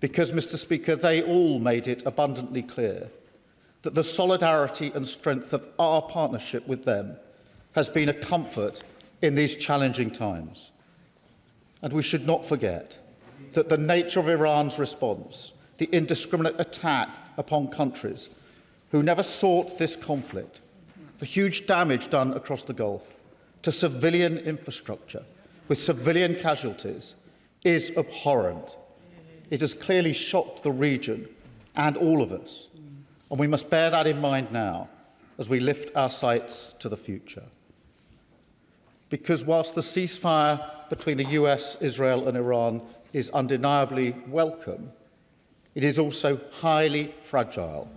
because, Mr. Speaker, they all made it abundantly clear that the solidarity and strength of our partnership with them has been a comfort in these challenging times. And we should not forget that the nature of Iran's response, the indiscriminate attack upon countries who never sought this conflict, the huge damage done across the Gulf to civilian infrastructure with civilian casualties, is abhorrent. It has clearly shocked the region and all of us, and we must bear that in mind now as we lift our sights to the future. Because whilst the ceasefire between the US, Israel and Iran is undeniably welcome, it is also highly fragile.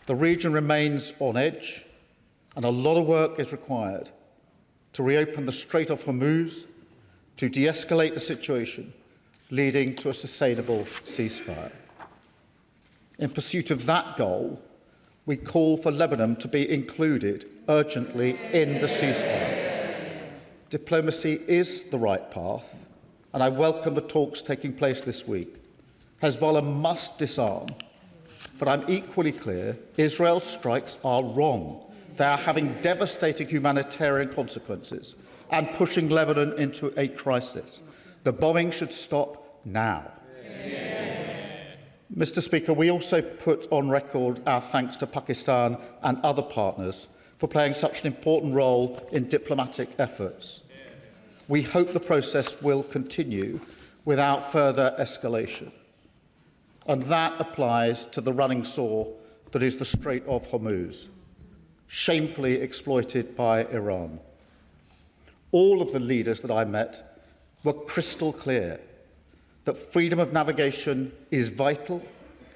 The region remains on edge, and a lot of work is required to reopen the Strait of Hormuz, to de-escalate the situation, leading to a sustainable ceasefire. In pursuit of that goal, we call for Lebanon to be included urgently in the ceasefire. Diplomacy is the right path, and I welcome the talks taking place this week. Hezbollah must disarm, but I'm equally clear Israel's strikes are wrong. They are having devastating humanitarian consequences and pushing Lebanon into a crisis. The bombing should stop now. Mr. Speaker, we also put on record our thanks to Pakistan and other partners for playing such an important role in diplomatic efforts. We hope the process will continue without further escalation. And that applies to the running sore that is the Strait of Hormuz, shamefully exploited by Iran. All of the leaders that I met were crystal clear that freedom of navigation is vital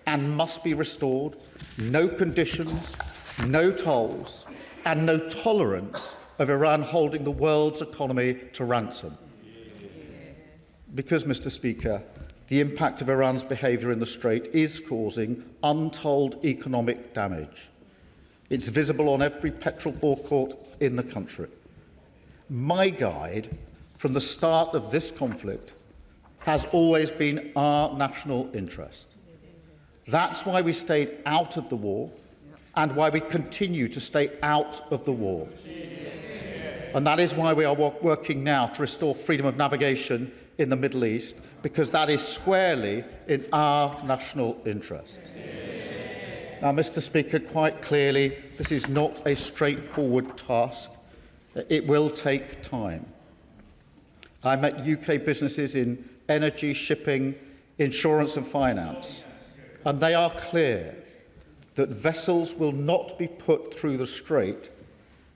and must be restored. No conditions, no tolls, and no tolerance of Iran holding the world's economy to ransom. Because, Mr. Speaker, the impact of Iran's behaviour in the Strait is causing untold economic damage. It's visible on every petrol forecourt in the country. My guide from the start of this conflict has always been our national interest. That's why we stayed out of the war and why we continue to stay out of the war. And that is why we are working now to restore freedom of navigation in the Middle East, because that is squarely in our national interest. Now, Mr. Speaker, quite clearly, this is not a straightforward task. It will take time. I met UK businesses in energy, shipping, insurance and finance, and they are clear that vessels will not be put through the Strait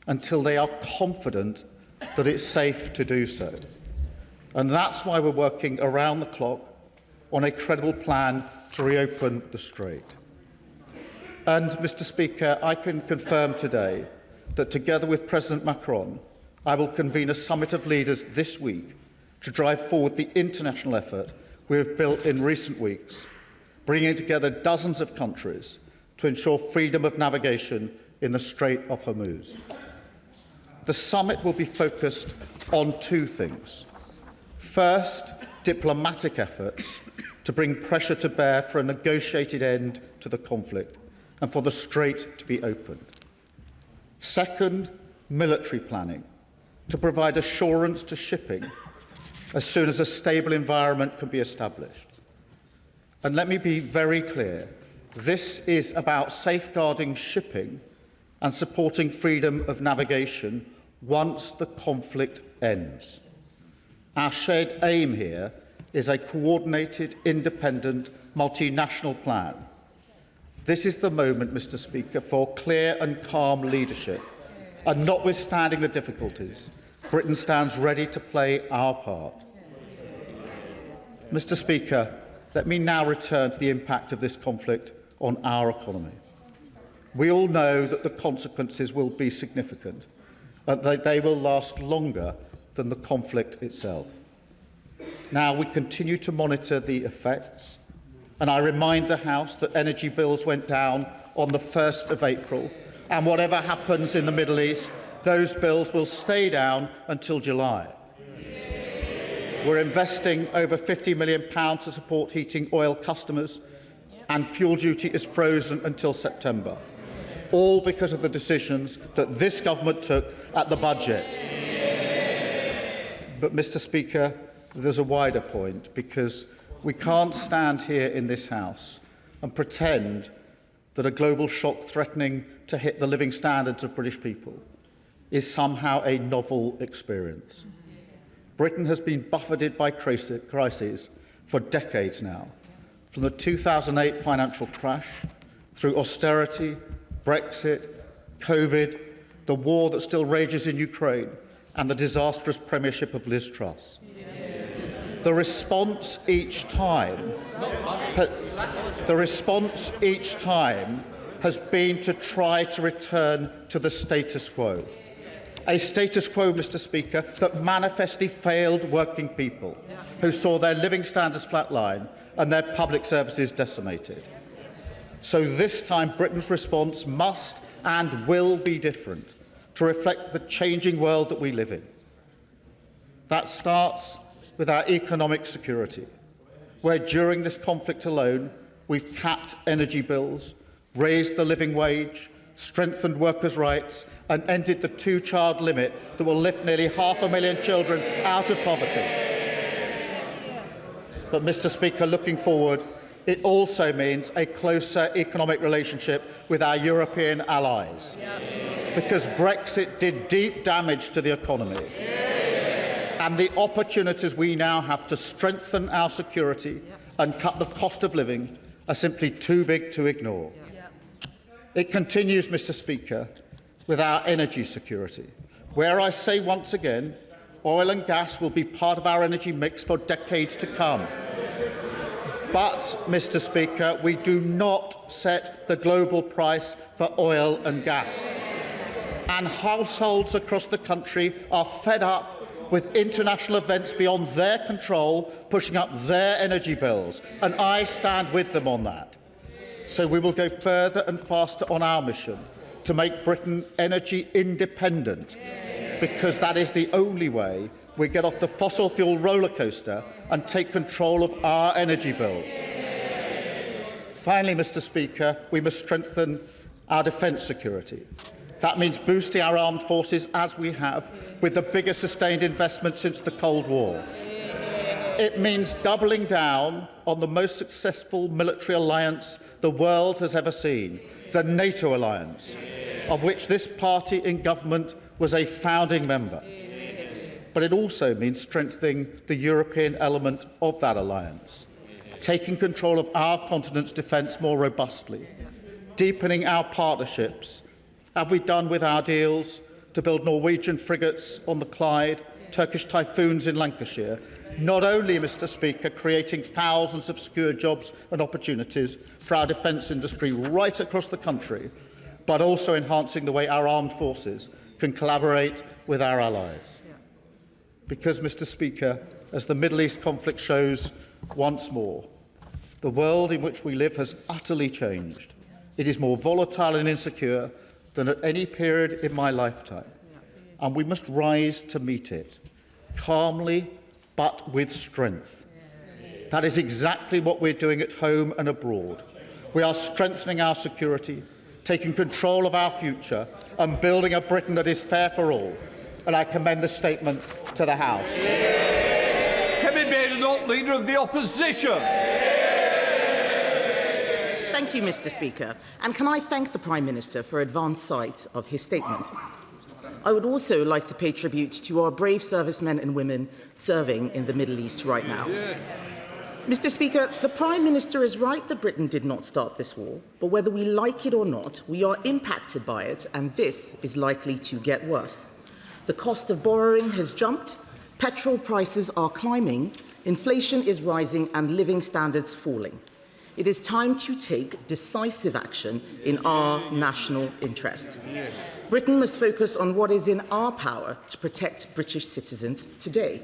until they are confident that it's safe to do so. And that's why we're working around the clock on a credible plan to reopen the Strait. And, Mr. Speaker, I can confirm today that together with President Macron, I will convene a summit of leaders this week to drive forward the international effort we have built in recent weeks, bringing together dozens of countries to ensure freedom of navigation in the Strait of Hormuz. The summit will be focused on two things. First, diplomatic efforts to bring pressure to bear for a negotiated end to the conflict and for the Strait to be opened. Second, military planning to provide assurance to shipping as soon as a stable environment can be established. And let me be very clear, this is about safeguarding shipping and supporting freedom of navigation once the conflict ends. Our shared aim here is a coordinated, independent, multinational plan. This is the moment, Mr. Speaker, for clear and calm leadership. And notwithstanding the difficulties, Britain stands ready to play our part. Mr. Speaker, let me now return to the impact of this conflict on our economy. We all know that the consequences will be significant, and that they will last longer than the conflict itself. Now, we continue to monitor the effects, and I remind the House that energy bills went down on the 1st of April, and whatever happens in the Middle East, those bills will stay down until July. We're investing over £50 million to support heating oil customers, and fuel duty is frozen until September, all because of the decisions that this government took at the budget. But, Mr. Speaker, there's a wider point, because we can't stand here in this House and pretend that a global shock threatening to hit the living standards of British people is somehow a novel experience. Britain has been buffeted by crises for decades now, from the 2008 financial crash, through austerity, Brexit, COVID, the war that still rages in Ukraine, and the disastrous premiership of Liz Truss. The response each time has been to try to return to the status quo. A status quo, Mr. Speaker, that manifestly failed working people who saw their living standards flatline and their public services decimated. So this time, Britain's response must and will be different to reflect the changing world that we live in. That starts with our economic security, where during this conflict alone, we've capped energy bills, raised the living wage, strengthened workers' rights, and ended the two-child limit that will lift nearly 500,000 children out of poverty. But, Mr. Speaker, looking forward, it also means a closer economic relationship with our European allies, because Brexit did deep damage to the economy. And the opportunities we now have to strengthen our security and cut the cost of living are simply too big to ignore. It continues, Mr. Speaker, with our energy security, where I say once again, oil and gas will be part of our energy mix for decades to come. But, Mr. Speaker, we do not set the global price for oil and gas. And households across the country are fed up with international events beyond their control pushing up their energy bills, and I stand with them on that. So we will go further and faster on our mission to make Britain energy independent, because that is the only way we get off the fossil fuel roller coaster and take control of our energy bills. Finally, Mr. Speaker, we must strengthen our defence security. That means boosting our armed forces, as we have, with the biggest sustained investment since the Cold War. It means doubling down on the most successful military alliance the world has ever seen, the NATO alliance, of which this party in government was a founding member. But it also means strengthening the European element of that alliance, taking control of our continent's defence more robustly, deepening our partnerships, as we've done with our deals to build Norwegian frigates on the Clyde, Turkish Typhoons in Lancashire, not only, Mr. Speaker, creating thousands of secure jobs and opportunities for our defence industry right across the country, but also enhancing the way our armed forces can collaborate with our allies. Because, Mr. Speaker, as the Middle East conflict shows once more, the world in which we live has utterly changed. It is more volatile and insecure than at any period in my lifetime, and we must rise to meet it, calmly but with strength. That is exactly what we're doing at home and abroad. We are strengthening our security, taking control of our future, and building a Britain that is fair for all. And I commend the statement to the House. Kevin Badenoch, Leader of the Opposition. Thank you, Mr. Speaker. And can I thank the Prime Minister for advance sight of his statement. I would also like to pay tribute to our brave servicemen and women serving in the Middle East right now. Mr. Speaker, the Prime Minister is right that Britain did not start this war, but whether we like it or not, we are impacted by it, and this is likely to get worse. The cost of borrowing has jumped, petrol prices are climbing, inflation is rising, and living standards falling. It is time to take decisive action in our national interest. Britain must focus on what is in our power to protect British citizens today.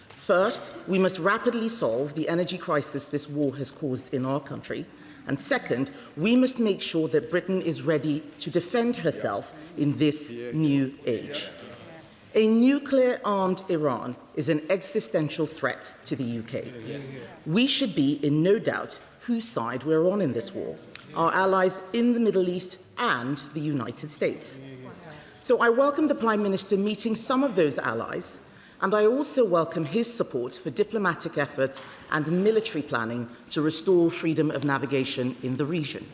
First, we must rapidly solve the energy crisis this war has caused in our country. And second, we must make sure that Britain is ready to defend herself in this new age. A nuclear-armed Iran is an existential threat to the UK. We should be in no doubt whose side we're on in this war, our allies in the Middle East and the United States. So I welcome the Prime Minister meeting some of those allies, and I also welcome his support for diplomatic efforts and military planning to restore freedom of navigation in the region.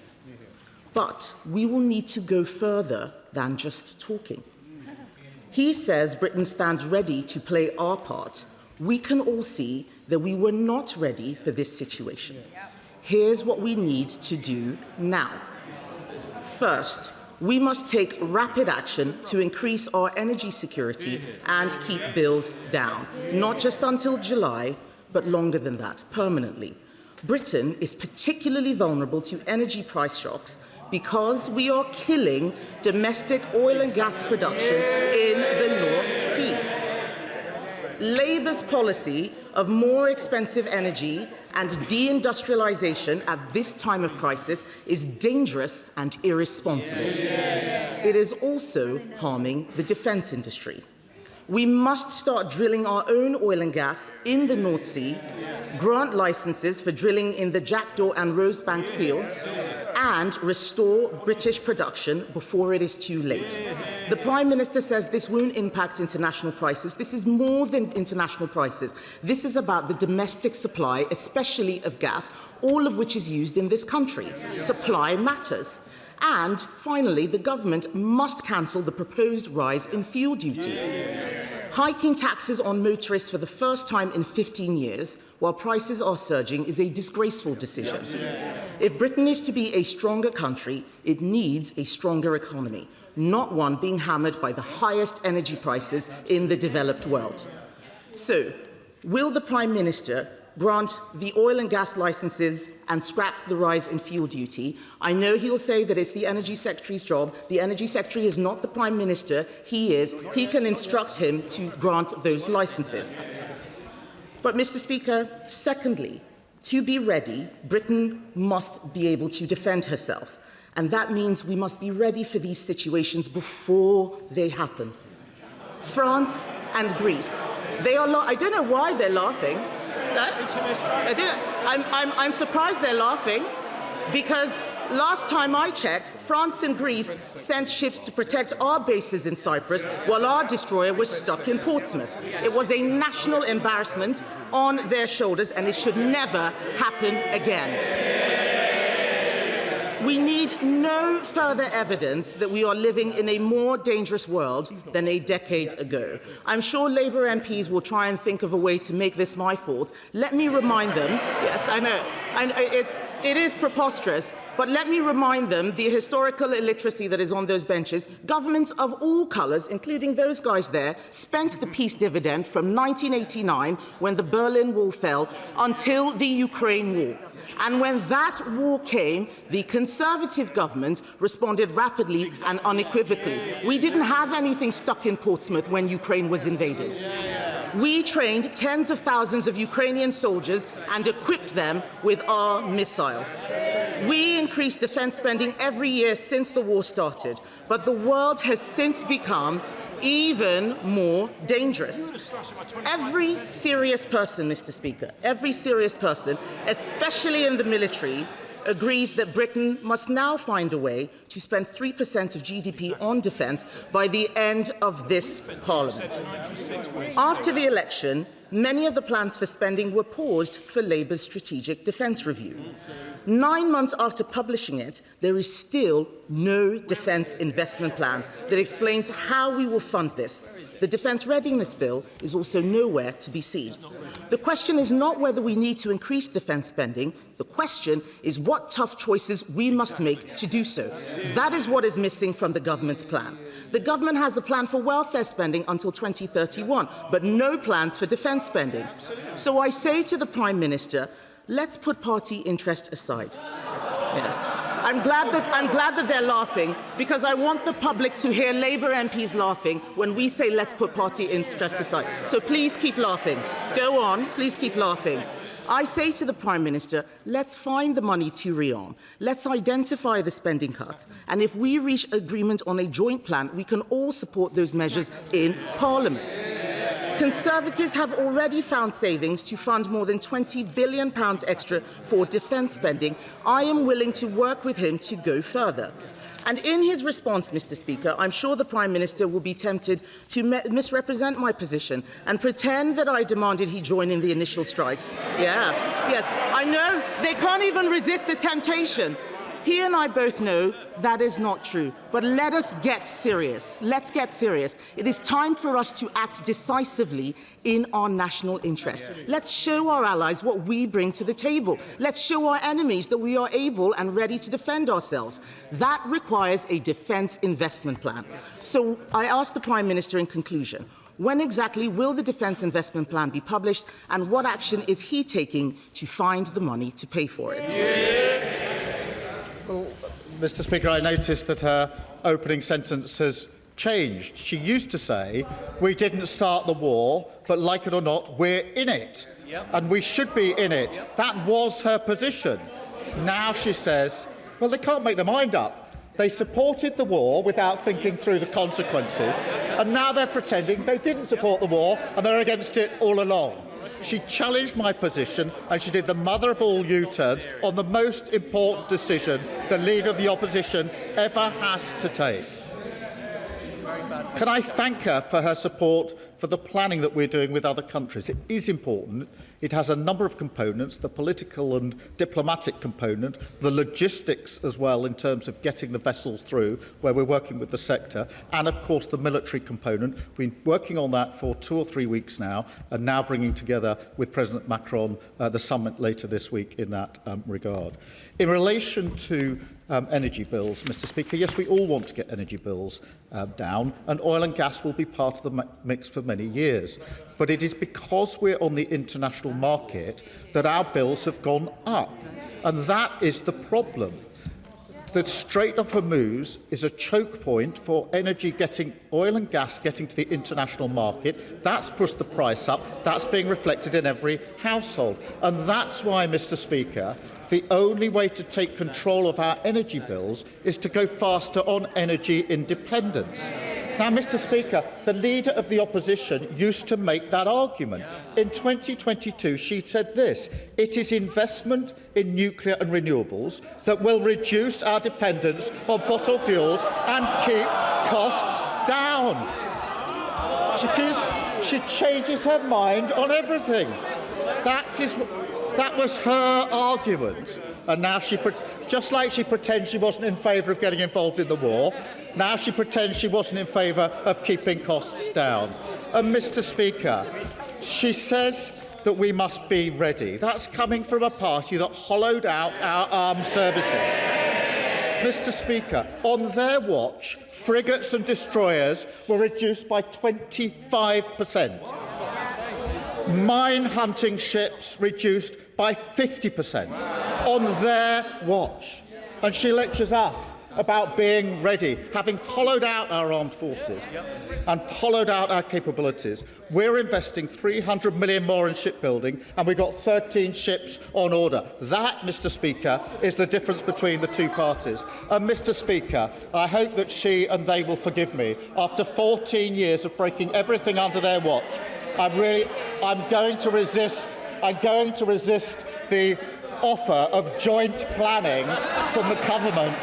But we will need to go further than just talking. He says Britain stands ready to play our part. We can all see that we were not ready for this situation. Here's what we need to do now. First, we must take rapid action to increase our energy security and keep bills down, not just until July, but longer than that, permanently. Britain is particularly vulnerable to energy price shocks because we are killing domestic oil and gas production in the North Sea. Labour's policy of more expensive energy and deindustrialisation at this time of crisis is dangerous and irresponsible. It is also harming the defence industry. We must start drilling our own oil and gas in the North Sea, grant licences for drilling in the Jackdaw and Rosebank fields, and restore British production before it is too late. The Prime Minister says this won't impact international prices. This is more than international prices. This is about the domestic supply, especially of gas, all of which is used in this country. Supply matters. And finally, the government must cancel the proposed rise in fuel duty. Hiking taxes on motorists for the first time in 15 years, while prices are surging, is a disgraceful decision. If Britain is to be a stronger country, it needs a stronger economy, not one being hammered by the highest energy prices in the developed world. So, will the Prime Minister grant the oil and gas licences and scrap the rise in fuel duty? I know he'll say that it's the Energy Secretary's job. The Energy Secretary is not the Prime Minister. He is. He can instruct him to grant those licences. But, Mr. Speaker, secondly, to be ready, Britain must be able to defend herself. And that means we must be ready for these situations before they happen. France and Greece, I don't know why they're laughing. I'm surprised they're laughing, because last time I checked, France and Greece sent ships to protect our bases in Cyprus while our destroyer was stuck in Portsmouth. It was a national embarrassment on their shoulders, and it should never happen again. We need no further evidence that we are living in a more dangerous world than a decade ago. I'm sure Labour MPs will try and think of a way to make this my fault. Let me remind them, yes, I know, it is preposterous, but let me remind them the historical illiteracy that is on those benches. Governments of all colours, including those guys there, spent the peace dividend from 1989, when the Berlin Wall fell, until the Ukraine war. And when that war came, the Conservative government responded rapidly and unequivocally. We didn't have anything stuck in Portsmouth when Ukraine was invaded. We trained tens of thousands of Ukrainian soldiers and equipped them with our missiles. We increased defence spending every year since the war started, but the world has since become even more dangerous. Every serious person, Mr. Speaker, every serious person, especially in the military, agrees that Britain must now find a way to spend 3% of GDP on defence by the end of this Parliament. After the election, many of the plans for spending were paused for Labour's strategic defence review. 9 months after publishing it, there is still no defence investment plan that explains how we will fund this. The Defence Readiness Bill is also nowhere to be seen. The question is not whether we need to increase defence spending. The question is what tough choices we must make to do so. That is what is missing from the government's plan. The government has a plan for welfare spending until 2031, but no plans for defence spending. So I say to the Prime Minister, let's put party interest aside. Yes. I'm glad that they're laughing, because I want the public to hear Labour MPs laughing when we say let's put party interest aside. So please keep laughing. Go on, please keep laughing. I say to the Prime Minister, let's find the money to rearm. Let's identify the spending cuts. And if we reach agreement on a joint plan, we can all support those measures in Parliament. Conservatives have already found savings to fund more than £20 billion extra for defence spending. I am willing to work with him to go further. And in his response, Mr. Speaker, I'm sure the Prime Minister will be tempted to misrepresent my position and pretend that I demanded he join in the initial strikes. Yes, I know they can't even resist the temptation. He and I both know that is not true. But let us get serious. Let's get serious. It is time for us to act decisively in our national interest. Let's show our allies what we bring to the table. Let's show our enemies that we are able and ready to defend ourselves. That requires a defence investment plan. So I ask the Prime Minister in conclusion, when exactly will the Defence Investment Plan be published, and what action is he taking to find the money to pay for it? Well, Mr. Speaker, I noticed that her opening sentence has changed. She used to say, we didn't start the war, but like it or not, we're in it. And we should be in it. That was her position. Now she says, well, they can't make their mind up. They supported the war without thinking through the consequences, and now they're pretending they didn't support the war and they're against it all along. She challenged my position, and she did the mother of all U-turns on the most important decision the Leader of the Opposition ever has to take. Can I thank her for her support for the planning that we're doing with other countries? It is important. It has a number of components, the political and diplomatic component, the logistics as well in terms of getting the vessels through, where we're working with the sector, and of course the military component. We've been working on that for 2 or 3 weeks now, and now bringing together with President Macron the summit later this week in that regard. In relation to energy bills, Mr. Speaker, yes, we all want to get energy bills down, and oil and gas will be part of the mix for many years. But it is because we're on the international market that our bills have gone up, and that is the problem. The Strait of Hormuz is a choke point for energy oil and gas getting to the international market. That's pushed the price up. That's being reflected in every household. And that's why, Mr. Speaker, the only way to take control of our energy bills is to go faster on energy independence. Now, Mr. Speaker, the Leader of the Opposition used to make that argument. In 2022, she said this: it is investment in nuclear and renewables that will reduce our dependence on fossil fuels and keep costs down. She changes her mind on everything. That was her argument. And now just like she pretends she wasn't in favour of getting involved in the war, now she pretends she wasn't in favour of keeping costs down. And, Mr. Speaker, she says that we must be ready. That's coming from a party that hollowed out our armed services. Mr. Speaker, on their watch, frigates and destroyers were reduced by 25%. Mine-hunting ships reduced by 50% on their watch. And she lectures us about being ready, having hollowed out our armed forces and hollowed out our capabilities. We're investing £300 million more in shipbuilding, and we've got 13 ships on order. That, Mr. Speaker, is the difference between the two parties. And, Mr. Speaker, I hope that she and they will forgive me. After 14 years of breaking everything under their watch, I'm going to resist the offer of joint planning from the government,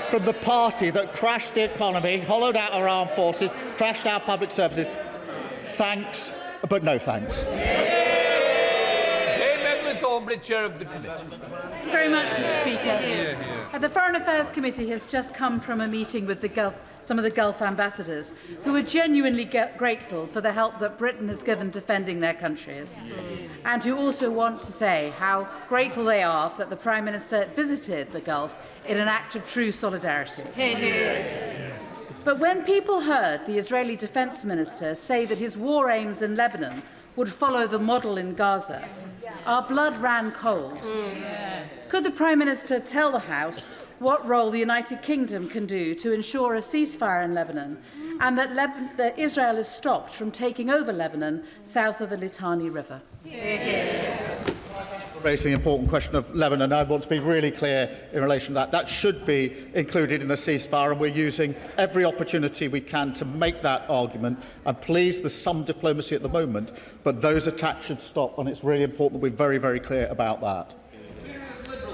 from the party that crashed the economy, hollowed out our armed forces, crashed our public services. Thanks, but no thanks. Chair of the committee. Thank you very much, Mr. Speaker. The Foreign Affairs Committee has just come from a meeting with some of the Gulf ambassadors, who are genuinely grateful for the help that Britain has given defending their countries, and who also want to say how grateful they are that the Prime Minister visited the Gulf in an act of true solidarity. But when people heard the Israeli Defence Minister say that his war aims in Lebanon would follow the model in Gaza, our blood ran cold. Could the Prime Minister tell the House what role the United Kingdom can do to ensure a ceasefire in Lebanon, and that Israel is stopped from taking over Lebanon south of the Litani River? Raising the important question of Lebanon. I want to be really clear in relation to that. That should be included in the ceasefire, and we're using every opportunity we can to make that argument. And please, there's some diplomacy at the moment, but those attacks should stop, and it's really important that we're very, very clear about that.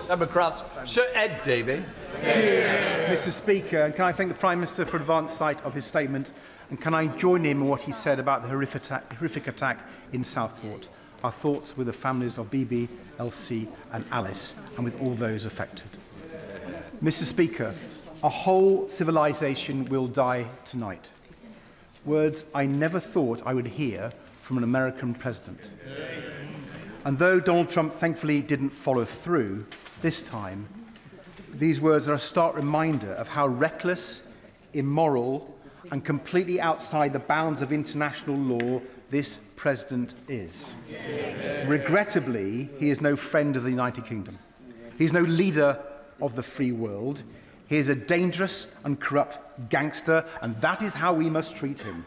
Democrats. Sir Ed Davey. Mr. Speaker, and can I thank the Prime Minister for advance sight of his statement, and can I join him in what he said about the horrific attack in Southport? Our thoughts with the families of Bibi, Elsie and Alice, and with all those affected. Mr. Speaker, a whole civilization will die tonight. Words I never thought I would hear from an American president. And though Donald Trump thankfully didn't follow through this time, these words are a stark reminder of how reckless, immoral, and completely outside the bounds of international law this president is. Regrettably, he is no friend of the United Kingdom. He is no leader of the free world. He is a dangerous and corrupt gangster, and that is how we must treat him.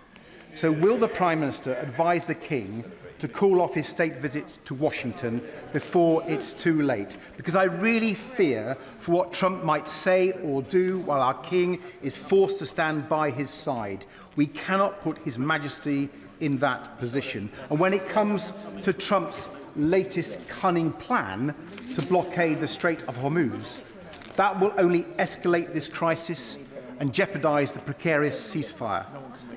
So will the Prime Minister advise the King to call off his state visits to Washington before it's too late? Because I really fear for what Trump might say or do while our King is forced to stand by his side. We cannot put His Majesty in that position. And when it comes to Trump's latest cunning plan to blockade the Strait of Hormuz, that will only escalate this crisis and jeopardise the precarious ceasefire.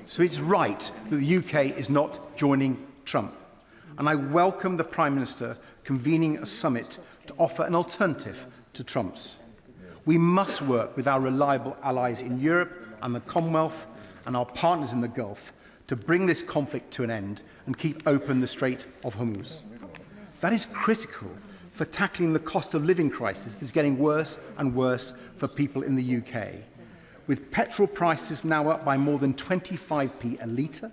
So it's right that the UK is not joining Trump. And I welcome the Prime Minister convening a summit to offer an alternative to Trump's. We must work with our reliable allies in Europe and the Commonwealth and our partners in the Gulf to bring this conflict to an end and keep open the Strait of Hormuz. That is critical for tackling the cost of living crisis that is getting worse and worse for people in the UK. With petrol prices now up by more than 25p a litre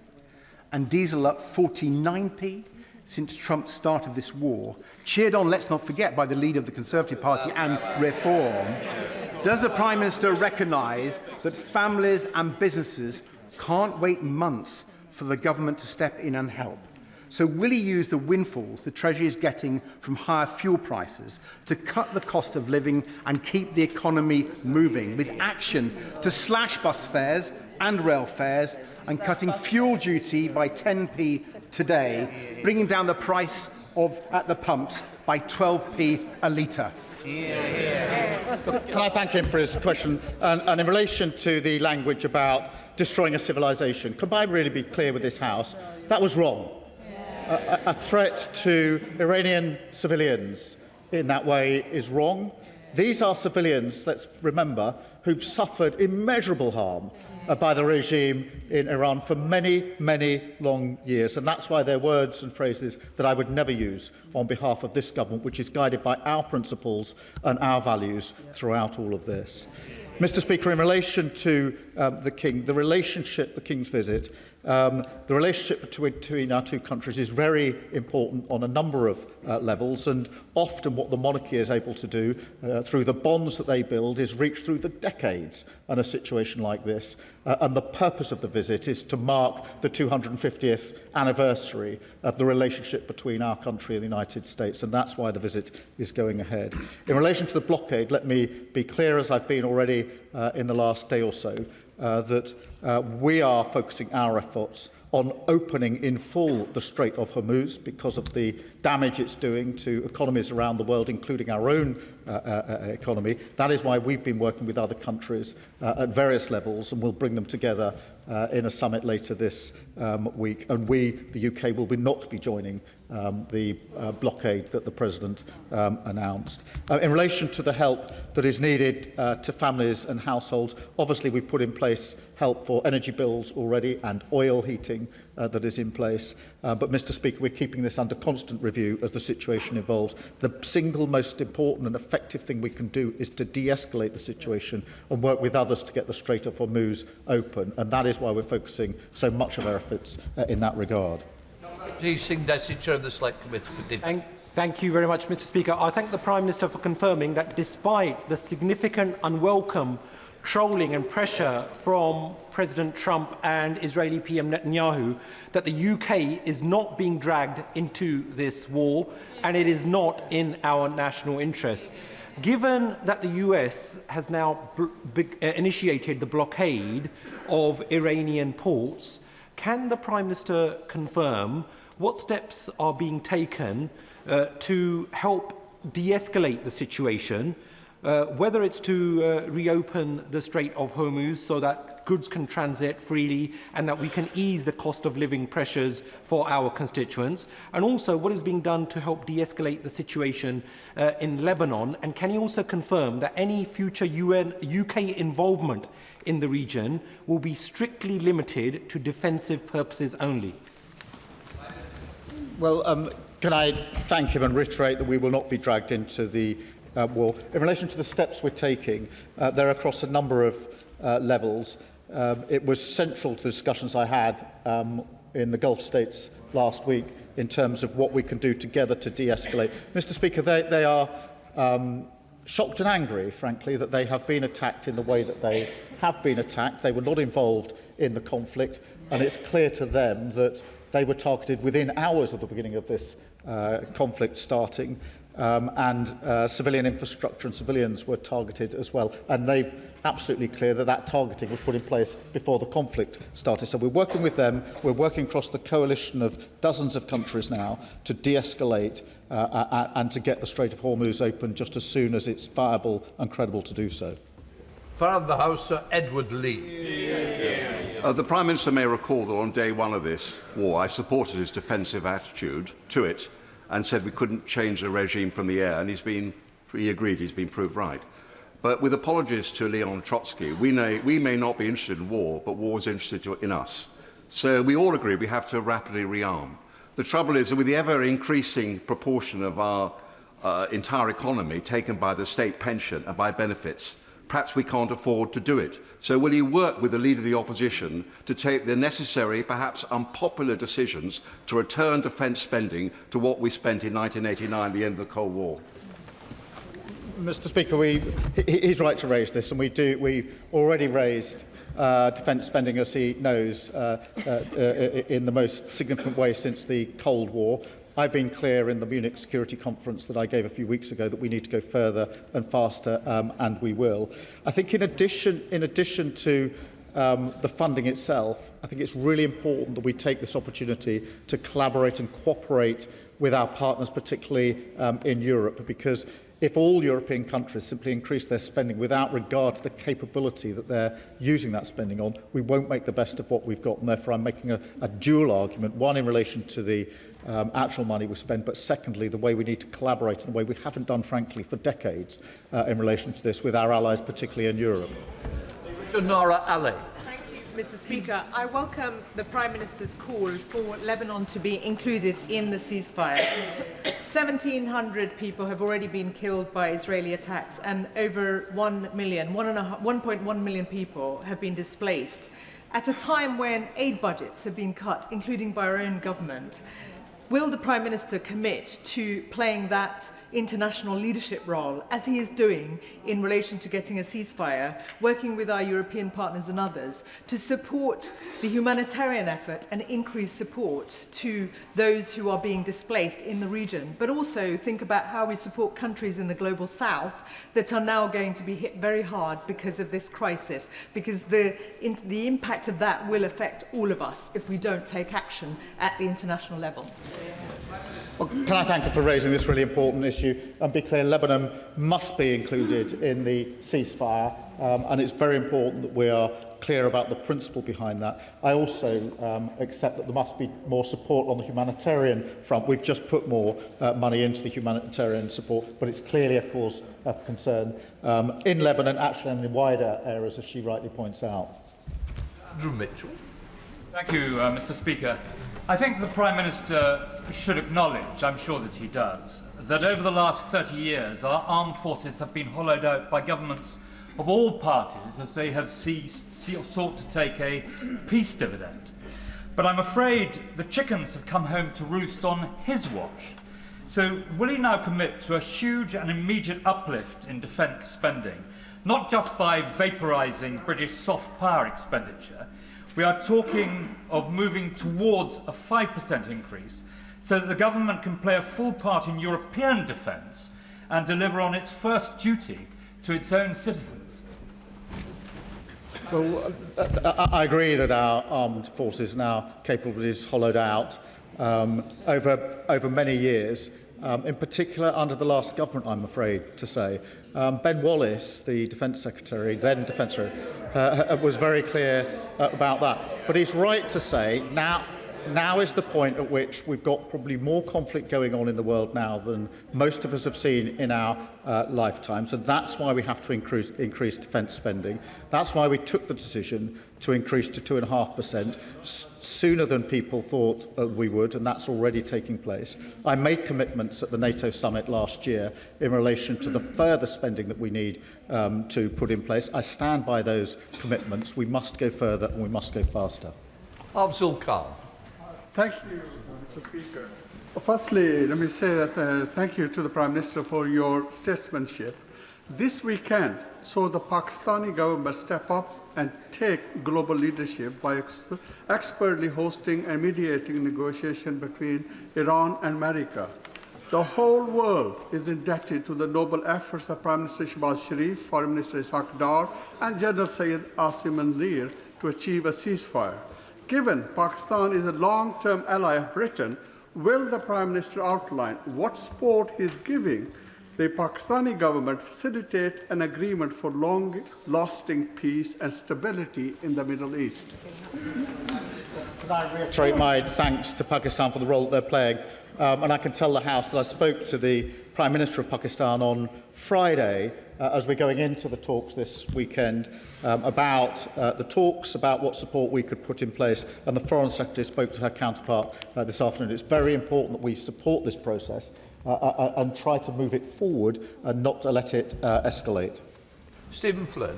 and diesel up 49p since Trump started this war, cheered on, let's not forget, by the leader of the Conservative Party and Reform, does the Prime Minister recognise that families and businesses can't wait months for the government to step in and help? So will he use the windfalls the Treasury is getting from higher fuel prices to cut the cost of living and keep the economy moving, with action to slash bus fares and rail fares and cutting fuel duty by 10p today, bringing down the price at the pumps by 12p a litre? Can I thank him for his question? And in relation to the language about destroying a civilization, can I really be clear with this House? That was wrong. A threat to Iranian civilians in that way is wrong. These are civilians, let's remember, who've suffered immeasurable harm by the regime in Iran for many, many long years. And that's why they're words and phrases that I would never use on behalf of this government, which is guided by our principles and our values throughout all of this. Mr. Speaker, in relation to the King, the King's visit, the relationship between our two countries is very important on a number of levels, and often what the monarchy is able to do through the bonds that they build is reach through the decades in a situation like this. And the purpose of the visit is to mark the 250th anniversary of the relationship between our country and the United States, and that's why the visit is going ahead. In relation to the blockade, let me be clear, as I've been already in the last day or so, that we are focusing our efforts on opening in full the Strait of Hormuz because of the damage it's doing to economies around the world, including our own economy. That is why we've been working with other countries at various levels, and we'll bring them together in a summit later this week. And we, the UK, will not be joining the blockade that the President announced. In relation to the help that is needed to families and households, obviously we've put in place help for energy bills already and oil heating that is in place. But, Mr. Speaker, we're keeping this under constant review as the situation evolves. The single most important and effective thing we can do is to de-escalate the situation and work with others to get the Strait of Hormuz open. And that is why we're focusing so much of our efforts in that regard. Chair of the Select Committee. Thank you very much, Mr. Speaker. I thank the Prime Minister for confirming that despite the significant unwelcome trolling and pressure from President Trump and Israeli PM Netanyahu that the UK is not being dragged into this war and it is not in our national interest. Given that the US has now initiated the blockade of Iranian ports, can the Prime Minister confirm what steps are being taken to help de-escalate the situation, whether it's to reopen the Strait of Hormuz so that goods can transit freely and that we can ease the cost of living pressures for our constituents, and also what is being done to help de-escalate the situation in Lebanon? And can he also confirm that any future UK involvement in the region will be strictly limited to defensive purposes only? Well, can I thank him and reiterate that we will not be dragged into the war. In relation to the steps we're taking, they're across a number of levels. It was central to the discussions I had in the Gulf states last week in terms of what we can do together to de-escalate. Mr. Speaker, they are shocked and angry, frankly, that they have been attacked in the way that they have been attacked. They were not involved in the conflict, and it's clear to them that they were targeted within hours of the beginning of this conflict starting, and civilian infrastructure and civilians were targeted as well. And they're absolutely clear that that targeting was put in place before the conflict started. So we're working with them. We're working across the coalition of dozens of countries now to de-escalate and to get the Strait of Hormuz open just as soon as it's viable and credible to do so. Of the House, Sir Edward Lee. The Prime Minister may recall that on day one of this war, I supported his defensive attitude to it and said we couldn't change the regime from the air, and he agreed, he's been proved right. But with apologies to Leon Trotsky, we may not be interested in war, but war is interested in us. So we all agree we have to rapidly rearm. The trouble is that with the ever-increasing proportion of our entire economy taken by the state pension and by benefits, perhaps we can't afford to do it. So will you work with the Leader of the Opposition to take the necessary, perhaps unpopular decisions to return defence spending to what we spent in 1989, the end of the Cold War? Mr. Speaker, he's right to raise this, and we've already raised defence spending, as he knows, in the most significant way since the Cold War. I've been clear in the Munich Security Conference that I gave a few weeks ago that we need to go further and faster, and we will. I think in addition to the funding itself, I think it's really important that we take this opportunity to collaborate and cooperate with our partners, particularly in Europe, because if all European countries simply increase their spending without regard to the capability that they're using that spending on, we won't make the best of what we've got. And therefore, I'm making a dual argument, one in relation to the actual money we spend, but secondly, the way we need to collaborate in a way we haven't done, frankly, for decades in relation to this with our allies, particularly in Europe. Nora Ali. Mr. Speaker, I welcome the Prime Minister's call for Lebanon to be included in the ceasefire. 1,700 people have already been killed by Israeli attacks, and over 1.1 million people have been displaced. At a time when aid budgets have been cut, including by our own government, will the Prime Minister commit to playing that international leadership role, as he is doing in relation to getting a ceasefire, working with our European partners and others to support the humanitarian effort and increase support to those who are being displaced in the region, but also think about how we support countries in the global south that are now going to be hit very hard because of this crisis, because the impact of that will affect all of us if we don't take action at the international level. Well, can I thank her for raising this really important issue and be clear, Lebanon must be included in the ceasefire, and it's very important that we are clear about the principle behind that. I also accept that there must be more support on the humanitarian front. We've just put more money into the humanitarian support, but it's clearly a cause of concern in Lebanon, actually, and in wider areas, as she rightly points out. Andrew Mitchell. Thank you, Mr. Speaker. I think the Prime Minister should acknowledge, I'm sure that he does, that over the last 30 years our armed forces have been hollowed out by governments of all parties as they have sought to take a peace dividend. But I'm afraid the chickens have come home to roost on his watch. So will he now commit to a huge and immediate uplift in defence spending, not just by vaporising British soft power expenditure? We are talking of moving towards a 5% increase so that the government can play a full part in European defence and deliver on its first duty to its own citizens. Well, I agree that our armed forces now capabilities hollowed out over many years, in particular under the last government, I'm afraid to say. Ben Wallace, the Defence Secretary, then Defence Secretary, was very clear about that. But he's right to say now is the point at which we've got probably more conflict going on in the world now than most of us have seen in our lifetimes, and that's why we have to increase defence spending. That's why we took the decision to increase to 2.5% sooner than people thought we would, and that's already taking place. I made commitments at the NATO summit last year in relation to the further spending that we need to put in place. I stand by those commitments. We must go further and we must go faster. Afzal Khan. Thank you, Mr. Speaker. Firstly, let me say that thank you to the Prime Minister for your statesmanship. This weekend saw the Pakistani government step up and take global leadership by expertly hosting and mediating negotiation between Iran and America. The whole world is indebted to the noble efforts of Prime Minister Shehbaz Sharif, Foreign Minister Ishaq Dar, and General Syed AC1G to achieve a ceasefire. Given Pakistan is a long-term ally of Britain, will the Prime Minister outline what support he is giving the Pakistani government facilitate an agreement for long-lasting peace and stability in the Middle East? Can I reiterate my thanks to Pakistan for the role that they're playing? And I can tell the House that I spoke to the Prime Minister of Pakistan on Friday as we're going into the talks this weekend about what support we could put in place, and the Foreign Secretary spoke to her counterpart this afternoon. It's very important that we support this process and try to move it forward and not to let it escalate. Stephen Flynn.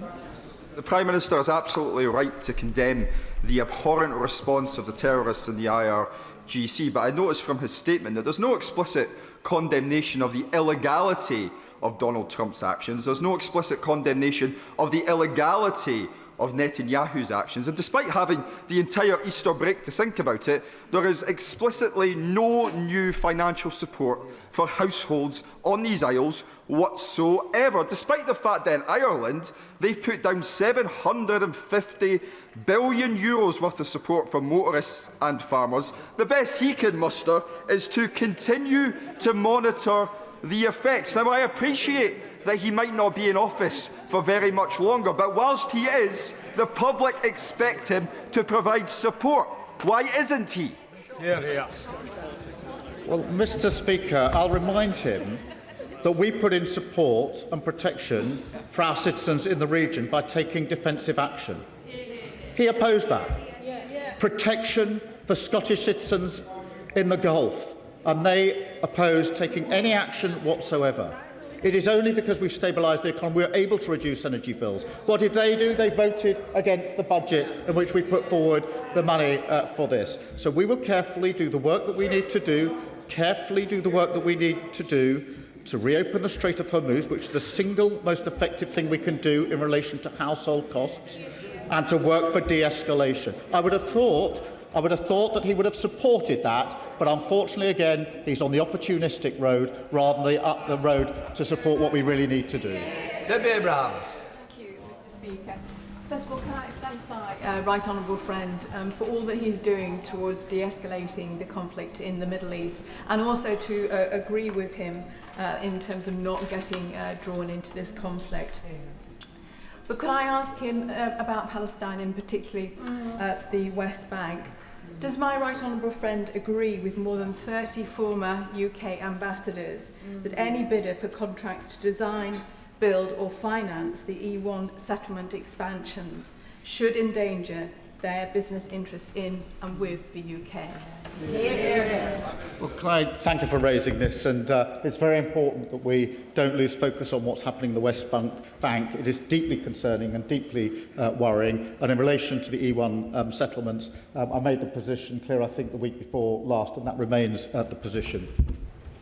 The Prime Minister is absolutely right to condemn the abhorrent response of the terrorists in the IRGC, but I noticed from his statement that there's no explicit condemnation of the illegality of Donald Trump's actions. There's no explicit condemnation of the illegality of Netanyahu's actions. And despite having the entire Easter break to think about it, there is explicitly no new financial support for households on these isles whatsoever, despite the fact that in Ireland they've put down €750 billion worth of support for motorists and farmers. The best he can muster is to continue to monitor the effects. Now, I appreciate that he might not be in office for very much longer, but whilst he is, the public expect him to provide support. Why isn't he? Well, Mr. Speaker, I'll remind him that we put in support and protection for our citizens in the region by taking defensive action. He opposed that. Protection for Scottish citizens in the Gulf, and they opposed taking any action whatsoever. It is only because we've stabilised the economy we're able to reduce energy bills. What did they do? They voted against the budget in which we put forward the money for this. So we will carefully do the work that we need to do, to reopen the Strait of Hormuz, which is the single most effective thing we can do in relation to household costs, and to work for de-escalation. I would have thought that he would have supported that, but unfortunately, again, he's on the opportunistic road rather than up the road to support what we really need to do. Debbie Abrahams. Thank you, Mr. Speaker. First of all, can I thank my right honourable friend for all that he's doing towards de-escalating the conflict in the Middle East, and also to agree with him in terms of not getting drawn into this conflict. But could I ask him about Palestine, and particularly the West Bank? Does my right honourable friend agree with more than 30 former UK ambassadors that any bidder for contracts to design, build or finance the E1 settlement expansions should endanger their business interests in and with the UK? Well, can I thank you for raising this, and it's very important that we don't lose focus on what's happening in the West Bank. It is deeply concerning and deeply worrying, and in relation to the E1 settlements, I made the position clear, I think, the week before last, and that remains the position.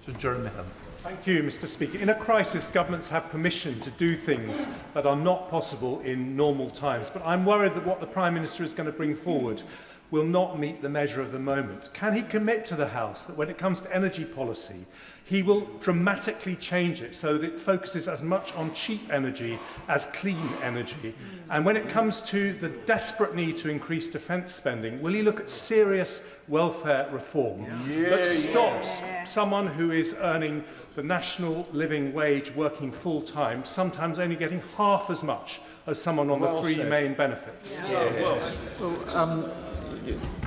Thank you, Mr. Speaker. In a crisis, governments have permission to do things that are not possible in normal times. But I'm worried that what the Prime Minister is going to bring forward will not meet the measure of the moment. Can he commit to the House that when it comes to energy policy, he will dramatically change it so that it focuses as much on cheap energy as clean energy? And when it comes to the desperate need to increase defence spending, will he look at serious welfare reform that stops someone who is earning the national living wage working full-time, sometimes only getting half as much as someone on the three main benefits?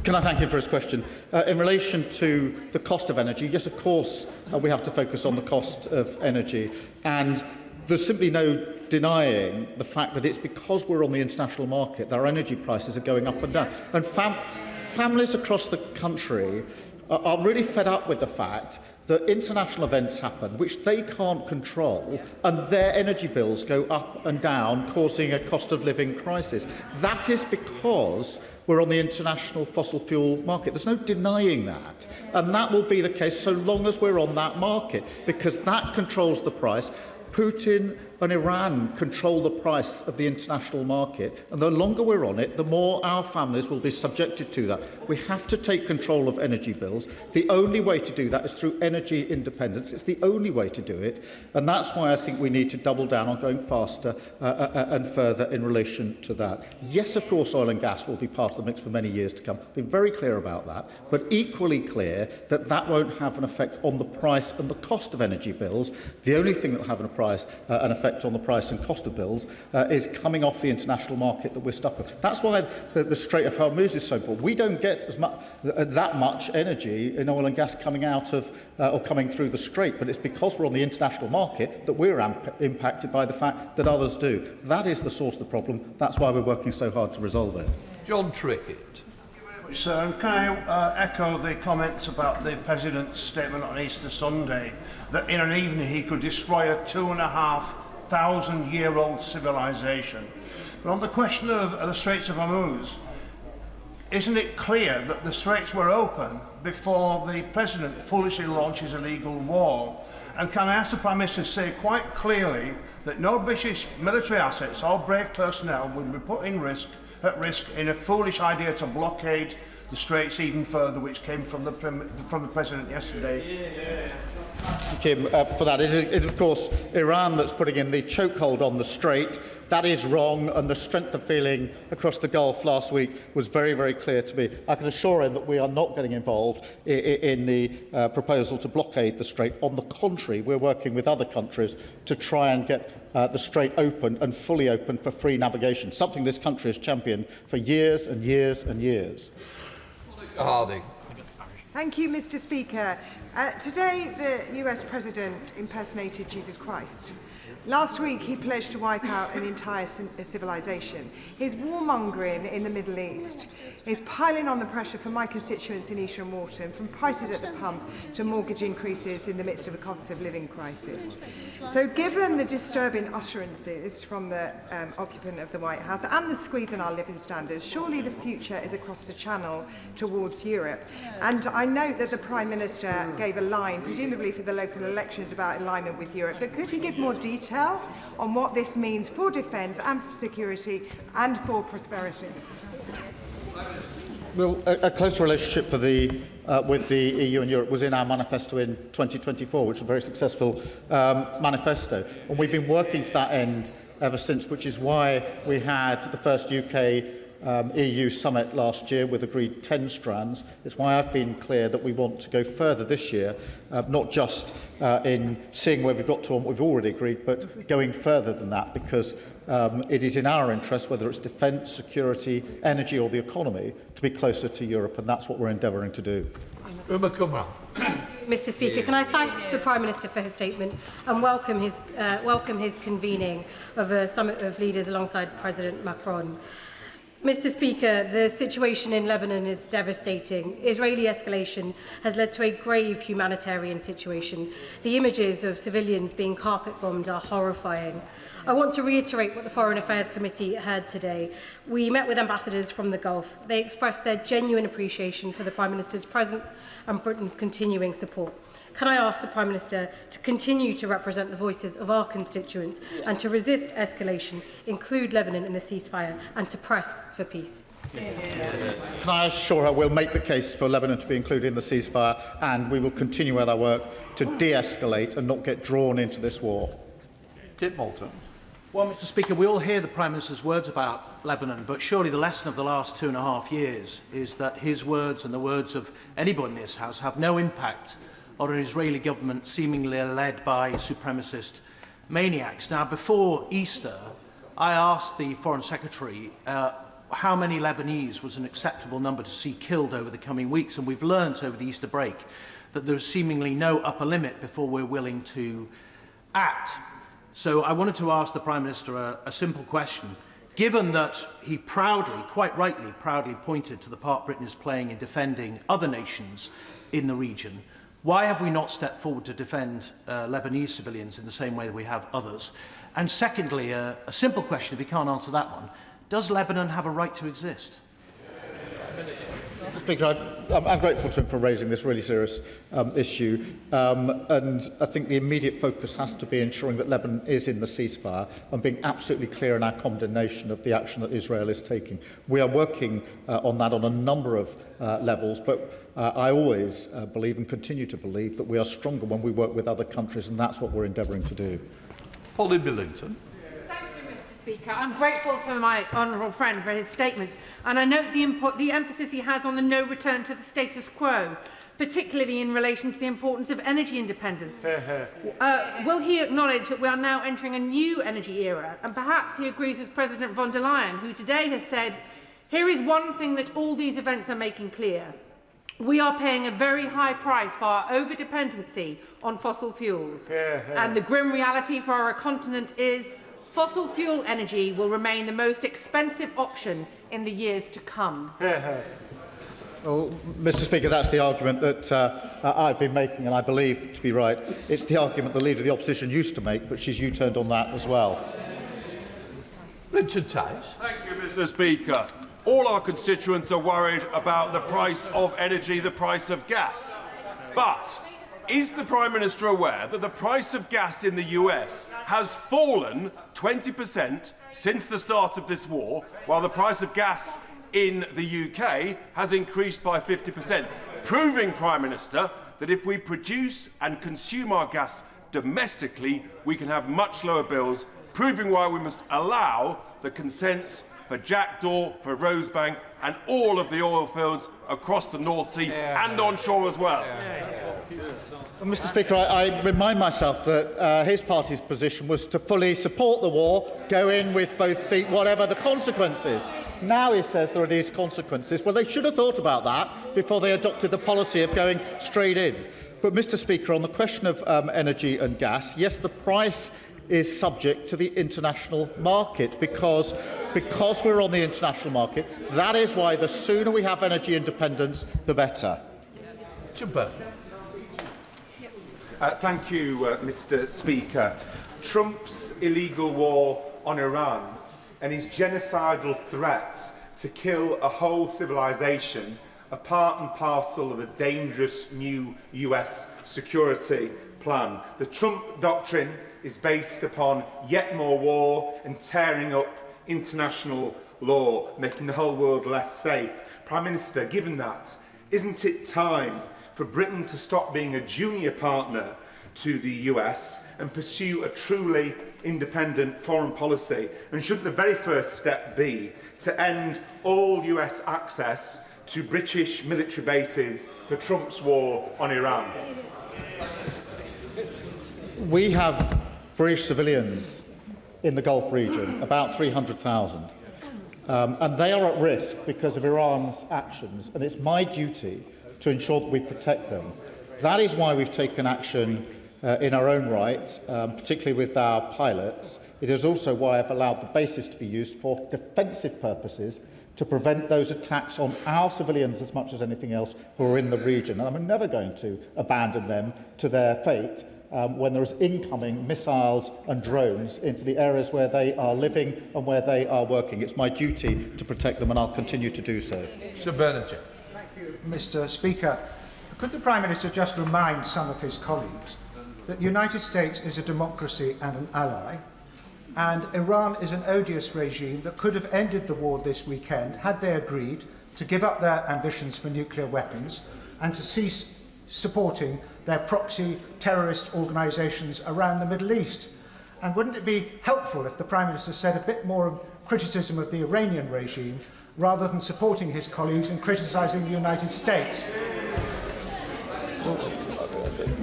Can I thank him for his question? In relation to the cost of energy, yes, of course, we have to focus on the cost of energy. And there's simply no denying the fact that it's because we're on the international market that our energy prices are going up and down. And families across the country are really fed up with the fact that international events happen which they can't control, and their energy bills go up and down, causing a cost of living crisis. That is because we're on the international fossil fuel market. There's no denying that. And that will be the case so long as we're on that market, because that controls the price. Putin and Iran control the price of the international market, and the longer we're on it, the more our families will be subjected to that. We have to take control of energy bills. The only way to do that is through energy independence. It's the only way to do it, and that's why I think we need to double down on going faster and further in relation to that. Yes, of course, oil and gas will be part of the mix for many years to come. I've been very clear about that, but equally clear that that won't have an effect on the price and the cost of energy bills. The only thing that will have an effect on the price and cost of bills is coming off the international market that we're stuck with. That's why the Strait of Hormuz is so important. We don't get that much energy in oil and gas coming out of or coming through the Strait, but it's because we're on the international market that we're impacted by the fact that others do. That is the source of the problem. That's why we're working so hard to resolve it. John Trickett. Sir, and can I echo the comments about the President's statement on Easter Sunday, that in an evening he could destroy a 2,500-year-old civilization. But on the question of the Straits of Hormuz, isn't it clear that the Straits were open before the President foolishly launches a legal war? And can I ask the Prime Minister to say quite clearly that no British military assets or brave personnel would be put at risk in a foolish idea to blockade the Straits even further, which came from the President yesterday? Thank you for that. It is, of course, Iran that's putting in the chokehold on the Strait. That is wrong, and the strength of feeling across the Gulf last week was very, very clear to me. I can assure him that we are not getting involved in the proposal to blockade the Strait. On the contrary, we're working with other countries to try and get the Strait open and fully open for free navigation, something this country has championed for years and years and years. Harding. Thank you, Mr. Speaker. Today, the US President impersonated Jesus Christ. Last week, he pledged to wipe out an entire civilization. His warmongering in the Middle East is piling on the pressure for my constituents in East and Wharton, from prices at the pump to mortgage increases in the midst of a cost of living crisis. So given the disturbing utterances from the occupant of the White House and the squeeze on our living standards, surely the future is across the channel towards Europe. And I note that the Prime Minister gave a line, presumably for the local elections, about alignment with Europe, but could he give more detail on what this means for defence and for security and for prosperity? Well, a close relationship with the EU and Europe was in our manifesto in 2024, which was a very successful manifesto. And we've been working to that end ever since, which is why we had the first UK EU summit last year with agreed 10 strands. It's why I've been clear that we want to go further this year, not just in seeing where we've got to on what we've already agreed, but going further than that, because it is in our interest, whether it's defence, security, energy or the economy, to be closer to Europe, and that's what we're endeavouring to do. Mr. Speaker, can I thank the Prime Minister for his statement and welcome his convening of a summit of leaders alongside President Macron. Mr. Speaker, the situation in Lebanon is devastating. Israeli escalation has led to a grave humanitarian situation. The images of civilians being carpet-bombed are horrifying. I want to reiterate what the Foreign Affairs Committee heard today. We met with ambassadors from the Gulf. They expressed their genuine appreciation for the Prime Minister's presence and Britain's continuing support. can I ask the Prime Minister to continue to represent the voices of our constituents and to resist escalation, include Lebanon in the ceasefire, and to press for peace? Can I assure her we'll make the case for Lebanon to be included in the ceasefire, and we will continue with our work to de-escalate and not get drawn into this war? Kit Moulton. Well, Mr. Speaker, we all hear the Prime Minister's words about Lebanon, but surely the lesson of the last 2.5 years is that his words and the words of anybody in this House have no impact on an Israeli government seemingly led by supremacist maniacs. Now, before Easter, I asked the Foreign Secretary how many Lebanese was an acceptable number to see killed over the coming weeks, and we've learnt over the Easter break that there's seemingly no upper limit before we're willing to act. So I wanted to ask the Prime Minister a simple question. Given that he proudly, quite rightly, proudly pointed to the part Britain is playing in defending other nations in the region, why have we not stepped forward to defend Lebanese civilians in the same way that we have others? And secondly, a simple question, if you can't answer that one, does Lebanon have a right to exist? Mr. Speaker, I'm grateful to him for raising this really serious issue, and I think the immediate focus has to be ensuring that Lebanon is in the ceasefire and being absolutely clear in our condemnation of the action that Israel is taking. We are working on that on a number of levels, but I always believe and continue to believe that we are stronger when we work with other countries, and that's what we're endeavouring to do. Polly Billington. Speaker. I'm grateful to my honourable friend for his statement, and I note the emphasis he has on the no return to the status quo, particularly in relation to the importance of energy independence. Will he acknowledge that we are now entering a new energy era? And perhaps he agrees with President von der Leyen, who today has said, "Here is one thing that all these events are making clear. We are paying a very high price for our over-dependency on fossil fuels. And the grim reality for our continent is fossil fuel energy will remain the most expensive option in the years to come." Well, Mr. Speaker, that's the argument that I've been making, and I believe to be right. It's the argument the Leader of the Opposition used to make, but she's U-turned on that as well. Richard Tice. Thank you, Mr. Speaker. All our constituents are worried about the price of energy, the price of gas. But is the Prime Minister aware that the price of gas in the US has fallen 20% since the start of this war, while the price of gas in the UK has increased by 50%, proving, Prime Minister, that if we produce and consume our gas domestically, we can have much lower bills, proving why we must allow the consents for Jackdaw, for Rosebank and all of the oil fields across the North Sea and onshore as well. Well, Mr. Speaker, I remind myself that his party's position was to fully support the war, go in with both feet, whatever the consequences. Now he says there are these consequences. Well, they should have thought about that before they adopted the policy of going straight in. But, Mr. Speaker, on the question of energy and gas, yes, the price is subject to the international market because we're on the international market. That is why the sooner we have energy independence, the better. Thank you, Mr. Speaker. Trump's illegal war on Iran and his genocidal threat to kill a whole civilization are part and parcel of a dangerous new US security plan. The Trump doctrine is based upon yet more war and tearing up international law, making the whole world less safe. Prime Minister, given that, isn't it time for Britain to stop being a junior partner to the US and pursue a truly independent foreign policy? And shouldn't the very first step be to end all US access to British military bases for Trump's war on Iran? We have British civilians in the Gulf region, about 300,000, and they are at risk because of Iran's actions, and it's my duty to ensure that we protect them. That is why we've taken action in our own right, particularly with our pilots. It is also why I've allowed the bases to be used for defensive purposes to prevent those attacks on our civilians as much as anything else who are in the region. And I'm never going to abandon them to their fate when there is incoming missiles and drones into the areas where they are living and where they are working. It's my duty to protect them, and I'll continue to do so. Shabana. Thank you, Mr. Speaker. Could the Prime Minister just remind some of his colleagues that the United States is a democracy and an ally, and Iran is an odious regime that could have ended the war this weekend had they agreed to give up their ambitions for nuclear weapons and to cease supporting their proxy terrorist organisations around the Middle East? And wouldn't it be helpful if the Prime Minister said a bit more criticism of the Iranian regime rather than supporting his colleagues and criticising the United States?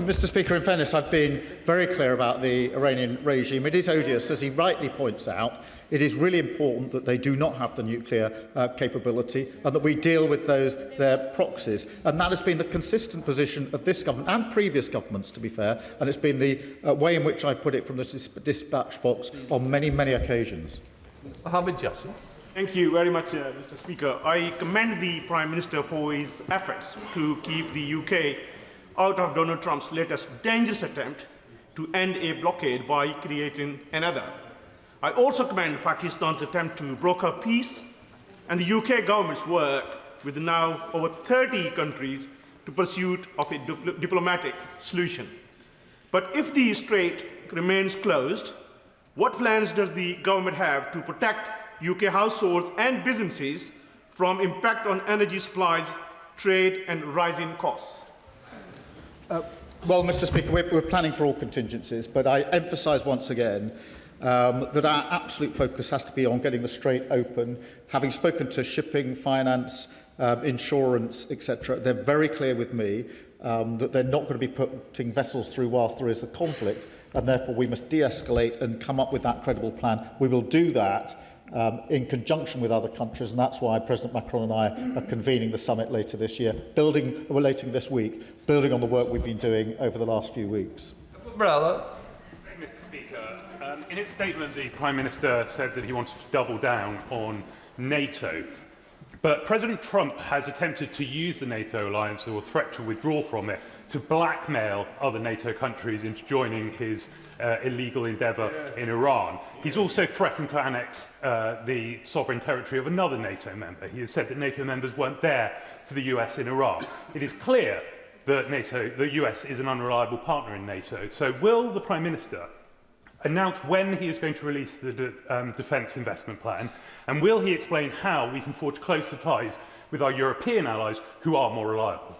Mr. Speaker, in fairness, I've been very clear about the Iranian regime. It is odious, as he rightly points out. It is really important that they do not have the nuclear capability and that we deal with their proxies. And that has been the consistent position of this government and previous governments, to be fair, and it's been the way in which I put it from the dispatch box on many, many occasions. Thank you very much, Mr. Speaker. I commend the Prime Minister for his efforts to keep the UK out of Donald Trump's latest dangerous attempt to end a blockade by creating another. I also commend Pakistan's attempt to broker peace and the UK government's work with now over 30 countries to pursuit of a diplomatic solution. But if the strait remains closed, what plans does the government have to protect UK households and businesses from impact on energy supplies, trade and rising costs? Well, Mr. Speaker, we're planning for all contingencies, but I emphasise once again that our absolute focus has to be on getting the strait open. Having spoken to shipping, finance, insurance, etc., they're very clear with me that they're not going to be putting vessels through whilst there is a conflict, and therefore we must de-escalate and come up with that credible plan. We will do that in conjunction with other countries, and that's why President Macron and I are convening the summit later this year, relating this week, building on the work we've been doing over the last few weeks. Mr. Speaker, in its statement, the Prime Minister said that he wanted to double down on NATO. But President Trump has attempted to use the NATO alliance or threat to withdraw from it to blackmail other NATO countries into joining his illegal endeavour in Iran. He's also threatened to annex the sovereign territory of another NATO member. He has said that NATO members weren't there for the US in Iraq. It is clear that the US is an unreliable partner in NATO. So will the Prime Minister announce when he is going to release the defence investment plan, and will he explain how we can forge closer ties with our European allies who are more reliable?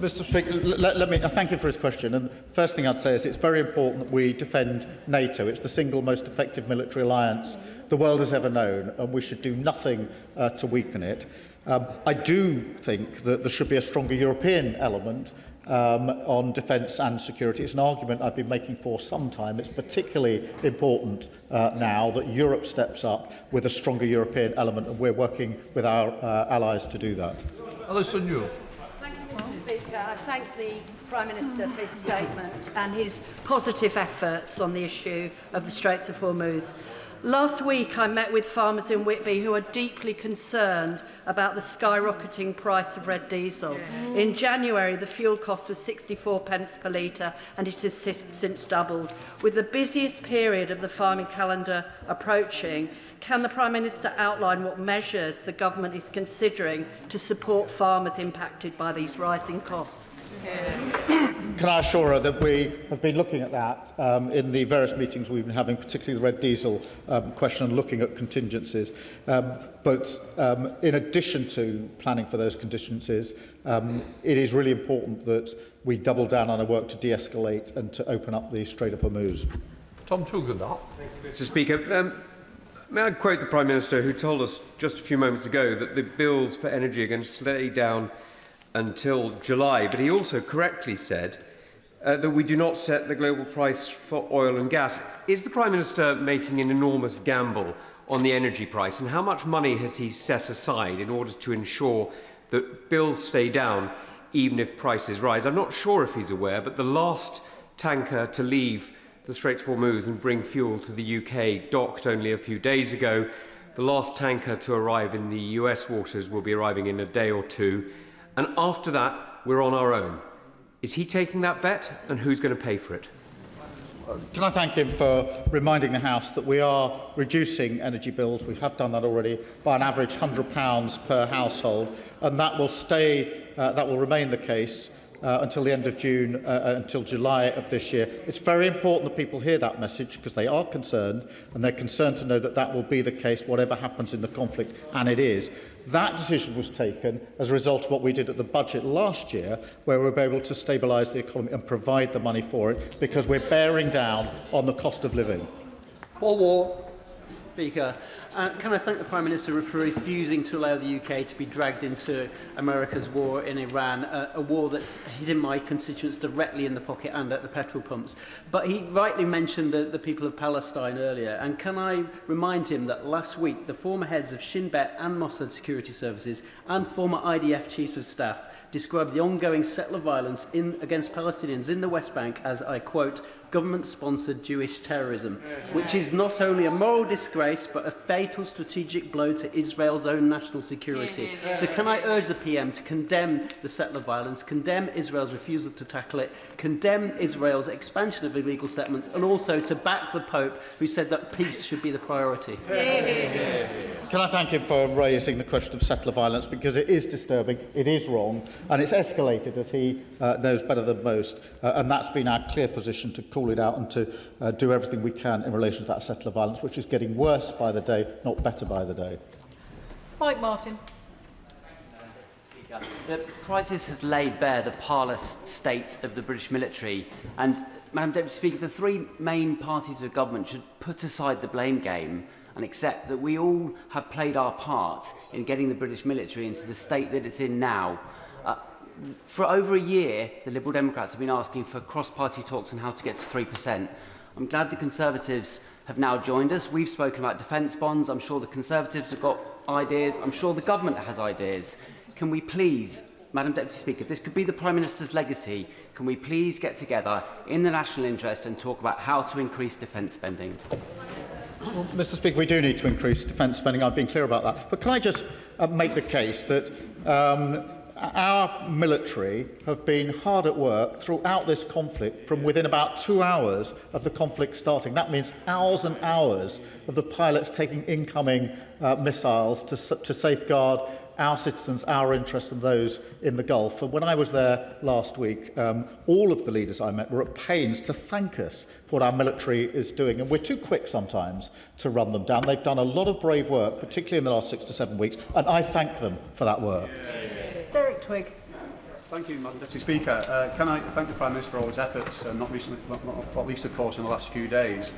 Mr. Speaker, let me thank you for his question. And the first thing I'd say is it's very important that we defend NATO. It's the single most effective military alliance the world has ever known, and we should do nothing to weaken it. I do think that there should be a stronger European element on defence and security. It's an argument I've been making for some time. It's particularly important now that Europe steps up with a stronger European element, and we're working with our allies to do that. Alison Newell. Thank you, Mr. Speaker. I thank the Prime Minister for his statement and his positive efforts on the issue of the Straits of Hormuz. Last week, I met with farmers in Whitby who are deeply concerned about the skyrocketing price of red diesel. In January, the fuel cost was 64 pence per litre, and it has since doubled. With the busiest period of the farming calendar approaching, can the Prime Minister outline what measures the government is considering to support farmers impacted by these rising costs? Can I assure her that we have been looking at that in the various meetings we've been having, particularly the red diesel question, and looking at contingencies. But in addition to planning for those contingencies, it is really important that we double down on our work to de-escalate and to open up the Strait of Hormuz. Tom Tugendhat. Mr. Speaker, may I quote the Prime Minister, who told us just a few moments ago that the bills for energy are going to stay down until July, but he also correctly said that we do not set the global price for oil and gas. Is the Prime Minister making an enormous gamble on the energy price, and how much money has he set aside in order to ensure that bills stay down even if prices rise? I'm not sure if he's aware, but the last tanker to leave the Strait of Hormuz and bring fuel to the UK docked only a few days ago. The last tanker to arrive in the US waters will be arriving in a day or two. And after that, we're on our own. Is he taking that bet, and who's going to pay for it? Can I thank him for reminding the House that we are reducing energy bills? We have done that already by an average £100 per household, and that will remain the case until the end of June, until July of this year. It's very important that people hear that message because they are concerned, and they're concerned to know that that will be the case whatever happens in the conflict, and it is. That decision was taken as a result of what we did at the budget last year, where we were able to stabilise the economy and provide the money for it, because we're bearing down on the cost of living. Speaker. Can I thank the Prime Minister for refusing to allow the UK to be dragged into America's war in Iran, a war that's hitting my constituents directly in the pocket and at the petrol pumps. But he rightly mentioned the people of Palestine earlier, and can I remind him that last week the former heads of Shin Bet and Mossad security services and former IDF chiefs of staff described the ongoing settler violence against Palestinians in the West Bank as, I quote, government-sponsored Jewish terrorism, which is not only a moral disgrace but a fatal strategic blow to Israel's own national security. So can I urge the PM to condemn the settler violence, condemn Israel's refusal to tackle it, condemn Israel's expansion of illegal settlements, and also to back the Pope, who said that peace should be the priority? Can I thank him for raising the question of settler violence, because it is disturbing, it is wrong, and it's escalated, as he knows better than most, and that's been our clear position, to call it out and to do everything we can in relation to that settler violence, which is getting worse by the day, not better by the day. Mike Martin. The crisis has laid bare the parlous state of the British military, and, Madam Deputy Speaker, the three main parties of government should put aside the blame game and accept that we all have played our part in getting the British military into the state that it's in now. For over a year, the Liberal Democrats have been asking for cross-party talks on how to get to 3%. I'm glad the Conservatives have now joined us. We've spoken about defence bonds. I'm sure the Conservatives have got ideas. I'm sure the government has ideas. Can we please, Madam Deputy Speaker, this could be the Prime Minister's legacy, can we please get together in the national interest and talk about how to increase defence spending? Well, Mr. Speaker, we do need to increase defence spending. I've been clear about that. But can I just make the case that our military have been hard at work throughout this conflict from within about 2 hours of the conflict starting. That means hours and hours of the pilots taking incoming missiles to safeguard our citizens, our interests and those in the Gulf. And when I was there last week, all of the leaders I met were at pains to thank us for what our military is doing. And we're too quick sometimes to run them down. They've done a lot of brave work, particularly in the last 6 to 7 weeks, and I thank them for that work. Derek Twigg. Thank you, Madam Deputy Speaker. Can I thank the Prime Minister for all his efforts, not least, of course, in the last few days.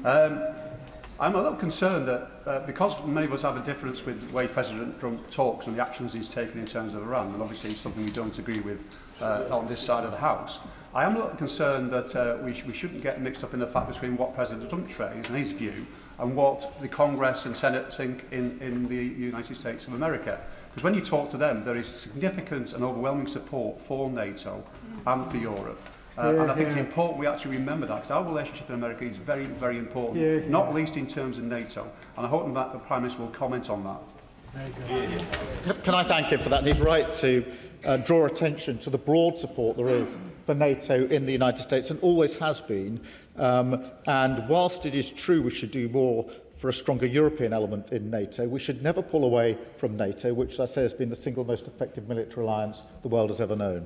I'm a little concerned that because many of us have a difference with the way President Trump talks and the actions he's taken in terms of Iran, and obviously it's something we don't agree with on this side of the House, I am a little concerned that we shouldn't get mixed up in the fact between what President Trump says and his view and what the Congress and Senate think in the United States of America. Because when you talk to them, there is significant and overwhelming support for NATO and for Europe. And I think it's important we actually remember that, because our relationship in America is very, very important, not least in terms of NATO. And I hope that the Prime Minister will comment on that. Can I thank him for that? And he's right to draw attention to the broad support there is for NATO in the United States, and always has been. And whilst it is true we should do more for a stronger European element in NATO, we should never pull away from NATO, which, as I say, has been the single most effective military alliance the world has ever known.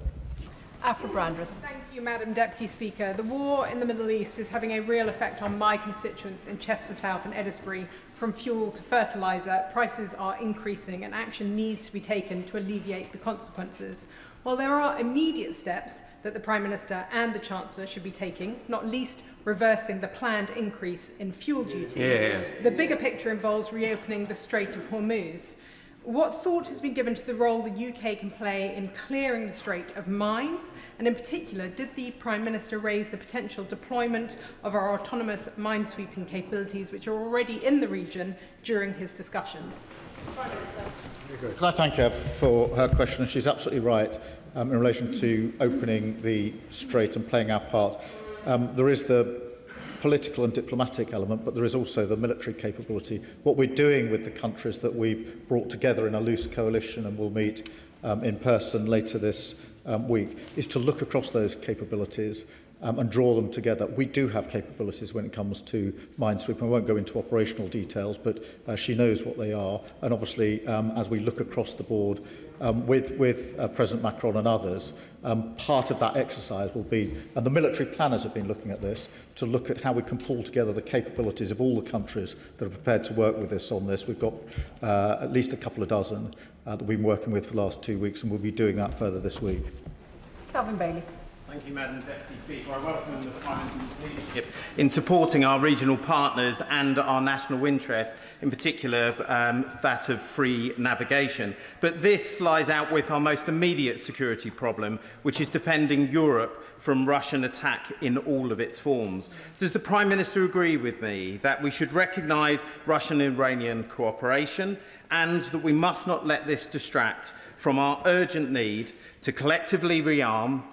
Afra Brandreth. Thank you, Madam Deputy Speaker. The war in the Middle East is having a real effect on my constituents in Chester South and Eddisbury. From fuel to fertiliser, prices are increasing and action needs to be taken to alleviate the consequences. While there are immediate steps that the Prime Minister and the Chancellor should be taking, not least reversing the planned increase in fuel duty, the bigger picture involves reopening the Strait of Hormuz. What thought has been given to the role the UK can play in clearing the Strait of mines? And in particular, did the Prime Minister raise the potential deployment of our autonomous minesweeping capabilities, which are already in the region, during his discussions? Can I thank her for her question? And she's absolutely right in relation to opening the Strait and playing our part. There is the political and diplomatic element, but there is also the military capability. What we're doing with the countries that we've brought together in a loose coalition and will meet in person later this week is to look across those capabilities and draw them together. We do have capabilities when it comes to minesweeping. I won't go into operational details, but she knows what they are. And obviously, as we look across the board with President Macron and others, part of that exercise will be, and the military planners have been looking at this, to look at how we can pull together the capabilities of all the countries that are prepared to work with us on this. We've got at least a couple of dozen that we've been working with for the last 2 weeks, and we'll be doing that further this week. Calvin Bailey. Thank you, Madam Deputy Speaker. I welcome the Prime Minister's leadership in supporting our regional partners and our national interests, in particular that of free navigation. But this lies out with our most immediate security problem, which is defending Europe from Russian attack in all of its forms. Does the Prime Minister agree with me that we should recognise Russian-Iranian cooperation and that we must not let this distract from our urgent need to collectively rearm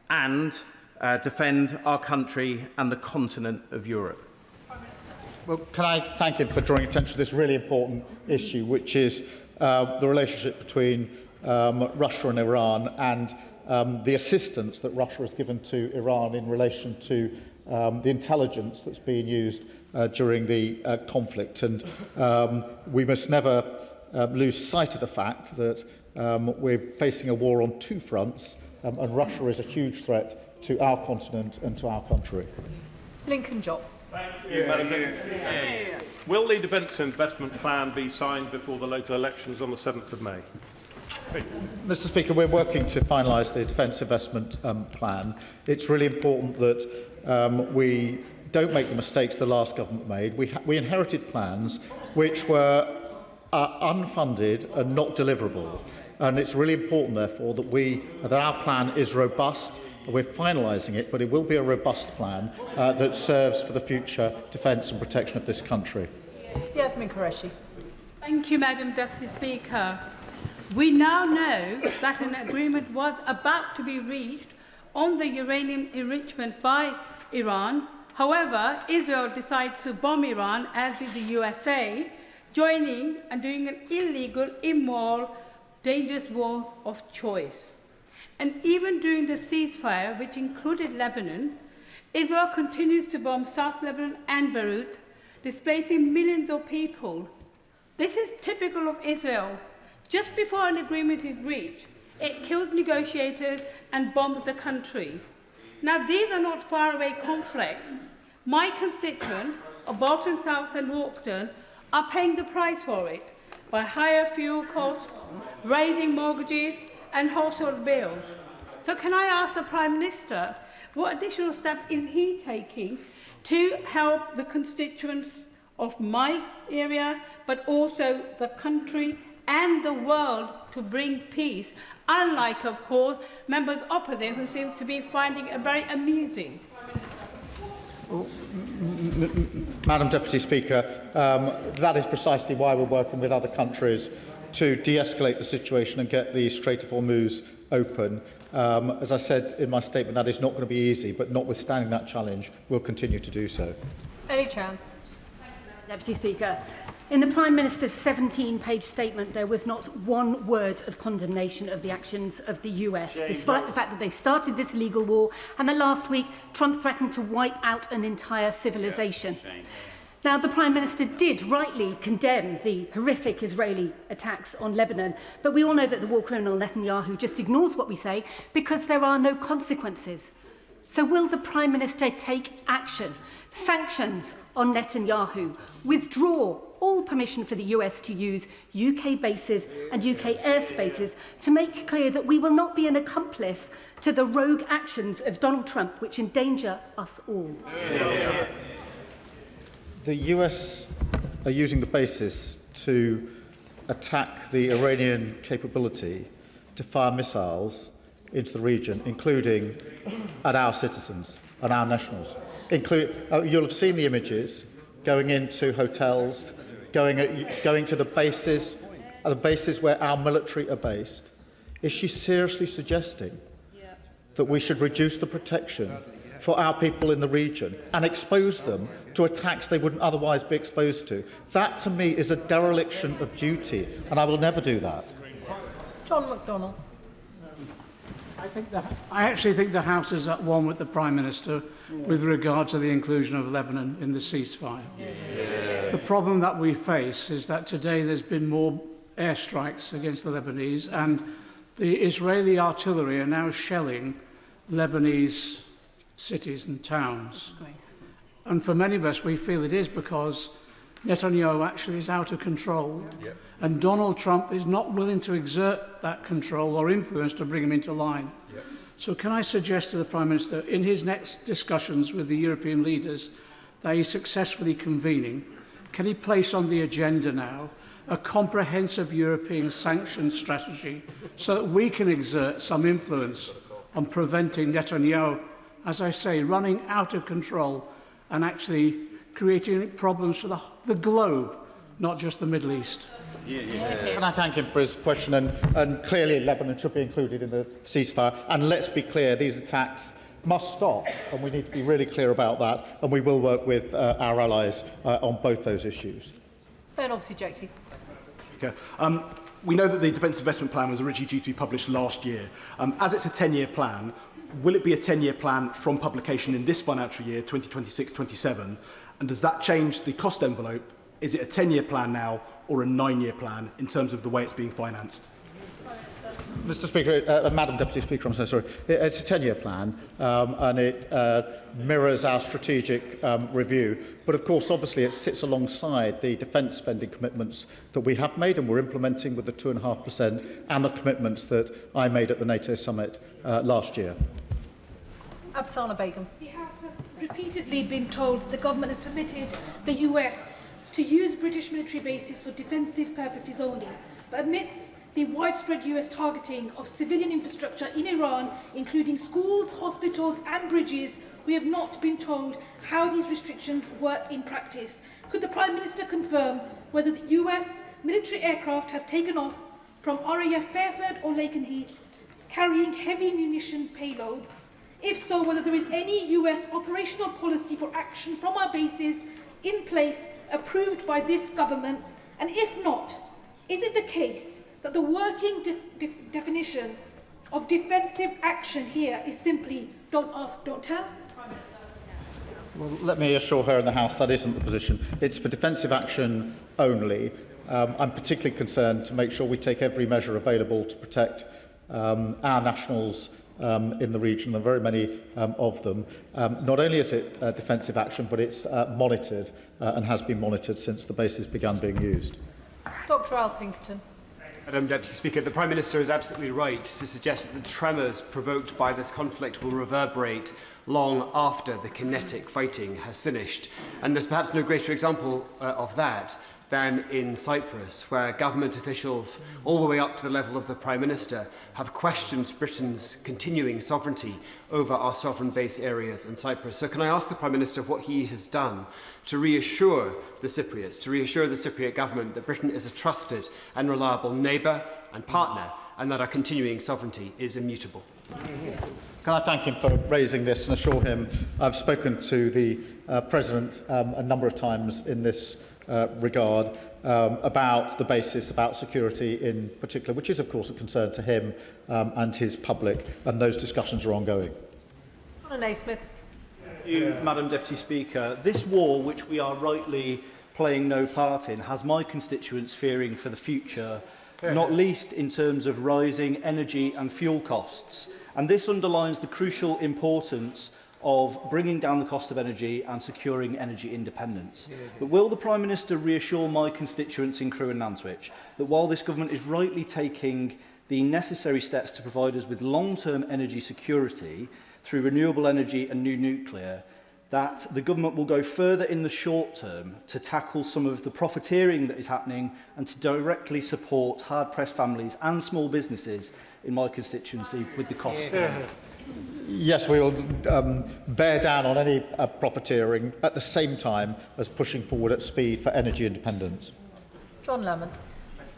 and defend our country and the continent of Europe? Well, can I thank him for drawing attention to this really important issue, which is the relationship between Russia and Iran and the assistance that Russia has given to Iran in relation to the intelligence that's being used during the conflict. And we must never lose sight of the fact that we're facing a war on two fronts, and Russia is a huge threat to our continent and to our country. Lincoln Job. Thank you, Madam Deputy. Will the Defence Investment Plan be signed before the local elections on the 7th of May? Mr Speaker, we're working to finalise the Defence Investment Plan. It's really important that we don't make the mistakes the last government made. We inherited plans which were unfunded and not deliverable. And it's really important, therefore, that our plan is robust. We're finalising it, but it will be a robust plan that serves for the future defence and protection of this country. Yasmin Qureshi. Thank you, Madam Deputy Speaker. We now know that an agreement was about to be reached on the uranium enrichment by Iran. However, Israel decides to bomb Iran, as did the USA, joining and doing an illegal, immoral, dangerous war of choice. And even during the ceasefire, which included Lebanon, Israel continues to bomb South Lebanon and Beirut, displacing millions of people. This is typical of Israel. Just before an agreement is reached, it kills negotiators and bombs the countries. Now, these are not faraway conflicts. My constituents of Bolton South and Walkden are paying the price for it by higher fuel costs, raising mortgages and household bills. So can I ask the Prime Minister what additional steps is he taking to help the constituents of my area, but also the country and the world to bring peace, unlike, of course, members opposite who seems to be finding it very amusing? Madam Deputy Speaker, that is precisely why we're working with other countries to de-escalate the situation and get the Strait of Hormuz open. As I said in my statement, that is not going to be easy, but notwithstanding that challenge, we'll continue to do so. Any chance? Deputy Speaker, in the Prime Minister's 17-page statement, there was not one word of condemnation of the actions of the US, despite the fact that they started this illegal war and that last week Trump threatened to wipe out an entire civilization. Now, the Prime Minister did rightly condemn the horrific Israeli attacks on Lebanon, but we all know that the war criminal Netanyahu just ignores what we say because there are no consequences. So will the Prime Minister take action, sanctions on Netanyahu, withdraw all permission for the US to use UK bases and UK airspaces to make clear that we will not be an accomplice to the rogue actions of Donald Trump, which endanger us all? The US are using the basis to attack the Iranian capability to fire missiles into the region, including at our citizens and our nationals. You'll have seen the images going into hotels, going to the bases where our military are based. Is she seriously suggesting that we should reduce the protection for our people in the region and expose them to attacks they wouldn't otherwise be exposed to? That, to me, is a dereliction of duty, and I will never do that. John McDonnell. I actually think the House is at one with the Prime Minister with regard to the inclusion of Lebanon in the ceasefire. The problem that we face is that today there's been more airstrikes against the Lebanese, and the Israeli artillery are now shelling Lebanese cities and towns. And for many of us, we feel it is because Netanyahu actually is out of control. And Donald Trump is not willing to exert that control or influence to bring him into line. So can I suggest to the Prime Minister, in his next discussions with the European leaders that he's successfully convening, can he place on the agenda now a comprehensive European sanctions strategy so that we can exert some influence on preventing Netanyahu, as I say, running out of control and actually creating problems for the globe, not just the Middle East? Can I thank him for his question? And clearly Lebanon should be included in the ceasefire. And let's be clear, these attacks must stop, and we need to be really clear about that. And we will work with our allies on both those issues. Doughty. We know that the Defence Investment Plan was originally due to be published last year. As it's a 10-year plan, will it be a 10-year plan from publication in this financial year, 2026-27? And does that change the cost envelope? Is it a 10-year plan now or a 9-year plan in terms of the way it's being financed? Mr. Speaker, Madam Deputy Speaker, I'm so sorry. It's a 10-year plan, and it mirrors our strategic review. But of course, obviously, it sits alongside the defence spending commitments that we have made and we're implementing with the 2.5%, and the commitments that I made at the NATO summit last year. Absana Begum. The House has repeatedly been told that the government has permitted the US to use British military bases for defensive purposes only. But amidst the widespread US targeting of civilian infrastructure in Iran, including schools, hospitals and bridges, we have not been told how these restrictions work in practice. Could the Prime Minister confirm whether the US military aircraft have taken off from RAF Fairford or Lakenheath carrying heavy munition payloads? If so, whether there is any US operational policy for action from our bases in place approved by this government? And if not, is it the case that the working definition of defensive action here is simply don't ask, don't tell? Well, let me assure her in the House that isn't the position. It's for defensive action only. I'm particularly concerned to make sure we take every measure available to protect our nationals in the region, and very many of them. Not only is it defensive action, but it's monitored and has been monitored since the bases began being used. Dr. Al Pinkerton. Madam Deputy Speaker, the Prime Minister is absolutely right to suggest that the tremors provoked by this conflict will reverberate long after the kinetic fighting has finished. And there's perhaps no greater example of that than in Cyprus, where government officials, all the way up to the level of the Prime Minister, have questioned Britain's continuing sovereignty over our sovereign base areas in Cyprus. So can I ask the Prime Minister what he has done to reassure the Cypriots, to reassure the Cypriot government that Britain is a trusted and reliable neighbour and partner, and that our continuing sovereignty is immutable? Can I thank him for raising this and assure him I've spoken to the President a number of times in this regard about the basis, about security in particular, which is of course a concern to him and his public, and those discussions are ongoing. Smith. Thank you, Madam Deputy Speaker. This war, which we are rightly playing no part in, has my constituents fearing for the future, not least in terms of rising energy and fuel costs. And this underlines the crucial importance of bringing down the cost of energy and securing energy independence. But will the Prime Minister reassure my constituents in Crewe and Nantwich that while this government is rightly taking the necessary steps to provide us with long-term energy security through renewable energy and new nuclear, that the government will go further in the short term to tackle some of the profiteering that is happening and to directly support hard-pressed families and small businesses in my constituency with the cost? Yes, we will bear down on any profiteering at the same time as pushing forward at speed for energy independence. John Lamont.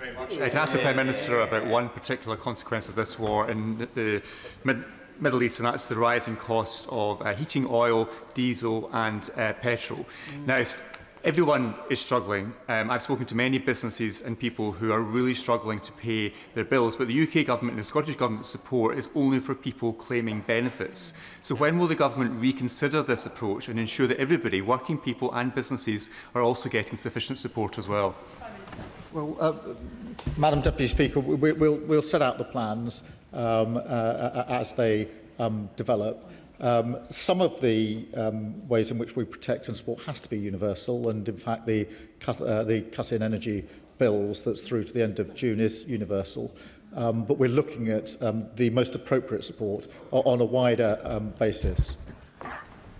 I can ask the Prime Minister about one particular consequence of this war in the Middle East, and that's the rising cost of heating oil, diesel and petrol. Now, Everyone is struggling. I've spoken to many businesses and people who are really struggling to pay their bills, but the UK Government and the Scottish Government's support is only for people claiming benefits. So when will the Government reconsider this approach and ensure that everybody, working people and businesses, are also getting sufficient support as well? Well, Madam Deputy Speaker, we'll set out the plans as they develop. Some of the ways in which we protect and support has to be universal, and in fact the cut in energy bills that's through to the end of June is universal. But we're looking at the most appropriate support on a wider basis.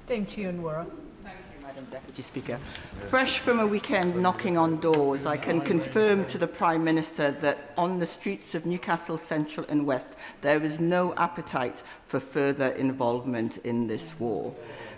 Dame Chiunwara. Madam Deputy Speaker. Fresh from a weekend knocking on doors, I can confirm to the Prime Minister that on the streets of Newcastle Central and West, there is no appetite for further involvement in this war.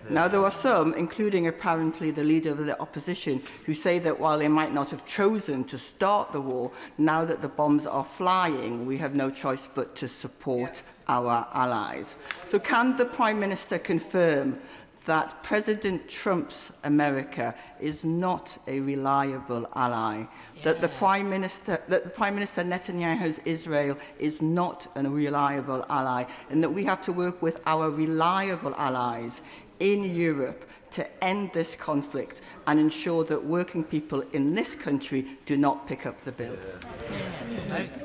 Now, there are some, including apparently the leader of the opposition, who say that while they might not have chosen to start the war, now that the bombs are flying, we have no choice but to support our allies. So can the Prime Minister confirm that President Trump's America is not a reliable ally, that the Prime Minister Netanyahu's Israel is not a reliable ally, and that we have to work with our reliable allies in Europe to end this conflict and ensure that working people in this country do not pick up the bill?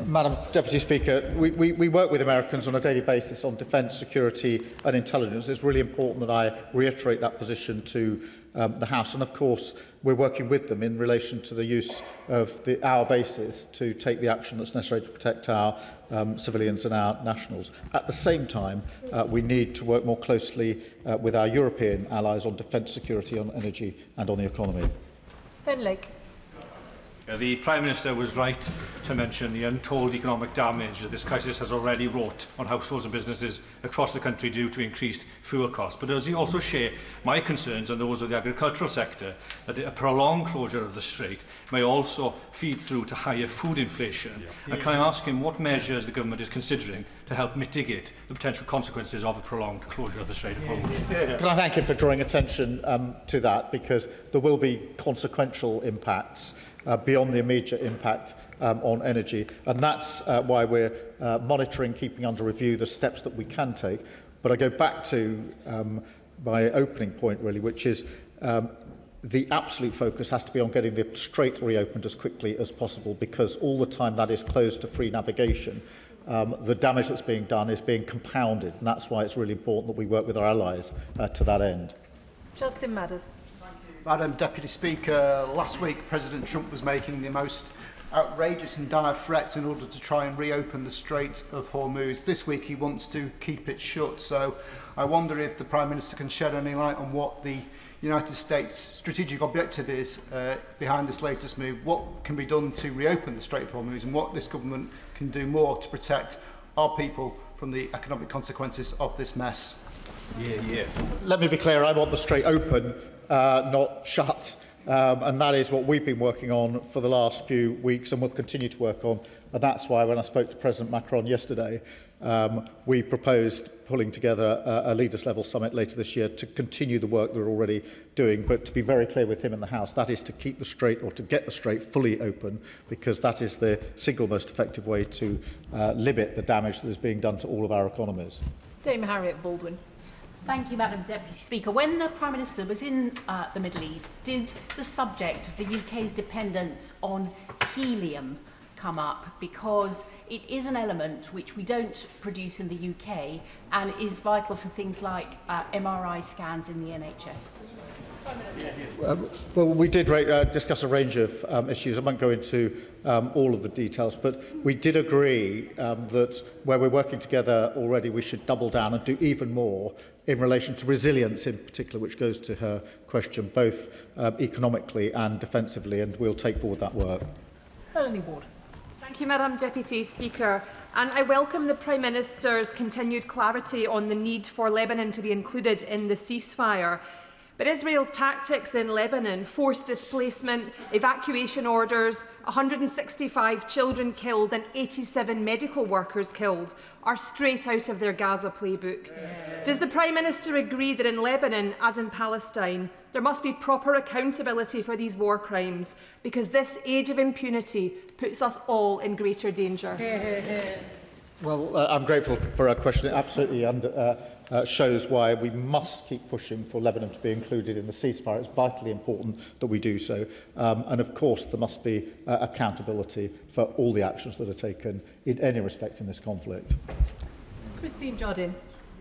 Madam Deputy Speaker, we work with Americans on a daily basis on defence, security and intelligence. It's really important that I reiterate that position to the House. And of course, we're working with them in relation to the use of our bases to take the action that's necessary to protect our civilians and our nationals. At the same time, we need to work more closely with our European allies on defence, security, on energy and on the economy. Ben Lake. The Prime Minister was right to mention the untold economic damage that this crisis has already wrought on households and businesses across the country due to increased fuel costs. But does he also share my concerns and those of the agricultural sector that a prolonged closure of the Strait may also feed through to higher food inflation? And can I ask him what measures the government is considering to help mitigate the potential consequences of a prolonged closure of the Strait of Hormuz? Can I thank him for drawing attention to that, because there will be consequential impacts beyond the immediate impact on energy. And that's why we're monitoring, keeping under review the steps that we can take. But I go back to my opening point, really, which is the absolute focus has to be on getting the Strait reopened as quickly as possible, because all the time that is closed to free navigation, the damage that's being done is being compounded. And that's why it's really important that we work with our allies to that end. Justin Madders. Madam Deputy Speaker, last week President Trump was making the most outrageous and dire threats in order to try and reopen the Strait of Hormuz. This week he wants to keep it shut. So I wonder if the Prime Minister can shed any light on what the United States' strategic objective is behind this latest move. What can be done to reopen the Strait of Hormuz, and what this government can do more to protect our people from the economic consequences of this mess? Let me be clear, I want the Strait open, not shut. And that is what we've been working on for the last few weeks and will continue to work on. And that's why when I spoke to President Macron yesterday, we proposed pulling together a leaders-level summit later this year to continue the work that we're already doing. But to be very clear with him in the House, that is to keep the Strait, or to get the Strait fully open, because that is the single most effective way to limit the damage that is being done to all of our economies. Dame Harriet Baldwin. Thank you, Madam Deputy Speaker. When the Prime Minister was in the Middle East, did the subject of the UK's dependence on helium come up? Because it is an element which we don't produce in the UK and is vital for things like MRI scans in the NHS. Well, we did discuss a range of issues. I won't go into all of the details, but we did agree that where we're working together already, we should double down and do even more in relation to resilience in particular, which goes to her question, both economically and defensively, and we'll take forward that work. Melanie Ward. Thank you, Madam Deputy Speaker. And I welcome the Prime Minister's continued clarity on the need for Lebanon to be included in the ceasefire. But Israel's tactics in Lebanon, forced displacement, evacuation orders, 165 children killed and 87 medical workers killed, are straight out of their Gaza playbook. Does the Prime Minister agree that in Lebanon, as in Palestine, there must be proper accountability for these war crimes, because this age of impunity puts us all in greater danger? Well, I'm grateful for her question. It absolutely shows why we must keep pushing for Lebanon to be included in the ceasefire. It's vitally important that we do so. And of course, there must be accountability for all the actions that are taken in any respect in this conflict. Christine Jardine.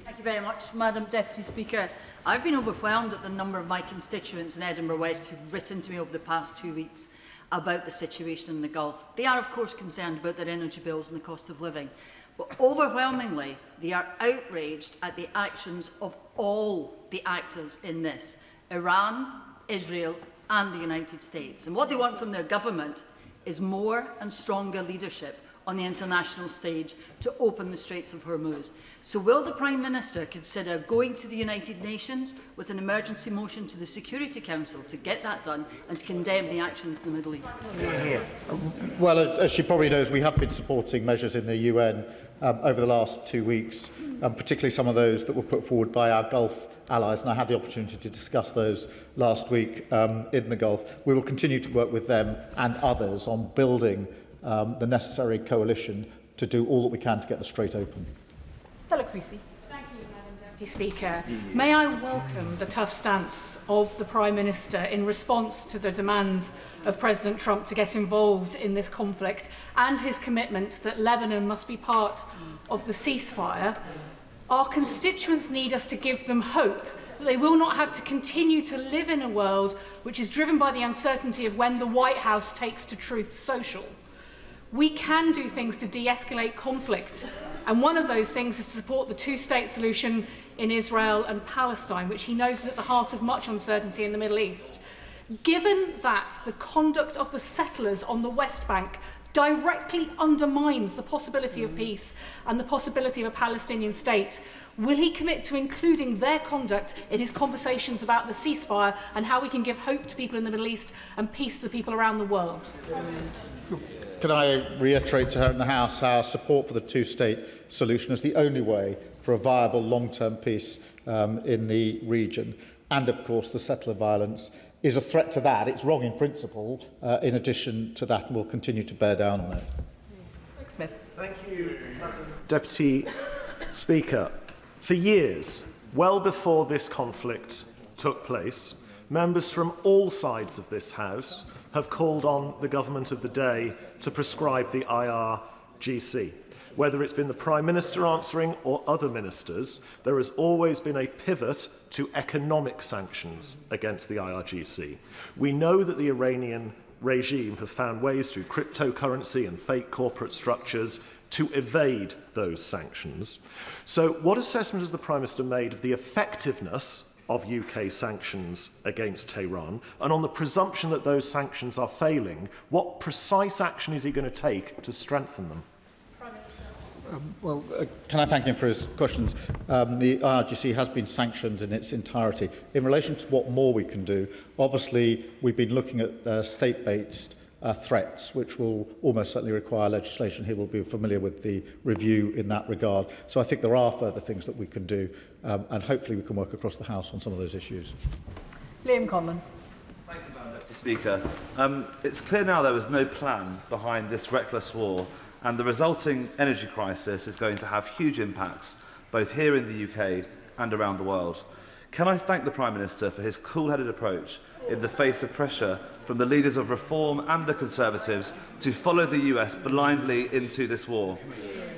Thank you very much, Madam Deputy Speaker. I've been overwhelmed at the number of my constituents in Edinburgh West who've written to me over the past 2 weeks about the situation in the Gulf. They are, of course, concerned about their energy bills and the cost of living. But overwhelmingly, they are outraged at the actions of all the actors in this: Iran, Israel and the United States. And what they want from their government is more and stronger leadership on the international stage to open the Straits of Hormuz. So will the Prime Minister consider going to the United Nations with an emergency motion to the Security Council to get that done and to condemn the actions in the Middle East? Well, as she probably knows, we have been supporting measures in the UN over the last 2 weeks, particularly some of those that were put forward by our Gulf allies, and I had the opportunity to discuss those last week in the Gulf. We will continue to work with them and others on building the necessary coalition to do all that we can to get the Strait open. Stella Creasy. Thank you, Madam Deputy Speaker. May I welcome the tough stance of the Prime Minister in response to the demands of President Trump to get involved in this conflict, and his commitment that Lebanon must be part of the ceasefire. Our constituents need us to give them hope that they will not have to continue to live in a world which is driven by the uncertainty of when the White House takes to Truth Social. We can do things to de-escalate conflict, and one of those things is to support the two-state solution in Israel and Palestine, which he knows is at the heart of much uncertainty in the Middle East. Given that the conduct of the settlers on the West Bank directly undermines the possibility of peace and the possibility of a Palestinian state, will he commit to including their conduct in his conversations about the ceasefire and how we can give hope to people in the Middle East and peace to the people around the world? Can I reiterate to her in the House our support for the two-state solution as the only way for a viable long-term peace in the region? And, of course, the settler violence is a threat to that. It's wrong in principle, in addition to that, and we'll continue to bear down on it. Rick Smith. Thank you, Deputy Speaker. For years, well before this conflict took place, members from all sides of this House have called on the government of the day to prescribe the IRGC. Whether it's been the Prime Minister answering or other ministers, there has always been a pivot to economic sanctions against the IRGC. We know that the Iranian regime have found ways through cryptocurrency and fake corporate structures to evade those sanctions. So what assessment has the Prime Minister made of the effectiveness of UK sanctions against Tehran, and on the presumption that those sanctions are failing, what precise action is he going to take to strengthen them? Can I thank him for his questions? The IRGC has been sanctioned in its entirety. In relation to what more we can do, obviously we've been looking at state-based threats, which will almost certainly require legislation. He will be familiar with the review in that regard. So I think there are further things that we can do, and hopefully we can work across the House on some of those issues. Liam Conlon. Thank you, Madam Deputy Speaker. It's clear now there was no plan behind this reckless war, and the resulting energy crisis is going to have huge impacts, both here in the UK and around the world. Can I thank the Prime Minister for his cool-headed approach in the face of pressure from the leaders of Reform and the Conservatives to follow the US blindly into this war?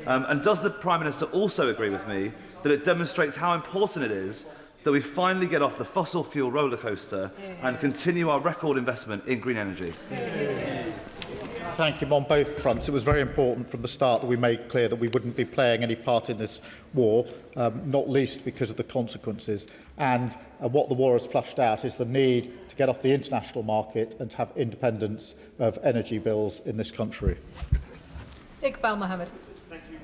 And does the Prime Minister also agree with me that it demonstrates how important it is that we finally get off the fossil fuel roller coaster and continue our record investment in green energy? Thank you on both fronts. It was very important from the start that we made clear that we wouldn't be playing any part in this war, not least because of the consequences. And what the war has flushed out is the need to get off the international market and to have independence of energy bills in this country. Iqbal Mohammed. Thank you,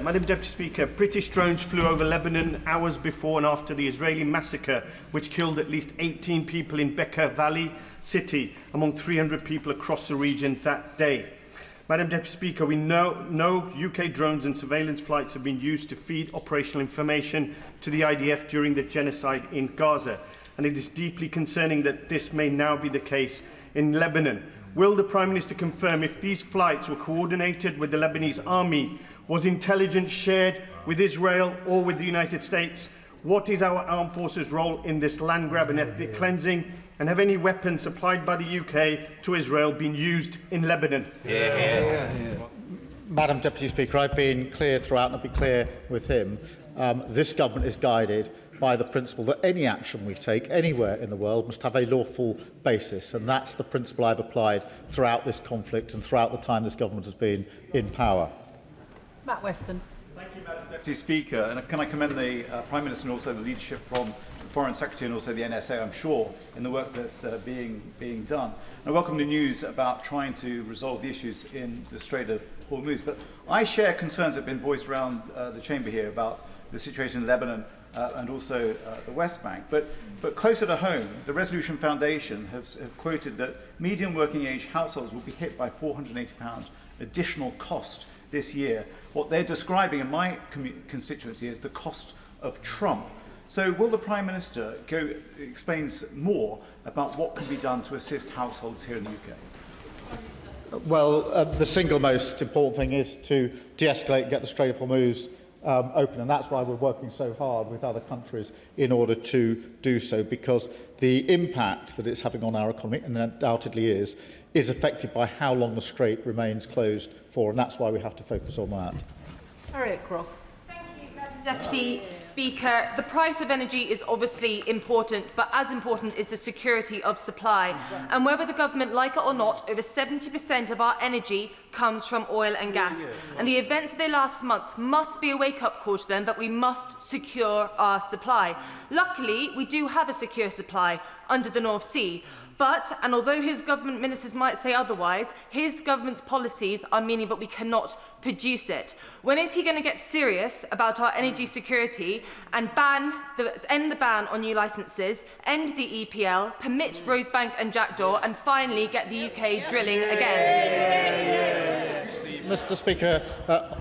Madam Deputy Speaker, British drones flew over Lebanon hours before and after the Israeli massacre, which killed at least 18 people in Bekaa Valley City, among 300 people across the region that day. Madam Deputy Speaker, we know no UK drones and surveillance flights have been used to feed operational information to the IDF during the genocide in Gaza, and it is deeply concerning that this may now be the case in Lebanon. Will the Prime Minister confirm if these flights were coordinated with the Lebanese army? Was intelligence shared with Israel or with the United States? What is our armed forces' role in this land grab and ethnic cleansing? And have any weapons supplied by the UK to Israel been used in Lebanon? Madam Deputy Speaker, I've been clear throughout, and I'll be clear with him. This government is guided by the principle that any action we take anywhere in the world must have a lawful basis, and that's the principle I've applied throughout this conflict and throughout the time this government has been in power. Matt Weston. Thank you, Madam Deputy Speaker. And can I commend the Prime Minister and also the leadership from the Foreign Secretary and also the NSA, I'm sure, in the work that's being done. And I welcome the news about trying to resolve the issues in the Strait of Hormuz. But I share concerns that have been voiced around the chamber here about the situation in Lebanon and also the West Bank. But closer to home, the Resolution Foundation have quoted that median working age households will be hit by £480 additional cost this year. What they're describing in my constituency is the cost of Trump. So will the Prime Minister explain more about what can be done to assist households here in the UK? Well, the single most important thing is to de-escalate and get the Strait of Hormuz open, and that's why we're working so hard with other countries in order to do so, because the impact that it's having on our economy, and undoubtedly is affected by how long the strait remains closed for, and that's why we have to focus on that. Harriet Cross. Deputy Speaker, the price of energy is obviously important, but as important is the security of supply. And whether the government like it or not, over 70% of our energy comes from oil and gas. And the events of the last month must be a wake-up call to them, but we must secure our supply. Luckily, we do have a secure supply under the North Sea. But, and although his government ministers might say otherwise, his government's policies are meaning that we cannot produce it. When is he going to get serious about our energy security and end the ban on new licences, end the EPL, permit Rosebank and Jackdaw, and finally get the UK drilling again? Mr. Speaker,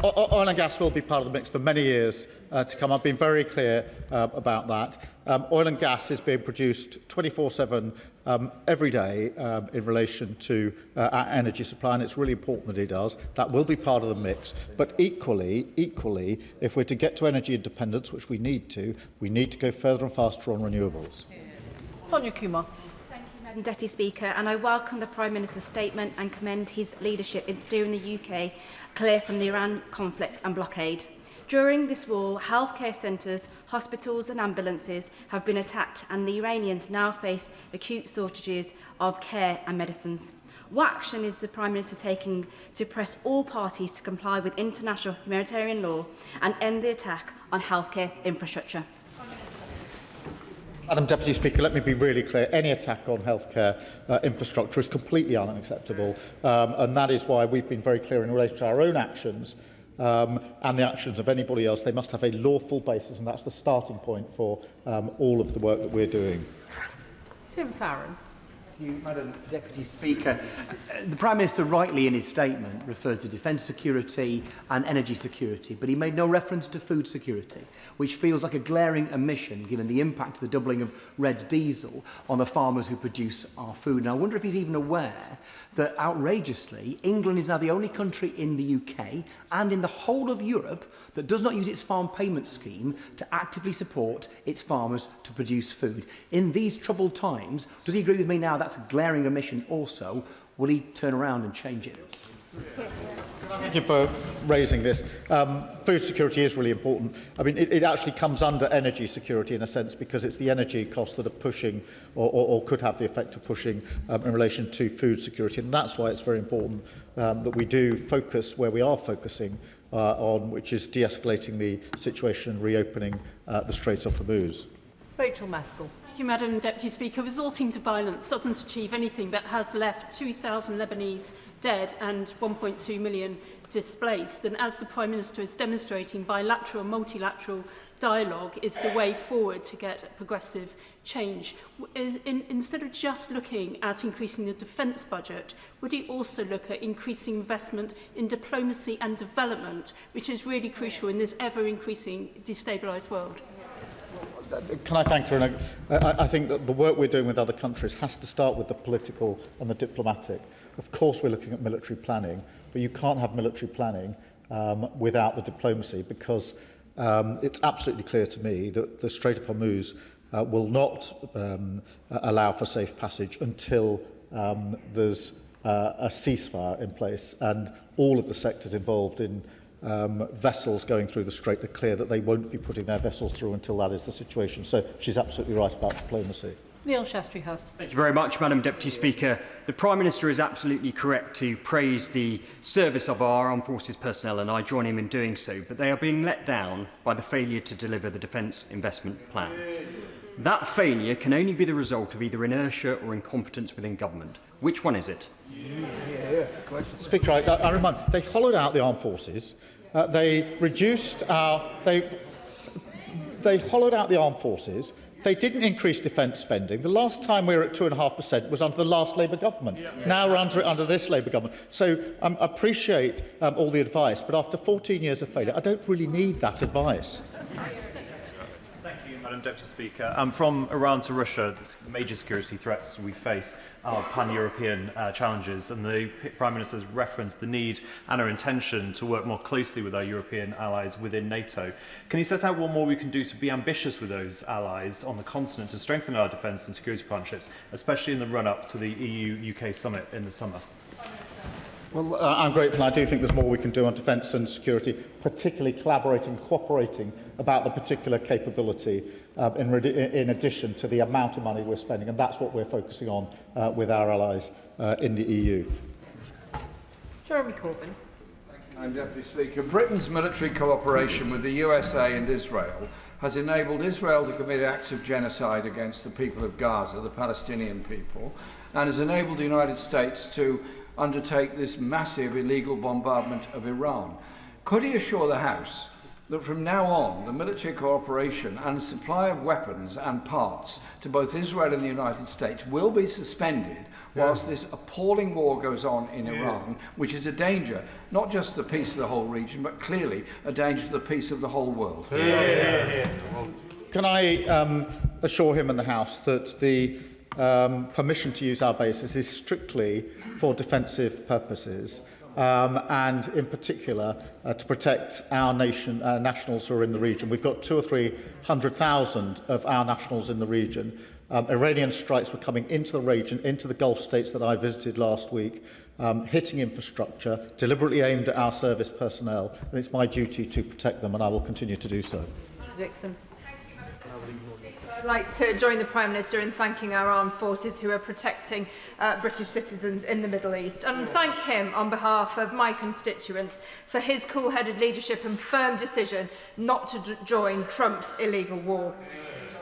oil and gas will be part of the mix for many years to come. I've been very clear about that. Oil and gas is being produced 24/7 every day in relation to our energy supply, and it's really important that it does. That will be part of the mix. But equally, if we're to get to energy independence, which we need to go further and faster on renewables. Sonia Kumar. Madam Deputy Speaker, and I welcome the Prime Minister's statement and commend his leadership in steering the UK clear from the Iran conflict and blockade. During this war, healthcare centres, hospitals and ambulances have been attacked, and the Iranians now face acute shortages of care and medicines. What action is the Prime Minister taking to press all parties to comply with international humanitarian law and end the attack on healthcare infrastructure? Madam Deputy Speaker, let me be really clear. Any attack on healthcare infrastructure is completely unacceptable, and that is why we've been very clear in relation to our own actions and the actions of anybody else. They must have a lawful basis, and that's the starting point for all of the work that we're doing. Tim Farron. Thank you, Madam Deputy Speaker. The Prime Minister rightly in his statement referred to defence security and energy security, but he made no reference to food security, which feels like a glaring omission given the impact of the doubling of red diesel on the farmers who produce our food. And I wonder if he's even aware that, outrageously, England is now the only country in the UK and in the whole of Europe that does not use its farm payment scheme to actively support its farmers to produce food. In these troubled times, does he agree with me now that's a glaring omission also? Will he turn around and change it? Thank you for raising this. Food security is really important. I mean, it actually comes under energy security in a sense, because it's the energy costs that are pushing or could have the effect of pushing in relation to food security. And that's why it's very important that we do focus where we are focusing on, which is de-escalating the situation and reopening the Strait of Hormuz. Rachel Maskell. Thank you, Madam Deputy Speaker. Resorting to violence doesn't achieve anything but has left 2,000 Lebanese dead and 1.2 million displaced. And as the Prime Minister is demonstrating, bilateral and multilateral dialogue is the way forward to get progressive change. Instead of just looking at increasing the defence budget, would he also look at increasing investment in diplomacy and development, which is really crucial in this ever-increasing destabilised world? Can I thank her? I think that the work we're doing with other countries has to start with the political and the diplomatic. Of course, we're looking at military planning, but you can't have military planning without the diplomacy, because it's absolutely clear to me that the Strait of Hormuz will not allow for safe passage until there's a ceasefire in place, and all of the sectors involved in vessels going through the Strait are clear that they won't be putting their vessels through until that is the situation. So she's absolutely right about diplomacy. Neil Shastri-Hurst. Thank you very much, Madam Deputy Speaker. The Prime Minister is absolutely correct to praise the service of our armed forces personnel, and I join him in doing so, but they are being let down by the failure to deliver the Defence Investment Plan. That failure can only be the result of either inertia or incompetence within government. Which one is it? Speaker, I remind, they hollowed out the armed forces. They reduced our... They hollowed out the armed forces. They didn't increase defence spending. The last time we were at 2.5% was under the last Labour government. Now we're under this Labour government. So I appreciate all the advice, but after 14 years of failure, I don't really need that advice. Thank you, Madam Deputy Speaker. From Iran to Russia, the major security threats we face are pan-European challenges, and the Prime Minister's referenced the need and our intention to work more closely with our European allies within NATO. Can you set out what more we can do to be ambitious with those allies on the continent to strengthen our defence and security partnerships, especially in the run-up to the EU-UK summit in the summer? Well, I'm grateful. I do think there's more we can do on defence and security, particularly collaborating, cooperating about the particular capability in addition to the amount of money we're spending, and that's what we're focusing on with our allies in the EU. Jeremy Corbyn. Madam Deputy Speaker, Britain's military cooperation with the USA and Israel has enabled Israel to commit acts of genocide against the people of Gaza, the Palestinian people, and has enabled the United States to undertake this massive illegal bombardment of Iran. Could he assure the House that from now on the military cooperation and supply of weapons and parts to both Israel and the United States will be suspended whilst this appalling war goes on in Iran, which is a danger, not just to the peace of the whole region, but clearly a danger to the peace of the whole world? Can I assure him and the House that the permission to use our bases is strictly for defensive purposes, and in particular to protect our nationals who are in the region. We've got 200,000 or 300,000 of our nationals in the region. Iranian strikes were coming into the region, into the Gulf states that I visited last week, hitting infrastructure, deliberately aimed at our service personnel, and it's my duty to protect them, and I will continue to do so. Dixon. I'd like to join the Prime Minister in thanking our armed forces who are protecting British citizens in the Middle East, and thank him on behalf of my constituents for his cool-headed leadership and firm decision not to join Trump's illegal war.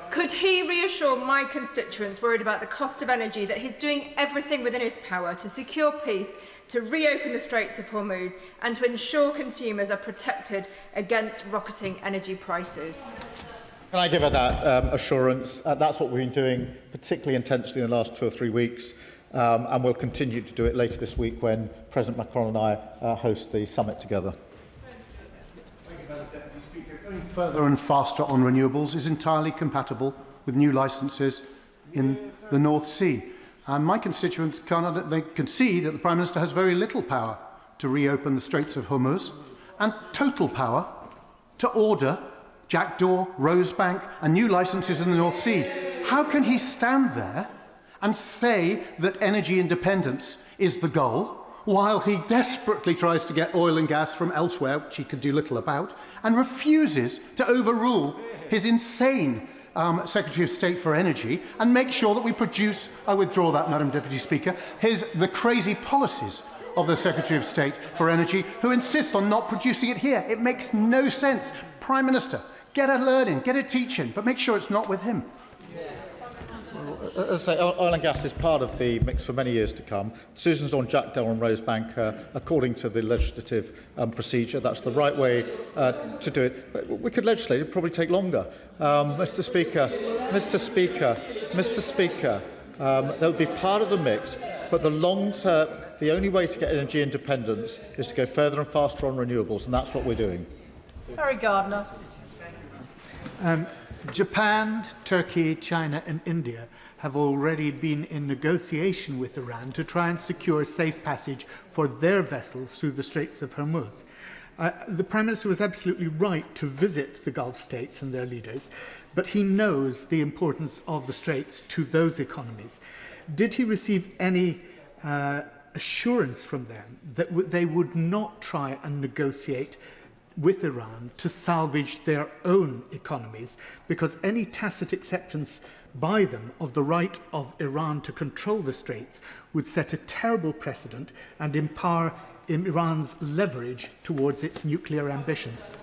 Could he reassure my constituents worried about the cost of energy that he's doing everything within his power to secure peace, to reopen the Straits of Hormuz, and to ensure consumers are protected against rocketing energy prices? Can I give her that assurance? That's what we've been doing particularly intensely in the last 2 or 3 weeks, and we'll continue to do it later this week when President Macron and I host the summit together. Thank you, Madam Deputy Speaker. Going further and faster on renewables is entirely compatible with new licences in the North Sea. And my constituents can see that the Prime Minister has very little power to reopen the Straits of Hormuz and total power to order Jackdaw, Rosebank and new licences in the North Sea. How can he stand there and say that energy independence is the goal while he desperately tries to get oil and gas from elsewhere, which he could do little about, and refuses to overrule his insane Secretary of State for Energy and make sure that we produce, I withdraw that, Madam Deputy Speaker, the crazy policies of the Secretary of State for Energy, who insists on not producing it here. It makes no sense. Prime Minister, get a learning, get a teaching, but make sure it's not with him. As I say, oil and gas is part of the mix for many years to come. Decisions on Jack Dell and Rosebank, according to the legislative procedure, that's the right way to do it. But we could legislate; it'd probably take longer. Mr. Speaker, that would be part of the mix. But the long term, the only way to get energy independence is to go further and faster on renewables, and that's what we're doing. Harry Gardner. Japan, Turkey, China and India have already been in negotiation with Iran to try and secure safe passage for their vessels through the Straits of Hormuz. The Prime Minister was absolutely right to visit the Gulf states and their leaders, but he knows the importance of the Straits to those economies. Did he receive any assurance from them that they would not try and negotiate with Iran to salvage their own economies, because any tacit acceptance by them of the right of Iran to control the Straits would set a terrible precedent and empower Iran's leverage towards its nuclear ambitions?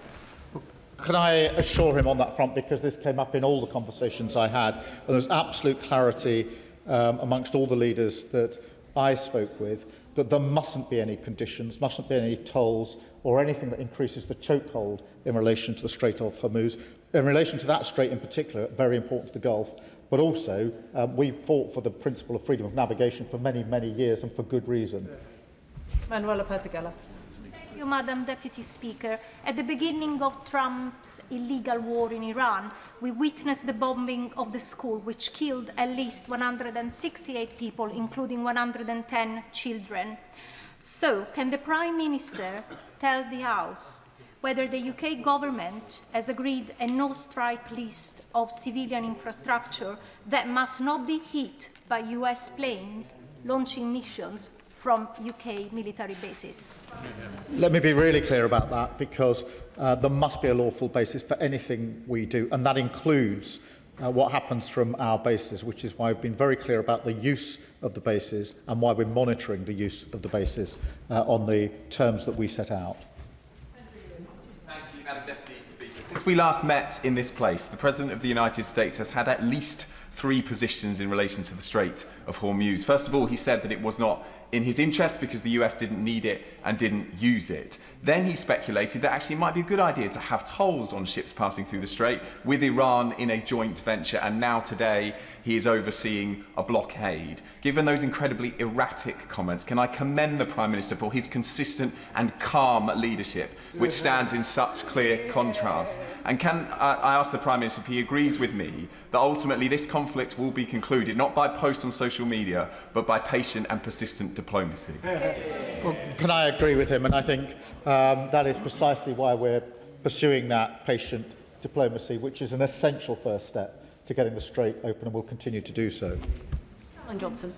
Can I assure him on that front, because this came up in all the conversations I had, and there's absolute clarity amongst all the leaders that I spoke with, that there mustn't be any conditions, mustn't be any tolls, or anything that increases the chokehold in relation to the Strait of Hormuz. In relation to that strait in particular, very important to the Gulf, but also we fought for the principle of freedom of navigation for many, many years, and for good reason. Manuela Pertigella. Thank you, Madam Deputy Speaker. At the beginning of Trump's illegal war in Iran, we witnessed the bombing of the school, which killed at least 168 people, including 110 children. So, can the Prime Minister tell the House whether the UK government has agreed a no-strike list of civilian infrastructure that must not be hit by US planes launching missions from UK military bases? Let me be really clear about that, because there must be a lawful basis for anything we do, and that includes what happens from our bases, which is why we've been very clear about the use of the bases and why we're monitoring the use of the bases on the terms that we set out. Thank you, Madam Deputy Speaker. Since we last met in this place, the President of the United States has had at least 3 positions in relation to the Strait of Hormuz. First of all, he said that it was not in his interest because the US didn't need it and didn't use it. Then he speculated that actually it might be a good idea to have tolls on ships passing through the Strait with Iran in a joint venture, and now today he is overseeing a blockade. Given those incredibly erratic comments, can I commend the Prime Minister for his consistent and calm leadership, which stands in such clear contrast? And can I ask the Prime Minister if he agrees with me that ultimately this conflict will be concluded not by posts on social media, but by patient and persistent diplomacy? Well, can I agree with him? And I think that is precisely why we're pursuing that patient diplomacy, which is an essential first step to getting the Strait open, and will continue to do so. Alan Johnson.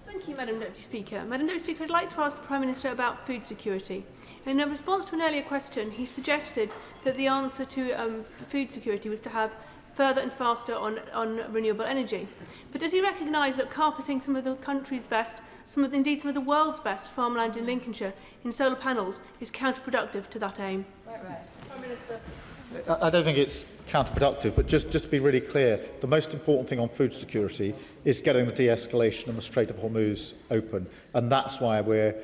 Thank you, Madam Deputy Speaker. Madam Deputy Speaker, I'd like to ask the Prime Minister about food security. In a response to an earlier question, he suggested that the answer to food security was to have further and faster on renewable energy. But does he recognise that carpeting some of the country's best, indeed some of the world's best farmland in Lincolnshire in solar panels is counterproductive to that aim? Prime Minister. I don't think it's counterproductive, but just to be really clear, the most important thing on food security is getting the de-escalation and the Strait of Hormuz open, and that's why we're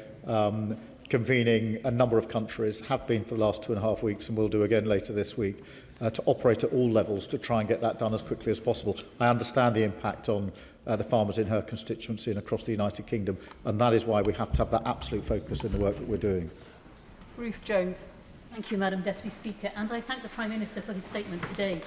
convening a number of countries, have been for the last 2.5 weeks and will do again later this week, to operate at all levels to try and get that done as quickly as possible. I understand the impact on the farmers in her constituency and across the United Kingdom, and that is why we have to have that absolute focus in the work that we're doing. Ruth Jones. Thank you, Madam Deputy Speaker, and I thank the Prime Minister for his statement today.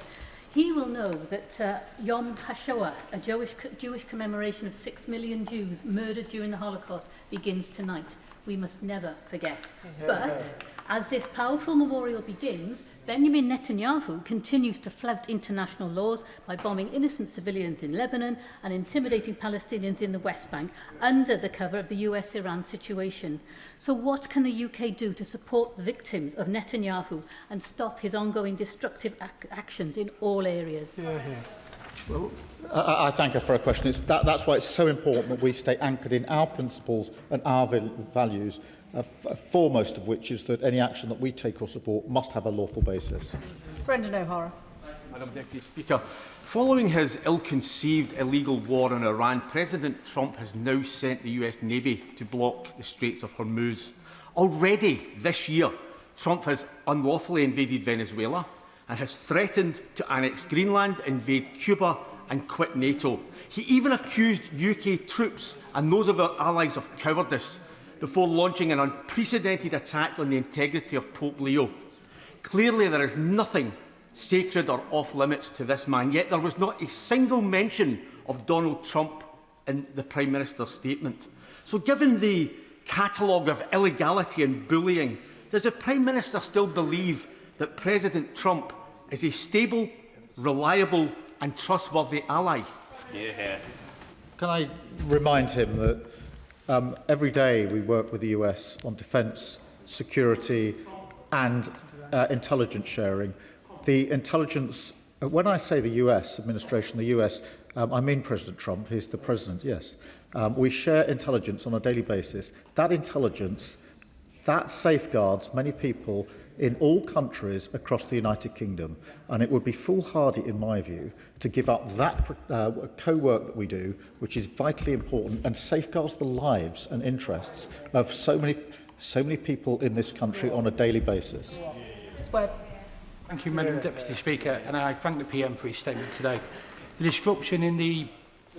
He will know that Yom HaShoah, a Jewish commemoration of 6 million Jews murdered during the Holocaust, begins tonight. We must never forget. But as this powerful memorial begins, Benjamin Netanyahu continues to flout international laws by bombing innocent civilians in Lebanon and intimidating Palestinians in the West Bank under the cover of the US-Iran situation. So what can the UK do to support the victims of Netanyahu and stop his ongoing destructive actions in all areas? Well, I thank her for her question. That's why it's so important that we stay anchored in our principles and our values, foremost of which is that any action that we take or support must have a lawful basis. Brendan O'Hara. Madam Deputy Speaker. Following his ill-conceived illegal war in Iran, President Trump has now sent the US Navy to block the Straits of Hormuz. Already this year, Trump has unlawfully invaded Venezuela and has threatened to annex Greenland, invade Cuba and quit NATO. He even accused UK troops and those of our allies of cowardice before launching an unprecedented attack on the integrity of Pope Leo. Clearly, there is nothing sacred or off-limits to this man, yet there was not a single mention of Donald Trump in the Prime Minister's statement. So given the catalogue of illegality and bullying, does the Prime Minister still believe that President Trump is a stable, reliable and trustworthy ally? Can I remind him that every day we work with the US on defence, security and intelligence sharing. The intelligence, when I say the US administration, the US, I mean President Trump, he's the president, yes. We share intelligence on a daily basis. That intelligence, that safeguards many people in all countries across the United Kingdom, and it would be foolhardy, in my view, to give up that co-work that we do, which is vitally important and safeguards the lives and interests of so many people in this country on a daily basis. Thank you, Madam Deputy Speaker, and I thank the PM for his statement today. The disruption in the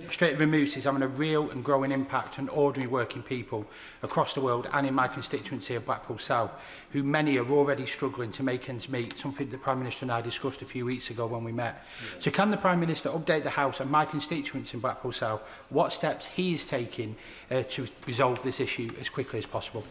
Strait of Hormuz is having a real and growing impact on ordinary working people across the world and in my constituency of Blackpool South, who many are already struggling to make ends meet, something the Prime Minister and I discussed a few weeks ago when we met. So can the Prime Minister update the House and my constituents in Blackpool South what steps he is taking to resolve this issue as quickly as possible?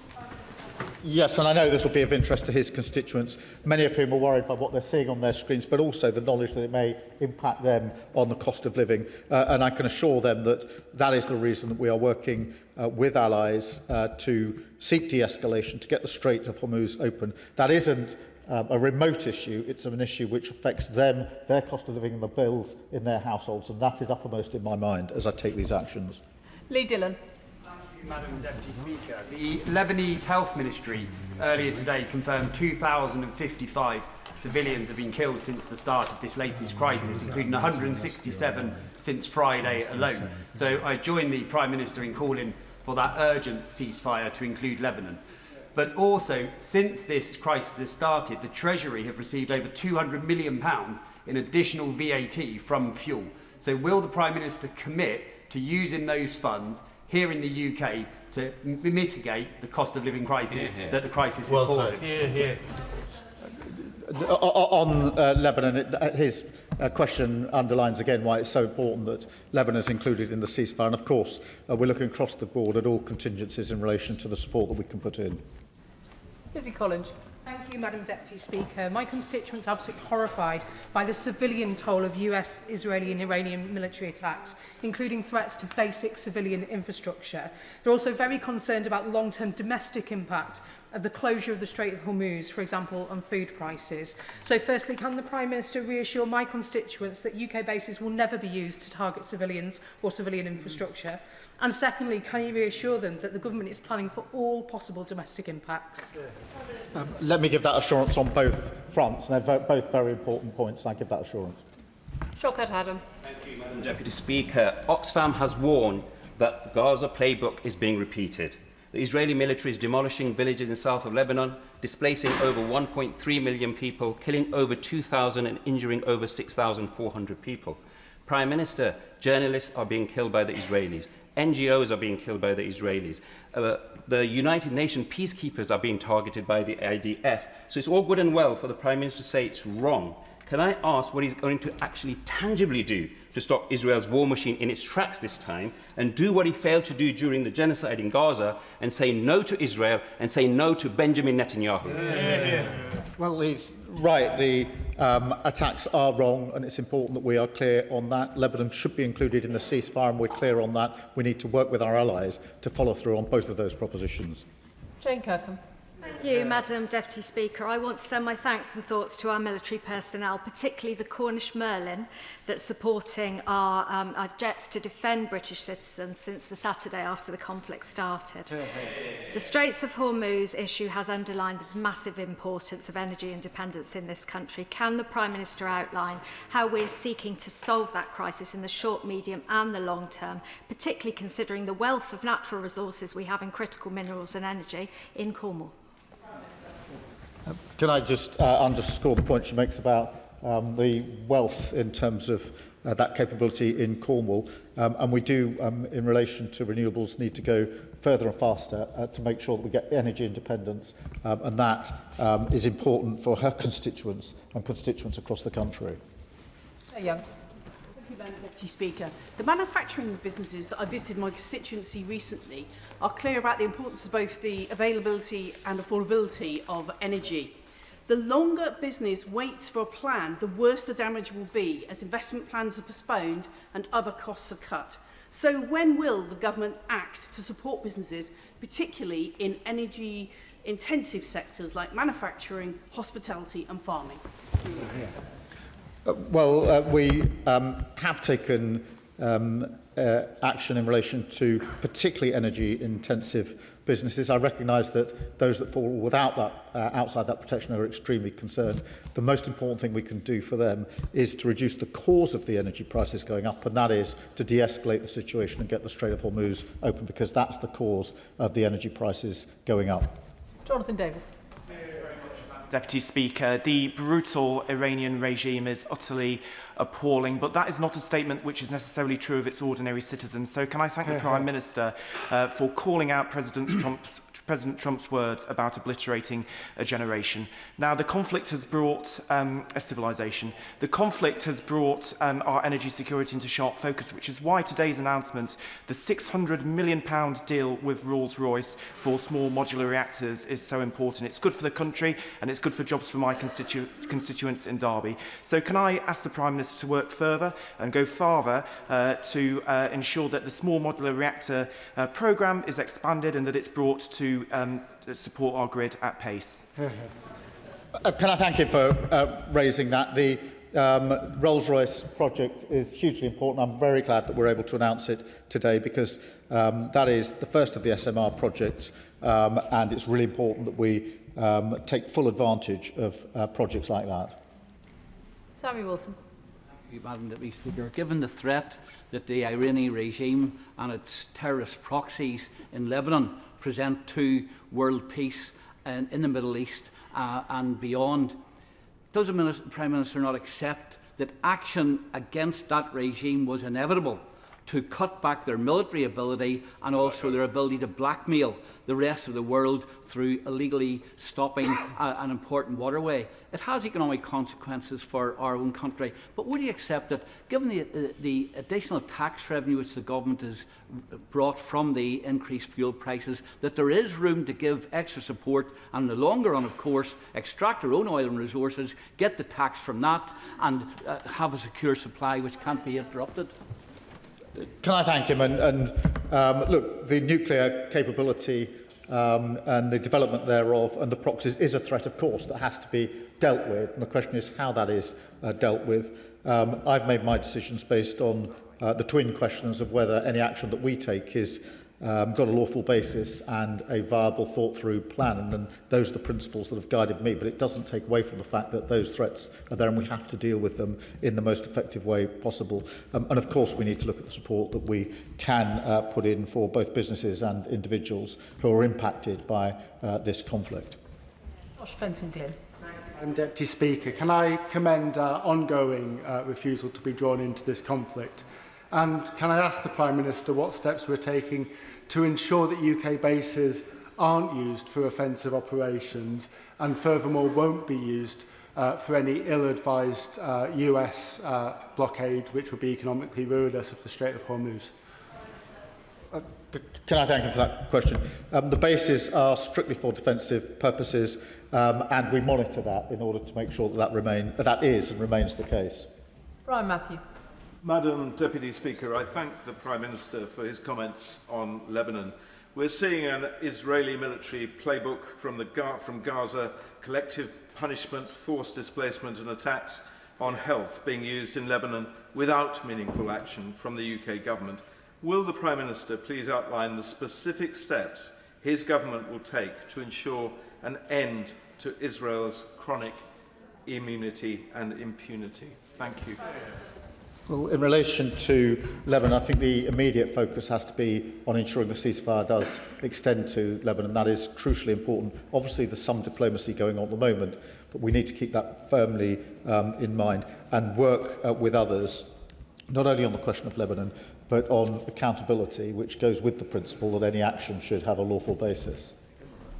Yes, and I know this will be of interest to his constituents, many of whom are worried by what they're seeing on their screens, but also the knowledge that it may impact them on the cost of living. And I can assure them that that is the reason that we are working with allies to seek de-escalation, to get the Strait of Hormuz open. That isn't a remote issue, it's an issue which affects them, their cost of living and the bills in their households, and that is uppermost in my mind as I take these actions. Lee Dillon. Madam Deputy Speaker, the Lebanese Health Ministry earlier today confirmed 2,055 civilians have been killed since the start of this latest crisis, including 167 since Friday alone. So I join the Prime Minister in calling for that urgent ceasefire to include Lebanon. But also, since this crisis has started, the Treasury have received over £200 million in additional VAT from fuel. So will the Prime Minister commit to using those funds here in the UK to mitigate the cost of living crisis that the crisis is causing? On Lebanon, his question underlines again why it's so important that Lebanon is included in the ceasefire. And of course, we're looking across the board at all contingencies in relation to the support that we can put in. Lizzie Collins. Thank you, Madam Deputy Speaker. My constituents are absolutely horrified by the civilian toll of US, Israeli and Iranian military attacks, including threats to basic civilian infrastructure. They're also very concerned about the long-term domestic impact of the closure of the Strait of Hormuz, for example, on food prices. So firstly, can the Prime Minister reassure my constituents that UK bases will never be used to target civilians or civilian infrastructure? And secondly, can you reassure them that the government is planning for all possible domestic impacts? Let me give that assurance on both fronts, and they're both very important points, and I give that assurance. Shawkat Adam. Thank you, Madam Deputy Speaker. Oxfam has warned that the Gaza playbook is being repeated. The Israeli military is demolishing villages in south of Lebanon, displacing over 1.3 million people, killing over 2,000 and injuring over 6,400 people. Prime Minister, journalists are being killed by the Israelis. NGOs are being killed by the Israelis. The United Nations peacekeepers are being targeted by the IDF. So it's all good and well for the Prime Minister to say it's wrong. Can I ask what he's going to actually tangibly do to stop Israel's war machine in its tracks this time, and do what he failed to do during the genocide in Gaza, and say no to Israel and say no to Benjamin Netanyahu? Well, he's right. The attacks are wrong, and it's important that we are clear on that. Lebanon should be included in the ceasefire, and we're clear on that. We need to work with our allies to follow through on both of those propositions. Jane Kirkham. Thank you, Madam Deputy Speaker. I want to send my thanks and thoughts to our military personnel, particularly the Cornish Merlin, that's supporting our jets to defend British citizens since the Saturday after the conflict started. The Straits of Hormuz issue has underlined the massive importance of energy independence in this country. Can the Prime Minister outline how we're seeking to solve that crisis in the short, medium and the long term, particularly considering the wealth of natural resources we have in critical minerals and energy in Cornwall? Can I just underscore the point she makes about the wealth in terms of that capability in Cornwall, and we do, in relation to renewables, need to go further and faster to make sure that we get energy independence, and that is important for her constituents and constituents across the country. Young. Madam Deputy Speaker. The manufacturing businesses that I visited my constituency recently are clear about the importance of both the availability and affordability of energy. The longer business waits for a plan, the worse the damage will be, as investment plans are postponed and other costs are cut. So when will the government act to support businesses, particularly in energy-intensive sectors like manufacturing, hospitality and farming? We have taken action in relation to particularly energy-intensive businesses. I recognise that those that fall without that, outside that protection are extremely concerned. The most important thing we can do for them is to reduce the cause of the energy prices going up, and that is to de-escalate the situation and get the Strait of Hormuz open, because that's the cause of the energy prices going up. Jonathan Davis. Deputy Speaker, the brutal Iranian regime is utterly appalling, but that is not a statement which is necessarily true of its ordinary citizens. So can I thank the Prime Minister for calling out President Trump's words about obliterating a generation. Now, the conflict has brought a civilization. The conflict has brought our energy security into sharp focus, which is why today's announcement, the £600 million deal with Rolls-Royce for small modular reactors, is so important. It's good for the country and it's good for jobs for my constituents in Derby. So can I ask the Prime Minister to work further and go farther to ensure that the small modular reactor programme is expanded and that it's brought to support our grid at pace? Can I thank him for raising that? The Rolls-Royce project is hugely important. I'm very glad that we're able to announce it today, because that is the first of the SMR projects, and it's really important that we take full advantage of projects like that. Sammy Wilson. Thank you, Madam Deputy Speaker. Given the threat that the Iranian regime and its terrorist proxies in Lebanon present to world peace in the Middle East and beyond, does the Prime Minister not accept that action against that regime was inevitable to cut back their military ability and also their ability to blackmail the rest of the world through illegally stopping an important waterway? It has economic consequences for our own country, but would you accept that, given the additional tax revenue which the government has brought from the increased fuel prices, that there is room to give extra support and, in the longer run, of course, extract our own oil and resources, get the tax from that and have a secure supply which can't be interrupted? Can I thank him? Look, the nuclear capability and the development thereof and the proxies is a threat, of course, that has to be dealt with. And the question is how that is dealt with. I've made my decisions based on the twin questions of whether any action that we take is got a lawful basis and a viable, thought-through plan. And those are the principles that have guided me. But it doesn't take away from the fact that those threats are there and we have to deal with them in the most effective way possible. And of course, we need to look at the support that we can put in for both businesses and individuals who are impacted by this conflict. Josh Fenton-Glynn. Madam Deputy Speaker, can I commend our ongoing refusal to be drawn into this conflict? And can I ask the Prime Minister what steps we're taking to ensure that UK bases aren't used for offensive operations and furthermore won't be used for any ill-advised US blockade which would be economically ruinous of the Strait of Hormuz? Can I thank him for that question? The bases are strictly for defensive purposes, and we monitor that in order to make sure that that is and remains the case. Brian Matthew. Madam Deputy Speaker, I thank the Prime Minister for his comments on Lebanon. We're seeing an Israeli military playbook from Gaza, collective punishment, forced displacement and attacks on health being used in Lebanon without meaningful action from the UK government. Will the Prime Minister please outline the specific steps his government will take to ensure an end to Israel's chronic immunity and impunity? Thank you. Well, in relation to Lebanon, I think the immediate focus has to be on ensuring the ceasefire does extend to Lebanon. That is crucially important. Obviously, there's some diplomacy going on at the moment, but we need to keep that firmly in mind and work with others, not only on the question of Lebanon, but on accountability, which goes with the principle that any action should have a lawful basis.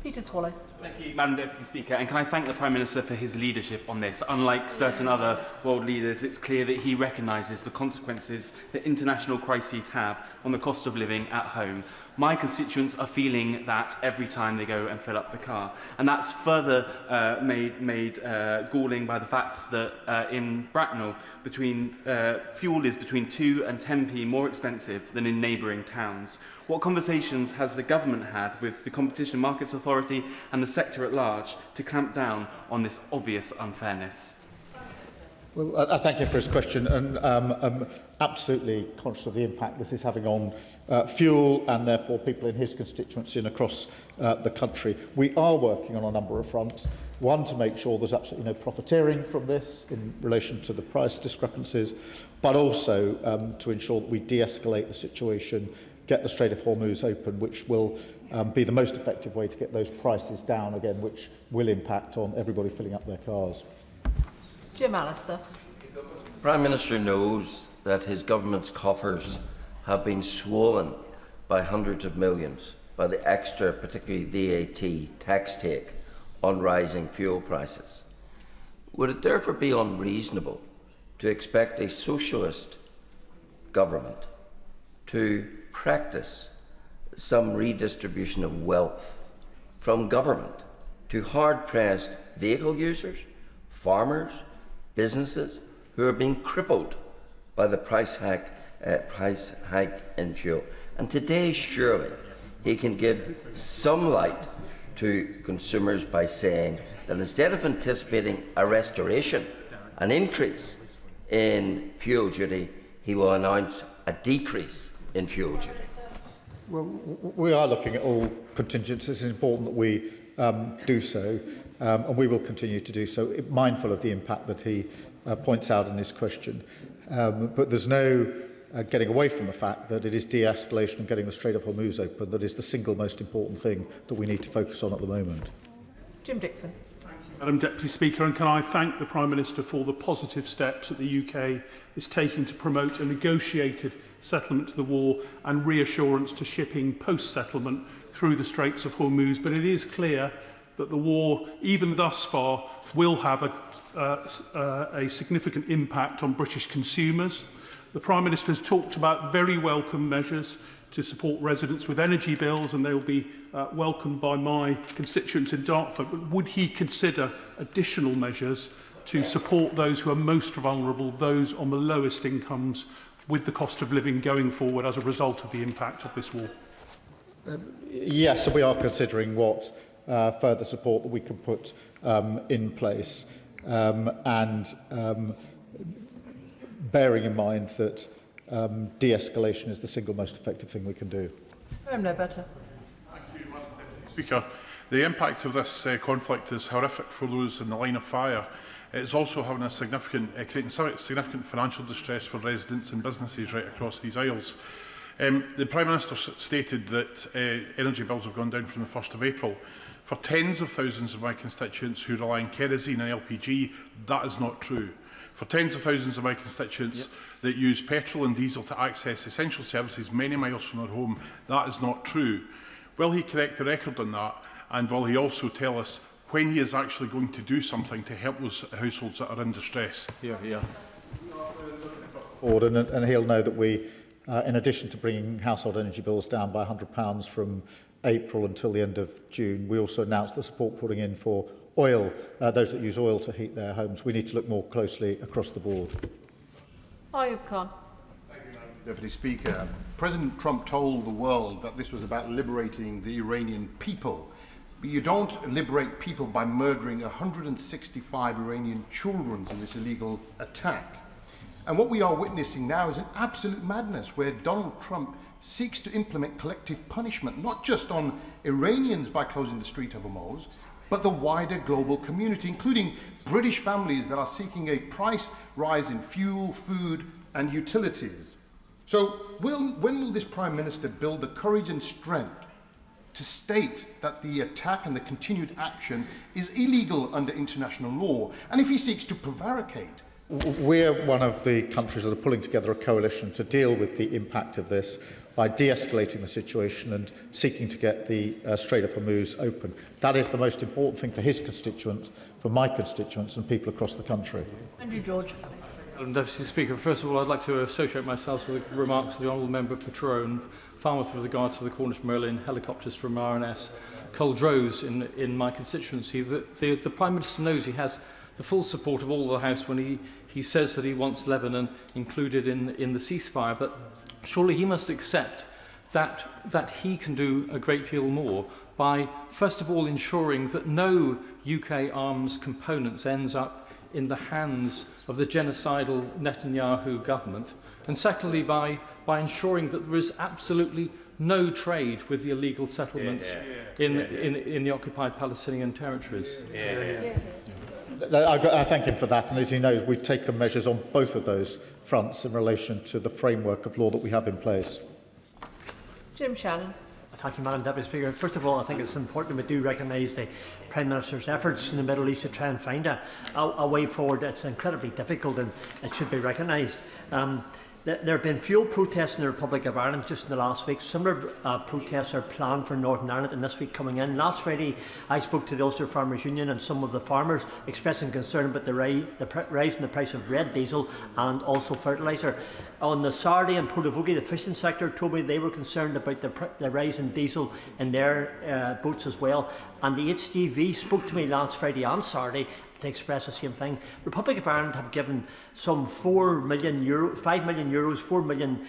Peter Swallow. Thank you, Madam Deputy Speaker. And can I thank the Prime Minister for his leadership on this? Unlike certain other world leaders, it's clear that he recognises the consequences that international crises have on the cost of living at home. My constituents are feeling that every time they go and fill up the car. And that's further made galling by the fact that in Bracknell, fuel is between 2 and 10p more expensive than in neighbouring towns. What conversations has the government had with the Competition and Markets Authority and the sector at large to clamp down on this obvious unfairness? Well, I thank you for his question, and I'm absolutely conscious of the impact this is having on fuel and therefore people in his constituency and across the country. We are working on a number of fronts. One, to make sure there's absolutely no profiteering from this in relation to the price discrepancies, but also to ensure that we de-escalate the situation, get the Strait of Hormuz open, which will be the most effective way to get those prices down again, which will impact on everybody filling up their cars. Jim Allister. The Prime Minister knows that his government's coffers have been swollen by hundreds of millions by the extra, particularly VAT, tax take on rising fuel prices. Would it therefore be unreasonable to expect a socialist government to practice some redistribution of wealth from government to hard-pressed vehicle users, farmers, businesses who are being crippled by the price hike in fuel? And today, surely, he can give some light to consumers by saying that instead of anticipating a restoration, an increase in fuel duty, he will announce a decrease in fuel duty. Well, we are looking at all contingencies. It's important that we do so, and we will continue to do so, mindful of the impact that he points out in his question. But there's no getting away from the fact that it is de-escalation and getting the Strait of Hormuz open that is the single most important thing that we need to focus on at the moment. Jim Dixon. Madam Deputy Speaker, and can I thank the Prime Minister for the positive steps that the UK is taking to promote a negotiated settlement to the war and reassurance to shipping post-settlement through the Straits of Hormuz. But it is clear that the war, even thus far, will have a significant impact on British consumers. The Prime Minister has talked about very welcome measures to support residents with energy bills, and they will be welcomed by my constituents in Dartford. But would he consider additional measures to support those who are most vulnerable, those on the lowest incomes, with the cost of living going forward as a result of the impact of this war? Yes, so we are considering what further support that we can put in place, and bearing in mind that de-escalation is the single most effective thing we can do. I'm no better. Thank you, Madam Speaker. The impact of this conflict is horrific for those in the line of fire. It's also having a creating significant financial distress for residents and businesses right across these isles. The Prime Minister stated that energy bills have gone down from the 1st of April. For tens of thousands of my constituents who rely on kerosene and LPG, that is not true. For tens of thousands of my constituents that use petrol and diesel to access essential services many miles from their home, that is not true. Will he correct the record on that, and will he also tell us when he is actually going to do something to help those households that are in distress? And he'll know that we, in addition to bringing household energy bills down by £100 from April until the end of June, we also announced the support putting in for oil, those that use oil to heat their homes. We need to look more closely across the board. Ayub Khan. Deputy Speaker. President Trump told the world that this was about liberating the Iranian people. But you don't liberate people by murdering 165 Iranian children in this illegal attack. And what we are witnessing now is an absolute madness where Donald Trump seeks to implement collective punishment, not just on Iranians by closing the Strait of Hormuz, but the wider global community, including British families that are seeking a price rise in fuel, food and utilities. So when will this Prime Minister build the courage and strength to state that the attack and the continued action is illegal under international law? And if he seeks to prevaricate, we're one of the countries that are pulling together a coalition to deal with the impact of this by de-escalating the situation and seeking to get the Strait of Hormuz open. That is the most important thing for his constituents, for my constituents and people across the country. Andrew George. Madam Deputy Speaker, first of all, I'd like to associate myself with the remarks of the Honourable Member for Tyrone, Falmouth with regard to the Cornish Merlin helicopters from RNS Culdrose in my constituency. The Prime Minister knows he has the full support of all the House when he says that he wants Lebanon included in the ceasefire, but surely he must accept that he can do a great deal more by, first of all, ensuring that no UK arms components ends up in the hands of the genocidal Netanyahu government, and secondly, by ensuring that there is absolutely no trade with the illegal settlements in the occupied Palestinian territories. I thank him for that, and as he knows, we've taken measures on both of those fronts in relation to the framework of law that we have in place. Jim Shannon. Thank you, Madam Deputy Speaker. First of all, I think it's important we do recognise the Prime Minister's efforts in the Middle East to try and find a way forward. It's incredibly difficult and it should be recognised. There have been fuel protests in the Republic of Ireland just in the last week. Similar protests are planned for Northern Ireland and this week coming in. Last Friday, I spoke to the Ulster Farmers Union and some of the farmers expressing concern about the rise in the price of red diesel and also fertiliser. On the Saturday in Portavogie, the fishing sector told me they were concerned about the rise in diesel in their boats as well. And the HGV spoke to me last Friday and Saturday to express the same thing. The Republic of Ireland have given some €5 million, 4 million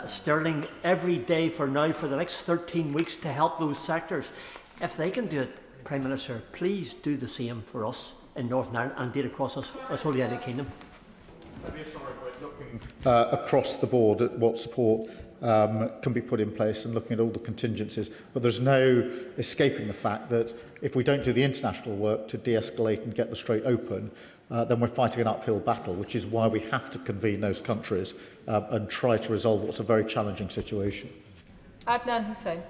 sterling every day for the next 13 weeks to help those sectors. If they can do it, Prime Minister, please do the same for us in Northern Ireland and indeed across us whole United Kingdom. Across the board at what support can be put in place and looking at all the contingencies. But there's no escaping the fact that if we don't do the international work to de-escalate and get the Strait open, then we're fighting an uphill battle, which is why we have to convene those countries and try to resolve what's a very challenging situation. Adnan Hussain.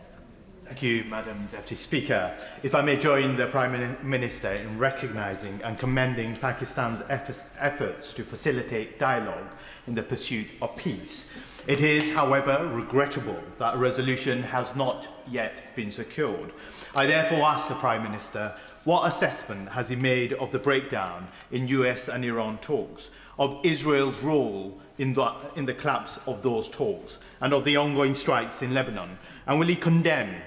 Thank you, Madam Deputy Speaker. If I may join the Prime Minister in recognising and commending Pakistan's efforts to facilitate dialogue in the pursuit of peace. It is, however, regrettable that a resolution has not yet been secured. I therefore ask the Prime Minister, what assessment has he made of the breakdown in US and Iran talks, of Israel's role in the collapse of those talks, and of the ongoing strikes in Lebanon? And will he condemn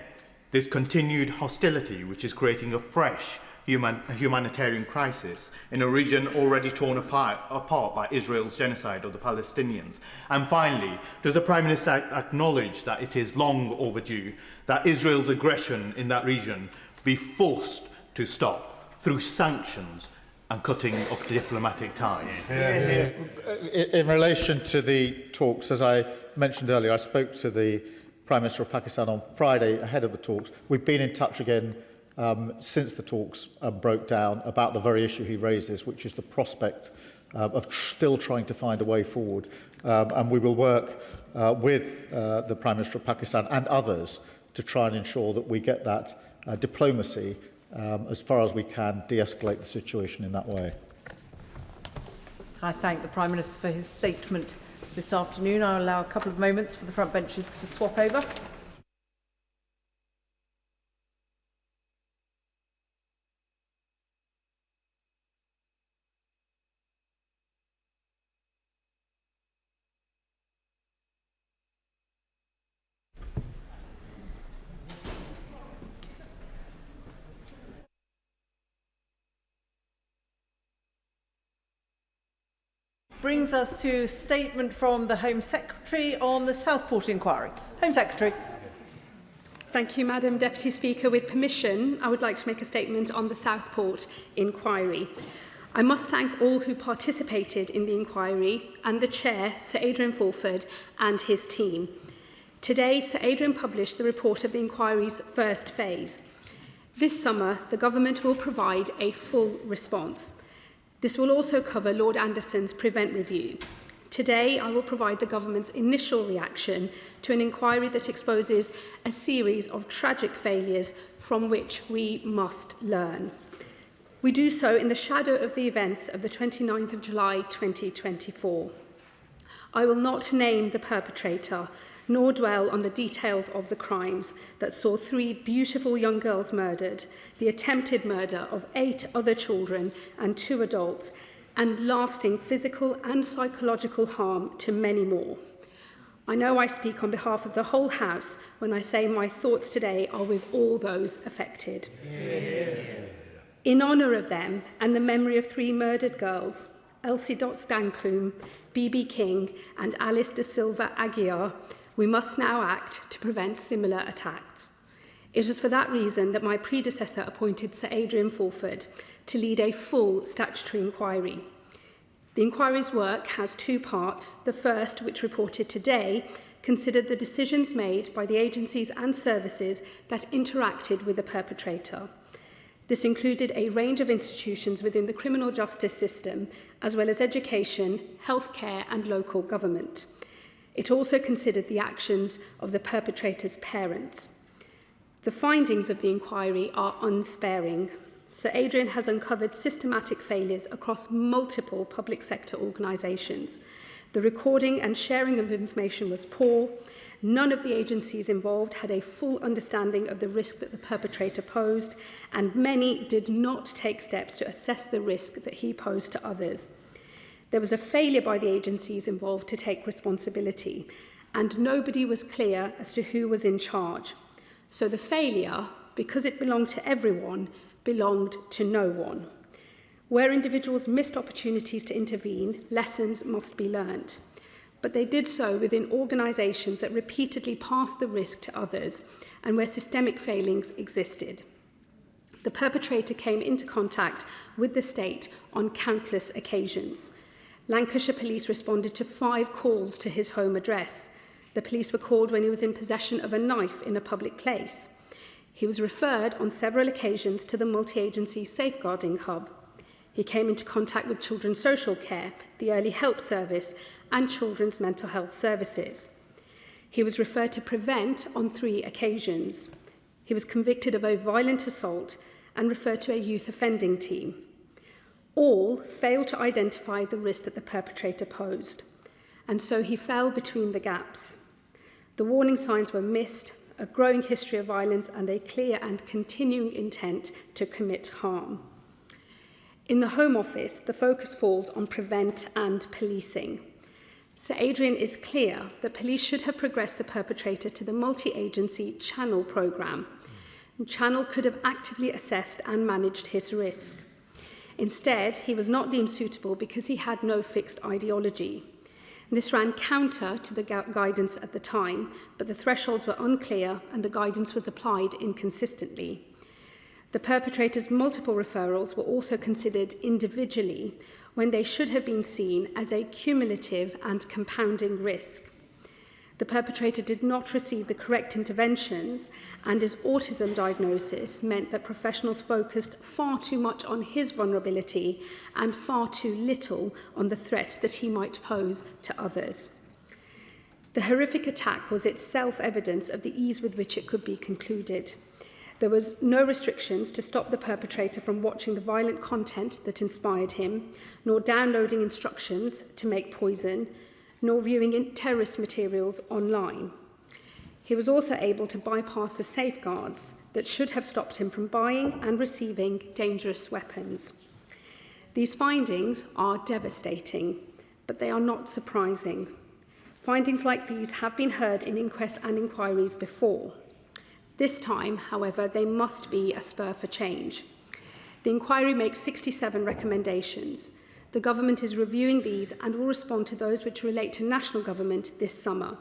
this continued hostility, which is creating a fresh humanitarian crisis in a region already torn apart by Israel's genocide of the Palestinians? And finally, does the Prime Minister acknowledge that it is long overdue that Israel's aggression in that region be forced to stop through sanctions and cutting of diplomatic ties? In relation to the talks, as I mentioned earlier, I spoke to the Prime Minister of Pakistan on Friday ahead of the talks. We've been in touch again since the talks broke down about the very issue he raises, which is the prospect of still trying to find a way forward. And we will work with the Prime Minister of Pakistan and others to try and ensure that we get that diplomacy as far as we can, de-escalate the situation in that way. I thank the Prime Minister for his statement this afternoon. I'll allow a couple of moments for the front benches to swap over. brings us to a statement from the Home Secretary on the Southport Inquiry. Home Secretary. Thank you, Madam Deputy Speaker. With permission, I would like to make a statement on the Southport Inquiry. I must thank all who participated in the inquiry and the Chair, Sir Adrian Fulford, and his team. Today, Sir Adrian published the report of the inquiry's first phase. This summer, the Government will provide a full response. This will also cover Lord Anderson's Prevent Review. Today, I will provide the Government's initial reaction to an inquiry that exposes a series of tragic failures from which we must learn. We do so in the shadow of the events of the 29th of July 2024. I will not name the perpetrator, nor dwell on the details of the crimes that saw 3 beautiful young girls murdered, the attempted murder of 8 other children and 2 adults, and lasting physical and psychological harm to many more. I know I speak on behalf of the whole House when I say my thoughts today are with all those affected. Yeah. In honour of them and the memory of 3 murdered girls, Elsie Stancoom, BB King and Alice de Silva Aguiar, we must now act to prevent similar attacks. It was for that reason that my predecessor appointed Sir Adrian Fulford to lead a full statutory inquiry. The inquiry's work has 2 parts. The first, which reported today, considered the decisions made by the agencies and services that interacted with the perpetrator. This included a range of institutions within the criminal justice system, as well as education, healthcare and local government. It also considered the actions of the perpetrator's parents. The findings of the inquiry are unsparing. Sir Adrian has uncovered systematic failures across multiple public sector organisations. The recording and sharing of information was poor. None of the agencies involved had a full understanding of the risk that the perpetrator posed, and many did not take steps to assess the risk that he posed to others. There was a failure by the agencies involved to take responsibility, and nobody was clear as to who was in charge. So the failure, because it belonged to everyone, belonged to no one. Where individuals missed opportunities to intervene, lessons must be learnt. But they did so within organisations that repeatedly passed the risk to others and where systemic failings existed. The perpetrator came into contact with the state on countless occasions. Lancashire Police responded to 5 calls to his home address. The police were called when he was in possession of a knife in a public place. He was referred on several occasions to the multi-agency safeguarding hub. He came into contact with Children's Social Care, the Early Help Service, and Children's Mental Health Services. He was referred to Prevent on 3 occasions. He was convicted of a violent assault and referred to a youth offending team. All failed to identify the risk that the perpetrator posed, and so he fell between the gaps. The warning signs were missed, a growing history of violence, and a clear and continuing intent to commit harm. In the Home Office, the focus falls on prevent and policing. Sir Adrian is clear that police should have progressed the perpetrator to the multi-agency Channel programme. Channel could have actively assessed and managed his risk. Instead, he was not deemed suitable because he had no fixed ideology. This ran counter to the guidance at the time, but the thresholds were unclear and the guidance was applied inconsistently. The perpetrator's multiple referrals were also considered individually when they should have been seen as a cumulative and compounding risk. The perpetrator did not receive the correct interventions, and his autism diagnosis meant that professionals focused far too much on his vulnerability and far too little on the threat that he might pose to others. The horrific attack was itself evidence of the ease with which it could be concluded. There was no restrictions to stop the perpetrator from watching the violent content that inspired him, nor downloading instructions to make poison, nor viewing terrorist materials online. He was also able to bypass the safeguards that should have stopped him from buying and receiving dangerous weapons. These findings are devastating, but they are not surprising. Findings like these have been heard in inquests and inquiries before. This time, however, they must be a spur for change. The inquiry makes 67 recommendations. The Government is reviewing these and will respond to those which relate to national government this summer,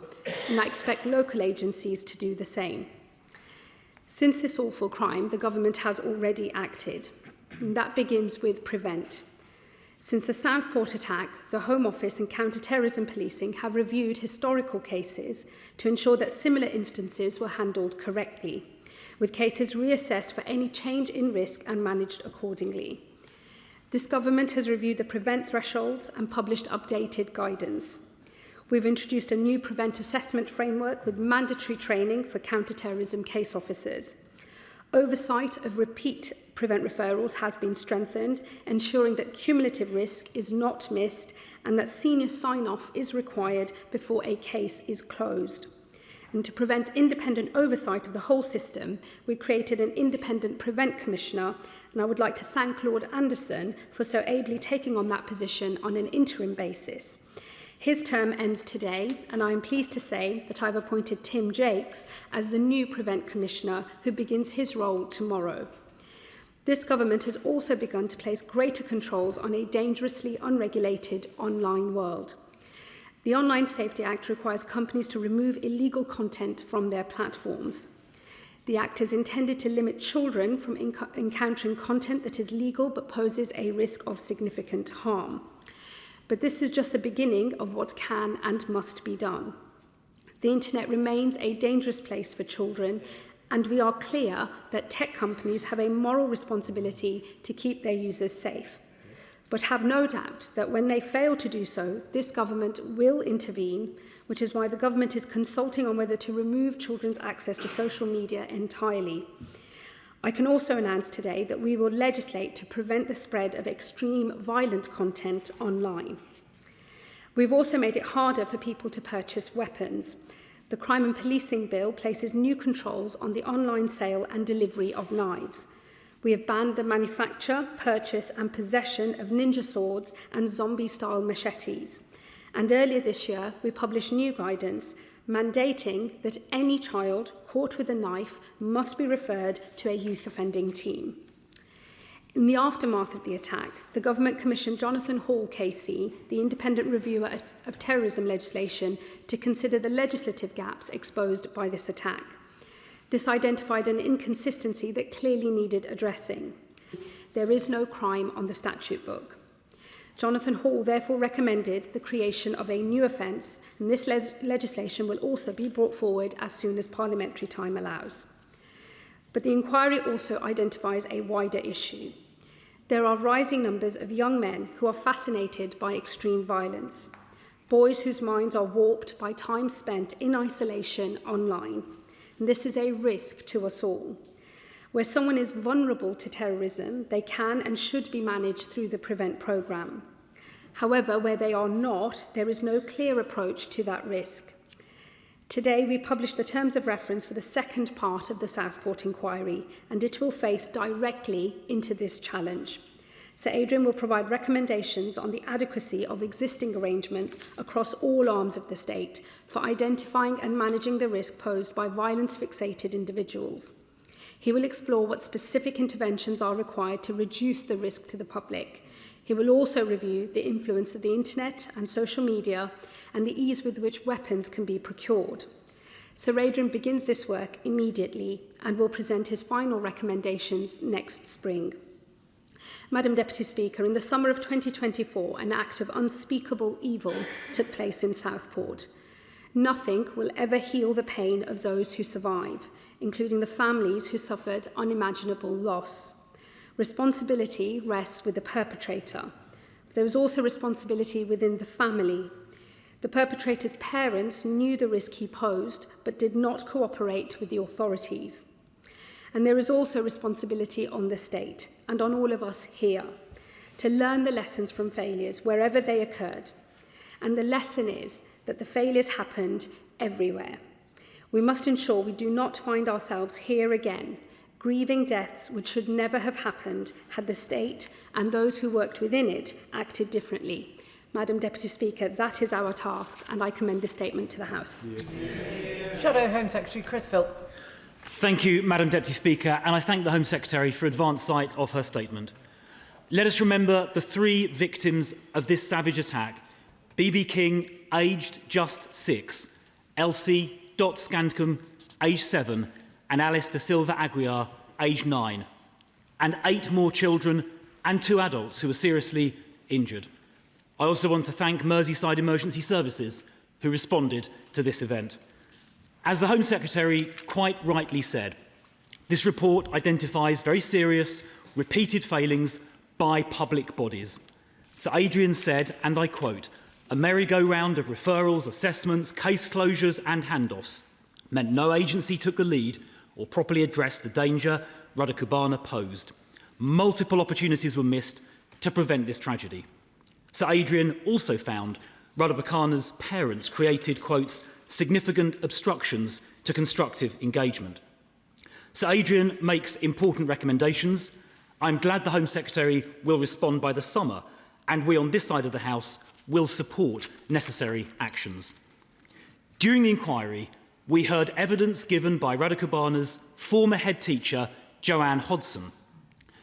and I expect local agencies to do the same. Since this awful crime, the Government has already acted. And that begins with prevent. Since the Southport attack, the Home Office and counter-terrorism policing have reviewed historical cases to ensure that similar instances were handled correctly, with cases reassessed for any change in risk and managed accordingly. This Government has reviewed the prevent thresholds and published updated guidance. We've introduced a new prevent assessment framework with mandatory training for counter-terrorism case officers. Oversight of repeat prevent referrals has been strengthened, ensuring that cumulative risk is not missed and that senior sign-off is required before a case is closed. And to prevent independent oversight of the whole system, we created an independent Prevent Commissioner, and I would like to thank Lord Anderson for so ably taking on that position on an interim basis. His term ends today, and I am pleased to say that I've appointed Tim Jakes as the new Prevent Commissioner, who begins his role tomorrow. This Government has also begun to place greater controls on a dangerously unregulated online world. The Online Safety Act requires companies to remove illegal content from their platforms. The Act is intended to limit children from encountering content that is legal but poses a risk of significant harm. But this is just the beginning of what can and must be done. The internet remains a dangerous place for children, and we are clear that tech companies have a moral responsibility to keep their users safe. But have no doubt that when they fail to do so, this Government will intervene, which is why the Government is consulting on whether to remove children's access to social media entirely. I can also announce today that we will legislate to prevent the spread of extreme violent content online. We've also made it harder for people to purchase weapons. The Crime and Policing Bill places new controls on the online sale and delivery of knives. We have banned the manufacture, purchase and possession of ninja swords and zombie-style machetes. And earlier this year, we published new guidance mandating that any child caught with a knife must be referred to a youth offending team. In the aftermath of the attack, the Government commissioned Jonathan Hall KC, the independent reviewer of terrorism legislation, to consider the legislative gaps exposed by this attack. This identified an inconsistency that clearly needed addressing. There is no crime on the statute book. Jonathan Hall therefore recommended the creation of a new offence, and this legislation will also be brought forward as soon as parliamentary time allows. But the inquiry also identifies a wider issue. There are rising numbers of young men who are fascinated by extreme violence, boys whose minds are warped by time spent in isolation online. And this is a risk to us all. Where someone is vulnerable to terrorism, they can and should be managed through the Prevent programme. However, where they are not, there is no clear approach to that risk. Today, we publish the terms of reference for the second part of the Southport Inquiry, and it will face directly into this challenge. Sir Adrian will provide recommendations on the adequacy of existing arrangements across all arms of the state for identifying and managing the risk posed by violence-fixated individuals. He will explore what specific interventions are required to reduce the risk to the public. He will also review the influence of the internet and social media and the ease with which weapons can be procured. Sir Adrian begins this work immediately and will present his final recommendations next spring. Madam Deputy Speaker, in the summer of 2024, an act of unspeakable evil took place in Southport. Nothing will ever heal the pain of those who survive, including the families who suffered unimaginable loss. Responsibility rests with the perpetrator. There is also responsibility within the family. The perpetrator's parents knew the risk he posed, but did not cooperate with the authorities. And there is also responsibility on the state and on all of us here to learn the lessons from failures wherever they occurred. And the lesson is that the failures happened everywhere. We must ensure we do not find ourselves here again, grieving deaths which should never have happened had the state and those who worked within it acted differently. Madam Deputy Speaker, that is our task, and I commend this statement to the House. Shadow Home Secretary Chris Philp. Thank you, Madam Deputy Speaker, and I thank the Home Secretary for advance sight of her statement. Let us remember the 3 victims of this savage attack. BB King, aged just 6, Elsie Dot Scancombe, aged 7, and Alice De Silva Aguiar, aged 9, and 8 more children and 2 adults who were seriously injured. I also want to thank Merseyside Emergency Services who responded to this event. As the Home Secretary quite rightly said, this report identifies very serious, repeated failings by public bodies. Sir Adrian said, and I quote, "A merry-go-round of referrals, assessments, case closures and handoffs meant no agency took the lead or properly addressed the danger Rudder Cubana posed. Multiple opportunities were missed to prevent this tragedy." Sir Adrian also found Rudder Cubana's parents created, quotes, "significant obstructions to constructive engagement." Sir Adrian makes important recommendations. I'm glad the Home Secretary will respond by the summer, and we on this side of the House will support necessary actions. During the inquiry, we heard evidence given by Rudder Cubana's former head teacher, Joanne Hodson.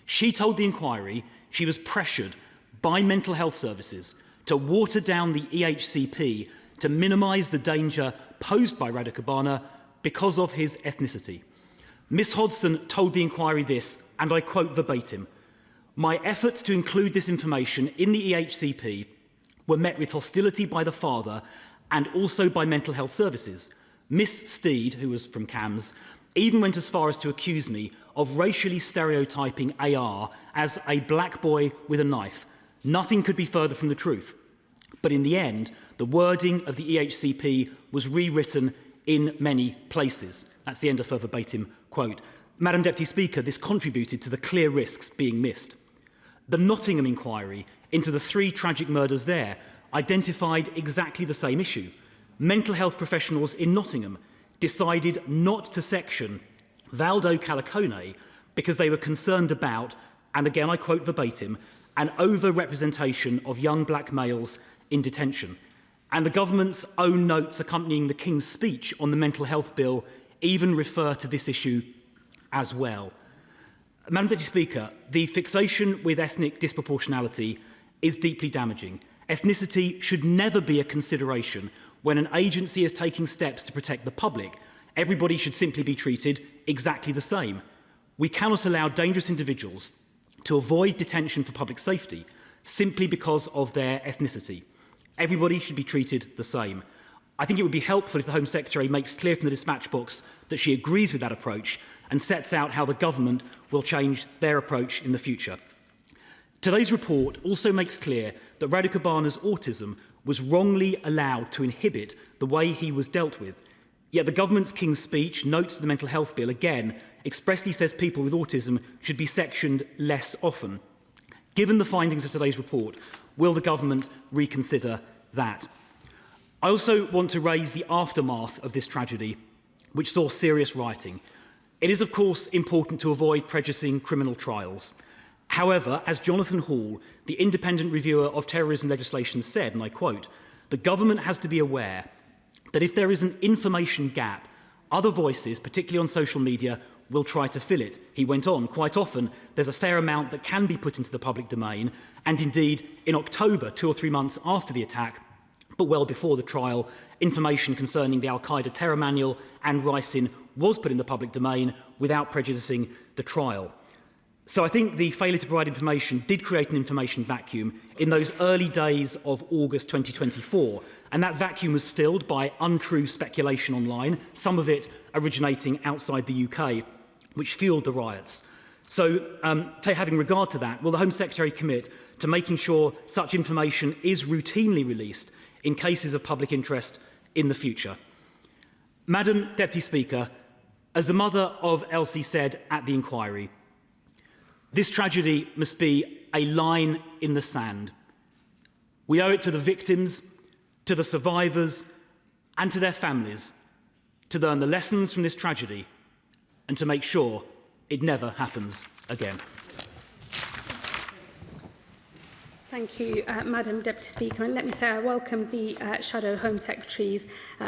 She told the inquiry she was pressured by mental health services to water down the EHCP to minimise the danger posed by Rudder Cubana because of his ethnicity. Miss Hodson told the inquiry this, and I quote verbatim, "My efforts to include this information in the EHCP were met with hostility by the father and also by mental health services. Miss Steed, who was from CAMS, even went as far as to accuse me of racially stereotyping AR as a black boy with a knife. Nothing could be further from the truth. But in the end, the wording of the EHCP was rewritten in many places." That's the end of her verbatim quote. Madam Deputy Speaker, this contributed to the clear risks being missed. The Nottingham inquiry into the 3 tragic murders there identified exactly the same issue. Mental health professionals in Nottingham decided not to section Valdo Calicone because they were concerned about, and again I quote verbatim, an over-representation of young black males in detention. And the government's own notes accompanying the King's speech on the mental health bill even refer to this issue as well. Madam Deputy Speaker, the fixation with ethnic disproportionality is deeply damaging. Ethnicity should never be a consideration when an agency is taking steps to protect the public. Everybody should simply be treated exactly the same. We cannot allow dangerous individuals to avoid detention for public safety simply because of their ethnicity. Everybody should be treated the same. I think it would be helpful if the Home Secretary makes clear from the dispatch box that she agrees with that approach and sets out how the government will change their approach in the future. Today's report also makes clear that Rudder Cubana's autism was wrongly allowed to inhibit the way he was dealt with. Yet the government's King's speech, notes to the mental health bill, again expressly says people with autism should be sectioned less often. Given the findings of today's report, will the government reconsider that? I also want to raise the aftermath of this tragedy, which saw serious rioting. It is, of course, important to avoid prejudicing criminal trials. However, as Jonathan Hall, the independent reviewer of terrorism legislation, said, and I quote, "The government has to be aware that if there is an information gap, other voices, particularly on social media, will try to fill it." He went on, "Quite often, there's a fair amount that can be put into the public domain, and indeed, in October, 2 or 3 months after the attack, but well before the trial, information concerning the Al-Qaeda terror manual and ricin was put in the public domain without prejudicing the trial." So I think the failure to provide information did create an information vacuum in those early days of August 2024, and that vacuum was filled by untrue speculation online, some of it originating outside the UK, which fueled the riots. So, having regard to that, will the Home Secretary commit to making sure such information is routinely released in cases of public interest in the future? Madam Deputy Speaker, as the mother of Elsie said at the inquiry, this tragedy must be a line in the sand. We owe it to the victims, to the survivors, and to their families to learn the lessons from this tragedy and to make sure it never happens again. Thank you, Madam Deputy Speaker. And let me say I welcome the Shadow Home Secretary's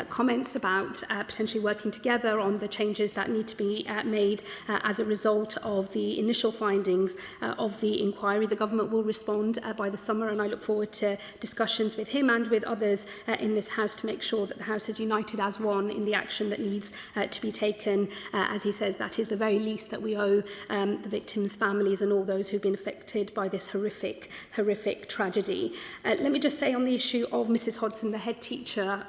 comments about potentially working together on the changes that need to be made as a result of the initial findings of the inquiry. The Government will respond by the summer, and I look forward to discussions with him and with others in this House to make sure that the House is united as one in the action that needs to be taken. As he says, that is the very least that we owe the victims' families and all those who've been affected by this horrific tragedy. Let me just say on the issue of Mrs Hodson, the head teacher,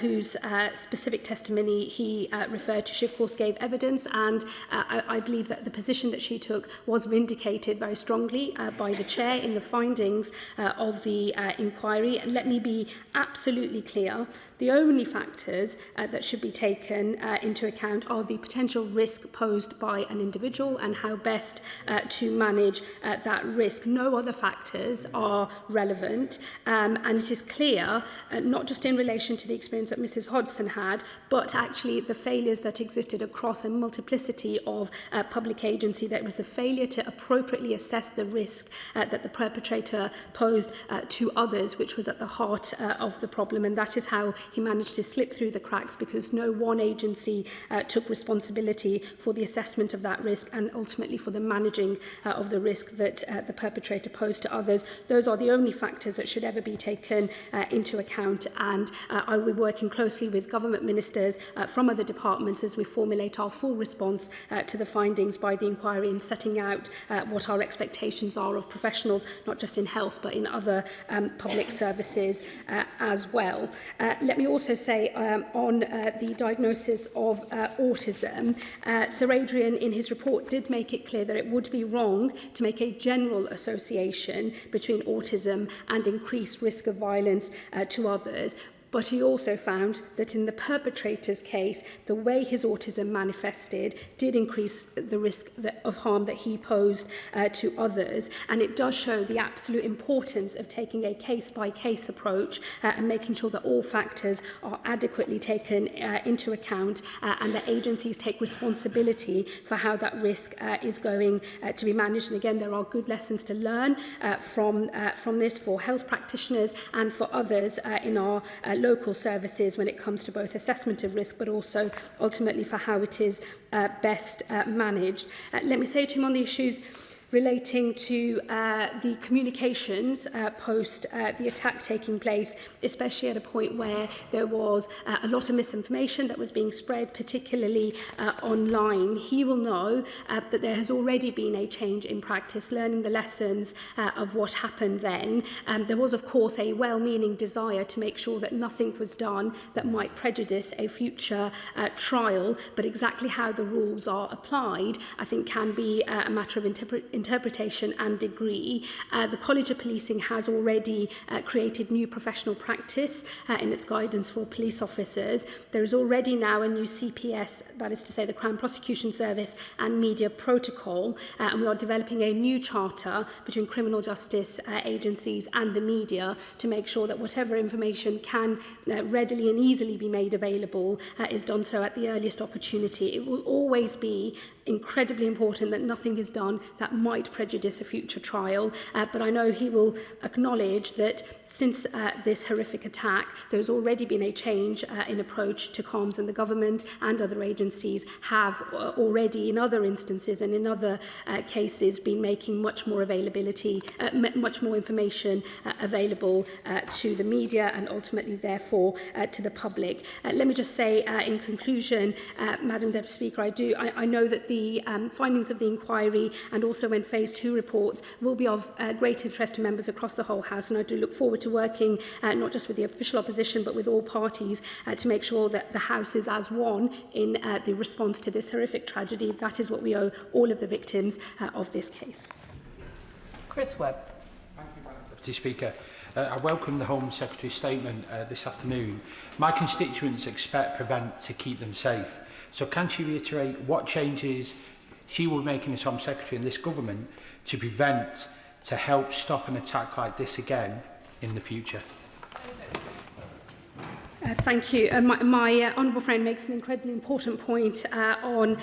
whose specific testimony he referred to, she of course gave evidence, and I believe that the position that she took was vindicated very strongly by the Chair in the findings of the inquiry. And let me be absolutely clear, the only factors that should be taken into account are the potential risk posed by an individual and how best to manage that risk. No other factors are relevant, and it is clear, not just in relation to the experience that Mrs Hodson had, but actually the failures that existed across a multiplicity of public agency. That was the failure to appropriately assess the risk that the perpetrator posed to others, which was at the heart of the problem, and that is how he managed to slip through the cracks, because no one agency took responsibility for the assessment of that risk and ultimately for the managing of the risk that the perpetrator posed to others. Those are the only factors that should ever be taken into account, and I will be working closely with government ministers from other departments as we formulate our full response to the findings by the inquiry and setting out what our expectations are of professionals, not just in health but in other public services as well. Let me also say on the diagnosis of autism, Sir Adrian in his report did make it clear that it would be wrong to make a general association between autism and increased risk of violence to others. But he also found that in the perpetrator's case, the way his autism manifested did increase the risk of harm that he posed to others. And it does show the absolute importance of taking a case-by-case approach and making sure that all factors are adequately taken into account and that agencies take responsibility for how that risk is going to be managed. And again, there are good lessons to learn from this for health practitioners and for others in our local services when it comes to both assessment of risk but also ultimately for how it is best managed. Let me say to him on the issues relating to the communications post the attack taking place, especially at a point where there was a lot of misinformation that was being spread, particularly online. He will know that there has already been a change in practice, learning the lessons of what happened then. There was, of course, a well-meaning desire to make sure that nothing was done that might prejudice a future trial, but exactly how the rules are applied, I think, can be a matter of interpretation and degree. The College of Policing has already created new professional practice in its guidance for police officers. There is already now a new CPS, that is to say the Crown Prosecution Service and media protocol, and we are developing a new charter between criminal justice agencies and the media to make sure that whatever information can readily and easily be made available is done so at the earliest opportunity. It will always be incredibly important that nothing is done that might prejudice a future trial, but I know he will acknowledge that since this horrific attack, there's already been a change in approach to comms, and the government and other agencies have already in other instances and in other cases been making much more much more information available to the media and ultimately therefore to the public. Let me just say in conclusion, Madam Deputy Speaker, I know that the findings of the inquiry and also when Phase 2 reports will be of great interest to members across the whole House, and I do look forward to working not just with the official opposition but with all parties to make sure that the House is as one in the response to this horrific tragedy. That is what we owe all of the victims of this case. Chris Webb. Thank you, Madam Deputy Speaker. I welcome the Home Secretary's statement this afternoon. My constituents expect Prevent to keep them safe. So can she reiterate what changes she will be making as Home Secretary in this government to prevent, to help stop an attack like this again in the future? Thank you. My honourable friend makes an incredibly important point on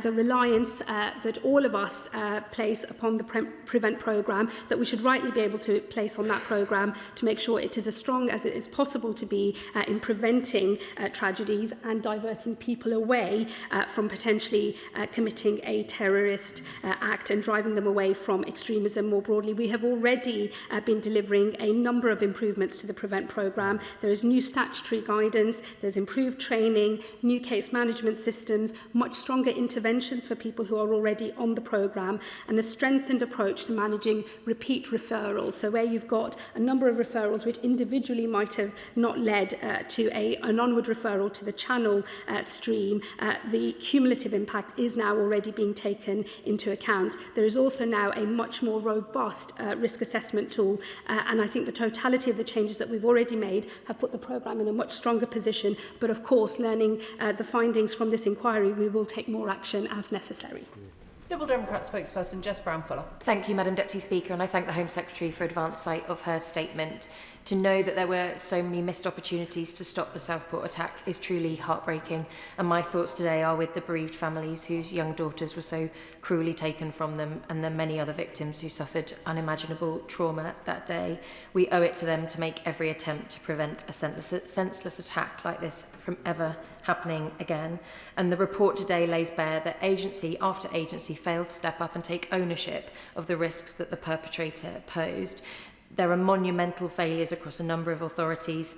the reliance that all of us place upon the PREVENT programme, that we should rightly be able to place on that programme to make sure it is as strong as it is possible to be in preventing tragedies and diverting people away from potentially committing a terrorist act and driving them away from extremism more broadly. We have already been delivering a number of improvements to the PREVENT programme. There is new statutory guidance, there's improved training, new case management systems, much stronger interventions for people who are already on the programme, and a strengthened approach to managing repeat referrals. So where you've got a number of referrals which individually might have not led to an onward referral to the channel stream, the cumulative impact is now already being taken into account. There is also now a much more robust risk assessment tool, and I think the totality of the changes that we've already made have put the programme in a much stronger position. But of course, learning the findings from this inquiry, we will take more action as necessary. Liberal Democrat spokesperson Jess Brown-Fuller. Thank you, Madam Deputy Speaker, and I thank the Home Secretary for advance sight of her statement. To know that there were so many missed opportunities to stop the Southport attack is truly heartbreaking, and my thoughts today are with the bereaved families whose young daughters were so cruelly taken from them, and the many other victims who suffered unimaginable trauma that day. We owe it to them to make every attempt to prevent a senseless attack like this from ever happening again. And the report today lays bare that agency after agency failed to step up and take ownership of the risks that the perpetrator posed. There are monumental failures across a number of authorities: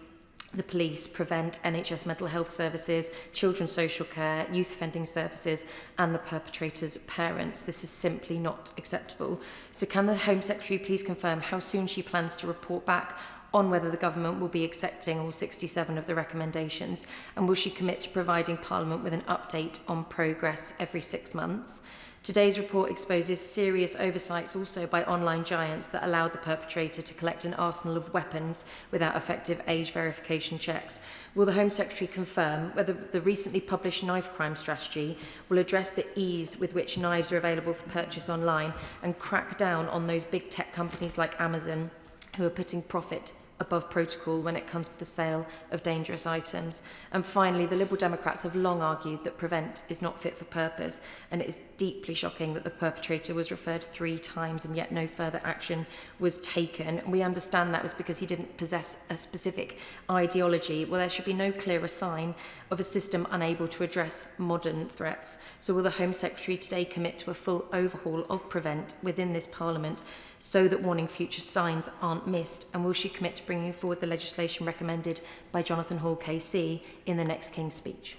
the police, PREVENT, NHS mental health services, children's social care, youth offending services, and the perpetrator's parents. This is simply not acceptable. So can the Home Secretary please confirm how soon she plans to report back on whether the government will be accepting all 67 of the recommendations, and will she commit to providing Parliament with an update on progress every 6 months? Today's report exposes serious oversights also by online giants that allowed the perpetrator to collect an arsenal of weapons without effective age verification checks. Will the Home Secretary confirm whether the recently published knife crime strategy will address the ease with which knives are available for purchase online and crack down on those big tech companies like Amazon who are putting profit above protocol when it comes to the sale of dangerous items? And finally, the Liberal Democrats have long argued that PREVENT is not fit for purpose, and it is deeply shocking that the perpetrator was referred 3 times and yet no further action was taken. We understand that was because he didn't possess a specific ideology. Well, there should be no clearer sign of a system unable to address modern threats. So will the Home Secretary today commit to a full overhaul of PREVENT within this Parliament so that warning future signs aren't missed? And will she commit to bringing forward the legislation recommended by Jonathan Hall KC in the next King's Speech?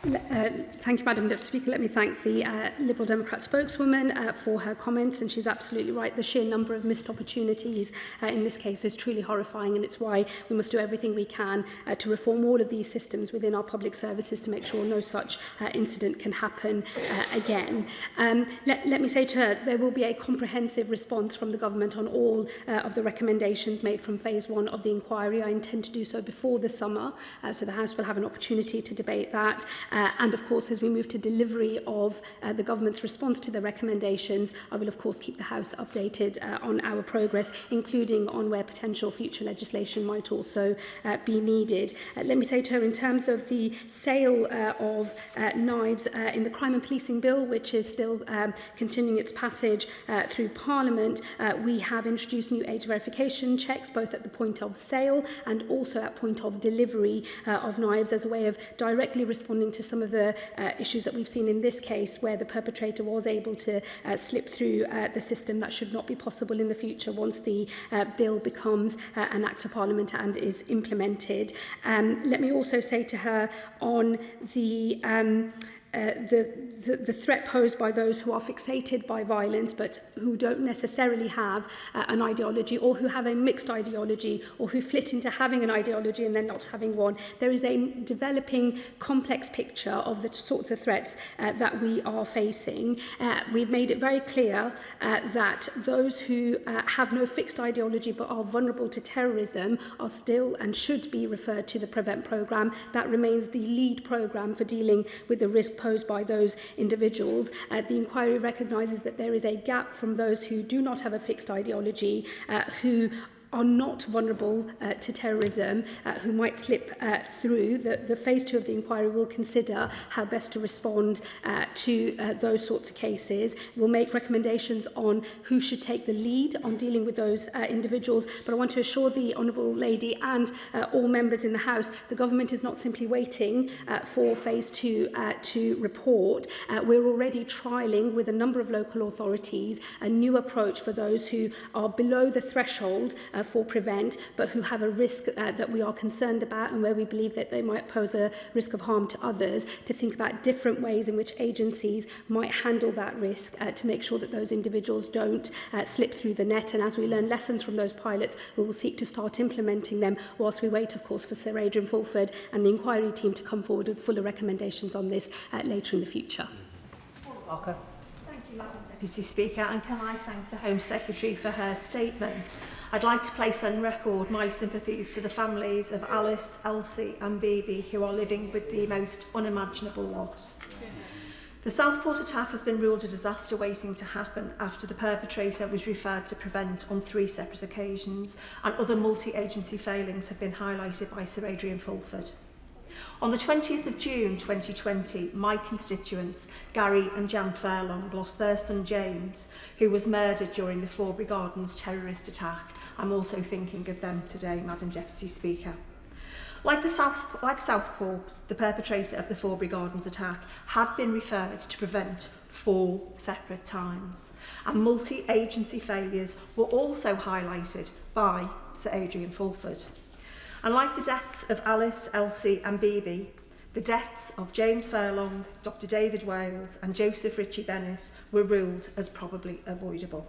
Thank you, Madam Deputy Speaker. Let me thank the Liberal Democrat spokeswoman for her comments, and she's absolutely right. The sheer number of missed opportunities in this case is truly horrifying, and it's why we must do everything we can to reform all of these systems within our public services to make sure no such incident can happen again. Let me say to her, there will be a comprehensive response from the government on all of the recommendations made from phase 1 of the inquiry. I intend to do so before the summer, so the House will have an opportunity to debate that. And of course, as we move to delivery of the government's response to the recommendations, I will of course keep the House updated on our progress, including on where potential future legislation might also be needed. Let me say to her, in terms of the sale of knives in the Crime and Policing Bill, which is still continuing its passage through Parliament, we have introduced new age verification checks both at the point of sale and also at point of delivery of knives, as a way of directly responding to some of the issues that we've seen in this case, where the perpetrator was able to slip through the system. That should not be possible in the future once the bill becomes an Act of Parliament and is implemented. Let me also say to her on the threat posed by those who are fixated by violence but who don't necessarily have an ideology, or who have a mixed ideology, or who flit into having an ideology and then not having one. There is a developing complex picture of the sorts of threats that we are facing. We've made it very clear that those who have no fixed ideology but are vulnerable to terrorism are still and should be referred to the PREVENT programme. That remains the lead programme for dealing with the risk posed by those individuals. The inquiry recognises that there is a gap from those who do not have a fixed ideology, who are not vulnerable to terrorism, who might slip through. The phase 2 of the inquiry will consider how best to respond to those sorts of cases. We'll make recommendations on who should take the lead on dealing with those individuals. But I want to assure the Honourable Lady and all members in the House, the government is not simply waiting for phase 2 to report. We're already trialling with a number of local authorities a new approach for those who are below the threshold for prevent, but who have a risk that we are concerned about and where we believe that they might pose a risk of harm to others, to think about different ways in which agencies might handle that risk to make sure that those individuals don't slip through the net. And as we learn lessons from those pilots, we will seek to start implementing them whilst we wait, of course, for Sir Adrian Fulford and the inquiry team to come forward with fuller recommendations on this later in the future. Parker. Thank you, Madam Deputy Speaker, and can I thank the Home Secretary for her statement. I'd like to place on record my sympathies to the families of Alice, Elsie and Bibi, who are living with the most unimaginable loss. The Southport attack has been ruled a disaster waiting to happen after the perpetrator was referred to prevent on 3 separate occasions, and other multi-agency failings have been highlighted by Sir Adrian Fulford. On the 20th of June 2020, my constituents, Gary and Jan Furlong, lost their son James, who was murdered during the Forbury Gardens terrorist attack. I'm also thinking of them today, Madam Deputy Speaker. Like Southport, the perpetrator of the Forbury Gardens attack had been referred to prevent 4 separate times, and multi-agency failures were also highlighted by Sir Adrian Fulford. And like the deaths of Alice, Elsie and Bibi, the deaths of James Furlong, Dr David Wales and Joseph Ritchie Bennett were ruled as probably avoidable.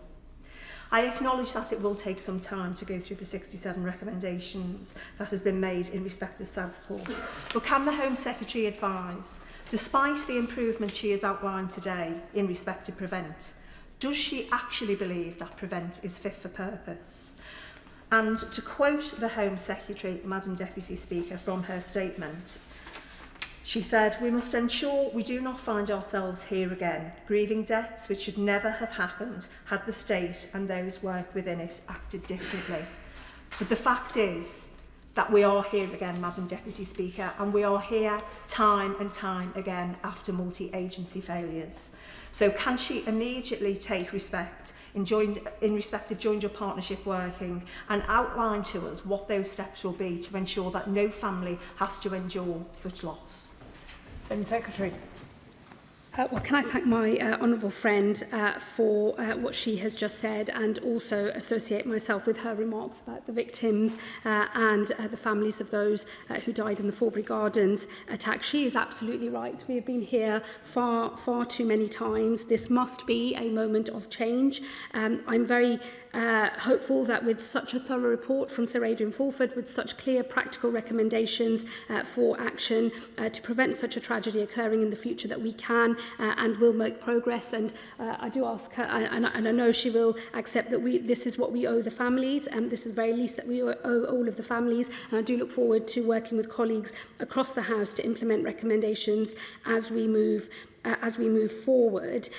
I acknowledge that it will take some time to go through the 67 recommendations that has been made in respect of Southport, but can the Home Secretary advise, despite the improvement she has outlined today in respect to prevent, does she actually believe that prevent is fit for purpose? And to quote the Home Secretary, Madam Deputy Speaker, from her statement, she said, "We must ensure we do not find ourselves here again, grieving deaths which should never have happened had the state and those work within it acted differently." But the fact is that we are here again, Madam Deputy Speaker, and we are here time and time again after multi-agency failures. So can she immediately take respect in respect of joined-up partnership working and outline to us what those steps will be to ensure that no family has to endure such loss? Home Secretary. Well, can I thank my honourable friend for what she has just said, and also associate myself with her remarks about the victims and the families of those who died in the Forbury Gardens attack. She is absolutely right. We have been here far too many times. This must be a moment of change. I'm very hopeful that with such a thorough report from Sir Adrian Fulford, with such clear practical recommendations for action to prevent such a tragedy occurring in the future, that we can and will make progress. And I do ask her, and I know she will accept that this is what we owe the families, and this is the very least that we owe all of the families. And I do look forward to working with colleagues across the House to implement recommendations as we move forward.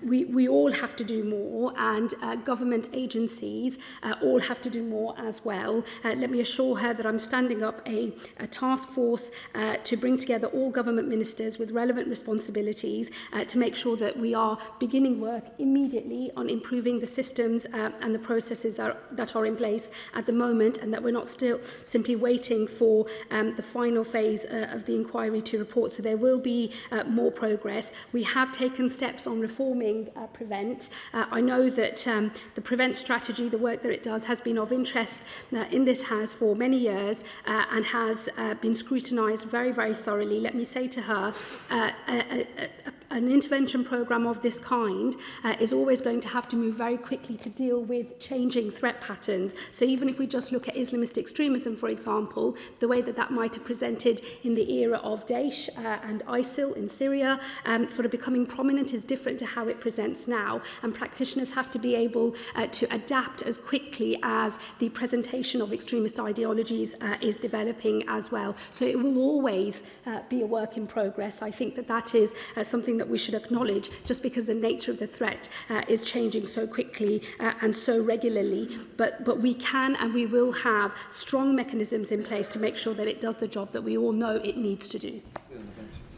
We all have to do more, and government agencies all have to do more as well. Let me assure her that I'm standing up a task force to bring together all government ministers with relevant responsibilities to make sure that we are beginning work immediately on improving the systems and the processes that are in place at the moment, and that we're not still simply waiting for the final phase of the inquiry to report. So there will be more progress. We have taken steps on reforming Prevent. I know that the Prevent strategy, the work that it does, has been of interest in this House for many years and has been scrutinised very, very thoroughly. Let me say to her, an intervention programme of this kind is always going to have to move very quickly to deal with changing threat patterns. So even if we just look at Islamist extremism, for example, the way that might have presented in the era of Daesh and ISIL in Syria, sort of becoming prominent, is different to how it presents now. And practitioners have to be able to adapt as quickly as the presentation of extremist ideologies is developing as well. So it will always be a work in progress. I think that is something that we should acknowledge, just because the nature of the threat is changing so quickly and so regularly. But we can and we will have strong mechanisms in place to make sure that it does the job that we all know it needs to do.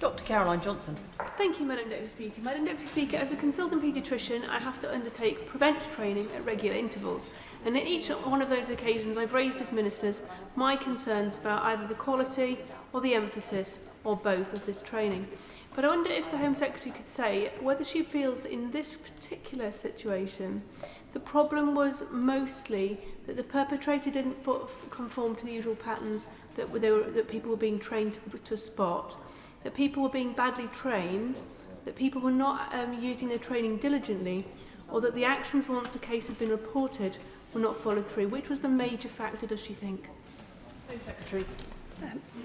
Dr. Caroline Johnson. Thank you, Madam Deputy Speaker. Madam Deputy Speaker, as a consultant paediatrician, I have to undertake prevent training at regular intervals. And at each one of those occasions, I've raised with ministers my concerns about either the quality or the emphasis or both of this training. But I wonder if the Home Secretary could say whether she feels that in this particular situation, the problem was mostly that the perpetrator didn't conform to the usual patterns that people were being trained to spot, that people were being badly trained, that people were not using their training diligently, or that the actions, once a case had been reported, were not followed through. Which was the major factor, does she think? Home Secretary.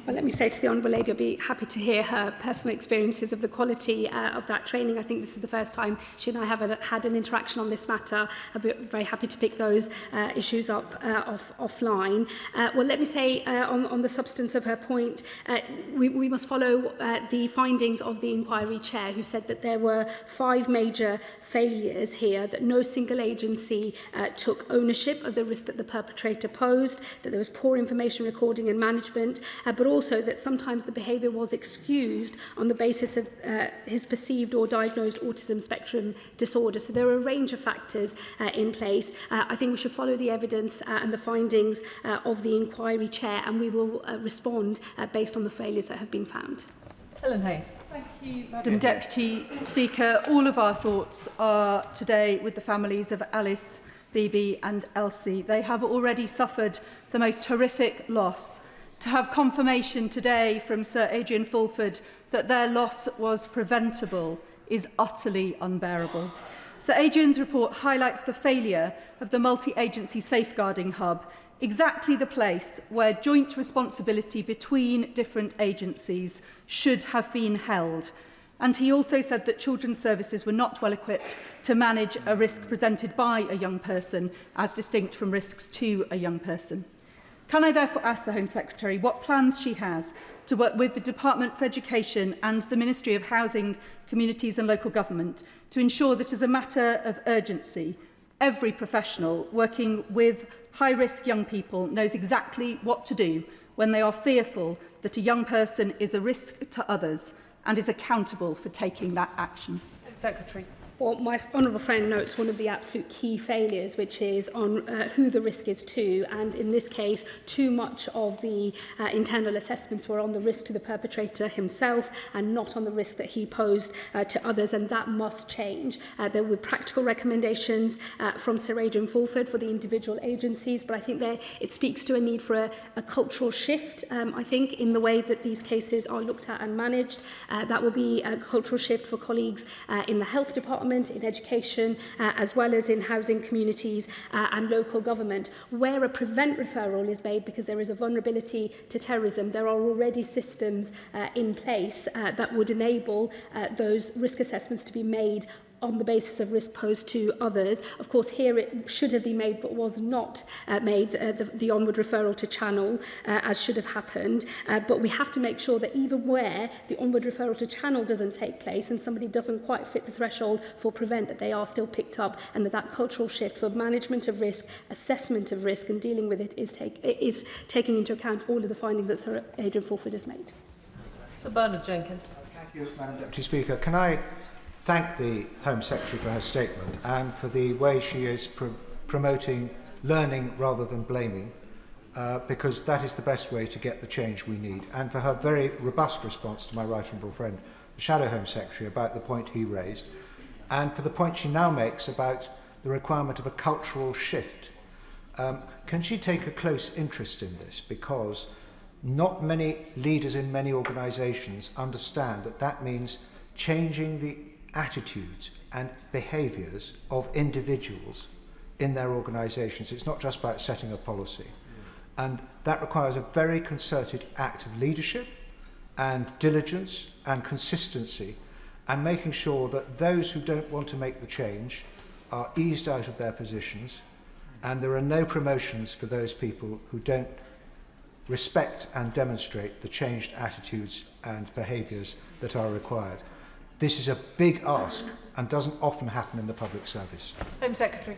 Well, let me say to the Honourable Lady, I'll be happy to hear her personal experiences of the quality of that training. I think this is the first time she and I have had an interaction on this matter. I'll be very happy to pick those issues up offline. Well, let me say on the substance of her point, we must follow the findings of the inquiry chair, who said that there were 5 major failures here, that no single agency took ownership of the risk that the perpetrator posed, that there was poor information recording and management, but also that sometimes the behaviour was excused on the basis of his perceived or diagnosed autism spectrum disorder. So there are a range of factors in place. I think we should follow the evidence and the findings of the inquiry chair, and we will respond based on the failures that have been found. Helen Hayes. Thank you, Madam Deputy Speaker. All of our thoughts are today with the families of Alice, Bibi and Elsie. They have already suffered the most horrific loss. To have confirmation today from Sir Adrian Fulford that their loss was preventable is utterly unbearable. Sir Adrian's report highlights the failure of the multi-agency safeguarding hub, exactly the place where joint responsibility between different agencies should have been held. And he also said that children's services were not well equipped to manage a risk presented by a young person as distinct from risks to a young person. Can I therefore ask the Home Secretary what plans she has to work with the Department for Education and the Ministry of Housing, Communities and Local Government to ensure that as a matter of urgency, every professional working with high-risk young people knows exactly what to do when they are fearful that a young person is a risk to others and is accountable for taking that action? Secretary. Well, my honourable friend notes one of the absolute key failures, which is on who the risk is to, and in this case, too much of the internal assessments were on the risk to the perpetrator himself and not on the risk that he posed to others, and that must change. There were practical recommendations from Sir Adrian Fulford for the individual agencies, but I think it speaks to a need for a cultural shift, I think, in the way that these cases are looked at and managed. That will be a cultural shift for colleagues in the health department, in education, as well as in housing, communities and local government. Where a prevent referral is made because there is a vulnerability to terrorism, there are already systems in place that would enable those risk assessments to be made on the basis of risk posed to others. Of course, here it should have been made but was not made, the onward referral to channel, as should have happened. But we have to make sure that even where the onward referral to channel doesn't take place and somebody doesn't quite fit the threshold for prevent, that they are still picked up, and that cultural shift for management of risk, assessment of risk and dealing with it is taking into account all of the findings that Sir Adrian Fulford has made. Sir Bernard Jenkins. Thank you, Madam Deputy Speaker. Can I thank the Home Secretary for her statement and for the way she is promoting learning rather than blaming, because that is the best way to get the change we need, and for her very robust response to my right honourable friend, the Shadow Home Secretary, about the point he raised, and for the point she now makes about the requirement of a cultural shift. Can she take a close interest in this? Because not many leaders in many organisations understand that that means changing the attitudes and behaviours of individuals in their organisations. It's not just about setting a policy. And that requires a very concerted act of leadership and diligence and consistency, and making sure that those who don't want to make the change are eased out of their positions, and there are no promotions for those people who don't respect and demonstrate the changed attitudes and behaviours that are required. This is a big ask and doesn't often happen in the public service. Home Secretary.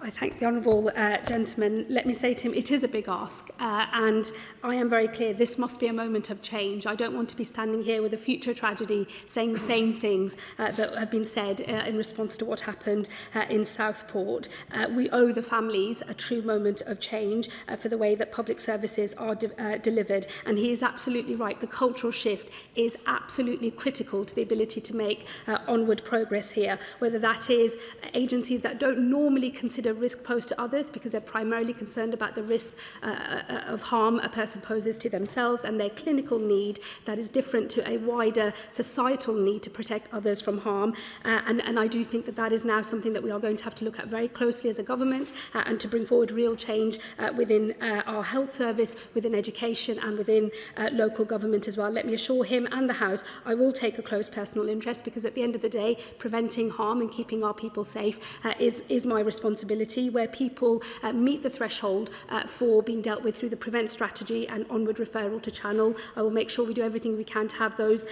I thank the honourable gentleman. Let me say to him, it is a big ask, and I am very clear this must be a moment of change. I don't want to be standing here with a future tragedy saying the same things that have been said in response to what happened in Southport. We owe the families a true moment of change for the way that public services are delivered, and he is absolutely right. The cultural shift is absolutely critical to the ability to make onward progress here, whether that is agencies that don't normally consider risk posed to others because they're primarily concerned about the risk of harm a person poses to themselves and their clinical need that is different to a wider societal need to protect others from harm. And I do think that that is now something that we are going to have to look at very closely as a government and to bring forward real change within our health service, within education and within local government as well. Let me assure him and the House I will take a close personal interest because at the end of the day, preventing harm and keeping our people safe is my responsibility. Where people meet the threshold for being dealt with through the prevent strategy and onward referral to channel. I will make sure we do everything we can to have those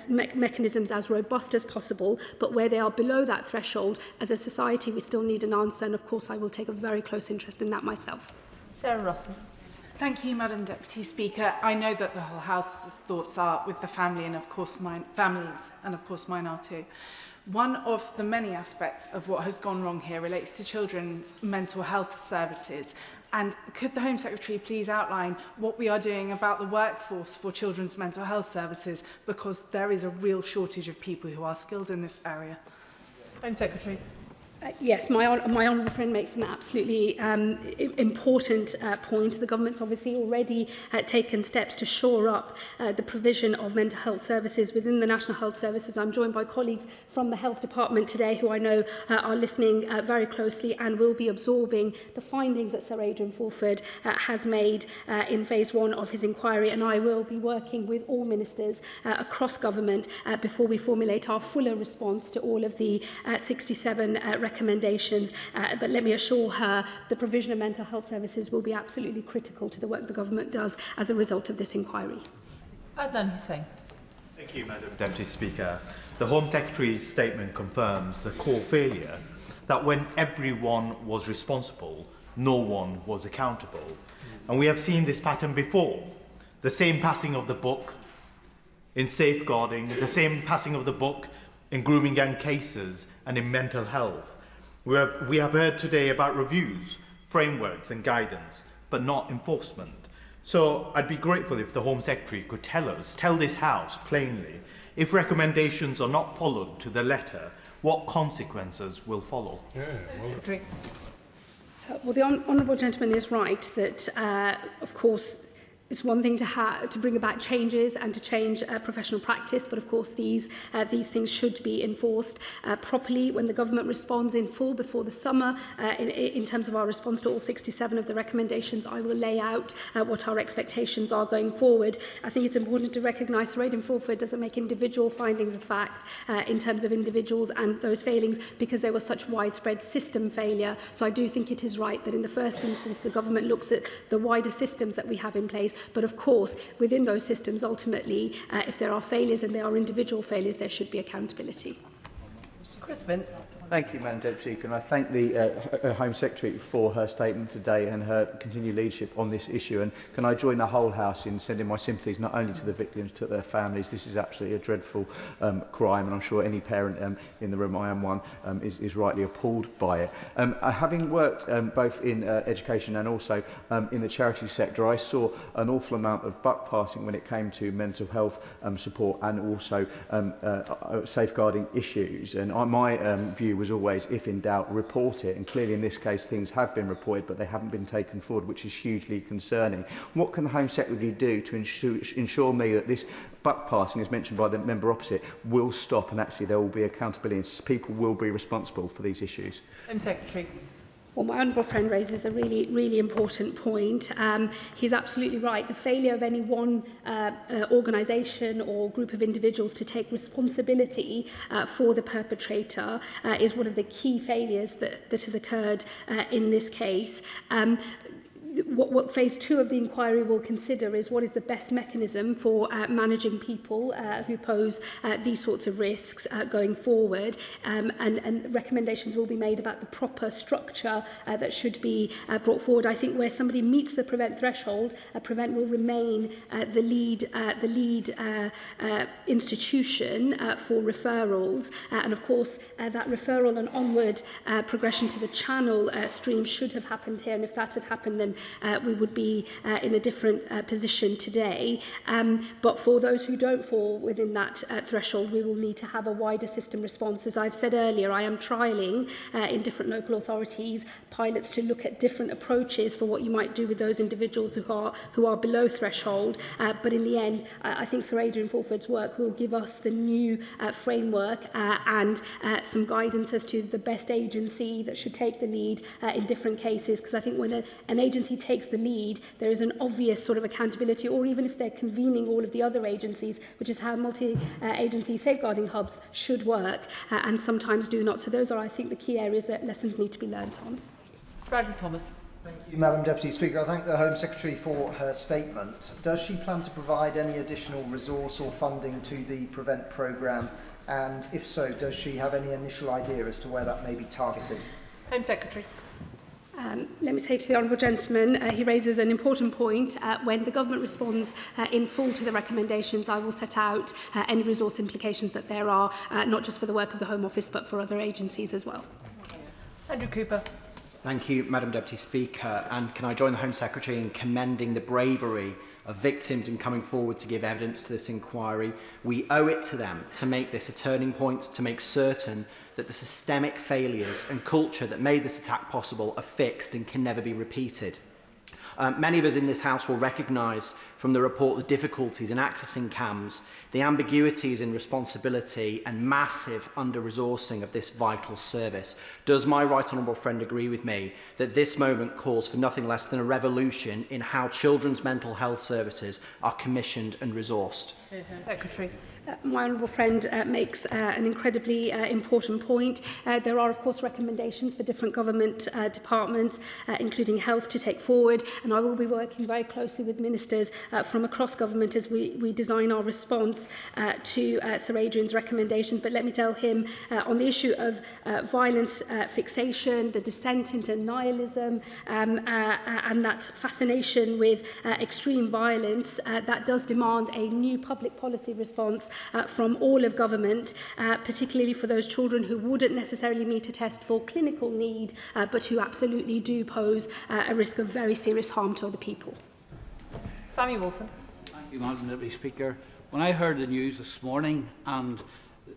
mechanisms as robust as possible, but where they are below that threshold, as a society we still need an answer, and of course I will take a very close interest in that myself. Sarah Russell. Thank you, Madam Deputy Speaker. I know that the whole House's thoughts are with the family and of course mine are too. One of the many aspects of what has gone wrong here relates to children's mental health services. And could the Home Secretary please outline what we are doing about the workforce for children's mental health services, because there is a real shortage of people who are skilled in this area. Home Secretary. Yes, my honourable friend makes an absolutely important point. The government's obviously already taken steps to shore up the provision of mental health services within the National Health Services. I'm joined by colleagues from the Health Department today who I know are listening very closely and will be absorbing the findings that Sir Adrian Fulford has made in phase 1 of his inquiry, and I will be working with all ministers across government before we formulate our fuller response to all of the 67 recommendations, but let me assure her the provision of mental health services will be absolutely critical to the work the government does as a result of this inquiry. Adnan Hussain. Thank you, Madam Deputy Speaker. The Home Secretary's statement confirms the core failure that when everyone was responsible, no one was accountable. And we have seen this pattern before. The same passing of the book in safeguarding, the same passing of the book in grooming gang cases and in mental health. We have heard today about reviews, frameworks and guidance, but not enforcement. So I'd be grateful if the Home Secretary could tell this House plainly, if recommendations are not followed to the letter, what consequences will follow? Well, the honourable gentleman is right that, of course, it's one thing to bring about changes and to change professional practice, but of course these things should be enforced properly. When the government responds in full before the summer, in terms of our response to all 67 of the recommendations, I will lay out what our expectations are going forward. I think it's important to recognise Sir Adrian Fulford doesn't make individual findings of fact in terms of individuals and those failings because there was such widespread system failure. So I do think it is right that in the first instance the government looks at the wider systems that we have in place. But of course, within those systems, ultimately, if there are failures and there are individual failures, there should be accountability. Chris Vince. Thank you, Madam Deputy Speaker, and I thank the Home Secretary for her statement today and her continued leadership on this issue. And can I join the whole House in sending my sympathies not only to the victims, to their families. This is absolutely a dreadful crime, and I'm sure any parent in the room, I am one, is rightly appalled by it. Having worked both in education and also in the charity sector, I saw an awful amount of buck passing when it came to mental health support and also safeguarding issues. And my view was always, if in doubt, report it. And clearly in this case things have been reported, but they haven't been taken forward, which is hugely concerning. What can the Home Secretary do to ensure me that this buck passing, as mentioned by the member opposite, will stop and actually there will be accountability and people will be responsible for these issues? Home Secretary. Well, my honourable friend raises a really, really important point. He's absolutely right. The failure of any one organisation or group of individuals to take responsibility for the perpetrator is one of the key failures that has occurred in this case. what phase 2 of the inquiry will consider is what is the best mechanism for managing people who pose these sorts of risks going forward, and recommendations will be made about the proper structure that should be brought forward. I think where somebody meets the prevent threshold, prevent will remain the lead institution for referrals, and of course that referral and onward progression to the channel stream should have happened here, and if that had happened then we would be in a different position today. But for those who don't fall within that threshold, we will need to have a wider system response. As I've said earlier, I am trialling in different local authorities pilots to look at different approaches for what you might do with those individuals who are below threshold. But in the end, I think Sir Adrian Fulford's work will give us the new framework and some guidance as to the best agency that should take the lead in different cases, because I think when an agency takes the lead, there is an obvious sort of accountability, or even if they're convening all of the other agencies, which is how multi-agency safeguarding hubs should work, and sometimes do not. So those are, I think, the key areas that lessons need to be learnt on. Bradley Thomas. Thank you, Madam Deputy Speaker. I thank the Home Secretary for her statement. Does she plan to provide any additional resource or funding to the Prevent programme? And if so, does she have any initial idea as to where that may be targeted? Home Secretary. Let me say to the Honourable Gentleman, he raises an important point. When the Government responds in full to the recommendations, I will set out any resource implications that there are, not just for the work of the Home Office, but for other agencies as well. Andrew Cooper. Thank you, Madam Deputy Speaker. And can I join the Home Secretary in commending the bravery of victims in coming forward to give evidence to this inquiry? We owe it to them to make this a turning point, to make certain that the systemic failures and culture that made this attack possible are fixed and can never be repeated. Many of us in this House will recognise from the report the difficulties in accessing CAMs, the ambiguities in responsibility and massive under-resourcing of this vital service. Does my right honourable friend agree with me that this moment calls for nothing less than a revolution in how children's mental health services are commissioned and resourced? Secretary. My honourable friend makes an incredibly important point. There are, of course, recommendations for different government departments, including health, to take forward, and I will be working very closely with ministers from across government as we design our response to Sir Adrian's recommendations. But let me tell him on the issue of violence fixation, the descent into nihilism, and that fascination with extreme violence, that does demand a new public policy response from all of government, particularly for those children who wouldn't necessarily meet a test for clinical need, but who absolutely do pose a risk of very serious harm to other people. Sammy Wilson. Thank you, Madam Deputy Speaker. When I heard the news this morning and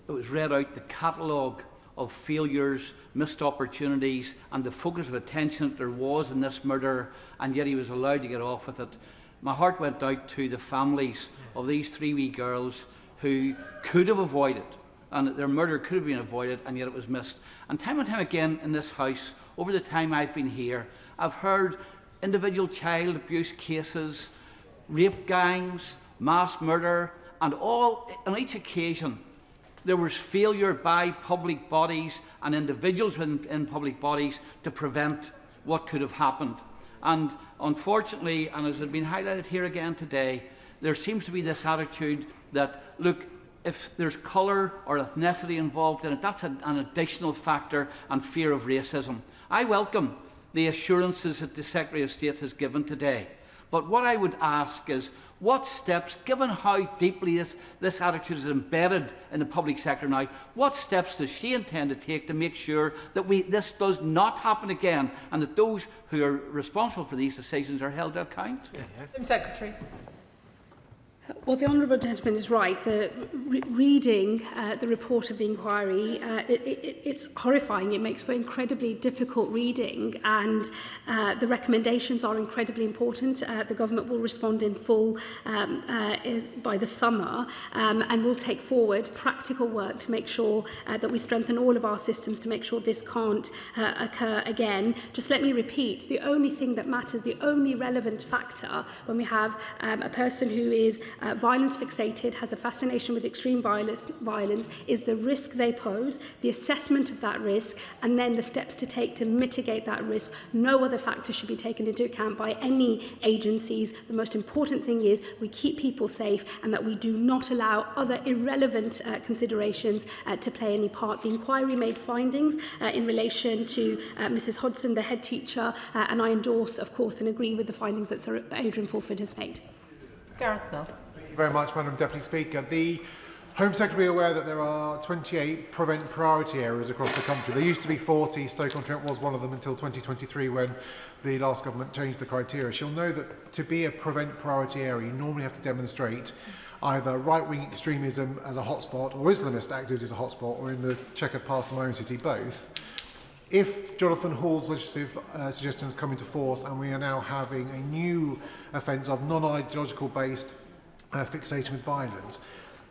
it was read out the catalogue of failures, missed opportunities and the focus of attention that there was in this murder, and yet he was allowed to get off with it, my heart went out to the families of these 3 wee girls who could have avoided, and their murder could have been avoided, and yet it was missed. And time again in this House, over the time I've been here, I've heard individual child abuse cases, rape gangs, mass murder, and all on each occasion there was failure by public bodies and individuals in public bodies to prevent what could have happened. And unfortunately, and as has been highlighted here again today, there seems to be this attitude that, look, if there's colour or ethnicity involved in it, that's an additional factor and fear of racism. I welcome the assurances that the Secretary of State has given today. But what I would ask is, what steps, given how deeply this attitude is embedded in the public sector now, what steps does she intend to take to make sure that this does not happen again, and that those who are responsible for these decisions are held to account? Secretary. Well, the Honourable Gentleman is right. Reading the report of the inquiry, it's horrifying. It makes for incredibly difficult reading, and the recommendations are incredibly important. The Government will respond in full by the summer, and will take forward practical work to make sure that we strengthen all of our systems to make sure this can't occur again. Just let me repeat, the only thing that matters, the only relevant factor when we have a person who is Violence fixated has a fascination with extreme violence, is the risk they pose, the assessment of that risk, and then the steps to take to mitigate that risk. No other factor should be taken into account by any agencies. The most important thing is we keep people safe and that we do not allow other irrelevant considerations to play any part. The inquiry made findings in relation to Mrs Hodson, the head teacher, and I endorse, of course, and agree with the findings that Sir Adrian Fulford has made. Garcia. Thank you very much, Madam Deputy Speaker. The Home Secretary aware that there are 28 prevent priority areas across the country. There used to be 40. Stoke-on-Trent was one of them until 2023 when the last government changed the criteria. She'll know that to be a prevent priority area, you normally have to demonstrate either right-wing extremism as a hotspot or Islamist activity as a hotspot, or in the checkered past of my own city, both. If Jonathan Hall's legislative suggestions come into force and we are now having a new offence of non-ideological based fixation with violence,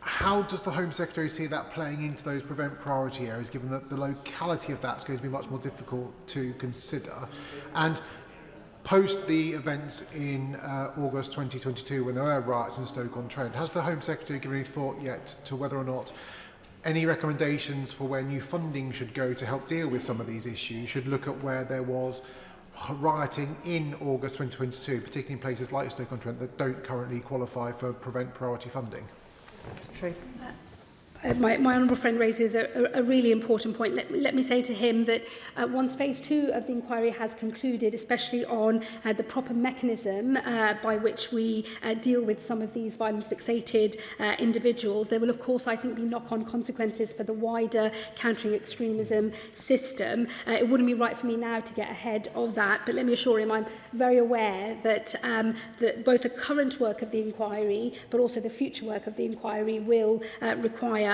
how does the Home Secretary see that playing into those prevent priority areas, given that the locality of that is going to be much more difficult to consider? And post the events in August 2022, when there were riots in Stoke-on-Trent, has the Home Secretary given any thought yet to whether or not any recommendations for where new funding should go to help deal with some of these issues should look at where there was rioting in August 2022, particularly in places like Stoke-on-Trent that don't currently qualify for prevent priority funding? True. My honourable friend raises a really important point. Let me say to him that once phase 2 of the inquiry has concluded, especially on the proper mechanism by which we deal with some of these violence-fixated individuals, there will, of course, I think, be knock-on consequences for the wider countering extremism system. It wouldn't be right for me now to get ahead of that, but let me assure him I'm very aware that, both the current work of the inquiry but also the future work of the inquiry will require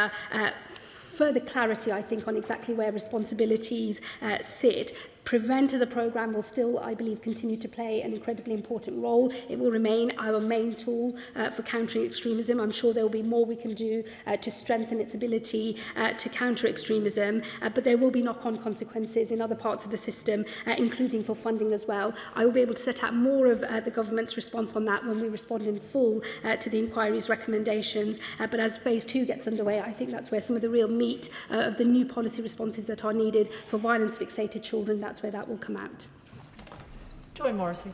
further clarity, I think, on exactly where responsibilities sit. Prevent as a programme will still, I believe, continue to play an incredibly important role. It will remain our main tool for countering extremism. I'm sure there will be more we can do to strengthen its ability to counter extremism, but there will be knock-on consequences in other parts of the system, including for funding as well. I will be able to set out more of the government's response on that when we respond in full to the inquiry's recommendations, but as phase 2 gets underway, I think that's where some of the real meat of the new policy responses that are needed for violence-fixated children, that's where that will come out. Joy Morrissey.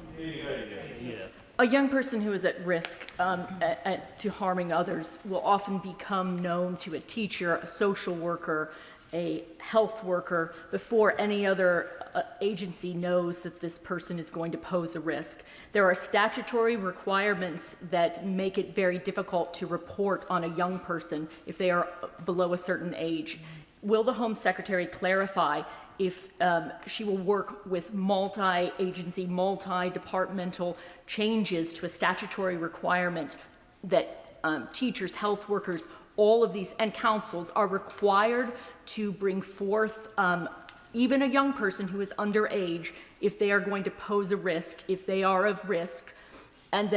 A young person who is at risk to harming others will often become known to a teacher, a social worker, a health worker, before any other agency knows that this person is going to pose a risk. There are statutory requirements that make it very difficult to report on a young person if they are below a certain age. Will the Home Secretary clarify if she will work with multi-agency, multi-departmental changes to a statutory requirement that teachers, health workers, all of these, and councils are required to bring forth even a young person who is underage if they are going to pose a risk, if they are of risk, and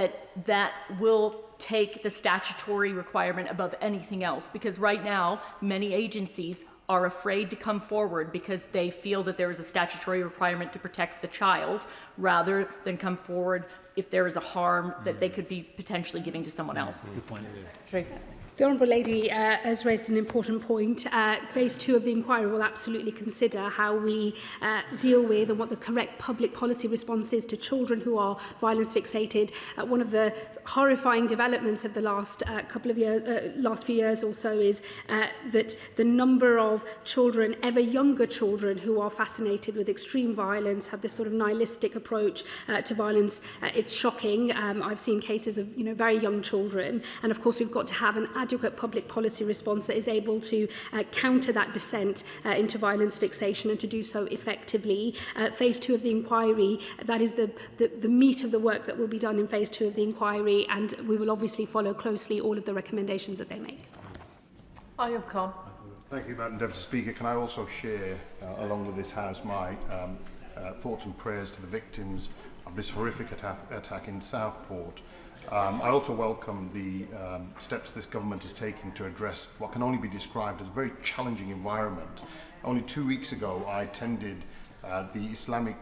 that will take the statutory requirement above anything else. Because right now, many agencies are afraid to come forward because they feel that there is a statutory requirement to protect the child rather than come forward if there is a harm that they could be potentially giving to someone else. Good point. True. The Honourable Lady has raised an important point. Phase 2 of the inquiry will absolutely consider how we deal with and what the correct public policy response is to children who are violence fixated. One of the horrifying developments of the last last few years or so is that the number of children, ever younger children, who are fascinated with extreme violence, have this sort of nihilistic approach to violence. It's shocking. I've seen cases of very young children, and of course we've got to have an adequate public policy response that is able to counter that descent into violence fixation and to do so effectively. Phase 2 of the inquiry, that is the meat of the work that will be done in phase 2 of the inquiry, and we will obviously follow closely all of the recommendations that they make. Ayub Khan. Thank you, Madam Deputy Speaker. Can I also share, along with this House, my thoughts and prayers to the victims of this horrific attack in Southport. I also welcome the steps this government is taking to address what can only be described as a very challenging environment. Only 2 weeks ago, I attended the Islamic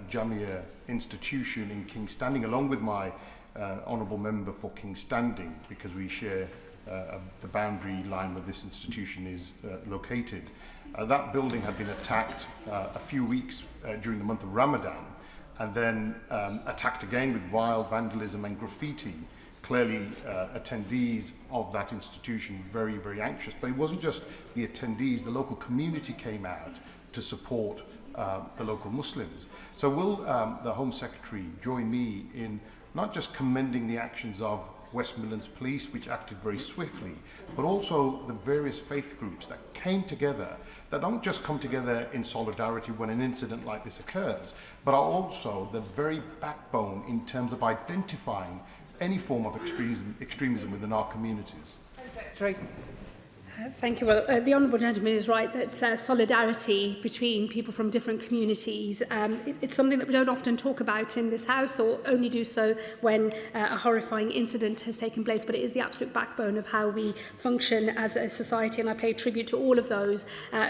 Jamia institution in King's Standing, along with my honourable member for King's Standing, because we share the boundary line where this institution is located. That building had been attacked a few weeks during the month of Ramadan, and then attacked again with vile vandalism and graffiti. Clearly, attendees of that institution very, very anxious. But it wasn't just the attendees, the local community came out to support the local Muslims. So will the Home Secretary join me in not just commending the actions of West Midlands Police, which acted very swiftly, but also the various faith groups that came together, that don't just come together in solidarity when an incident like this occurs, but are also the very backbone in terms of identifying any form of extremism within our communities? Secretary. Thank you. Well, the Honourable Gentleman is right that solidarity between people from different communities, it's something that we don't often talk about in this House, or only do so when a horrifying incident has taken place, but it is the absolute backbone of how we function as a society, and I pay tribute to all of those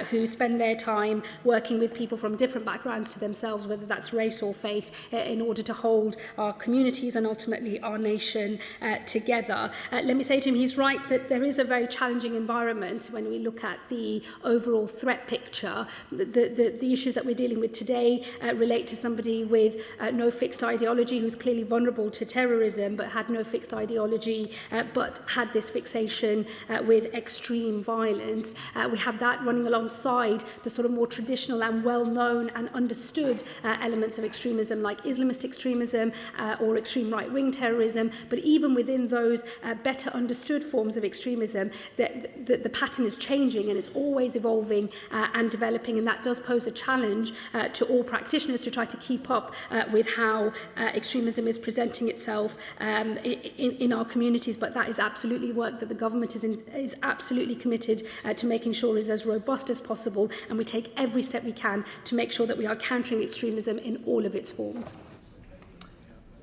who spend their time working with people from different backgrounds to themselves, whether that's race or faith, in order to hold our communities and ultimately our nation together. Let me say to him, he's right that there is a very challenging environment when we look at the overall threat picture. The issues that we're dealing with today relate to somebody with no fixed ideology, who's clearly vulnerable to terrorism, but had no fixed ideology, but had this fixation with extreme violence. We have that running alongside the sort of more traditional and well-known and understood elements of extremism, like Islamist extremism or extreme right-wing terrorism. But even within those better understood forms of extremism, the pattern is changing and it's always evolving and developing, and that does pose a challenge to all practitioners to try to keep up with how extremism is presenting itself in our communities. But that is absolutely work that the government is absolutely committed to making sure is as robust as possible, and we take every step we can to make sure that we are countering extremism in all of its forms.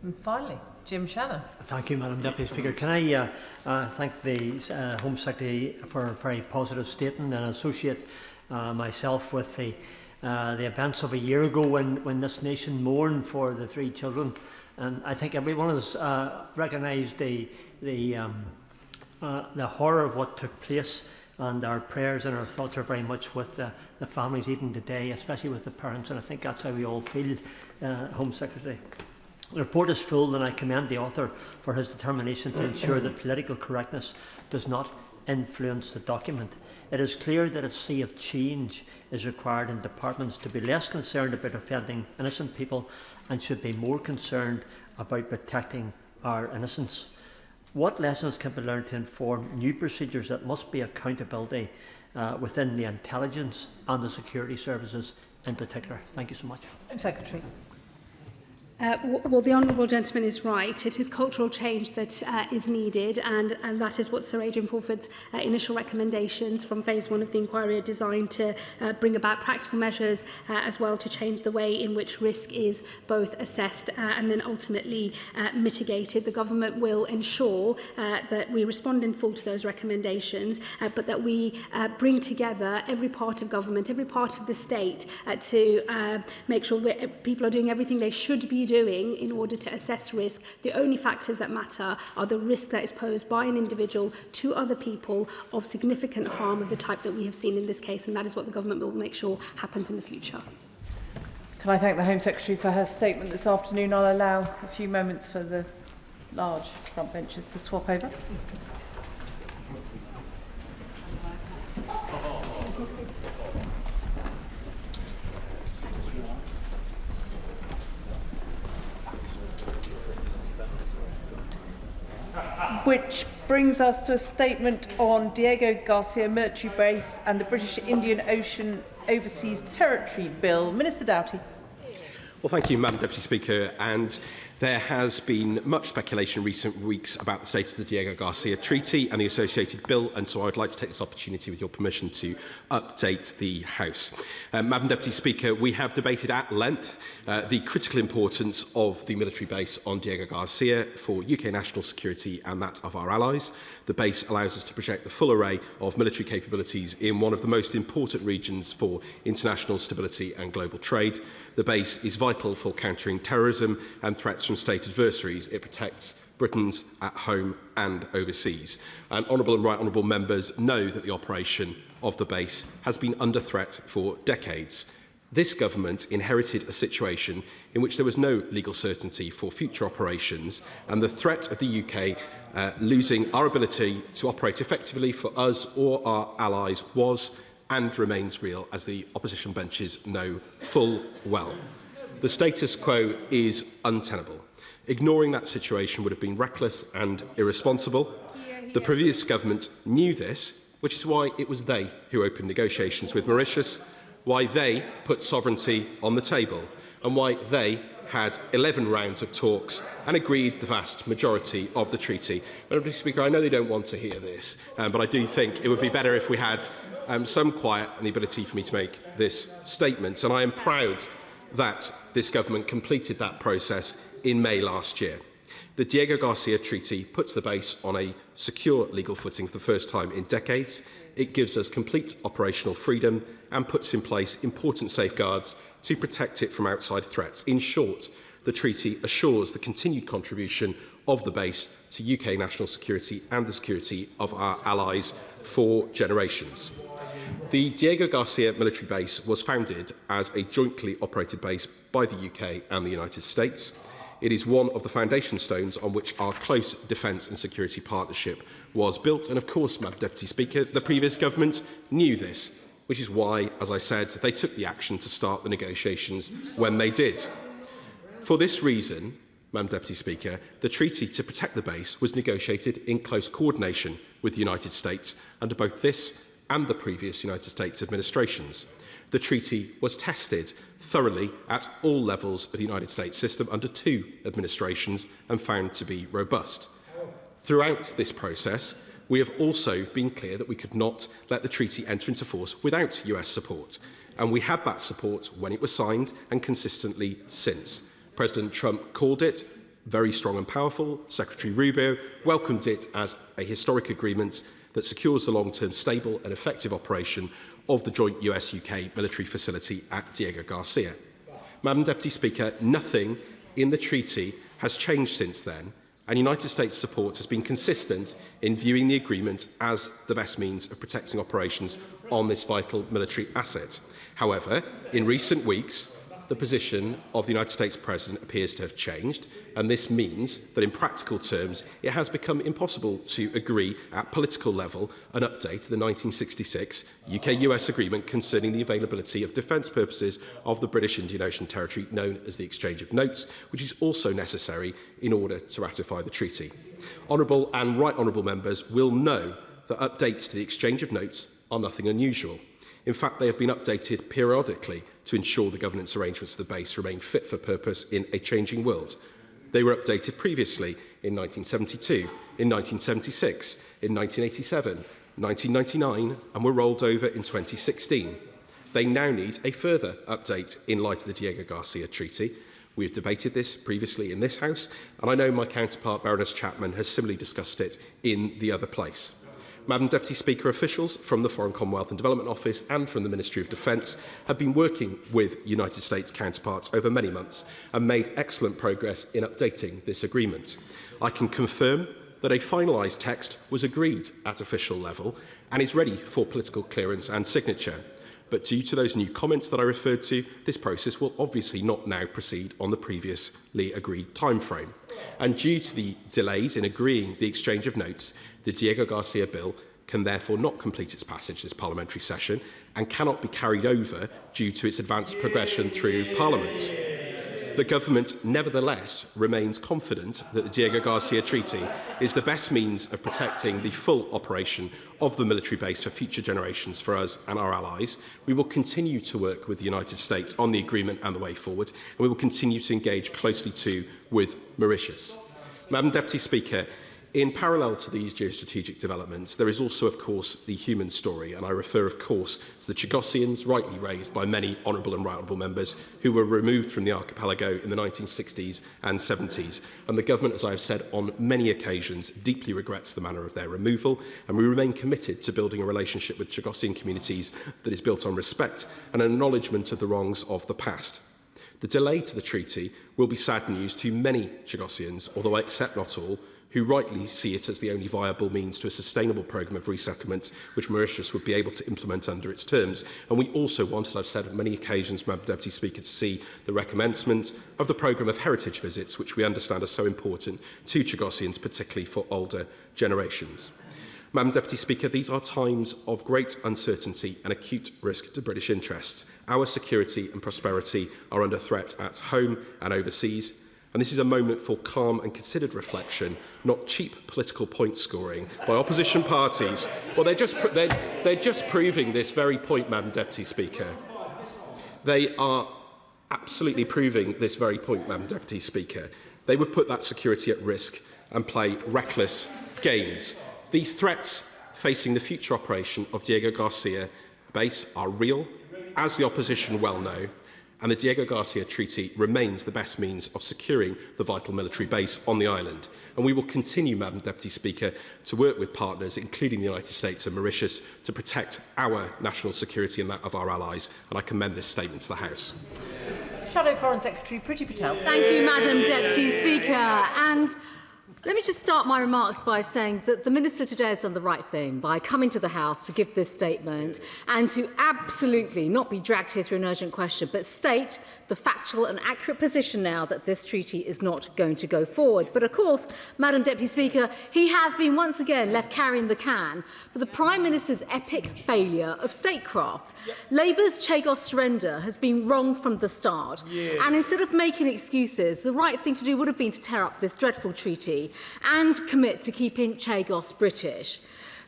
And finally, Jim Shannon. Thank you, Madam Deputy Speaker. Can I thank the Home Secretary for a very positive statement, and associate myself with the events of a year ago when this nation mourned for the 3 children. And I think everyone has recognised the horror of what took place, and our prayers and our thoughts are very much with the families even today, especially with the parents, and I think that's how we all feel, Home Secretary. The report is full, and I commend the author for his determination to ensure that political correctness does not influence the document. It is clear that a sea of change is required in departments to be less concerned about offending innocent people and should be more concerned about protecting our innocence. What lessons can be learned to inform new procedures that must be accountability within the intelligence and the security services in particular? Thank you so much. Secretary. Well, the Honourable Gentleman is right. It is cultural change that is needed, and that is what Sir Adrian Fulford's initial recommendations from phase 1 of the inquiry are designed to bring about practical measures as well to change the way in which risk is both assessed and then ultimately mitigated. The government will ensure that we respond in full to those recommendations, but that we bring together every part of government, every part of the state to make sure people are doing everything they should be doing in order to assess risk. The only factors that matter are the risk that is posed by an individual to other people of significant harm of the type that we have seen in this case, and that is what the government will make sure happens in the future. Can I thank the Home Secretary for her statement this afternoon? I'll allow a few moments for the large front benches to swap over. Which brings us to a statement on Diego Garcia military base and the British Indian Ocean Overseas Territory Bill. Minister Doughty. Well, thank you, Madam Deputy Speaker. And there has been much speculation in recent weeks about the status of the Diego Garcia Treaty and the associated bill, and so I would like to take this opportunity, with your permission, to update the House. Madam Deputy Speaker, we have debated at length the critical importance of the military base on Diego Garcia for UK national security and that of our allies. The base allows us to project the full array of military capabilities in one of the most important regions for international stability and global trade. The base is vital for countering terrorism and threats from state adversaries. It protects Britons at home and overseas. And honourable and right honourable members know that the operation of the base has been under threat for decades. This government inherited a situation in which there was no legal certainty for future operations, and the threat of the UK losing our ability to operate effectively for us or our allies was and remains real, as the opposition benches know full well. The status quo is untenable. Ignoring that situation would have been reckless and irresponsible. The previous government knew this, which is why it was they who opened negotiations with Mauritius, why they put sovereignty on the table, and why they had 11 rounds of talks and agreed the vast majority of the treaty. Madam Speaker, I know they don't want to hear this, but I do think it would be better if we had some quiet and the ability for me to make this statement. And I am proud that this government completed that process in May last year. The Diego Garcia Treaty puts the base on a secure legal footing for the first time in decades. It gives us complete operational freedom and puts in place important safeguards to protect it from outside threats. In short, the treaty assures the continued contribution of the base to UK national security and the security of our allies for generations. The Diego Garcia military base was founded as a jointly operated base by the UK and the United States. It is one of the foundation stones on which our close defence and security partnership was built. And of course, Madam Deputy Speaker, the previous government knew this, which is why, as I said, they took the action to start the negotiations when they did. For this reason, Madam Deputy Speaker, the treaty to protect the base was negotiated in close coordination with the United States under both this and the previous United States administrations. The treaty was tested thoroughly at all levels of the United States system under 2 administrations and found to be robust. Throughout this process, we have also been clear that we could not let the treaty enter into force without US support, and we had that support when it was signed and consistently since. President Trump called it very strong and powerful. Secretary Rubio welcomed it as a historic agreement that secures the long-term stable and effective operation of the joint US-UK military facility at Diego Garcia. Madam Deputy Speaker, nothing in the treaty has changed since then, and United States support has been consistent in viewing the agreement as the best means of protecting operations on this vital military asset. However, in recent weeks, the position of the United States President appears to have changed, and this means that in practical terms it has become impossible to agree at political level an update to the 1966 UK-US agreement concerning the availability of defence purposes of the British Indian Ocean Territory, known as the Exchange of Notes, which is also necessary in order to ratify the treaty. Honourable and right honourable members will know that updates to the Exchange of Notes are nothing unusual. In fact, they have been updated periodically to ensure the governance arrangements of the base remain fit for purpose in a changing world. They were updated previously in 1972, in 1976, in 1987, 1999, and were rolled over in 2016. They now need a further update in light of the Diego Garcia Treaty. We have debated this previously in this House, and I know my counterpart, Baroness Chapman, has similarly discussed it in the other place. Madam Deputy Speaker, officials from the Foreign Commonwealth and Development Office and from the Ministry of Defence have been working with United States counterparts over many months and made excellent progress in updating this agreement. I can confirm that a finalised text was agreed at official level and is ready for political clearance and signature. But due to those new comments that I referred to, this process will obviously not now proceed on the previously agreed timeframe. And due to the delays in agreeing the exchange of notes, the Diego Garcia bill can therefore not complete its passage this parliamentary session and cannot be carried over due to its advanced progression through Parliament. The government nevertheless remains confident that the Diego Garcia Treaty is the best means of protecting the full operation of the military base for future generations for us and our allies. We will continue to work with the United States on the agreement and the way forward, and we will continue to engage closely too with Mauritius. Madam Deputy Speaker, in parallel to these geostrategic developments, there is also, of course, the human story, and I refer, of course, to the Chagossians, rightly raised by many honourable and right honourable members, who were removed from the archipelago in the 1960s and 70s. And the government, as I have said on many occasions, deeply regrets the manner of their removal, and we remain committed to building a relationship with Chagossian communities that is built on respect and an acknowledgement of the wrongs of the past. The delay to the treaty will be sad news to many Chagossians, although I accept not all, who rightly see it as the only viable means to a sustainable programme of resettlement which Mauritius would be able to implement under its terms. And we also want, as I've said on many occasions, Madam Deputy Speaker, to see the recommencement of the programme of heritage visits, which we understand are so important to Chagossians, particularly for older generations. Madam Deputy Speaker, these are times of great uncertainty and acute risk to British interests. Our security and prosperity are under threat at home and overseas, and this is a moment for calm and considered reflection, not cheap political point scoring by opposition parties. Well, they're just proving this very point, Madam Deputy Speaker. They are absolutely proving this very point, Madam Deputy Speaker. They would put that security at risk and play reckless games. The threats facing the future operation of Diego Garcia base are real, as the opposition well know, and the Diego Garcia Treaty remains the best means of securing the vital military base on the island. And we will continue, Madam Deputy Speaker, to work with partners, including the United States and Mauritius, to protect our national security and that of our allies. And I commend this statement to the House. Shadow Foreign Secretary Priti Patel. Thank you, Madam Deputy Speaker. And let me just start my remarks by saying that the Minister today has done the right thing by coming to the House to give this statement and to absolutely not be dragged here through an urgent question, but state the factual and accurate position now that this treaty is not going to go forward. But of course, Madam Deputy Speaker, he has been once again left carrying the can for the Prime Minister's epic failure of statecraft. Labour's Chagos surrender has been wrong from the start. And instead of making excuses, the right thing to do would have been to tear up this dreadful treaty and commit to keeping Chagos British.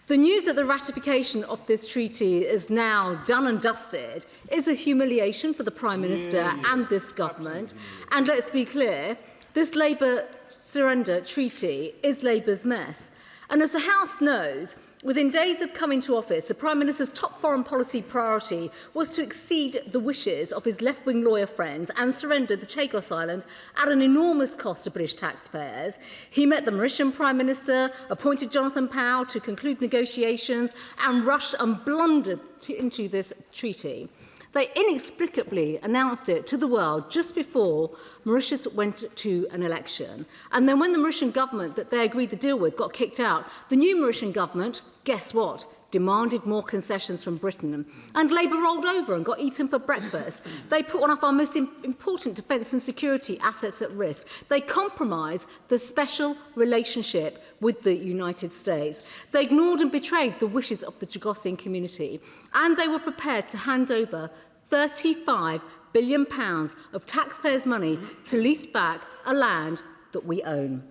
The news that the ratification of this treaty is now done and dusted is a humiliation for the Prime Minister and this government. And let's be clear, this Labour surrender treaty is Labour's mess. And as the House knows, within days of coming to office, the Prime Minister's top foreign policy priority was to exceed the wishes of his left-wing lawyer friends and surrender the Chagos Island at an enormous cost to British taxpayers. He met the Mauritian Prime Minister, appointed Jonathan Powell to conclude negotiations, and rushed and blundered into this treaty. They inexplicably announced it to the world just before Mauritius went to an election. And then when the Mauritian government that they agreed to deal with got kicked out, the new Mauritian government, guess what, demanded more concessions from Britain. And Labour rolled over and got eaten for breakfast. They put one of our most important defence and security assets at risk. They compromised the special relationship with the United States. They ignored and betrayed the wishes of the Chagossian community. And they were prepared to hand over £35 billion of taxpayers' money to lease back a land that we own.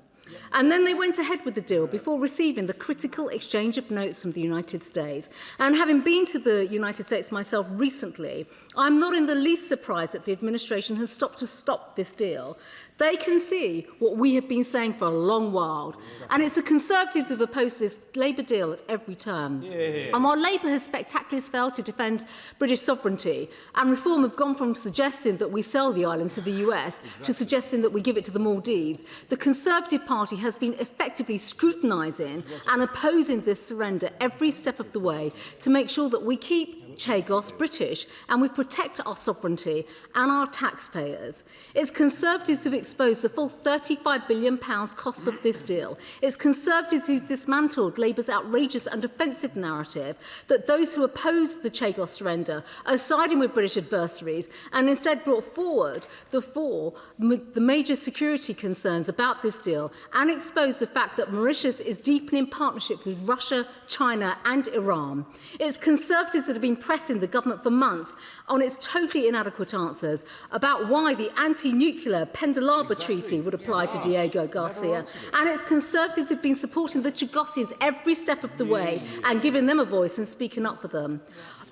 And then they went ahead with the deal before receiving the critical exchange of notes from the United States. And having been to the United States myself recently, I'm not in the least surprised that the administration has stopped to stop this deal. They can see what we have been saying for a long while. And it's the Conservatives who have opposed this Labour deal at every turn. And while Labour has spectacularly failed to defend British sovereignty, and Reform have gone from suggesting that we sell the islands to the US to suggesting that we give it to the Maldives, the Conservative Party has been effectively scrutinising and opposing this surrender every step of the way to make sure that we keep Chagos British and we protect our sovereignty and our taxpayers. It's Conservatives who've exposed the full £35 billion costs of this deal. It's Conservatives who've dismantled Labour's outrageous and offensive narrative that those who oppose the Chagos surrender are siding with British adversaries and instead brought forward the major security concerns about this deal and exposed the fact that Mauritius is deepening partnerships with Russia, China and Iran. It's Conservatives that have been pressing the government for months on its totally inadequate answers about why the anti-nuclear Pendalaba Treaty would apply to Diego Garcia. And it's Conservatives who've been supporting the Chagossians every step of the way and giving them a voice and speaking up for them.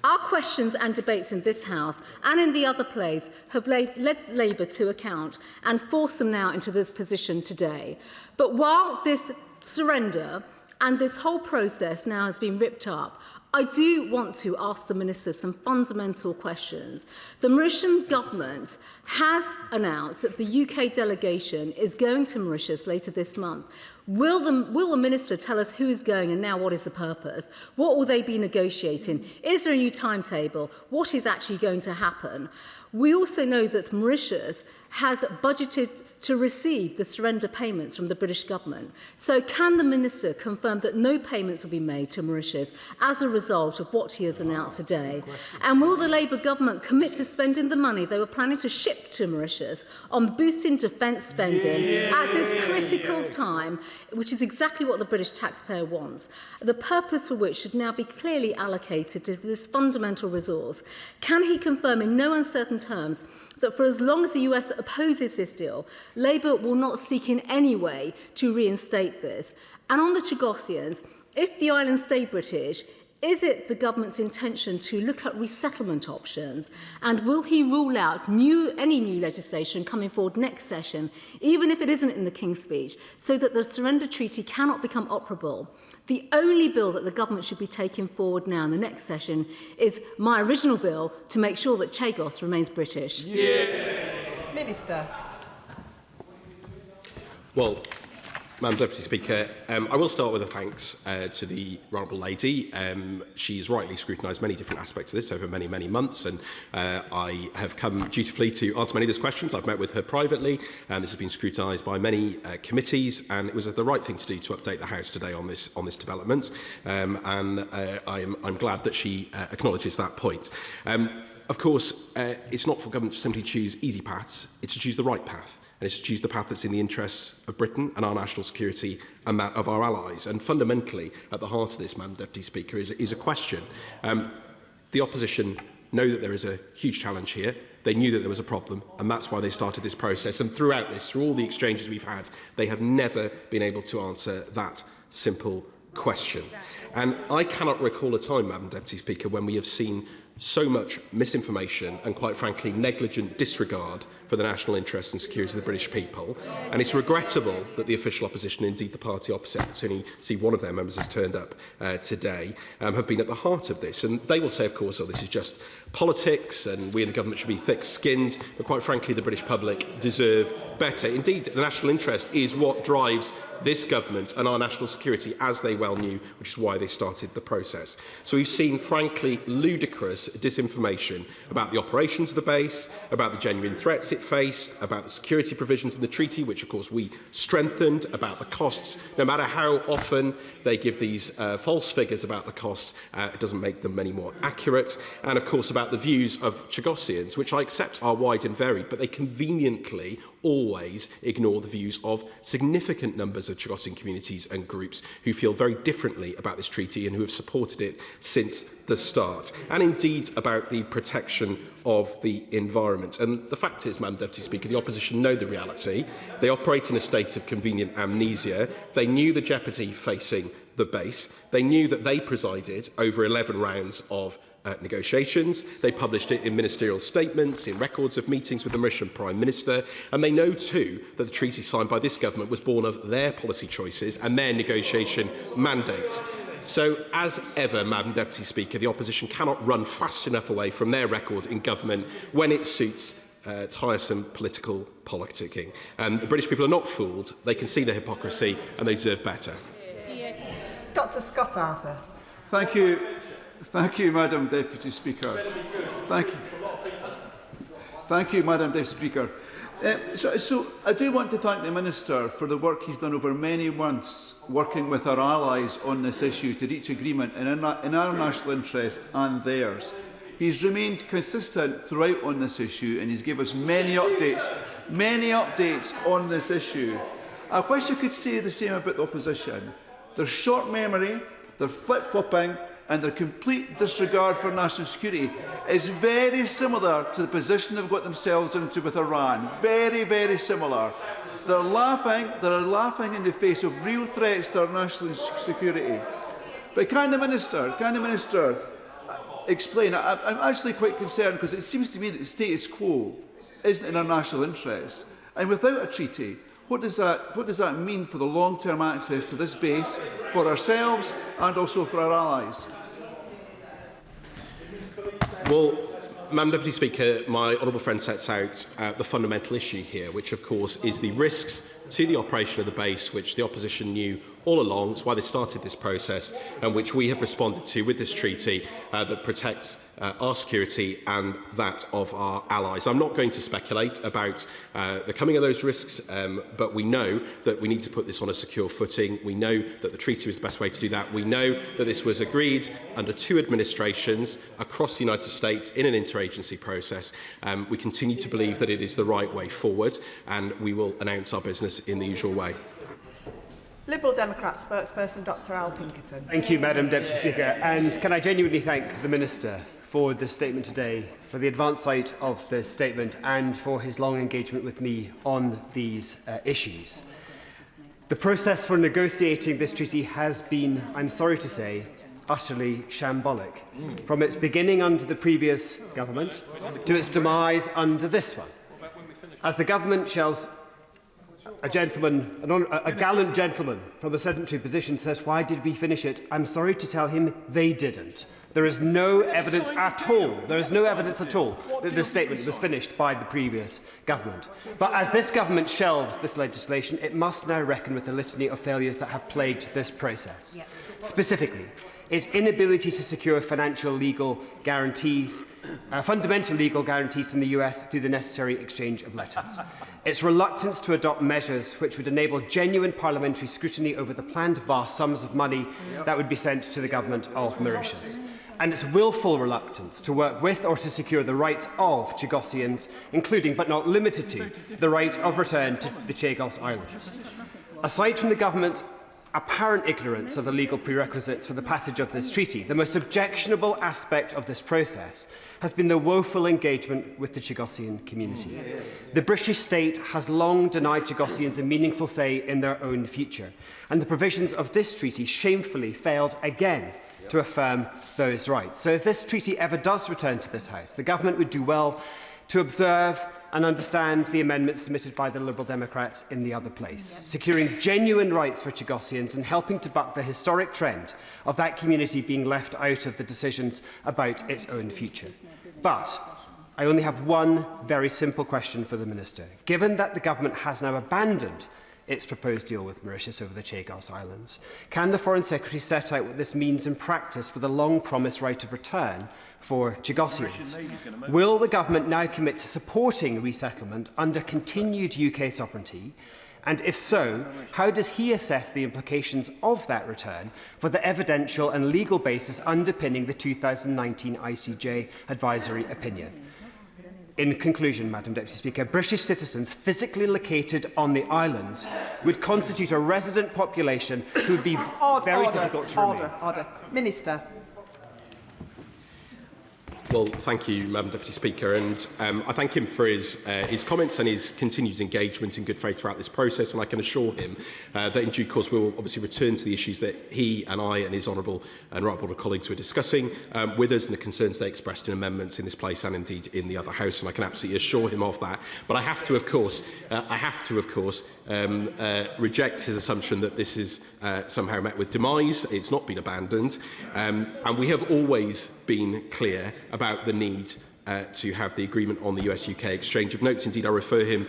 Our questions and debates in this House and in the other place have led Labour to account and forced them now into this position today. But while this surrender and this whole process now has been ripped up, I do want to ask the Minister some fundamental questions. The Mauritian government has announced that the UK delegation is going to Mauritius later this month Will the Minister tell us who is going and now what is the purpose? What will they be negotiating? Is there a new timetable? What is actually going to happen? We also know that Mauritius has budgeted to receive the surrender payments from the British government. So can the Minister confirm that no payments will be made to Mauritius as a result of what he has announced today? And will the Labour government commit to spending the money they were planning to ship to Mauritius on boosting defence spending at this critical time, which is exactly what the British taxpayer wants, the purpose for which should now be clearly allocated to this fundamental resource? Can he confirm in no uncertain terms that for as long as the US opposes this deal, Labour will not seek in any way to reinstate this? And on the Chagossians, if the islands stay British, is it the government's intention to look at resettlement options? And will he rule out any new legislation coming forward next session, even if it isn't in the King's Speech, so that the surrender treaty cannot become operable? The only bill that the government should be taking forward now in the next session is my original bill to make sure that Chagos remains British. Minister. Well, Madam Deputy Speaker, I will start with a thanks to the Honourable Lady. She's rightly scrutinised many different aspects of this over many, many months, and I have come dutifully to answer many of those questions. I've met with her privately, and this has been scrutinised by many committees, and it was the right thing to do to update the House today on this development, and I'm glad that she acknowledges that point. Of course, it's not for government to simply choose easy paths, it's to choose the right path. And it's to choose the path that's in the interests of Britain and our national security and that of our allies. And fundamentally, at the heart of this, Madam Deputy Speaker, is a question. The opposition know that there is a huge challenge here. They knew that there was a problem, and that's why they started this process. And throughout this, through all the exchanges we've had, they have never been able to answer that simple question. And I cannot recall a time, Madam Deputy Speaker, when we have seen so much misinformation and, quite frankly, negligent disregard for the national interests and security of the British people. And it's regrettable that the official opposition, indeed the party opposite, to only see one of their members has turned up today, have been at the heart of this. And they will say, of course, oh, this is just politics and we in the government should be thick-skinned. But quite frankly, the British public deserve better. Indeed, the national interest is what drives this government and our national security, as they well knew, which is why they started the process. So we've seen, frankly, ludicrous disinformation about the operations of the base, about the genuine threats it faced, about the security provisions in the treaty, which of course we strengthened, about the costs. No matter how often they give these false figures about the costs, it doesn't make them any more accurate. And of course about the views of Chagossians, which I accept are wide and varied, but they conveniently always ignore the views of significant numbers of Chagossian communities and groups who feel very differently about this treaty and who have supported it since the start, and indeed about the protection of the environment. And the fact is, Madam Deputy Speaker, the opposition know the reality. They operate in a state of convenient amnesia. They knew the jeopardy facing the base. They knew that they presided over 11 rounds of negotiations. They published it in ministerial statements, in records of meetings with the Mauritian Prime Minister, and they know too that the treaty signed by this government was born of their policy choices and their negotiation mandates. So, as ever, Madam Deputy Speaker, the opposition cannot run fast enough away from their record in government when it suits tiresome political politicking. The British people are not fooled. They can see the hypocrisy and they deserve better. Dr. Scott Arthur. Thank you. Thank you, Madam Deputy Speaker. Thank you, Madam Deputy Speaker. So I do want to thank the Minister for the work he's done over many months working with our allies on this issue to reach agreement in our national interest and theirs. He's remained consistent throughout on this issue and he's given us many updates on this issue. I wish I could say the same about the opposition. Their short memory, their flip-flopping and their complete disregard for national security is very similar to the position they've got themselves into with Iran. Very, very similar. They're laughing in the face of real threats to our national security. But can the Minister explain? I'm actually quite concerned because it seems to me that the status quo isn't in our national interest. And without a treaty, what does that mean for the long-term access to this base for ourselves and also for our allies? Well, Madam Deputy Speaker, my honourable friend sets out the fundamental issue here, which of course is the risks to the operation of the base, which the opposition knew all along. It's why they started this process, and which we have responded to with this treaty that protects our security and that of our allies. I'm not going to speculate about the coming of those risks, but we know that we need to put this on a secure footing. We know that the treaty was the best way to do that. We know that this was agreed under 2 administrations across the United States in an interagency process. We continue to believe that it is the right way forward, and we will announce our business in the usual way. Liberal Democrat spokesperson Dr Al Pinkerton. Thank you, Madam Deputy Speaker. And can I genuinely thank the Minister for the statement today, for the advance sight of the statement, and for his long engagement with me on these issues. The process for negotiating this treaty has been, I'm sorry to say, utterly shambolic, from its beginning under the previous government to its demise under this one. As the government shelves a gallant gentleman from a sedentary position says, "Why did we finish it?" I'm sorry to tell him they didn't. There is no evidence at all. There is no evidence at all that this statement was finished by the previous government. But as this government shelves this legislation, it must now reckon with the litany of failures that have plagued this process. Specifically, its inability to secure financial legal guarantees, fundamental legal guarantees from the US through the necessary exchange of letters. Its reluctance to adopt measures which would enable genuine parliamentary scrutiny over the planned vast sums of money that would be sent to the government of Mauritius. And its willful reluctance to work with or to secure the rights of Chagossians, including but not limited to the right of return to the Chagos Islands. Aside from the government's apparent ignorance of the legal prerequisites for the passage of this treaty, the most objectionable aspect of this process has been the woeful engagement with the Chagossian community. The British state has long denied Chagossians a meaningful say in their own future, and the provisions of this treaty shamefully failed again to affirm those rights. So if this treaty ever does return to this House, the government would do well to observe and understand the amendments submitted by the Liberal Democrats in the other place, securing genuine rights for Chagossians and helping to buck the historic trend of that community being left out of the decisions about its own future. But I only have one very simple question for the Minister. Given that the government has now abandoned its proposed deal with Mauritius over the Chagos Islands, can the Foreign Secretary set out what this means in practice for the long-promised right of return for Chagossians? Will the government now commit to supporting resettlement under continued UK sovereignty? And if so, how does he assess the implications of that return for the evidential and legal basis underpinning the 2019 ICJ advisory opinion? In conclusion, Madam Deputy Speaker, British citizens physically located on the islands would constitute a resident population who would be very difficult to remove. Order. Minister. Well, thank you, Madam Deputy Speaker, and I thank him for his comments and his continued engagement in good faith throughout this process, and I can assure him that in due course we will obviously return to the issues that he and I and his honourable and right honourable colleagues were discussing with us and the concerns they expressed in amendments in this place and indeed in the other House, and I can absolutely assure him of that. But I have to, of course, reject his assumption that this is somehow met with demise. It's not been abandoned, and we have always been clear about the need to have the agreement on the US-UK exchange of notes. Indeed, I refer him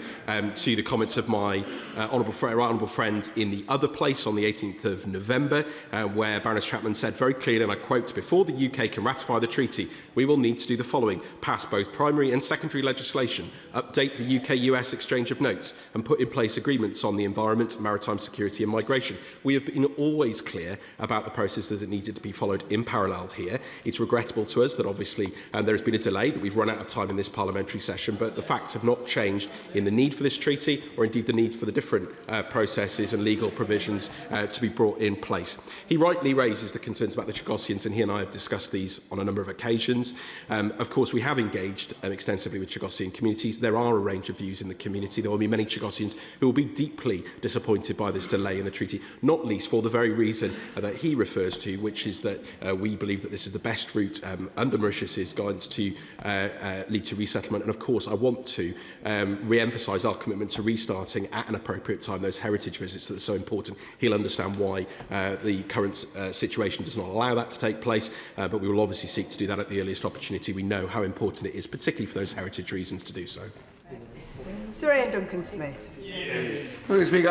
to the comments of my honourable friend in the other place on the 18th of November, where Baroness Chapman said very clearly, and I quote, "Before the UK can ratify the treaty, we will need to do the following: pass both primary and secondary legislation, update the UK-US exchange of notes, and put in place agreements on the environment, maritime security and migration." We have been always clear about the processes that needed to be followed in parallel here. It's regrettable to us that obviously there has been a delay, that we've run out of time in this parliamentary session, but the facts have not changed in the need for this treaty or indeed the need for the different processes and legal provisions to be brought in place. He rightly raises the concerns about the Chagossians, and he and I have discussed these on a number of occasions. Of course, we have engaged extensively with Chagossian communities. There are a range of views in the community. There will be many Chagossians who will be deeply disappointed by this delay in the treaty, not least for the very reason that he refers to, which is that we believe that this is the best route under Mauritius's guidance to lead to resettlement. And of course, I want to re-emphasise our commitment to restarting at an appropriate time those heritage visits that are so important. He'll understand why the current situation does not allow that to take place, but we will obviously seek to do that at the earliest opportunity. We know how important it is, particularly for those heritage reasons, to do so. Sir Ian Duncan-Smith. Mr. Speaker,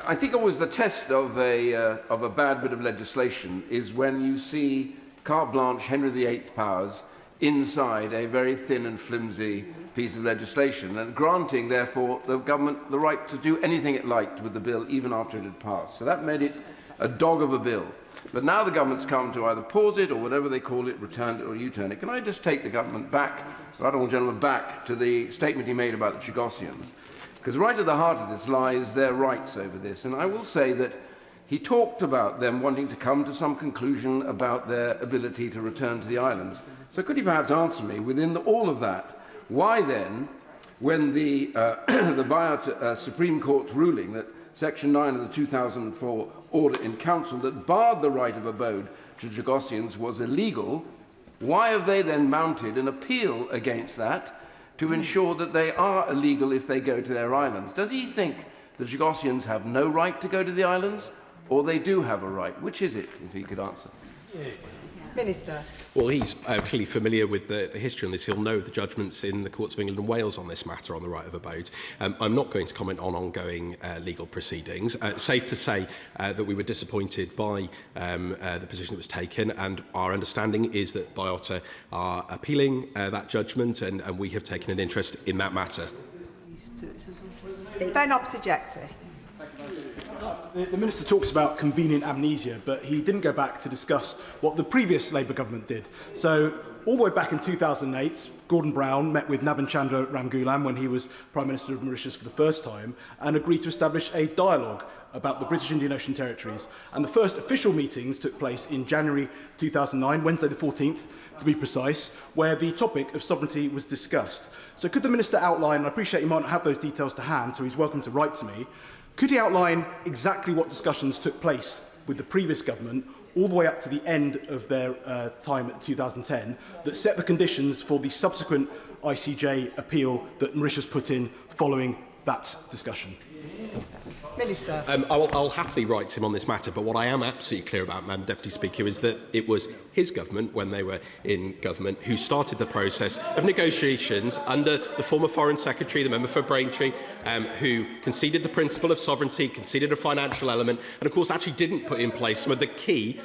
I think always the test of a bad bit of legislation is when you see carte blanche Henry VIII powers inside a very thin and flimsy piece of legislation, and granting, therefore, the government the right to do anything it liked with the bill, even after it had passed. So that made it a dog of a bill. But now the government's come to either pause it or whatever they call it, return it or U-turn it. Can I just take the government back, the right honourable gentleman, back to the statement he made about the Chagossians? Because right at the heart of this lies their rights over this. And I will say that he talked about them wanting to come to some conclusion about their ability to return to the islands. So could you perhaps answer me, within all of that, why then, when the Buyout Supreme Court's ruling that Section 9 of the 2004 order in Council that barred the right of abode to Chagossians was illegal, why have they then mounted an appeal against that to ensure that they are illegal if they go to their islands? Does he think the Chagossians have no right to go to the islands, or they do have a right? Which is it, if he could answer? Minister. Well, he's clearly familiar with the history on this. He'll know the judgments in the Courts of England and Wales on this matter on the right of abode. I'm not going to comment on ongoing legal proceedings. Safe to say that we were disappointed by the position that was taken, and our understanding is that Biota are appealing that judgment, and we have taken an interest in that matter. Ben Obsojecti. The Minister talks about convenient amnesia, but he didn't go back to discuss what the previous Labour government did. So, all the way back in 2008, Gordon Brown met with Navan Chandra Ramgoolam when he was Prime Minister of Mauritius for the first time and agreed to establish a dialogue about the British Indian Ocean territories. And the first official meetings took place in January 2009, Wednesday the 14th to be precise, where the topic of sovereignty was discussed. So could the Minister outline, and I appreciate you might not have those details to hand, so he's welcome to write to me, could he outline exactly what discussions took place with the previous government all the way up to the end of their time at 2010 that set the conditions for the subsequent ICJ appeal that Mauritius put in following that discussion? Minister. I'll happily write to him on this matter, but what I am absolutely clear about, Madam Deputy Speaker, is that it was his government, when they were in government, who started the process of negotiations under the former Foreign Secretary, the member for Braintree, who conceded the principle of sovereignty, conceded a financial element, and of course actually didn't put in place some of the key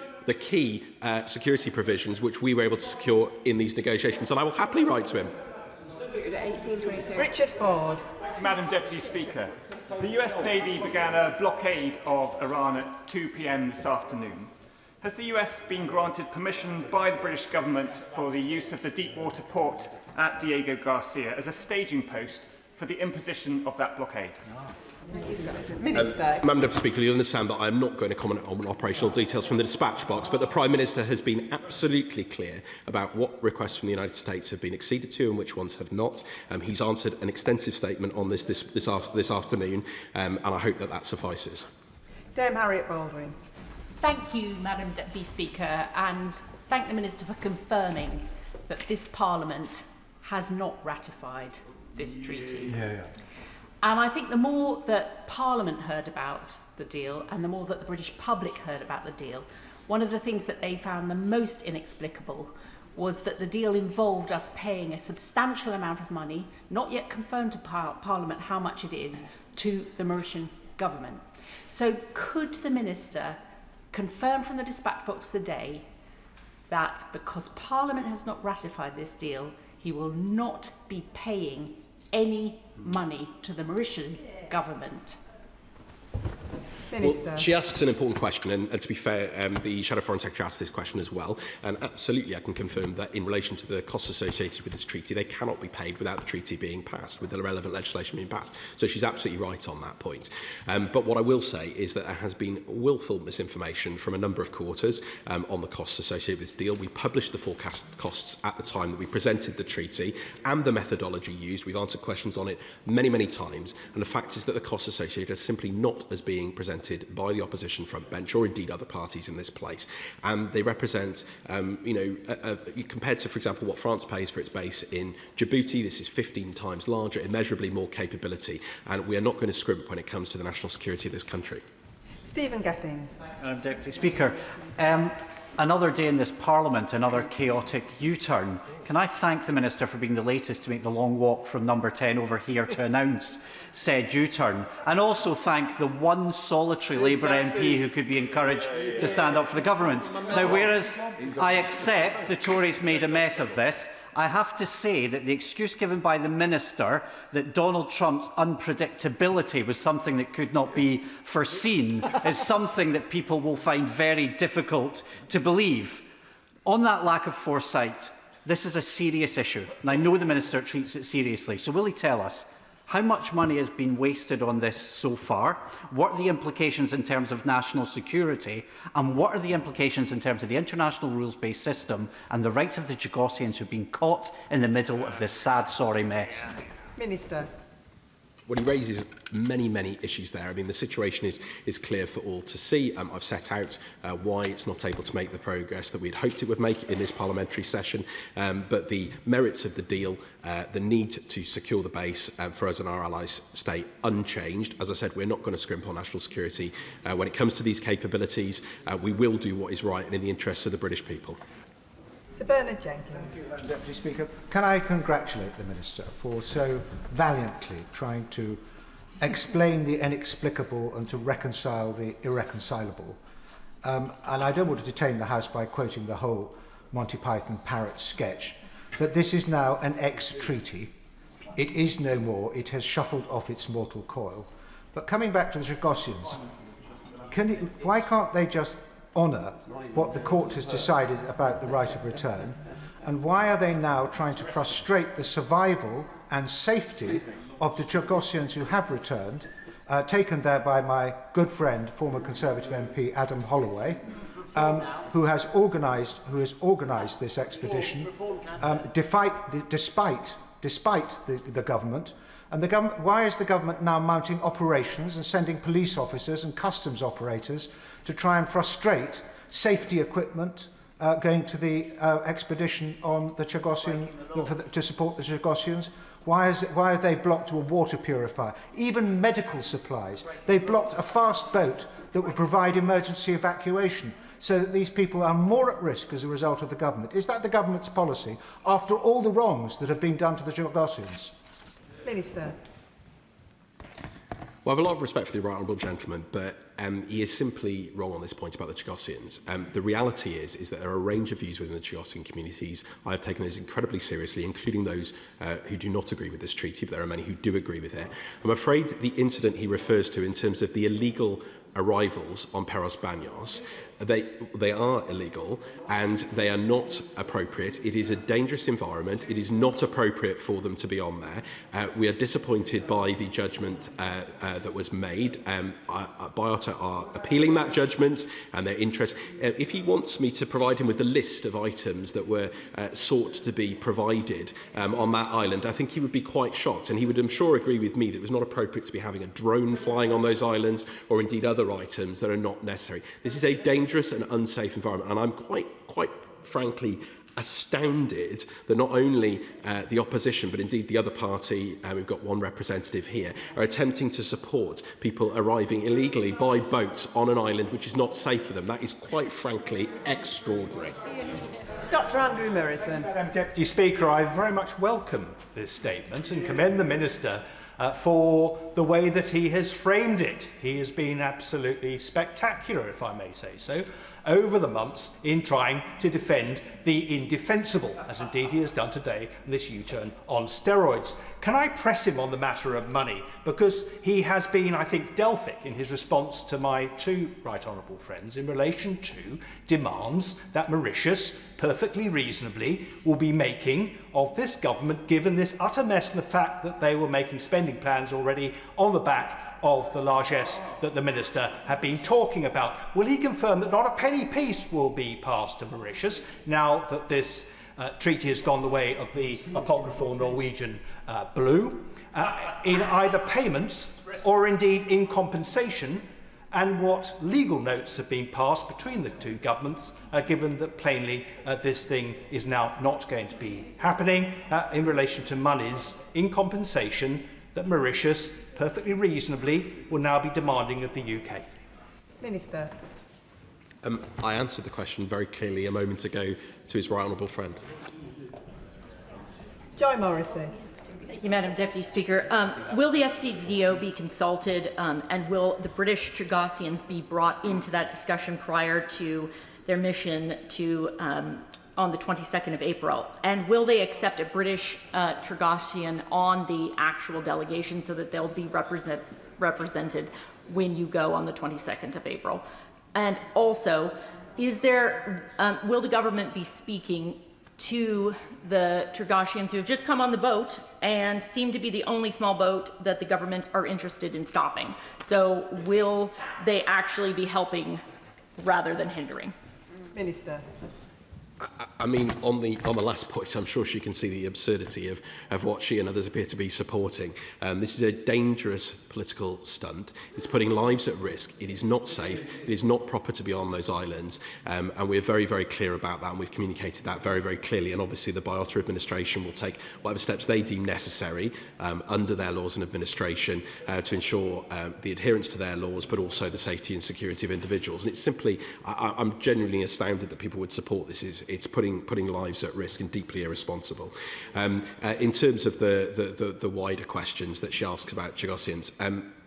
security provisions which we were able to secure in these negotiations. And I will happily write to him. Richard Ford. Madam Deputy Speaker, the US Navy began a blockade of Iran at 2 p.m. this afternoon. Has the US been granted permission by the British government for the use of the deep-water port at Diego Garcia as a staging post for the imposition of that blockade? Minister. Madam Deputy Speaker, you'll understand that I am not going to comment on operational details from the dispatch box, but the Prime Minister has been absolutely clear about what requests from the United States have been acceded to and which ones have not. He's answered an extensive statement on this afternoon, and I hope that suffices. Dame Harriet Baldwin. Thank you, Madam Deputy Speaker, and thank the Minister for confirming that this Parliament has not ratified this treaty. And I think the more that Parliament heard about the deal and the more that the British public heard about the deal, one of the things that they found the most inexplicable was that the deal involved us paying a substantial amount of money, not yet confirmed to Parliament how much it is, to the Mauritian government. So could the Minister confirm from the dispatch box today that because Parliament has not ratified this deal, he will not be paying any money to the Mauritian government? Well, she asks an important question, and to be fair, the Shadow Foreign Secretary asked this question as well, and absolutely I can confirm that in relation to the costs associated with this treaty, they cannot be paid without the treaty being passed, with the relevant legislation being passed. So she's absolutely right on that point. But what I will say is that there has been willful misinformation from a number of quarters on the costs associated with this deal. We published the forecast costs at the time that we presented the treaty and the methodology used. We've answered questions on it many, many times, and the fact is that the costs associated are simply not as being presented represented by the opposition front bench or indeed other parties in this place. And they represent, compared to, for example, what France pays for its base in Djibouti, this is 15 times larger, immeasurably more capability, and we are not going to scrimp when it comes to the national security of this country. Stephen Gethings. Madam Deputy Speaker, another day in this Parliament, another chaotic U-turn. Can I thank the Minister for being the latest to make the long walk from number 10 over here to announce said U-turn, and also thank the one solitary Labour MP who could be encouraged to stand up for the government. Now, whereas I accept the Tories made a mess of this, I have to say that the excuse given by the Minister that Donald Trump's unpredictability was something that could not be foreseen is something that people will find very difficult to believe. On that lack of foresight, this is a serious issue, and I know the Minister treats it seriously. So will he tell us how much money has been wasted on this so far? What are the implications in terms of national security? And what are the implications in terms of the international rules-based system and the rights of the Chagossians who have been caught in the middle of this sad, sorry mess? Minister. Well, he raises many, many issues there. I mean, the situation is clear for all to see. I've set out why it's not able to make the progress that we had hoped it would make in this parliamentary session. But the merits of the deal, the need to secure the base for us and our allies stay unchanged. As I said, we're not going to scrimp on national security. When it comes to these capabilities, we will do what is right and in the interests of the British people. Sir Bernard Jenkins. Deputy Speaker, can I congratulate the Minister for so valiantly trying to explain the inexplicable and to reconcile the irreconcilable. And I don't want to detain the House by quoting the whole Monty Python parrot sketch, but this is now an ex-treaty. It is no more. It has shuffled off its mortal coil. But coming back to the Chagossians, why can't they just honour what the court has decided about the right of return, and why are they now trying to frustrate the survival and safety of the Chagossians who have returned, taken there by my good friend, former Conservative MP Adam Holloway, who has organised this expedition, despite the government. And why is the government now mounting operations and sending police officers and customs operators to try and frustrate safety equipment going to the expedition on the Chagossian to support the Chagossians? Why have they blocked a water purifier? Even medical supplies. They've blocked a fast boat that would provide emergency evacuation, so that these people are more at risk as a result of the government. Is that the government's policy after all the wrongs that have been done to the Chagossians? Minister. Well, I have a lot of respect for the right honourable gentleman, but he is simply wrong on this point about the Chagossians. The reality is that there are a range of views within the Chagossian communities. I have taken those incredibly seriously, including those who do not agree with this treaty, but there are many who do agree with it. I'm afraid the incident he refers to in terms of the illegal arrivals on Peros Banhos, they are illegal and they are not appropriate. It is a dangerous environment. It is not appropriate for them to be on there. We are disappointed by the judgment that was made. Biota are appealing that judgment and their interest. If he wants me to provide him with the list of items that were sought to be provided on that island, I think he would be quite shocked, and he would, I'm sure, agree with me that it was not appropriate to be having a drone flying on those islands or indeed other items that are not necessary. This is a dangerous and unsafe environment, and I'm quite frankly astounded that not only the opposition but indeed the other party, we've got one representative here, are attempting to support people arriving illegally by boats on an island which is not safe for them. That is quite frankly extraordinary. Dr Andrew Murison. Madam Deputy Speaker, I very much welcome this statement and commend the Minister for the way that he has framed it. He has been absolutely spectacular, if I may say so, over the months in trying to defend the indefensible, as indeed he has done today in this U-turn on steroids. Can I press him on the matter of money? Because he has been, I think, Delphic in his response to my two right honourable friends in relation to demands that Mauritius, perfectly reasonably, will be making of this government, given this utter mess and the fact that they were making spending plans already on the back of the largesse that the Minister had been talking about. Will he confirm that not a penny piece will be passed to Mauritius now that this treaty has gone the way of the apocryphal Norwegian blue, in either payments or indeed in compensation and what legal notes have been passed between the two governments, given that plainly this thing is now not going to be happening in relation to monies in compensation that Mauritius, perfectly reasonably, will now be demanding of the UK. Minister. I answered the question very clearly a moment ago to his right honourable friend. Joy Morrissey. Thank you, Madam Deputy Speaker. Will the FCDO be consulted and will the British Chagassians be brought into that discussion prior to their mission to on the 22nd of April? And will they accept a British Chagassian on the actual delegation so that they'll be represented when you go on the 22nd of April? And also, is there, will the government be speaking to the Chagassians who have just come on the boat and seem to be the only small boat that the government are interested in stopping? So will they actually be helping rather than hindering? Minister. I mean, on the last point, I'm sure she can see the absurdity of what she and others appear to be supporting. This is a dangerous political stunt. It's putting lives at risk. It is not safe. It is not proper to be on those islands. And we're very, very clear about that, and we've communicated that very, very clearly. And obviously, the Biota administration will take whatever steps they deem necessary under their laws and administration to ensure the adherence to their laws, but also the safety and security of individuals. And it's simply, I'm genuinely astounded that people would support this. It's putting lives at risk and deeply irresponsible. In terms of the wider questions that she asks about Chagassians,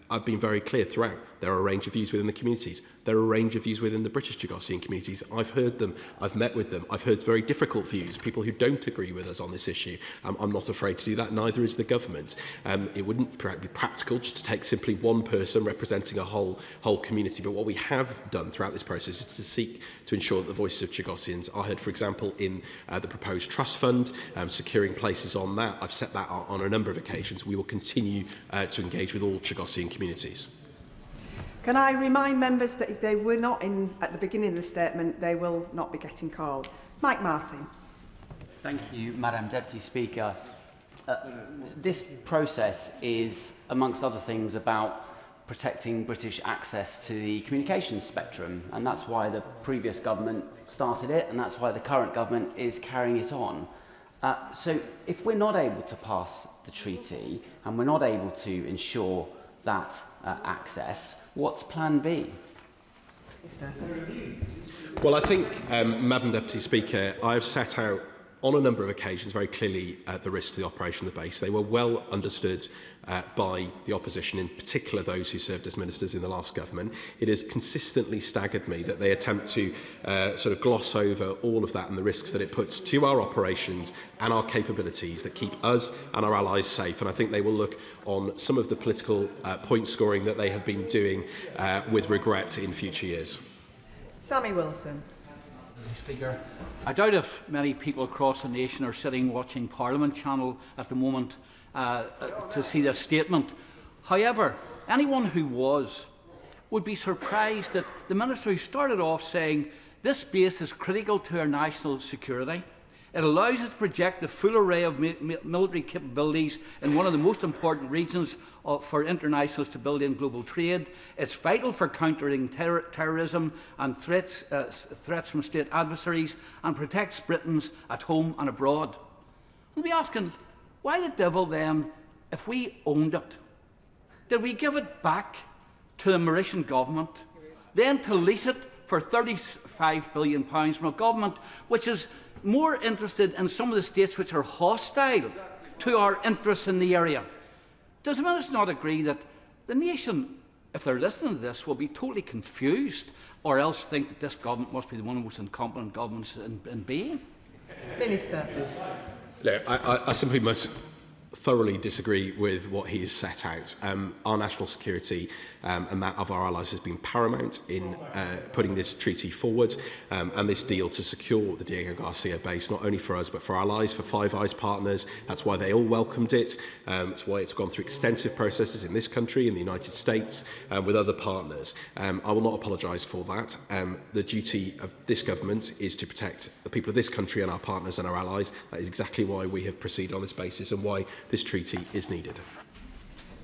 I've been very clear throughout. There are a range of views within the communities. There are a range of views within the British Chagassian communities. I've heard them. I've met with them. I've heard very difficult views, people who don't agree with us on this issue. I'm not afraid to do that. Neither is the government. It wouldn't be practical just to take simply one person representing a whole community. But what we have done throughout this process is to seek to ensure that the voices of Chagassians are heard, for example, in the proposed trust fund, securing places on that. I've set that on a number of occasions. We will continue to engage with all Chagassian communities. Can I remind members that if they were not in at the beginning of the statement, they will not be getting called. Mike Martin. Thank you, Madam Deputy Speaker. This process is, amongst other things, about protecting British access to the communications spectrum, and that's why the previous government started it, and that's why the current government is carrying it on. So if we're not able to pass the treaty, and we're not able to ensure that access, what's plan B? Well, I think, Madam Deputy Speaker, I have set out on a number of occasions very clearly the risks to the operation of the base. They were well understood by the opposition, in particular those who served as ministers in the last government. It has consistently staggered me that they attempt to sort of gloss over all of that and the risks that it puts to our operations and our capabilities that keep us and our allies safe. And I think they will look on some of the political point scoring that they have been doing with regret in future years. Sammy Wilson. Speaker, I doubt if many people across the nation are sitting watching Parliament Channel at the moment to see this statement. However, anyone who was would be surprised that the Minister who started off saying this base is critical to our national security. It allows us to project the full array of military capabilities in one of the most important regions for international stability and global trade. It's vital for countering terrorism and threats from state adversaries, and protects Britons at home and abroad. We'll be asking, why the devil then, if we owned it, did we give it back to the Mauritian government, then to lease it for £35 billion from a government which is more interested in some of the states which are hostile to our interests in the area? Does the Minister not agree that the nation, if they're listening to this, will be totally confused, or else think that this government must be one of the most incompetent governments in being? Minister. No, I simply must thoroughly disagree with what he has set out. Our national security and that of our allies has been paramount in putting this treaty forward and this deal to secure the Diego Garcia base, not only for us but for our allies, for Five Eyes partners. That's why they all welcomed it. It's why it's gone through extensive processes in this country, in the United States, with other partners. I will not apologise for that. The duty of this government is to protect the people of this country and our partners and our allies. That is exactly why we have proceeded on this basis and why this treaty is needed.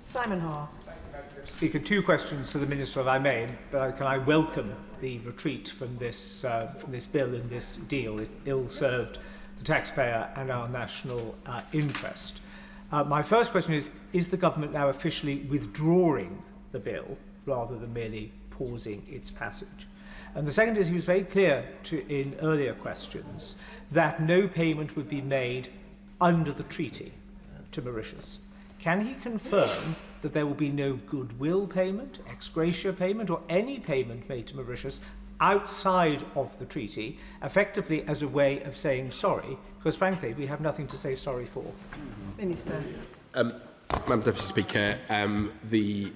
Simon Hoare. Speaker, two questions to the Minister, if I may. Can I welcome the retreat from this bill and this deal? It ill-served the taxpayer and our national interest. My first question is the government now officially withdrawing the bill rather than merely pausing its passage? And the second is he was very clear in earlier questions that no payment would be made under the treaty to Mauritius. Can he confirm that there will be no goodwill payment, ex gratia payment, or any payment made to Mauritius outside of the treaty, effectively as a way of saying sorry? Because frankly, we have nothing to say sorry for. Minister. Madam Deputy Speaker, the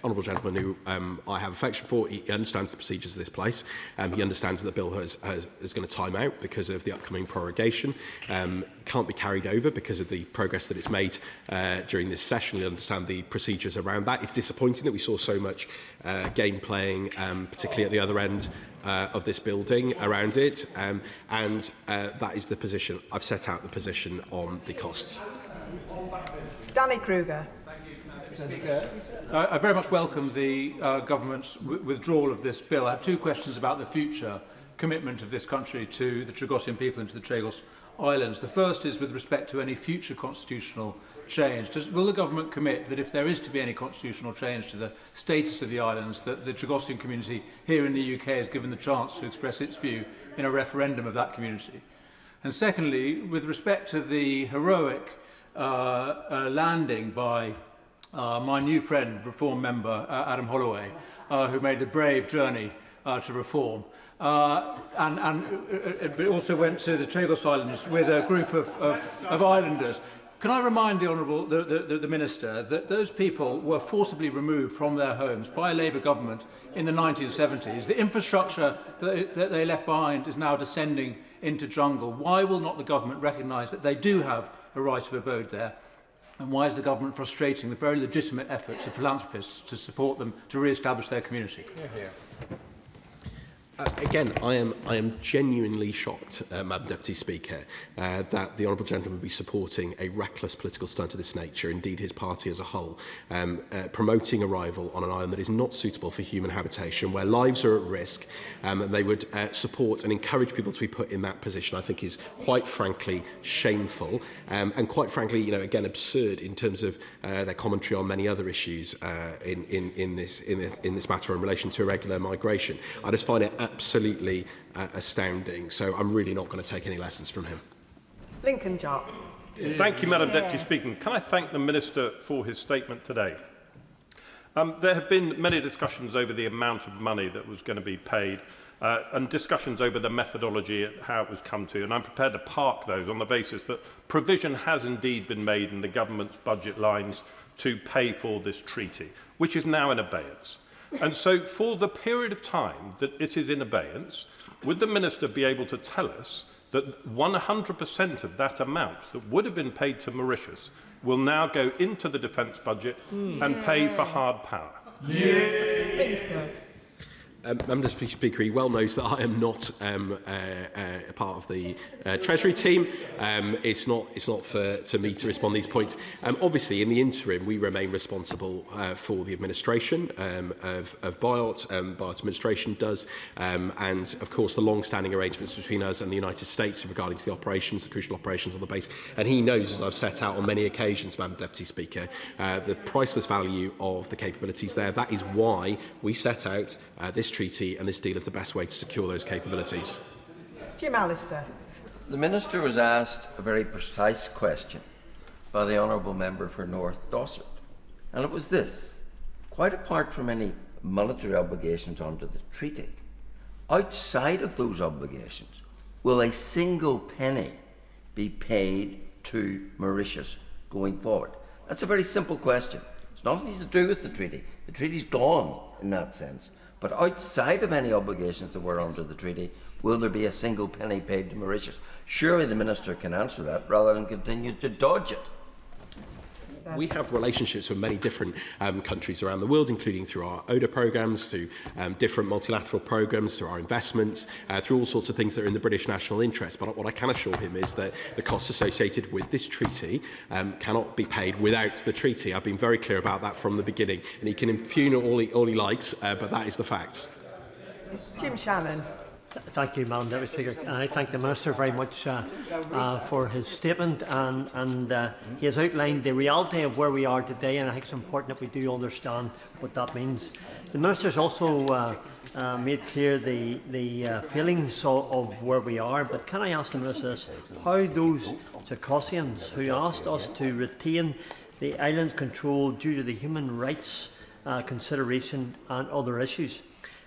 honourable gentleman who I have affection for, he understands the procedures of this place. He understands that the bill is going to time out because of the upcoming prorogation. Can't be carried over because of the progress that it's made during this session. You understand the procedures around that. It's disappointing that we saw so much game playing, particularly at the other end of this building around it. And that is the position. I've set out the position on the costs. Danny Kruger. I very much welcome the government's withdrawal of this bill. I have two questions about the future commitment of this country to the Tragosian people and to the Chagos Islands. The first is with respect to any future constitutional change. Will the government commit that if there is to be any constitutional change to the status of the islands, that the Tragosian community here in the UK is given the chance to express its view in a referendum of that community? And secondly, with respect to the heroic landing by my new friend, Reform member Adam Holloway, who made the brave journey to Reform, but also went to the Chagos Islands with a group of islanders. Can I remind the Honourable the Minister that those people were forcibly removed from their homes by a Labour government in the 1970s? The infrastructure that they left behind is now descending into jungle. Why will not the government recognise that they do have a right of abode there? And why is the government frustrating the very legitimate efforts of philanthropists to support them to re-establish their community? Again, I am genuinely shocked, Madam Deputy Speaker, that the honourable gentleman would be supporting a reckless political stunt of this nature, indeed his party as a whole, promoting arrival on an island that is not suitable for human habitation, where lives are at risk, and they would support and encourage people to be put in that position, I think is quite frankly shameful, and quite frankly, again, absurd in terms of their commentary on many other issues in this matter in relation to irregular migration. I just find it absolutely astounding. So I'm really not going to take any lessons from him. Lincoln Job. Thank you, Madam Deputy Speaker. Can I thank the Minister for his statement today? There have been many discussions over the amount of money that was going to be paid and discussions over the methodology and how it was come to, and I'm prepared to park those on the basis that provision has indeed been made in the government's budget lines to pay for this treaty, which is now in abeyance. And so for the period of time that it is in abeyance, would the Minister be able to tell us that 100% of that amount that would have been paid to Mauritius will now go into the defence budget and pay for hard power? Minister. Madam Deputy Speaker, he well knows that I am not a part of the Treasury team. It's not to me to respond to these points. Obviously, in the interim, we remain responsible for the administration of BIOT. BIOT administration does, and of course the long-standing arrangements between us and the United States regarding to the operations, the crucial operations on the base. And he knows, as I've set out on many occasions, Madam Deputy Speaker, the priceless value of the capabilities there. That is why we set out this treaty and this deal is the best way to secure those capabilities. Jim Allister. The Minister was asked a very precise question by the Honourable Member for North Dorset, and it was this: quite apart from any monetary obligations under the treaty, outside of those obligations, will a single penny be paid to Mauritius going forward? That's a very simple question. It's nothing to do with the treaty. The treaty's gone in that sense. But outside of any obligations that were under the treaty, will there be a single penny paid to Mauritius? Surely the Minister can answer that rather than continue to dodge it. We have relationships with many different countries around the world, including through our ODA programmes, through different multilateral programmes, through our investments, through all sorts of things that are in the British national interest. But what I can assure him is that the costs associated with this treaty cannot be paid without the treaty. I've been very clear about that from the beginning, and he can impugn all he likes, but that is the facts. Jim Shannon. Thank you, Madam Deputy Speaker. I thank the Minister very much for his statement, and he has outlined the reality of where we are today, and I think it's important that we do understand what that means. The Minister has also made clear the feelings of where we are, but can I ask the Minister this? How those Circassians who asked us to retain the island control due to the human rights consideration and other issues,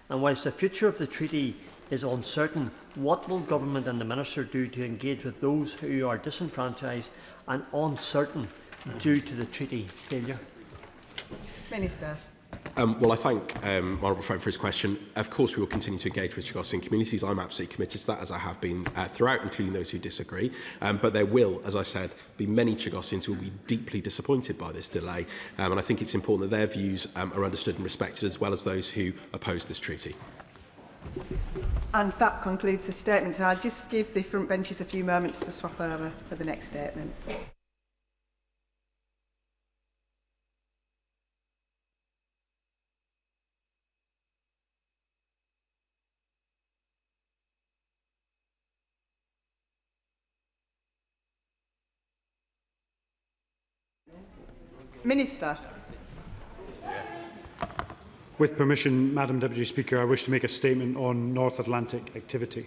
and whilst the future of the treaty is uncertain, what will Government and the Minister do to engage with those who are disenfranchised and uncertain due to the treaty failure? Minister. Well, I thank my honourable friend for his question. Of course, we will continue to engage with Chagossian communities. I'm absolutely committed to that, as I have been throughout, including those who disagree. But there will, as I said, be many Chagossians who will be deeply disappointed by this delay. And I think it's important that their views are understood and respected, as well as those who oppose this treaty. And that concludes the statements. I'll just give the front benches a few moments to swap over for the next statement. Minister. With permission, Madam Deputy Speaker, I wish to make a statement on North Atlantic activity.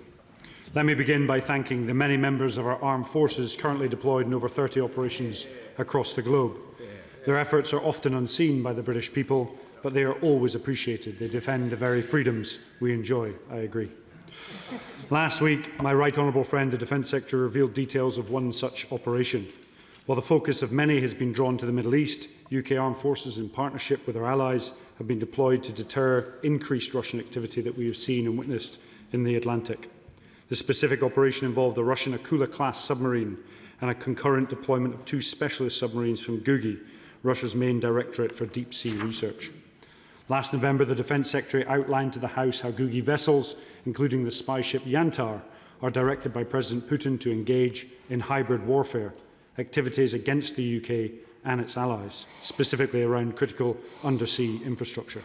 Let me begin by thanking the many members of our armed forces currently deployed in over 30 operations across the globe. Their efforts are often unseen by the British people, but they are always appreciated. They defend the very freedoms we enjoy, I agree. Last week, my right honourable friend, the Defence Secretary, revealed details of one such operation. While the focus of many has been drawn to the Middle East, UK armed forces in partnership with our allies have been deployed to deter increased Russian activity that we have seen and witnessed in the Atlantic. The specific operation involved a Russian Akula-class submarine and a concurrent deployment of 2 specialist submarines from Gugi, Russia's main directorate for deep-sea research. Last November, the Defence Secretary outlined to the House how Gugi vessels, including the spy ship Yantar, are directed by President Putin to engage in hybrid warfare, activities against the UK and its allies, specifically around critical undersea infrastructure.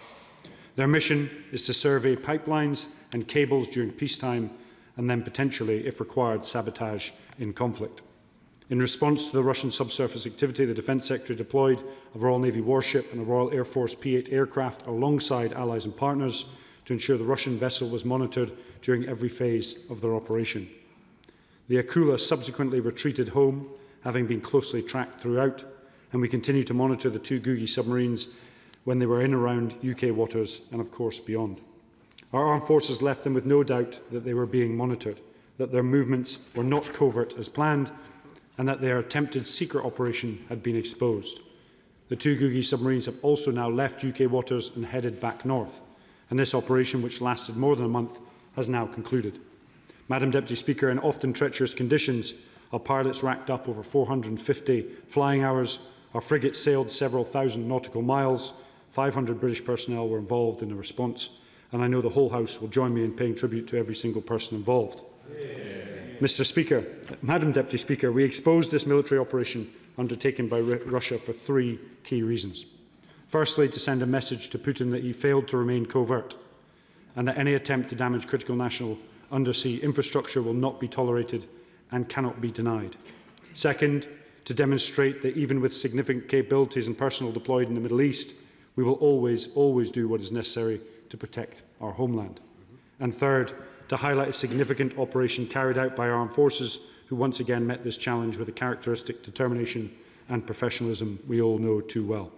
Their mission is to survey pipelines and cables during peacetime and then potentially, if required, sabotage in conflict. In response to the Russian subsurface activity, the Defence Secretary deployed a Royal Navy warship and a Royal Air Force P-8 aircraft alongside allies and partners to ensure the Russian vessel was monitored during every phase of their operation. The Akula subsequently retreated home, having been closely tracked throughout, and we continue to monitor the 2 Gugi submarines when they were in around UK waters and, of course, beyond. Our armed forces left them with no doubt that they were being monitored, that their movements were not covert as planned, and that their attempted secret operation had been exposed. The 2 Gugi submarines have also now left UK waters and headed back north, and this operation, which lasted more than a month, has now concluded. Madam Deputy Speaker, in often treacherous conditions, our pilots racked up over 450 flying hours, our frigate sailed several thousand nautical miles, 500 British personnel were involved in the response, and I know the whole House will join me in paying tribute to every single person involved. Mr. Speaker, Madam Deputy Speaker, we exposed this military operation undertaken by Russia for 3 key reasons. Firstly, to send a message to Putin that he failed to remain covert, and that any attempt to damage critical national undersea infrastructure will not be tolerated and cannot be denied. Second, to demonstrate that even with significant capabilities and personnel deployed in the Middle East, we will always do what is necessary to protect our homeland. And third, to highlight a significant operation carried out by our armed forces, who once again met this challenge with a characteristic determination and professionalism we all know too well.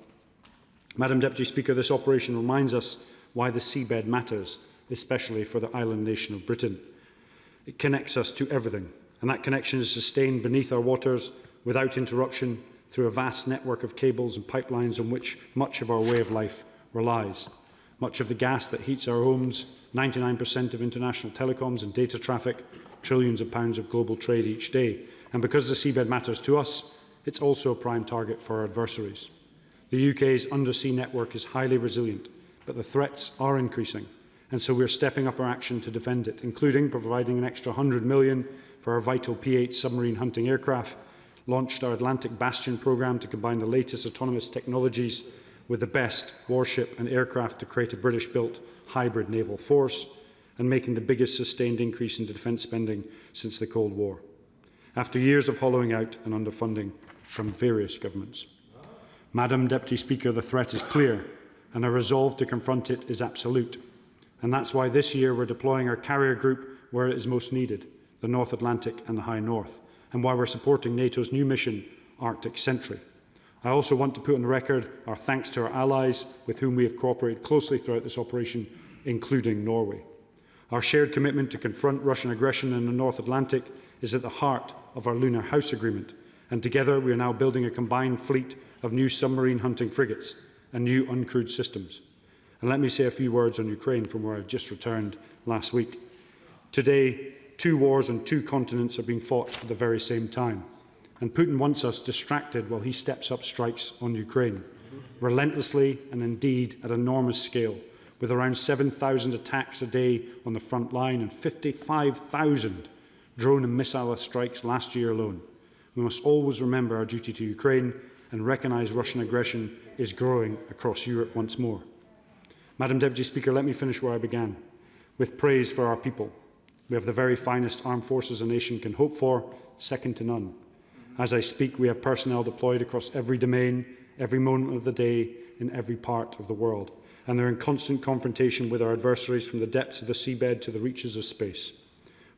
Madam Deputy Speaker, this operation reminds us why the seabed matters, especially for the island nation of Britain. It connects us to everything, and that connection is sustained beneath our waters without interruption through a vast network of cables and pipelines on which much of our way of life relies. Much of the gas that heats our homes, 99% of international telecoms and data traffic, trillions of pounds of global trade each day. And because the seabed matters to us, it's also a prime target for our adversaries. The UK's undersea network is highly resilient, but the threats are increasing, and so we're stepping up our action to defend it, including providing an extra £100 million for our vital P-8 submarine hunting aircraft, launched our Atlantic Bastion programme to combine the latest autonomous technologies with the best warship and aircraft to create a British-built hybrid naval force, and making the biggest sustained increase in defence spending since the Cold War, after years of hollowing out and underfunding from various governments. Madam Deputy Speaker, the threat is clear, and our resolve to confront it is absolute. And that's why this year we're deploying our carrier group where it is most needed, the North Atlantic and the High North, and why we're supporting NATO's new mission, Arctic Sentry. I also want to put on the record our thanks to our allies with whom we have cooperated closely throughout this operation, including Norway. Our shared commitment to confront Russian aggression in the North Atlantic is at the heart of our Lunar House Agreement, and together we are now building a combined fleet of new submarine hunting frigates and new uncrewed systems. And let me say a few words on Ukraine from where I've just returned last week. Today, 2 wars on 2 continents are being fought at the very same time, and Putin wants us distracted while he steps up strikes on Ukraine, relentlessly and indeed at enormous scale, with around 7,000 attacks a day on the front line and 55,000 drone and missile strikes last year alone. We must always remember our duty to Ukraine and recognise Russian aggression is growing across Europe once more. Madam Deputy Speaker, let me finish where I began, with praise for our people. We have the very finest armed forces a nation can hope for, second to none. As I speak, we have personnel deployed across every domain, every moment of the day, in every part of the world, and they're in constant confrontation with our adversaries from the depths of the seabed to the reaches of space.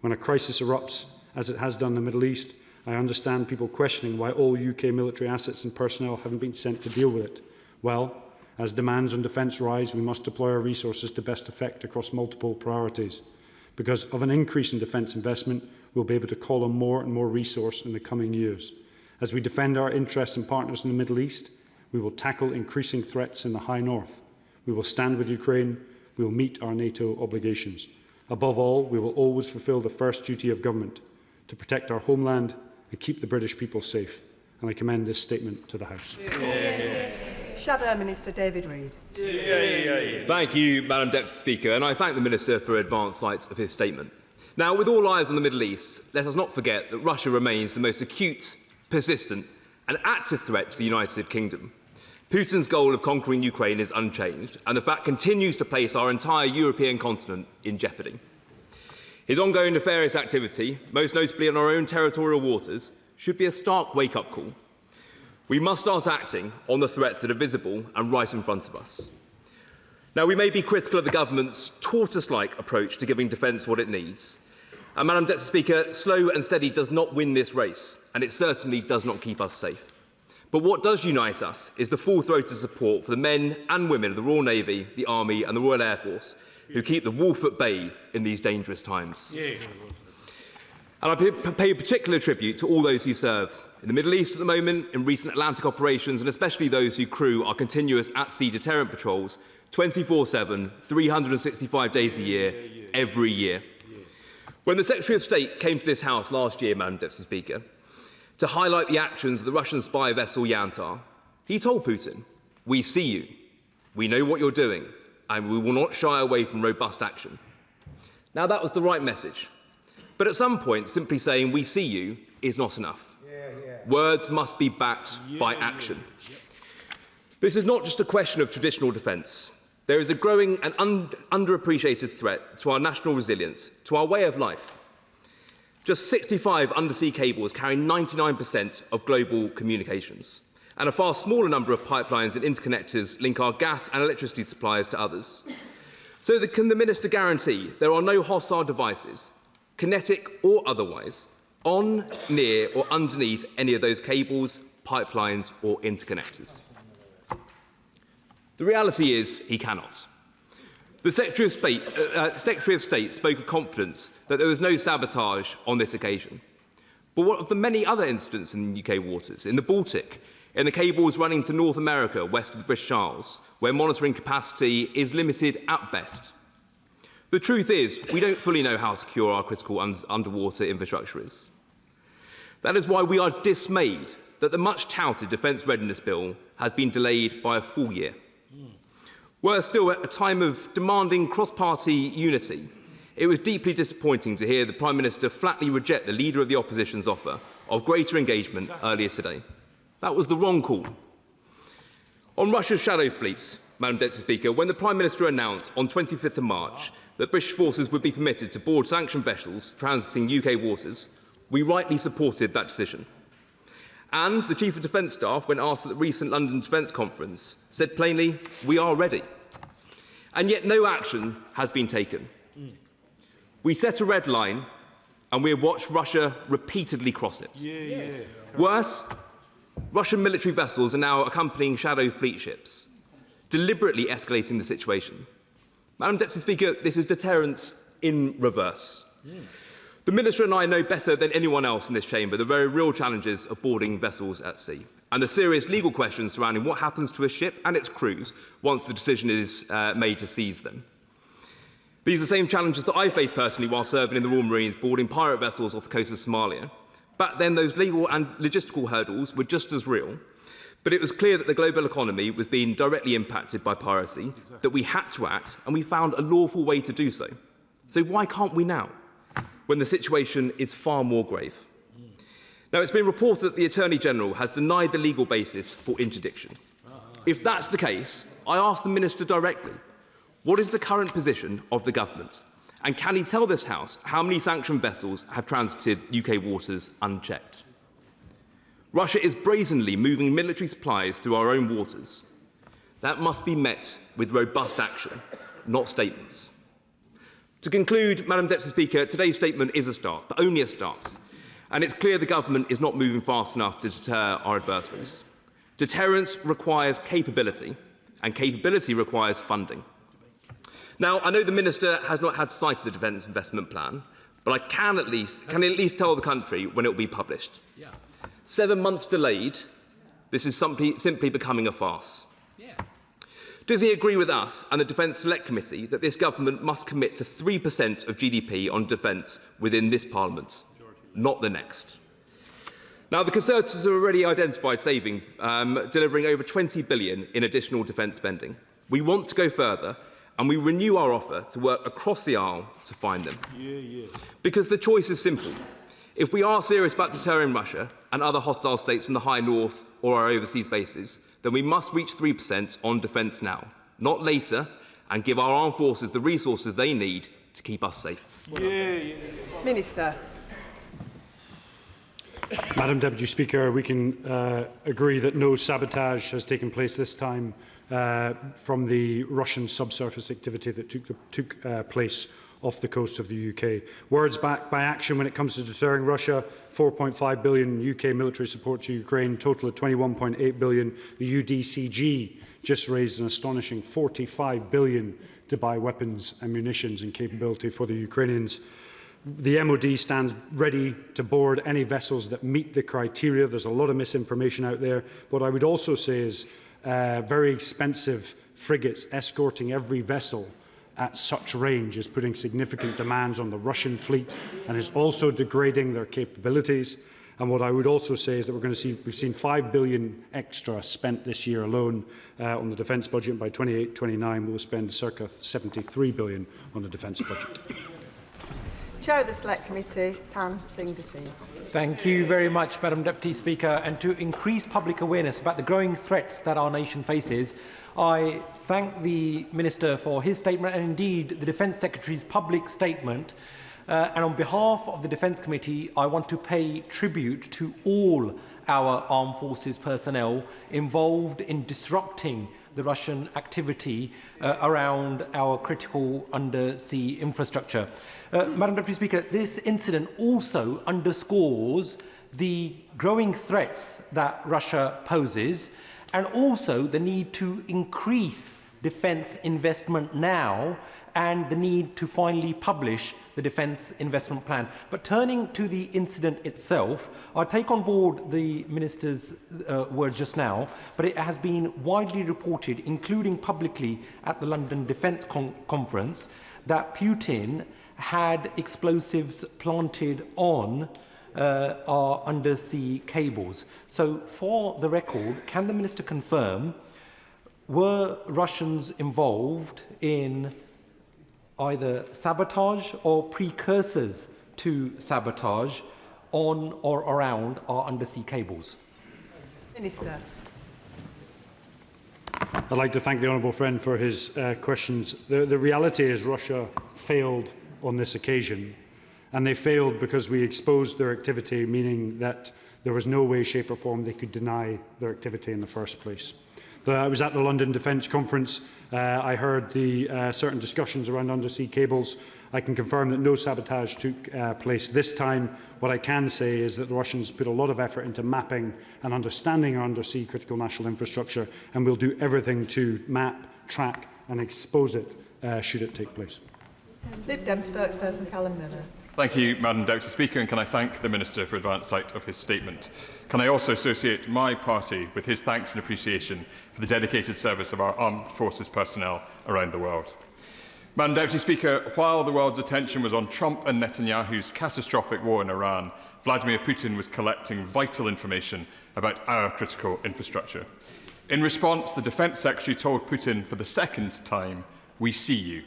When a crisis erupts, as it has done in the Middle East, I understand people questioning why all UK military assets and personnel haven't been sent to deal with it. Well, as demands on defence rise, we must deploy our resources to best effect across multiple priorities. Because of an increase in defence investment, we'll be able to call on more and more resource in the coming years. As we defend our interests and partners in the Middle East, we will tackle increasing threats in the High North. We will stand with Ukraine. We will meet our NATO obligations. Above all, we will always fulfil the first duty of government, to protect our homeland and keep the British people safe. And I commend this statement to the House. Shadow Minister David Reid. Thank you, Madam Deputy Speaker, and I thank the Minister for advance sight of his statement. Now, with all eyes on the Middle East, let us not forget that Russia remains the most acute, persistent and active threat to the United Kingdom. Putin's goal of conquering Ukraine is unchanged, and the fact continues to place our entire European continent in jeopardy. His ongoing nefarious activity, most notably in our own territorial waters, should be a stark wake-up call. We must start acting on the threats that are visible and right in front of us. Now, we may be critical of the government's tortoise-like approach to giving defence what it needs. And, Madam Deputy Speaker, slow and steady does not win this race, and it certainly does not keep us safe. But what does unite us is the full-throated support for the men and women of the Royal Navy, the Army and the Royal Air Force, who keep the wolf at bay in these dangerous times. And I pay particular tribute to all those who serve in the Middle East at the moment, in recent Atlantic operations, and especially those who crew our continuous at-sea deterrent patrols 24/7, 365 days a year, every year. When the Secretary of State came to this House last year, Madam Deputy Speaker, to highlight the actions of the Russian spy vessel Yantar, he told Putin, "We see you, we know what you're doing, and we will not shy away from robust action." Now, that was the right message. But at some point, simply saying, "We see you," is not enough. Words must be backed by action. This is not just a question of traditional defence. There is a growing and underappreciated threat to our national resilience, to our way of life. Just 65 undersea cables carry 99% of global communications, and a far smaller number of pipelines and interconnectors link our gas and electricity suppliers to others. So can the Minister guarantee there are no hostile devices, kinetic or otherwise, on, near or underneath any of those cables, pipelines or interconnectors? The reality is he cannot. The Secretary of State spoke of confidence that there was no sabotage on this occasion. But what of the many other incidents in UK waters, in the Baltic, in the cables running to North America west of the British Isles, where monitoring capacity is limited at best? The truth is, we don't fully know how secure our critical underwater infrastructure is. That is why we are dismayed that the much-touted Defence Readiness Bill has been delayed by a full year. Worse still, at a time of demanding cross-party unity, it was deeply disappointing to hear the Prime Minister flatly reject the Leader of the Opposition's offer of greater engagement earlier today. That was the wrong call. On Russia's shadow fleet, Madam Deputy Speaker, when the Prime Minister announced on 25th of March that British forces would be permitted to board sanctioned vessels transiting UK waters, we rightly supported that decision. And the Chief of Defence Staff, when asked at the recent London Defence Conference, said plainly, we are ready. And yet no action has been taken. We set a red line and we have watched Russia repeatedly cross it. Worse, Russian military vessels are now accompanying shadow fleet ships, deliberately escalating the situation. Madam Deputy Speaker, this is deterrence in reverse. The Minister and I know better than anyone else in this chamber the very real challenges of boarding vessels at sea and the serious legal questions surrounding what happens to a ship and its crews once the decision is made to seize them. These are the same challenges that I faced personally while serving in the Royal Marines boarding pirate vessels off the coast of Somalia. Back then, those legal and logistical hurdles were just as real, but it was clear that the global economy was being directly impacted by piracy, that we had to act, and we found a lawful way to do so. So why can't we now, when the situation is far more grave? Now, it's been reported that the Attorney-General has denied the legal basis for interdiction. If that's the case, I ask the Minister directly, what is the current position of the government? And can he tell this House how many sanctioned vessels have transited UK waters unchecked? Russia is brazenly moving military supplies through our own waters. That must be met with robust action, not statements. To conclude, Madam Deputy Speaker, today's statement is a start, but only a start. And it's clear the government is not moving fast enough to deter our adversaries. Deterrence requires capability, and capability requires funding. Now, I know the Minister has not had sight of the Defence Investment Plan, but I can at least tell the country when it will be published. 7 months delayed, this is simply becoming a farce. Does he agree with us and the Defence Select Committee that this government must commit to 3% of GDP on defence within this Parliament, not the next? Now, the Conservatives have already identified saving, delivering over £20 billion in additional defence spending. We want to go further, and we renew our offer to work across the aisle to find them. Because the choice is simple. If we are serious about deterring Russia and other hostile states from the High North or our overseas bases, then we must reach 3% on defence now, not later, and give our armed forces the resources they need to keep us safe. Minister. Madam Deputy Speaker, we can agree that no sabotage has taken place this time from the Russian subsurface activity that took place off the coast of the UK. Words backed by action when it comes to deterring Russia, 4.5 billion UK military support to Ukraine, total of 21.8 billion. The UDCG just raised an astonishing 45 billion to buy weapons and munitions and capability for the Ukrainians. The MOD stands ready to board any vessels that meet the criteria. There's a lot of misinformation out there. What I would also say is very expensive frigates escorting every vessel at such range is putting significant demands on the Russian fleet and is also degrading their capabilities. And what I would also say is that we've seen 5 billion extra spent this year alone on the defence budget. By 28-29, we'll spend circa 73 billion on the defence budget. Chair of the Select Committee, Tan Singh Desai. Thank you very much, Madam Deputy Speaker. And to increase public awareness about the growing threats that our nation faces, I thank the Minister for his statement and indeed the Defence Secretary's public statement. And on behalf of the Defence Committee, I want to pay tribute to all our armed forces personnel involved in disrupting the Russian activity around our critical undersea infrastructure. Madam Deputy Speaker, this incident also underscores the growing threats that Russia poses and also the need to increase defence investment now and the need to finally publish the Defence Investment Plan. But turning to the incident itself, I take on board the Minister's words just now, but it has been widely reported, including publicly at the London Defence Conference, that Putin had explosives planted on are undersea cables. So, for the record, can the Minister confirm, were Russians involved in either sabotage or precursors to sabotage on or around our undersea cables? Minister. I'd like to thank the honourable friend for his questions. The reality is Russia failed on this occasion, and they failed because we exposed their activity, meaning that there was no way, shape or form they could deny their activity in the first place. I was at the London Defence Conference. I heard the certain discussions around undersea cables. I can confirm that no sabotage took place this time. What I can say is that the Russians put a lot of effort into mapping and understanding our undersea critical national infrastructure, and we'll do everything to map, track and expose it should it take place. Lib Dem spokesperson Callum Miller. Thank you, Madam Deputy Speaker, and can I thank the Minister for advance sight of his statement. Can I also associate my party with his thanks and appreciation for the dedicated service of our armed forces personnel around the world. Madam Deputy Speaker, while the world's attention was on Trump and Netanyahu's catastrophic war in Iran, Vladimir Putin was collecting vital information about our critical infrastructure. In response, the Defence Secretary told Putin for the second time, "We see you."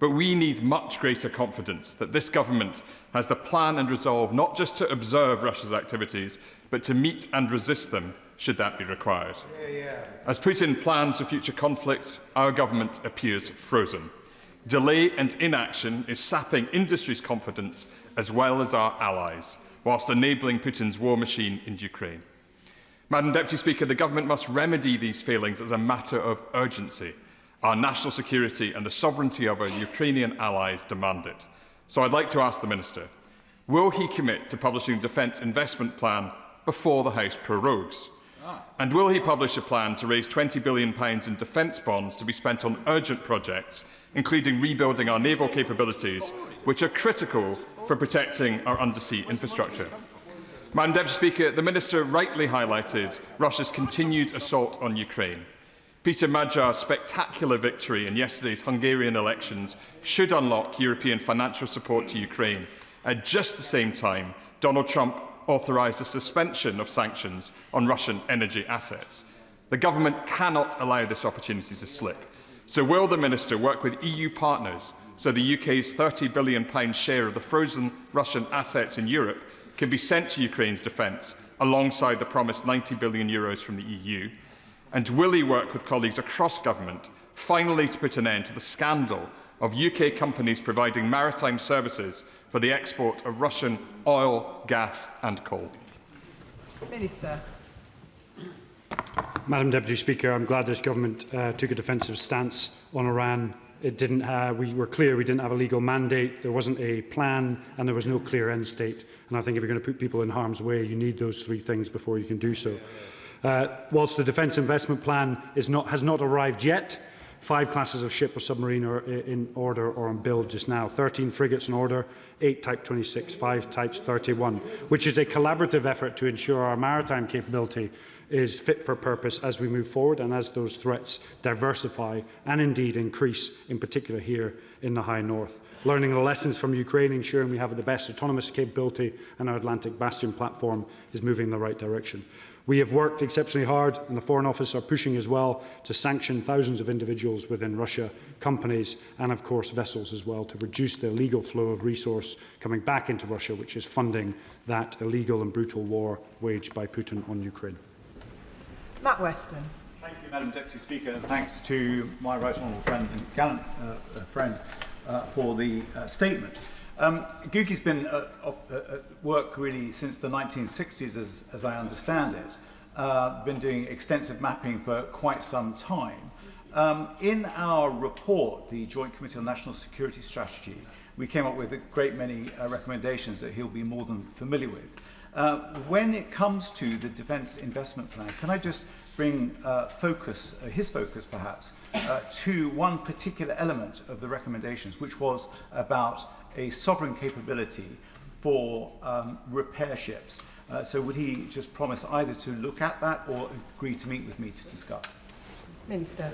But we need much greater confidence that this government has the plan and resolve not just to observe Russia's activities, but to meet and resist them should that be required. As Putin plans for future conflict, our government appears frozen. Delay and inaction is sapping industry's confidence as well as our allies, whilst enabling Putin's war machine in Ukraine. Madam Deputy Speaker, the government must remedy these failings as a matter of urgency. Our national security and the sovereignty of our Ukrainian allies demand it. So I'd like to ask the Minister, will he commit to publishing a defence investment plan before the House prorogues? And will he publish a plan to raise £20 billion in defence bonds to be spent on urgent projects, including rebuilding our naval capabilities, which are critical for protecting our undersea infrastructure? Madam Deputy Speaker, the Minister rightly highlighted Russia's continued assault on Ukraine. Peter Magyar's spectacular victory in yesterday's Hungarian elections should unlock European financial support to Ukraine. At just the same time, Donald Trump authorised a suspension of sanctions on Russian energy assets. The government cannot allow this opportunity to slip. So will the Minister work with EU partners so the UK's £30 billion share of the frozen Russian assets in Europe can be sent to Ukraine's defence alongside the promised €90 billion from the EU? And will he work with colleagues across government finally to put an end to the scandal of UK companies providing maritime services for the export of Russian oil, gas and coal? Minister. Madam Deputy Speaker, I'm glad this government took a defensive stance on Iran. We were clear we didn't have a legal mandate, there wasn't a plan and there was no clear end state. And I think if you're going to put people in harm's way, you need those three things before you can do so. Whilst the Defence Investment Plan has not arrived yet, 5 classes of ship or submarine are in order or on build just now, 13 frigates in order, 8 Type 26, 5 Types 31, which is a collaborative effort to ensure our maritime capability is fit for purpose as we move forward and as those threats diversify and indeed increase, in particular here in the High North. Learning the lessons from Ukraine, ensuring we have the best autonomous capability, and our Atlantic Bastion platform is moving in the right direction. We have worked exceptionally hard, and the Foreign Office are pushing as well to sanction thousands of individuals within Russia, companies and, of course, vessels as well, to reduce the illegal flow of resource coming back into Russia, which is funding that illegal and brutal war waged by Putin on Ukraine. Matt Weston. Thank you, Madam Deputy Speaker, and thanks to my right honourable friend and gallant friend for the statement. Gugi's been at work really since the 1960s, as I understand it. Been doing extensive mapping for quite some time. In our report, the Joint Committee on National Security Strategy, we came up with a great many recommendations that he'll be more than familiar with. When it comes to the Defence Investment Plan, can I just bring his focus perhaps, to one particular element of the recommendations, which was about a sovereign capability for repair ships. So would he just promise either to look at that or agree to meet with me to discuss? Minister.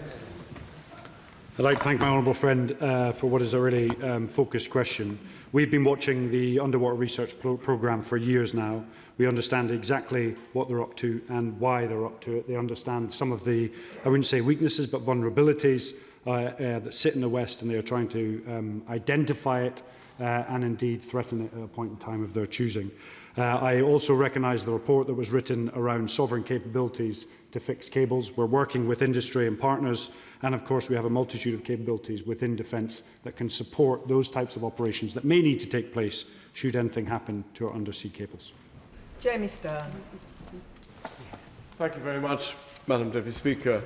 I'd like to thank my honourable friend for what is a really focused question. We've been watching the underwater research programme for years now. We understand exactly what they're up to and why they're up to it. They understand some of the, I wouldn't say weaknesses, but vulnerabilities that sit in the West, and they are trying to identify it and indeed threaten it at a point in time of their choosing. I also recognise the report that was written around sovereign capabilities to fix cables. We're working with industry and partners, and of course we have a multitude of capabilities within defence that can support those types of operations that may need to take place should anything happen to our undersea cables. Jamie Stern. Thank you very much, Madam Deputy Speaker.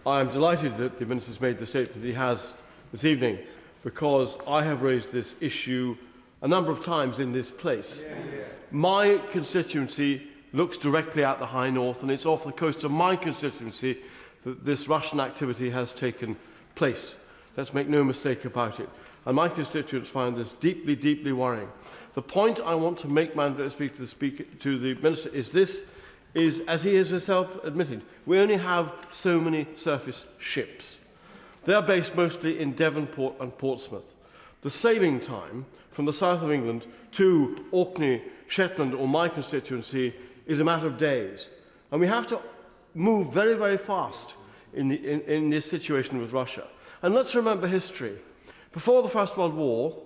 I am delighted that the Minister has made the statement he has this evening, because I have raised this issue a number of times in this place. My constituency looks directly at the High North, and it's off the coast of my constituency that this Russian activity has taken place. Let's make no mistake about it. And my constituents find this deeply, deeply worrying. The point I want to make, Madam Deputy Speaker, to the Minister is this, as he has himself admitted, we only have so many surface ships. They are based mostly in Devonport and Portsmouth. The sailing time from the south of England to Orkney, Shetland or my constituency is a matter of days. And we have to move very, very fast in this situation with Russia. And let's remember history. Before the First World War,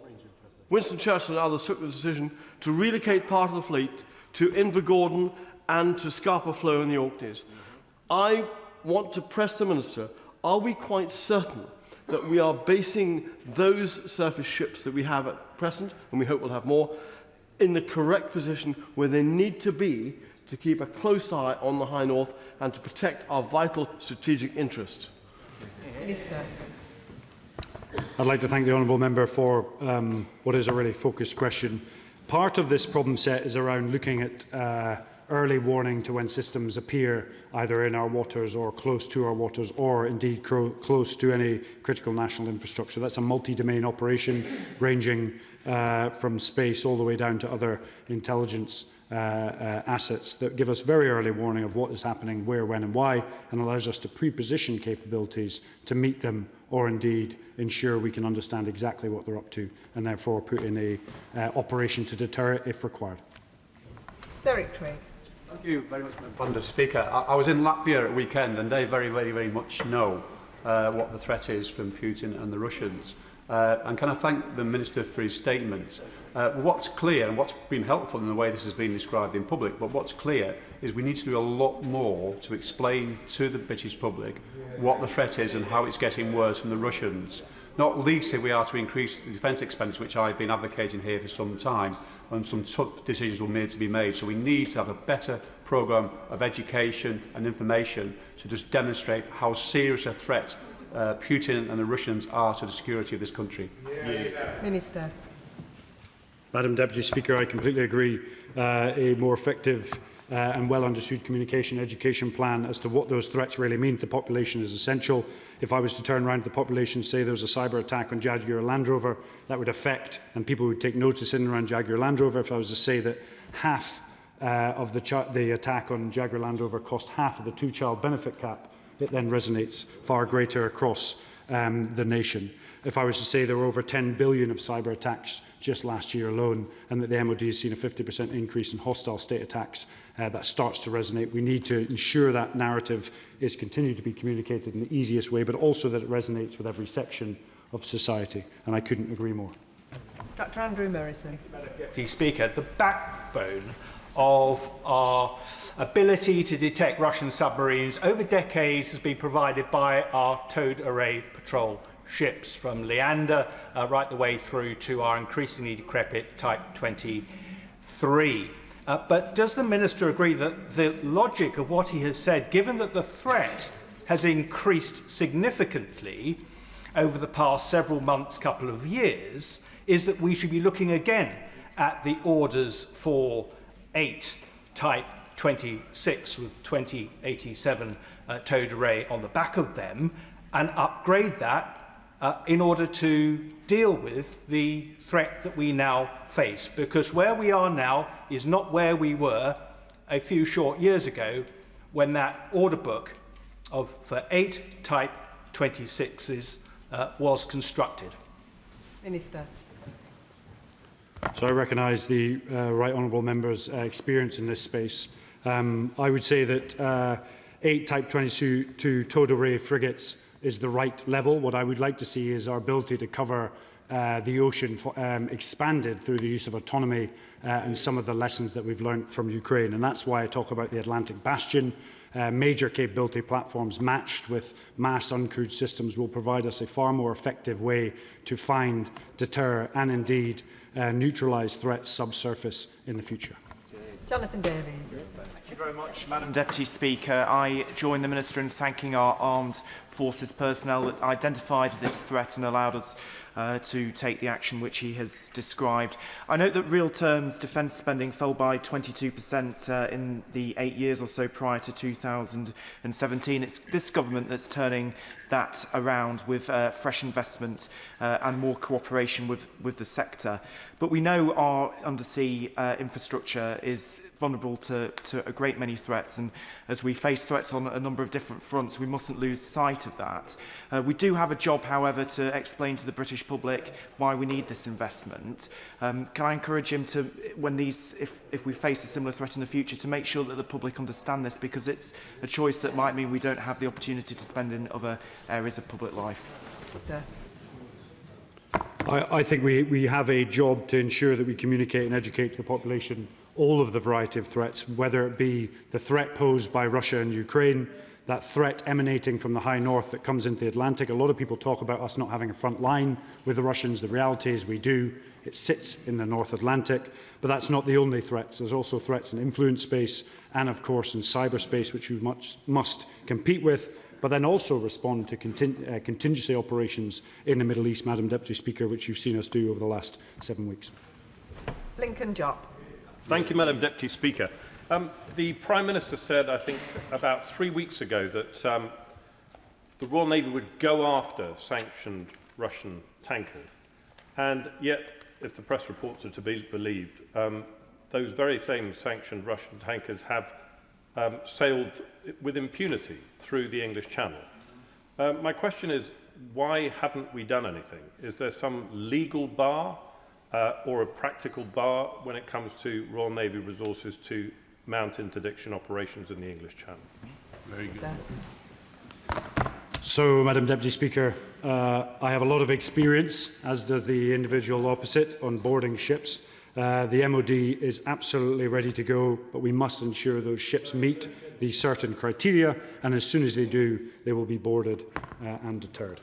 Winston Churchill and others took the decision to relocate part of the fleet to Invergordon and to Scapa Flow in the Orkneys. I want to press the Minister, are we quite certain that we are basing those surface ships that we have at present, and we hope we'll have more, in the correct position where they need to be to keep a close eye on the High North and to protect our vital strategic interests? Minister. I'd like to thank the honourable member for what is a really focused question. Part of this problem set is around looking at early warning to when systems appear either in our waters or close to our waters, or indeed close to any critical national infrastructure. That's a multi-domain operation ranging from space all the way down to other intelligence assets that give us very early warning of what is happening, where, when and why, and allows us to pre-position capabilities to meet them, or indeed ensure we can understand exactly what they're up to and therefore put in a operation to deter it if required. Derek Twigg. Thank you very much, Madam Speaker. I was in Latvia at weekend, and they very much know what the threat is from Putin and the Russians. And can I thank the Minister for his statement? What's clear, and what's been helpful in the way this has been described in public, but what's clear is we need to do a lot more to explain to the British public what the threat is and how it's getting worse from the Russians. Not least if we are to increase the defence expenditure, which I've been advocating here for some time, and some tough decisions will need to be made. So we need to have a better programme of education and information to just demonstrate how serious a threat Putin and the Russians are to the security of this country. Minister. Madam Deputy Speaker, I completely agree. A more effective and well-understood communication education plan as to what those threats really mean to the population is essential. If I was to turn around to the population and say there was a cyber attack on Jaguar Land Rover, that would affect, and people would take notice in and around Jaguar Land Rover. If I was to say that half of the attack on Jaguar Land Rover cost half of the two-child benefit cap, it then resonates far greater across the nation. If I was to say there were over 10 billion of cyber attacks just last year alone, and that the MOD has seen a 50% increase in hostile state attacks, that starts to resonate. We need to ensure that narrative is continued to be communicated in the easiest way, but also that it resonates with every section of society. And I couldn't agree more. Dr. Andrew Morrison. Deputy Speaker, the backbone of our ability to detect Russian submarines over decades has been provided by our towed array patrol ships, from Leander right the way through to our increasingly decrepit Type 23. But does the Minister agree that the logic of what he has said, given that the threat has increased significantly over the past several months, couple of years, is that we should be looking again at the orders for 8 Type 26 with 2087 towed array on the back of them, and upgrade that in order to deal with the threat that we now face? Because where we are now is not where we were a few short years ago, when that order book for 8 Type 26s was constructed. Minister. So I recognise the right honourable member's experience in this space. I would say that 8 Type 22 towed array frigates is the right level. What I would like to see is our ability to cover the ocean expanded through the use of autonomy and some of the lessons that we've learned from Ukraine. And that's why I talk about the Atlantic Bastion. Major capability platforms matched with mass uncrewed systems will provide us a far more effective way to find, deter and indeed neutralise threats subsurface in the future. Jonathan Davies. Thank you very much, Madam Deputy Speaker. I join the Minister in thanking our armed forces personnel that identified this threat and allowed us to take the action which he has described. I note that real terms defence spending fell by 22% in the 8 years or so prior to 2017. It's this government that's turning that around with fresh investment and more cooperation with the sector. But we know our undersea infrastructure is vulnerable to a great many threats, and as we face threats on a number of different fronts, we mustn't lose sight of that. We do have a job, however, to explain to the British public why we need this investment. Can I encourage him to, when if we face a similar threat in the future, to make sure that the public understand this, because it's a choice that might mean we don't have the opportunity to spend in other areas of public life. I think we have a job to ensure that we communicate and educate the population all of the variety of threats, whether it be the threat posed by Russia and Ukraine, that threat emanating from the high north that comes into the Atlantic. A lot of people talk about us not having a front line with the Russians. The reality is we do. It sits in the North Atlantic. But that's not the only threats. There's also threats in influence space and, of course, in cyberspace, which we must compete with, but then also respond to contingency operations in the Middle East, Madam Deputy Speaker, which you've seen us do over the last 7 weeks. Lincoln Jopp. Thank you, Madam Deputy Speaker. The Prime Minister said, I think, about 3 weeks ago that the Royal Navy would go after sanctioned Russian tankers. And yet, if the press reports are to be believed, those very same sanctioned Russian tankers have sailed with impunity through the English Channel. My question is, why haven't we done anything? Is there some legal bar or a practical bar when it comes to Royal Navy resources to mount interdiction operations in the English Channel? Very good. So, Madam Deputy Speaker, I have a lot of experience, as does the individual opposite, on boarding ships. The MOD is absolutely ready to go, but we must ensure those ships meet the certain criteria, and as soon as they do, they will be boarded and deterred.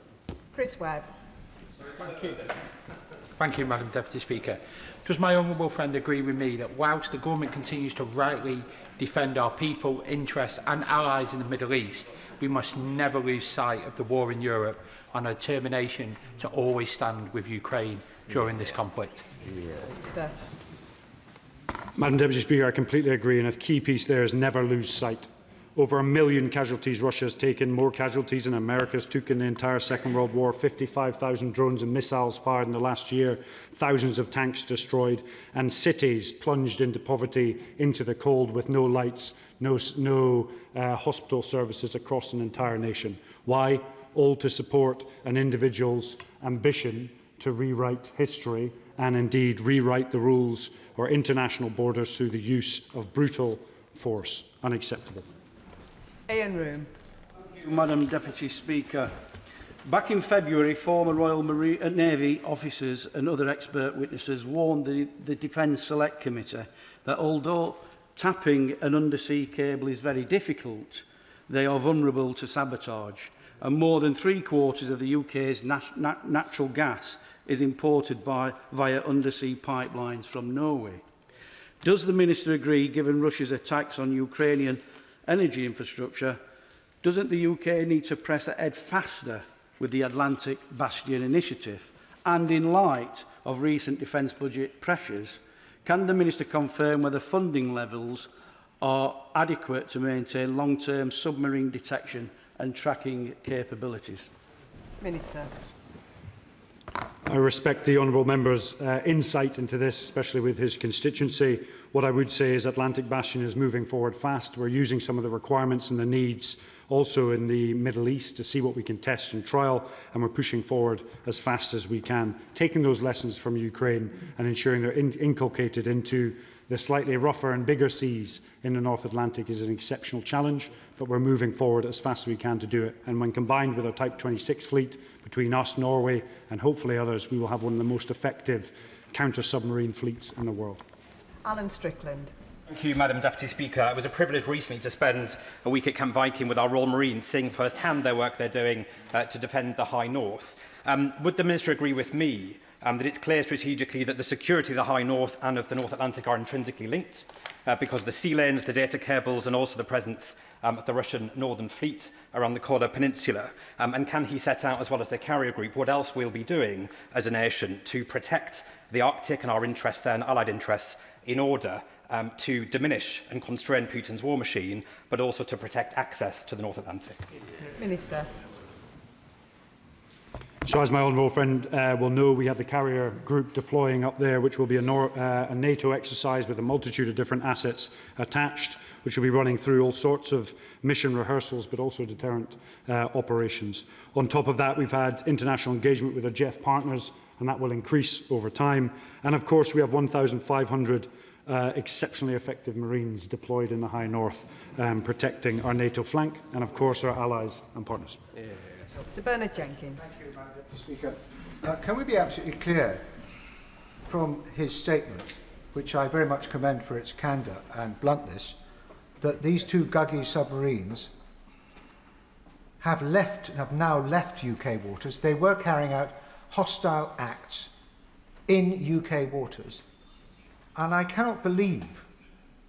Chris Webb. Thank you, Madam Deputy Speaker. Does my honourable friend agree with me that whilst the government continues to rightly defend our people, interests and allies in the Middle East, we must never lose sight of the war in Europe and our determination to always stand with Ukraine during this conflict? Madam Deputy Speaker, I completely agree, and a key piece there is never lose sight. Over 1 million casualties Russia has taken, more casualties than America's took in the entire Second World War, 55,000 drones and missiles fired in the last year, thousands of tanks destroyed, and cities plunged into poverty, into the cold with no lights, no hospital services across an entire nation. Why? All to support an individual's ambition to rewrite history and indeed rewrite the rules or international borders through the use of brutal force. Unacceptable. Ian Room. Thank you, Madam Deputy Speaker. Back in February, former Royal Navy officers and other expert witnesses warned the Defence Select Committee that although tapping an undersea cable is very difficult, they are vulnerable to sabotage, and more than 3/4 of the UK's natural gas is imported via undersea pipelines from Norway. Does the Minister agree, given Russia's attacks on Ukrainian energy infrastructure, doesn't the UK need to press ahead faster with the Atlantic Bastion initiative? And in light of recent defence budget pressures, can the Minister confirm whether funding levels are adequate to maintain long-term submarine detection and tracking capabilities? Minister. I respect the honourable member's insight into this, especially with his constituency. What I would say is Atlantic Bastion is moving forward fast. We're using some of the requirements and the needs also in the Middle East to see what we can test and trial, and we're pushing forward as fast as we can, taking those lessons from Ukraine and ensuring they're inculcated into the slightly rougher and bigger seas in the North Atlantic is an exceptional challenge, but we're moving forward as fast as we can to do it. And when combined with our Type 26 fleet between us, Norway and hopefully others, we will have one of the most effective counter-submarine fleets in the world. Alan Strickland. Thank you, Madam Deputy Speaker. It was a privilege recently to spend a week at Camp Viking with our Royal Marines, seeing firsthand their work they're doing to defend the High North. Would the Minister agree with me that it's clear strategically that the security of the High North and of the North Atlantic are intrinsically linked because of the sea lanes, the data cables and also the presence of the Russian Northern Fleet around the Kola Peninsula? And can he set out, as well as the carrier group, what else we'll be doing as a nation to protect the Arctic and our interests there and allied interests in order to diminish and constrain Putin's war machine, but also to protect access to the North Atlantic? Minister. So, as my honourable friend will know, we have the carrier group deploying up there, which will be a NATO exercise with a multitude of different assets attached, which will be running through all sorts of mission rehearsals, but also deterrent operations. On top of that, we've had international engagement with our JEF partners, and that will increase over time. And of course, we have 1,500 exceptionally effective Marines deployed in the High North, protecting our NATO flank and, of course, our allies and partners. Sir Bernard Jenkins. Thank you, Madam Deputy Speaker. Can we be absolutely clear from his statement, which I very much commend for its candour and bluntness, that these two Guggy submarines have now left UK waters? They were carrying out hostile acts in UK waters. And I cannot believe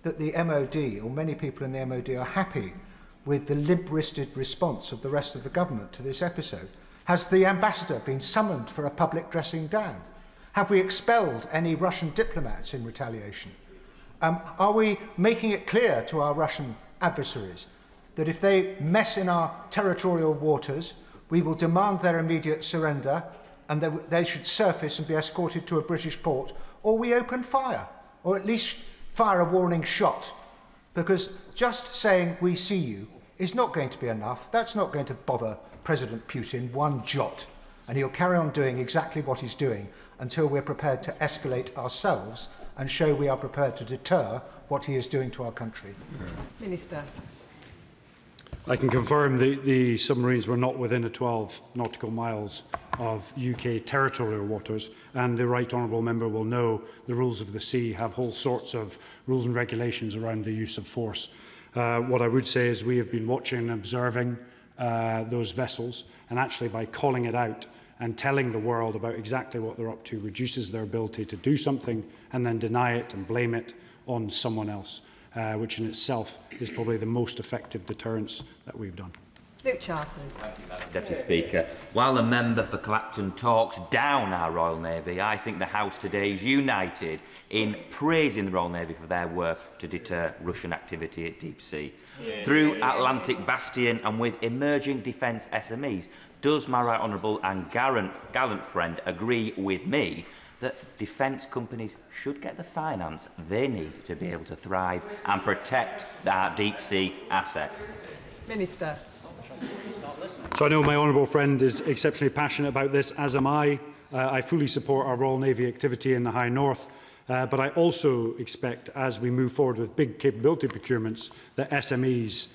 that the MOD, or many people in the MOD, are happy with the limp-wristed response of the rest of the government to this episode. Has the ambassador been summoned for a public dressing down? Have we expelled any Russian diplomats in retaliation? Are we making it clear to our Russian adversaries that if they mess in our territorial waters, we will demand their immediate surrender and they should surface and be escorted to a British port, or we open fire, or at least fire a warning shot? Because just saying we see you is not going to be enough. That's not going to bother President Putin one jot. And he'll carry on doing exactly what he's doing until we're prepared to escalate ourselves and show we are prepared to deter what he is doing to our country. Minister. I can confirm the submarines were not within 12 nautical miles of UK territorial waters, and the Right Honourable Member will know the rules of the sea have all sorts of rules and regulations around the use of force. What I would say is we have been watching and observing those vessels, and actually by calling it out and telling the world about exactly what they're up to reduces their ability to do something and then deny it and blame it on someone else, which in itself is probably the most effective deterrence that we've done. Luke Charters. Thank you, Madam Deputy Speaker. While the member for Clapton talks down our Royal Navy, I think the House today is united in praising the Royal Navy for their work to deter Russian activity at deep sea. Through Atlantic Bastion and with emerging defence SMEs, does my right honourable and gallant friend agree with me that defence companies should get the finance they need to be able to thrive and protect our deep sea assets? Minister. So I know my honourable friend is exceptionally passionate about this, as am I. I fully support our Royal Navy activity in the High North, but I also expect, as we move forward with big capability procurements, that SMEs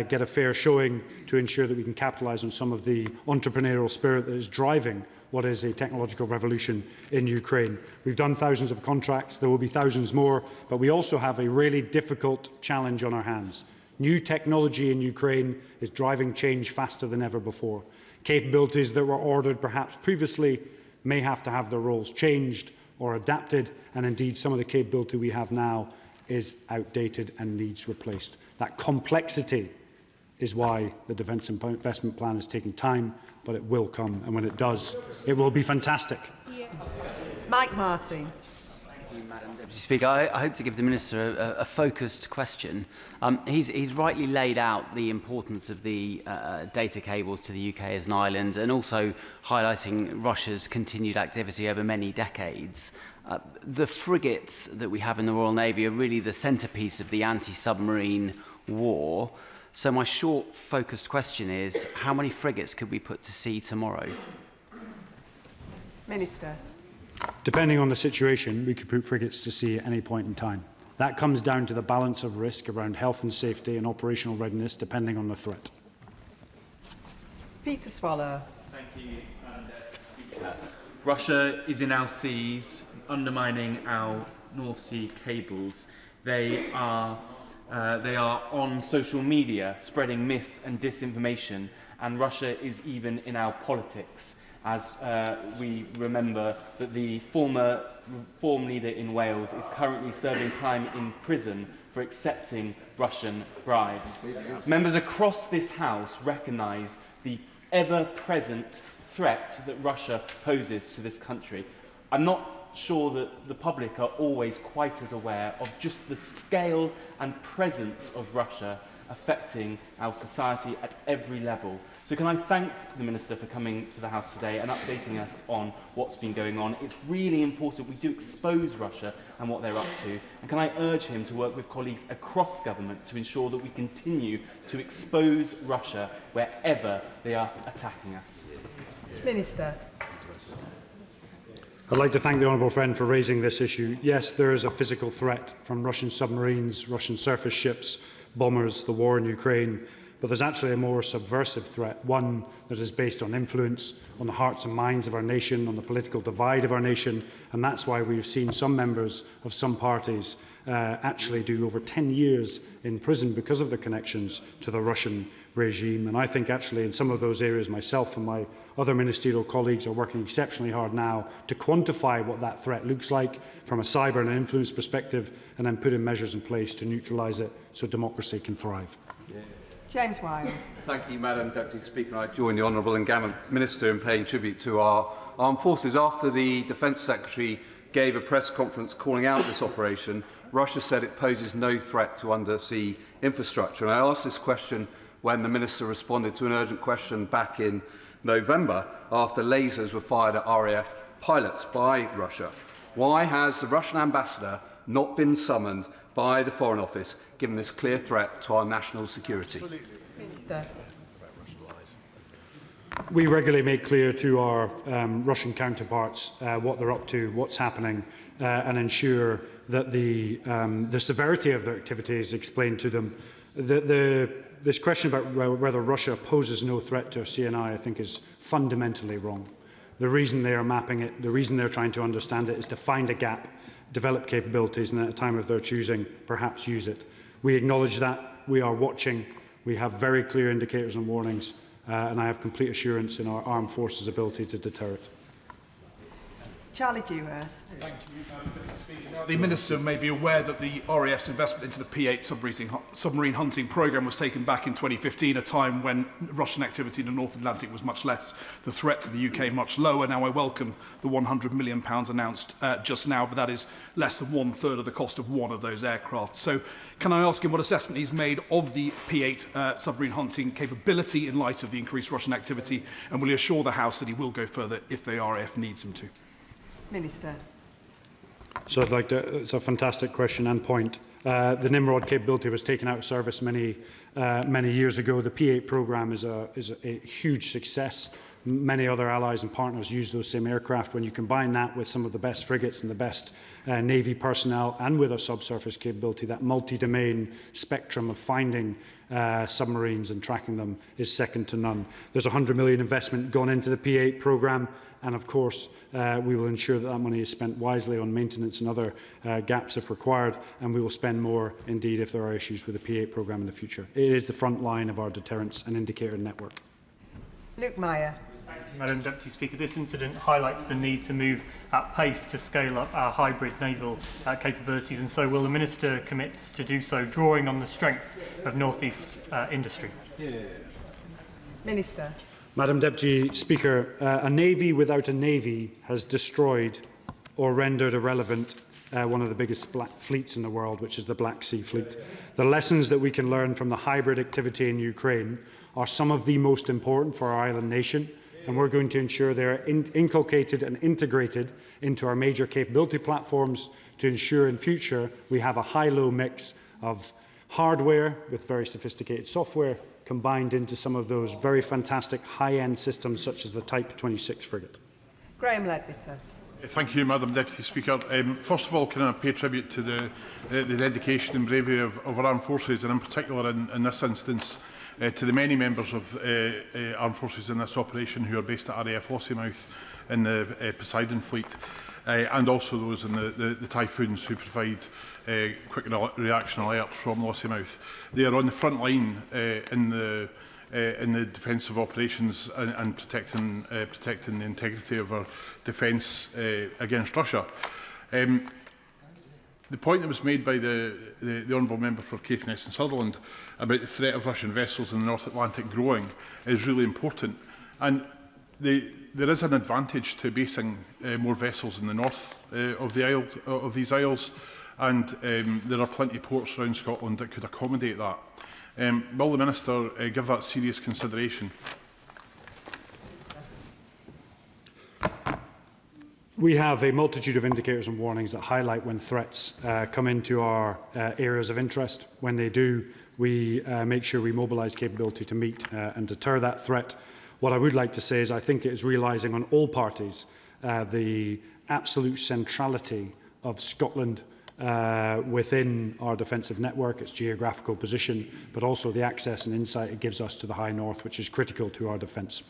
get a fair showing to ensure that we can capitalise on some of the entrepreneurial spirit that is driving what is a technological revolution in Ukraine. We've done thousands of contracts, there will be thousands more, but we also have a really difficult challenge on our hands. New technology in Ukraine is driving change faster than ever before. Capabilities that were ordered perhaps previously may have to have their roles changed or adapted, and indeed some of the capability we have now is outdated and needs replaced. That complexity is why the Defence Investment Plan is taking time, but it will come, and when it does, it will be fantastic. Mike Martin. Madam Deputy Speaker, I hope to give the Minister a focused question. He's rightly laid out the importance of the data cables to the UK as an island, and also highlighting Russia's continued activity over many decades. The frigates that we have in the Royal Navy are really the centrepiece of the anti-submarine war. So my short, focused question is, how many frigates could we put to sea tomorrow? Minister. Depending on the situation, we could put frigates to sea at any point in time. That comes down to the balance of risk around health and safety and operational readiness, depending on the threat. Peter Swallow. Thank you, Madam Speaker. Russia is in our seas, undermining our North Sea cables. They are on social media, spreading myths and disinformation, and Russia is even in our politics, as we remember that the former Reform leader in Wales is currently serving time in prison for accepting Russian bribes. Members across this House recognise the ever-present threat that Russia poses to this country. I'm not sure that the public are always quite as aware of just the scale and presence of Russia affecting our society at every level. So can I thank the Minister for coming to the House today and updating us on what's been going on. It's really important we do expose Russia and what they're up to. And can I urge him to work with colleagues across government to ensure that we continue to expose Russia wherever they are attacking us. Minister. I'd like to thank the honourable friend for raising this issue. Yes, there is a physical threat from Russian submarines, Russian surface ships, bombers, the war in Ukraine, but there's actually a more subversive threat, one that is based on influence, on the hearts and minds of our nation, on the political divide of our nation, and that's why we've seen some members of some parties actually do over 10 years in prison because of their connections to the Russian regime. And I think actually in some of those areas myself and my other ministerial colleagues are working exceptionally hard now to quantify what that threat looks like from a cyber and an influence perspective, and then put in measures in place to neutralise it so democracy can thrive. James Wilde. Thank you, Madam Deputy Speaker. I join the Honourable and Gallant Minister in paying tribute to our armed forces. After the Defence Secretary gave a press conference calling out this operation, Russia said it poses no threat to undersea infrastructure. And I asked this question when the Minister responded to an urgent question back in November after lasers were fired at RAF pilots by Russia. Why has the Russian ambassador not been summoned by the Foreign Office, given this clear threat to our national security? Minister. We regularly make clear to our Russian counterparts what they're up to, what's happening, and ensure that the severity of their activity is explained to them. This question about whether Russia poses no threat to CNI, I think, is fundamentally wrong. The reason they are mapping it, the reason they're trying to understand it, is to find a gap, develop capabilities, and at a time of their choosing, perhaps use it. We acknowledge that. We are watching. We have very clear indicators and warnings, and I have complete assurance in our armed forces' ability to deter it. Charlie Dewhurst. Thank you, Madam Deputy Speaker. Now, the Minister may be aware that the RAF's investment into the P-8 submarine hunting programme was taken back in 2015, a time when Russian activity in the North Atlantic was much less, the threat to the UK much lower. Now, I welcome the £100 million announced just now, but that is less than 1/3 of the cost of one of those aircraft. So can I ask him what assessment he's made of the P-8 submarine hunting capability in light of the increased Russian activity, and will he assure the House that he will go further if the RAF needs him to? Minister. So I'd like to, it's a fantastic question and point. The Nimrod capability was taken out of service many years ago. The P-8 programme is a huge success. Many other allies and partners use those same aircraft. When you combine that with some of the best frigates and the best Navy personnel, and with a subsurface capability, that multi-domain spectrum of finding submarines and tracking them is second to none. There's £100 million investment gone into the P-8 programme. And of course, we will ensure that that money is spent wisely on maintenance and other gaps if required, and we will spend more indeed if there are issues with the P-8 programme in the future. It is the front line of our deterrence and indicator network. Luke Meyer. Madam Deputy Speaker, this incident highlights the need to move at pace to scale up our hybrid naval capabilities, and so will the Minister commit to do so, drawing on the strengths of North East industry? Minister. Madam Deputy Speaker, a navy without a navy has destroyed or rendered irrelevant one of the biggest fleets in the world, which is the Black Sea Fleet. The lessons that we can learn from the hybrid activity in Ukraine are some of the most important for our island nation, and we're going to ensure they're inculcated and integrated into our major capability platforms to ensure in future we have a high-low mix of hardware with very sophisticated software combined into some of those very fantastic high-end systems such as the Type 26 frigate. Graham Ledbetter. Thank you, Madam Deputy Speaker. First of all, can I pay tribute to the dedication and bravery of our armed forces, and in particular in this instance to the many members of armed forces in this operation who are based at RAF Lossiemouth in the Poseidon fleet, and also those in the Typhoons who provide quick reaction alerts from Lossiemouth. They are on the front line in the defensive operations and protecting the integrity of our defence against Russia. The point that was made by the Honourable Member for Caithness and Sutherland about the threat of Russian vessels in the North Atlantic growing is really important. And there is an advantage to basing more vessels in the north of these isles, and there are plenty of ports around Scotland that could accommodate that. Will the Minister give that serious consideration? We have a multitude of indicators and warnings that highlight when threats come into our areas of interest. When they do, we make sure we mobilise capability to meet and deter that threat. What I would like to say is I think it is realising on all parties the absolute centrality of Scotland within our defensive network, its geographical position, but also the access and insight it gives us to the High North, which is critical to our defence.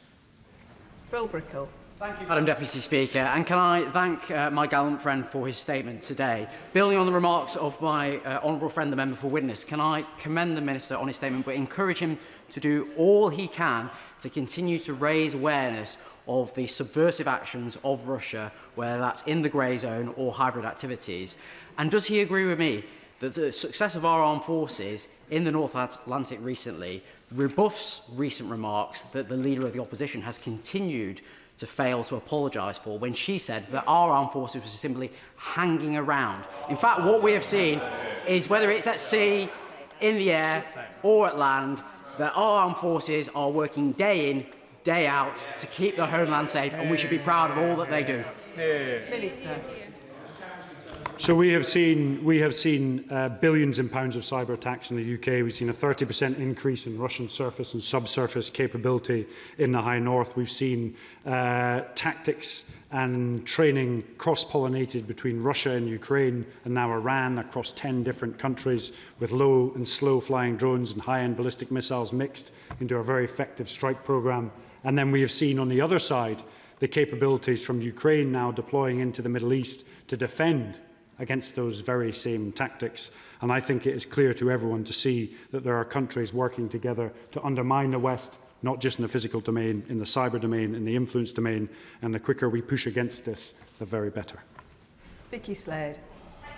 Phil Brickell. Thank you, Madam Deputy Speaker, and can I thank my gallant friend for his statement today. Building on the remarks of my honourable friend, the Member for Widnes, can I commend the Minister on his statement but encourage him to do all he can to continue to raise awareness of the subversive actions of Russia, whether that's in the grey zone or hybrid activities. And does he agree with me that the success of our armed forces in the North Atlantic recently rebuffs recent remarks that the Leader of the Opposition has continued to fail to apologise for when she said that our armed forces were simply hanging around? In fact, what we have seen is, whether it's at sea, in the air or at land, that our armed forces are working day in, day out to keep the homeland safe, and we should be proud of all that they do. Minister. So we have seen billions in pounds of cyber attacks in the UK. We've seen a 30% increase in Russian surface and subsurface capability in the High North. We've seen tactics and training cross-pollinated between Russia and Ukraine and now Iran across 10 different countries, with low and slow-flying drones and high-end ballistic missiles mixed into a very effective strike programme. And then we have seen on the other side the capabilities from Ukraine now deploying into the Middle East to defend against those very same tactics. And I think it is clear to everyone to see that there are countries working together to undermine the West, not just in the physical domain, in the cyber domain, in the influence domain, and the quicker we push against this, the very better. Vicky Slade.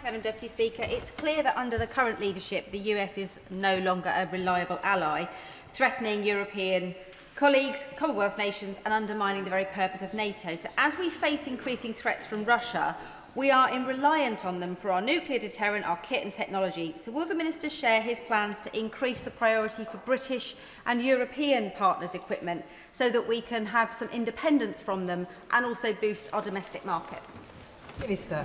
Madam Deputy Speaker, it's clear that under the current leadership, the US is no longer a reliable ally, threatening European colleagues, Commonwealth nations, and undermining the very purpose of NATO. So as we face increasing threats from Russia, we are reliant on them for our nuclear deterrent, our kit and technology. So will the Minister share his plans to increase the priority for British and European partners' equipment so that we can have some independence from them and also boost our domestic market? Minister.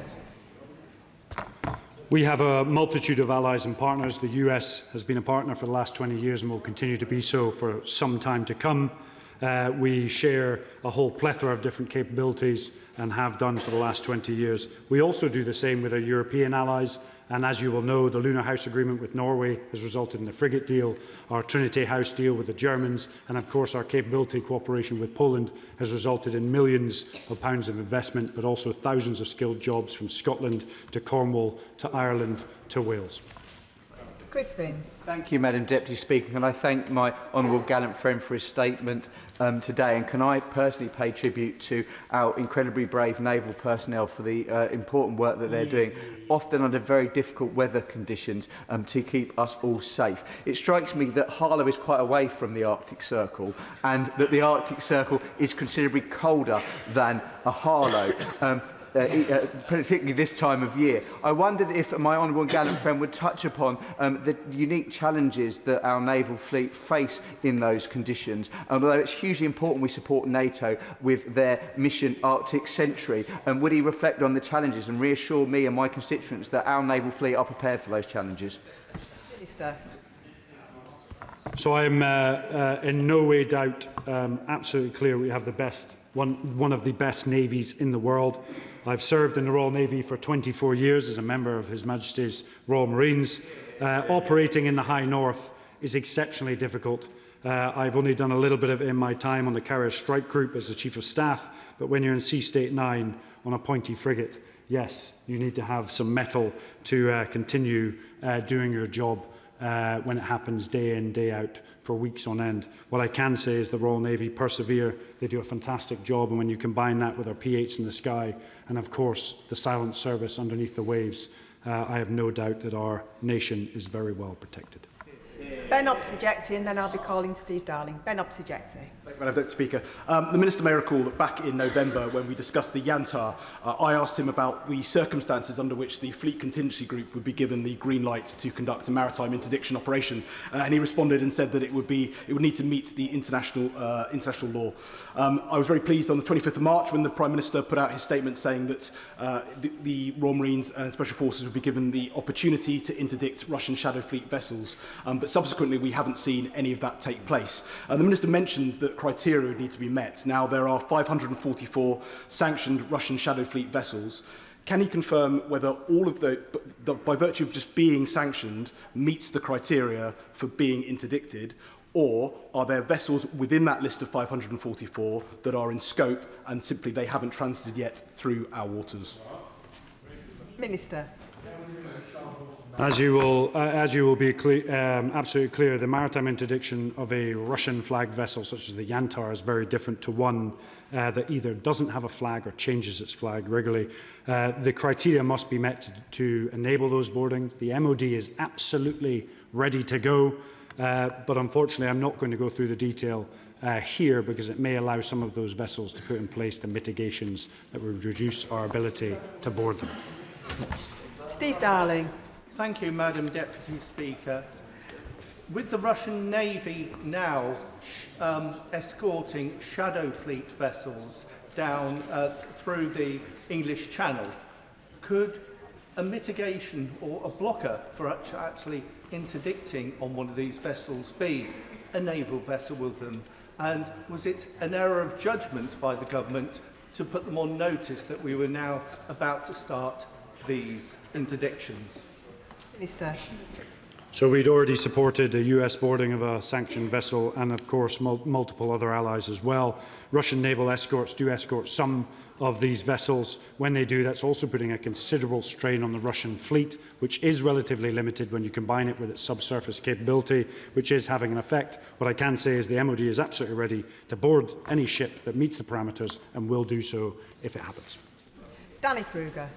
We have a multitude of allies and partners. The US has been a partner for the last 20 years and will continue to be so for some time to come. We share a whole plethora of different capabilities and have done for the last 20 years. We also do the same with our European allies, and as you will know, the Luna House Agreement with Norway has resulted in the frigate deal, our Trinity House deal with the Germans, and of course our capability cooperation with Poland has resulted in millions of pounds of investment, but also thousands of skilled jobs from Scotland to Cornwall to Ireland to Wales. Chris Vins. Thank you, Madam Deputy Speaker. Can I thank my honourable gallant friend for his statement today, and can I personally pay tribute to our incredibly brave naval personnel for the important work that they're doing, often under very difficult weather conditions, to keep us all safe. It strikes me that Harlow is quite away from the Arctic Circle, and that the Arctic Circle is considerably colder than a Harlow. particularly this time of year. I wondered if my honourable and gallant friend would touch upon the unique challenges that our naval fleet face in those conditions. Although it's hugely important we support NATO with their mission Arctic Sentry, would he reflect on the challenges and reassure me and my constituents that our naval fleet are prepared for those challenges? Minister. So I'm in no way doubt absolutely clear we have the best, one of the best navies in the world. I've served in the Royal Navy for 24 years as a member of His Majesty's Royal Marines. Operating in the High North is exceptionally difficult. I've only done a little bit of it in my time on the Carrier Strike Group as the Chief of Staff, but when you're in Sea State 9 on a pointy frigate, yes, you need to have some mettle to continue doing your job when it happens day in, day out for weeks on end. What I can say is the Royal Navy persevere. They do a fantastic job, and when you combine that with our P8s in the sky and, of course, the silent service underneath the waves, I have no doubt that our nation is very well protected. Ben Opsijecti, and then I'll be calling Steve Darling. Ben Opsijecti. Madam Deputy Speaker, the Minister may recall that back in November, when we discussed the Yantar, I asked him about the circumstances under which the Fleet Contingency Group would be given the green light to conduct a maritime interdiction operation, and he responded and said that it would need to meet the international law. I was very pleased on the 25th of March when the Prime Minister put out his statement saying that the Royal Marines and Special Forces would be given the opportunity to interdict Russian Shadow Fleet vessels, but subsequently we haven't seen any of that take place. The Minister mentioned that criteria would need to be met. Now, there are 544 sanctioned Russian Shadow Fleet vessels. Can he confirm whether all of by virtue of just being sanctioned, meets the criteria for being interdicted, or are there vessels within that list of 544 that are in scope and simply they haven't transited yet through our waters? Minister. As you will be absolutely clear, the maritime interdiction of a Russian-flagged vessel such as the Yantar is very different to one that either doesn't have a flag or changes its flag regularly. The criteria must be met to enable those boardings. The MOD is absolutely ready to go, but unfortunately I'm not going to go through the detail here because it may allow some of those vessels to put in place the mitigations that would reduce our ability to board them. Steve Darling. Thank you, Madam Deputy Speaker. With the Russian Navy now escorting Shadow Fleet vessels down through the English Channel, could a mitigation or a blocker for actually interdicting on one of these vessels be a naval vessel with them? And was it an error of judgment by the government to put them on notice that we were now about to start these interdictions? Minister. So we'd already supported a US boarding of a sanctioned vessel and, of course, multiple other allies as well. Russian naval escorts do escort some of these vessels. When they do, that's also putting a considerable strain on the Russian fleet, which is relatively limited when you combine it with its subsurface capability, which is having an effect. What I can say is the MOD is absolutely ready to board any ship that meets the parameters and will do so if it happens. Danny Kruger.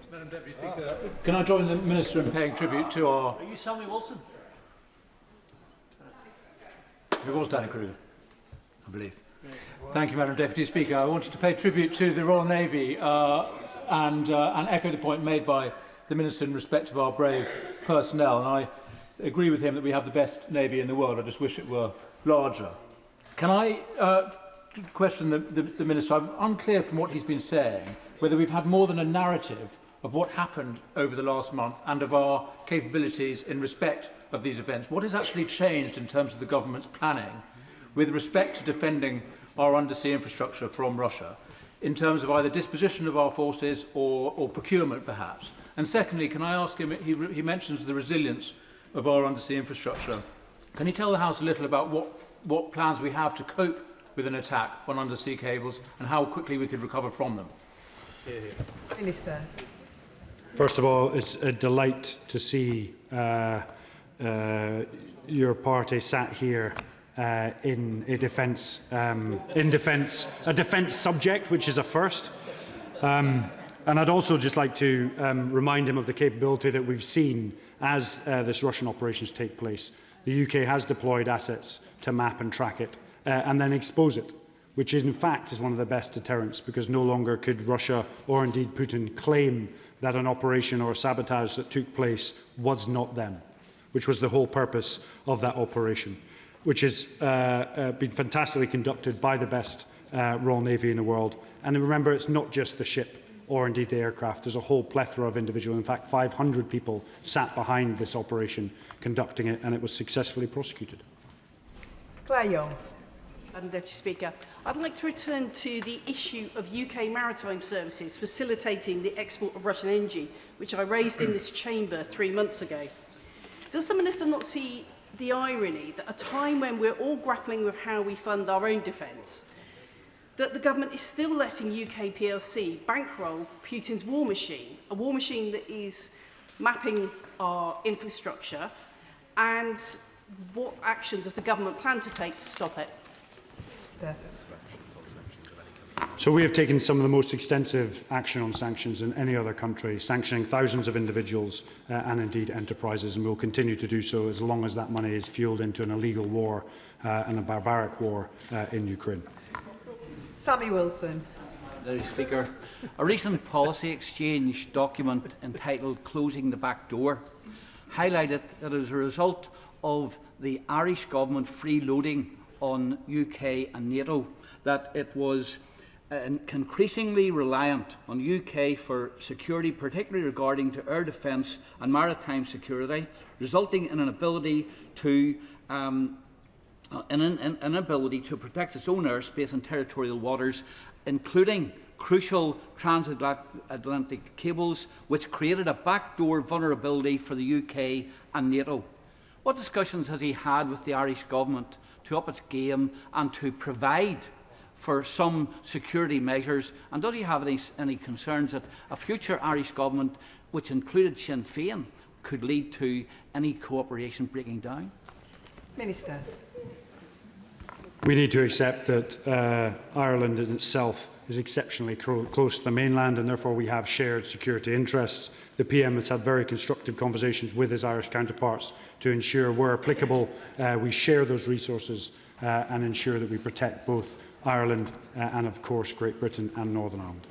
Madam Deputy Speaker, can I join the Minister in paying tribute to our... Are you Sammy Wilson? It was Danny Kruger, I believe. Thank you, Madam Deputy Speaker. I wanted to pay tribute to the Royal Navy and echo the point made by the Minister in respect of our brave personnel. And I agree with him that we have the best Navy in the world. I just wish it were larger. Can I question the Minister? I'm unclear from what he's been saying whether we've had more than a narrative of what happened over the last month and of our capabilities in respect of these events. What has actually changed in terms of the government's planning with respect to defending our undersea infrastructure from Russia, in terms of either disposition of our forces or procurement, perhaps? And secondly, can I ask him, he mentions the resilience of our undersea infrastructure. Can you tell the House a little about what plans we have to cope with an attack on undersea cables and how quickly we could recover from them? Minister. First of all, it's a delight to see your party sat here in a defence subject, which is a first. And I'd also just like to remind him of the capability that we've seen as this Russian operations take place. The UK has deployed assets to map and track it and then expose it which in fact is one of the best deterrents, because no longer could Russia or indeed Putin claim that an operation or sabotage that took place was not them, which was the whole purpose of that operation, which has been fantastically conducted by the best Royal Navy in the world. And remember, it's not just the ship or indeed the aircraft. There's a whole plethora of individuals. In fact, 500 people sat behind this operation conducting it, and it was successfully prosecuted. Claire Young. Madam Deputy Speaker, I'd like to return to the issue of UK maritime services facilitating the export of Russian energy, which I raised in this chamber 3 months ago. Does the Minister not see the irony that at a time when we're all grappling with how we fund our own defence, that the government is still letting UK PLC bankroll Putin's war machine, a war machine that is mapping our infrastructure, and what action does the government plan to take to stop it? So we have taken some of the most extensive action on sanctions in any other country, sanctioning thousands of individuals and indeed enterprises, and we will continue to do so as long as that money is fuelled into an illegal war and a barbaric war in Ukraine. Sammy Wilson. Mr. Speaker, a recent policy exchange document entitled Closing the Back Door highlighted that as a result of the Irish government freeloading on UK and NATO, that it was increasingly reliant on UK for security, particularly regarding to air defence and maritime security, resulting in an ability to protect its own airspace and territorial waters, including crucial transatlantic cables, which created a backdoor vulnerability for the UK and NATO. What discussions has he had with the Irish government to up its game and to provide for some security measures? And does he have any concerns that a future Irish government, which included Sinn Féin, could lead to any cooperation breaking down? Minister. We need to accept that Ireland in itself is exceptionally close to the mainland, and therefore we have shared security interests. The PM has had very constructive conversations with his Irish counterparts to ensure, where applicable, we share those resources and ensure that we protect both Ireland and, of course, Great Britain and Northern Ireland.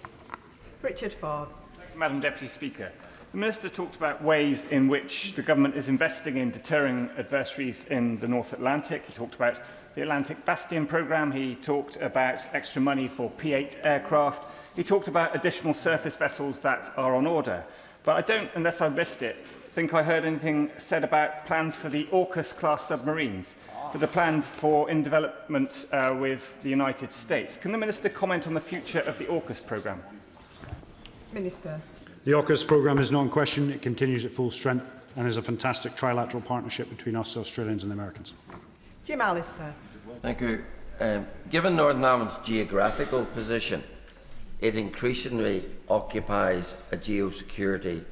Richard Ford. Madam Deputy Speaker, the Minister talked about ways in which the government is investing in deterring adversaries in the North Atlantic. He talked about the Atlantic Bastion programme. He talked about extra money for P-8 aircraft. He talked about additional surface vessels that are on order. But I don't, unless I missed it, think I heard anything said about plans for the AUKUS-class submarines that are planned for in development with the United States. Can the Minister comment on the future of the AUKUS programme? Minister. The AUKUS programme is not in question. It continues at full strength and is a fantastic trilateral partnership between us, Australians and the Americans. Jim Allister. Thank you. Given Northern Ireland's geographical position, it increasingly occupies a geosecurity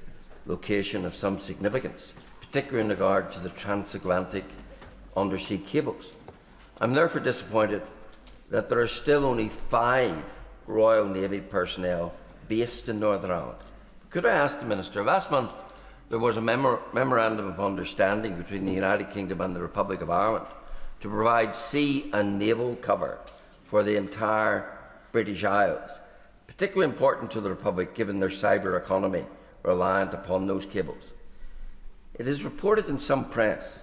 location of some significance, particularly in regard to the transatlantic undersea cables. I'm therefore disappointed that there are still only 5 Royal Navy personnel based in Northern Ireland. Could I ask the Minister, last month there was a memorandum of understanding between the United Kingdom and the Republic of Ireland to provide sea and naval cover for the entire British Isles, particularly important to the Republic given their cyber economy reliant upon those cables. It is reported in some press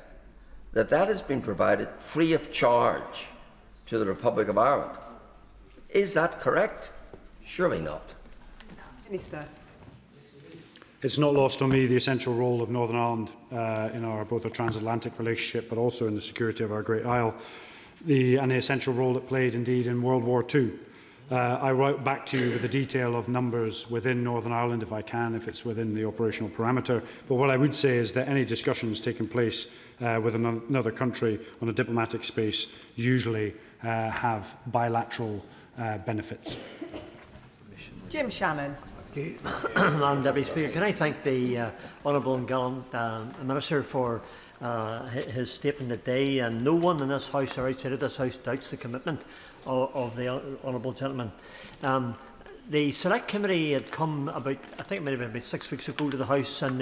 that that has been provided free of charge to the Republic of Ireland. Is that correct? Surely not. Minister. It's not lost on me the essential role of Northern Ireland in both our transatlantic relationship, but also in the security of our great isle, and the essential role it played indeed in World War II. I write back to you with the detail of numbers within Northern Ireland, if I can, if it's within the operational parameter. But what I would say is that any discussions taking place with another country on a diplomatic space usually have bilateral benefits. Jim Shannon. Thank you. Madam Deputy Speaker, can I thank the Honourable and Gallant Minister for his statement today, and no one in this House or outside of this House doubts the commitment of the Honourable Gentleman. The Select Committee had come about, I think it might have been about 6 weeks ago, to the House, and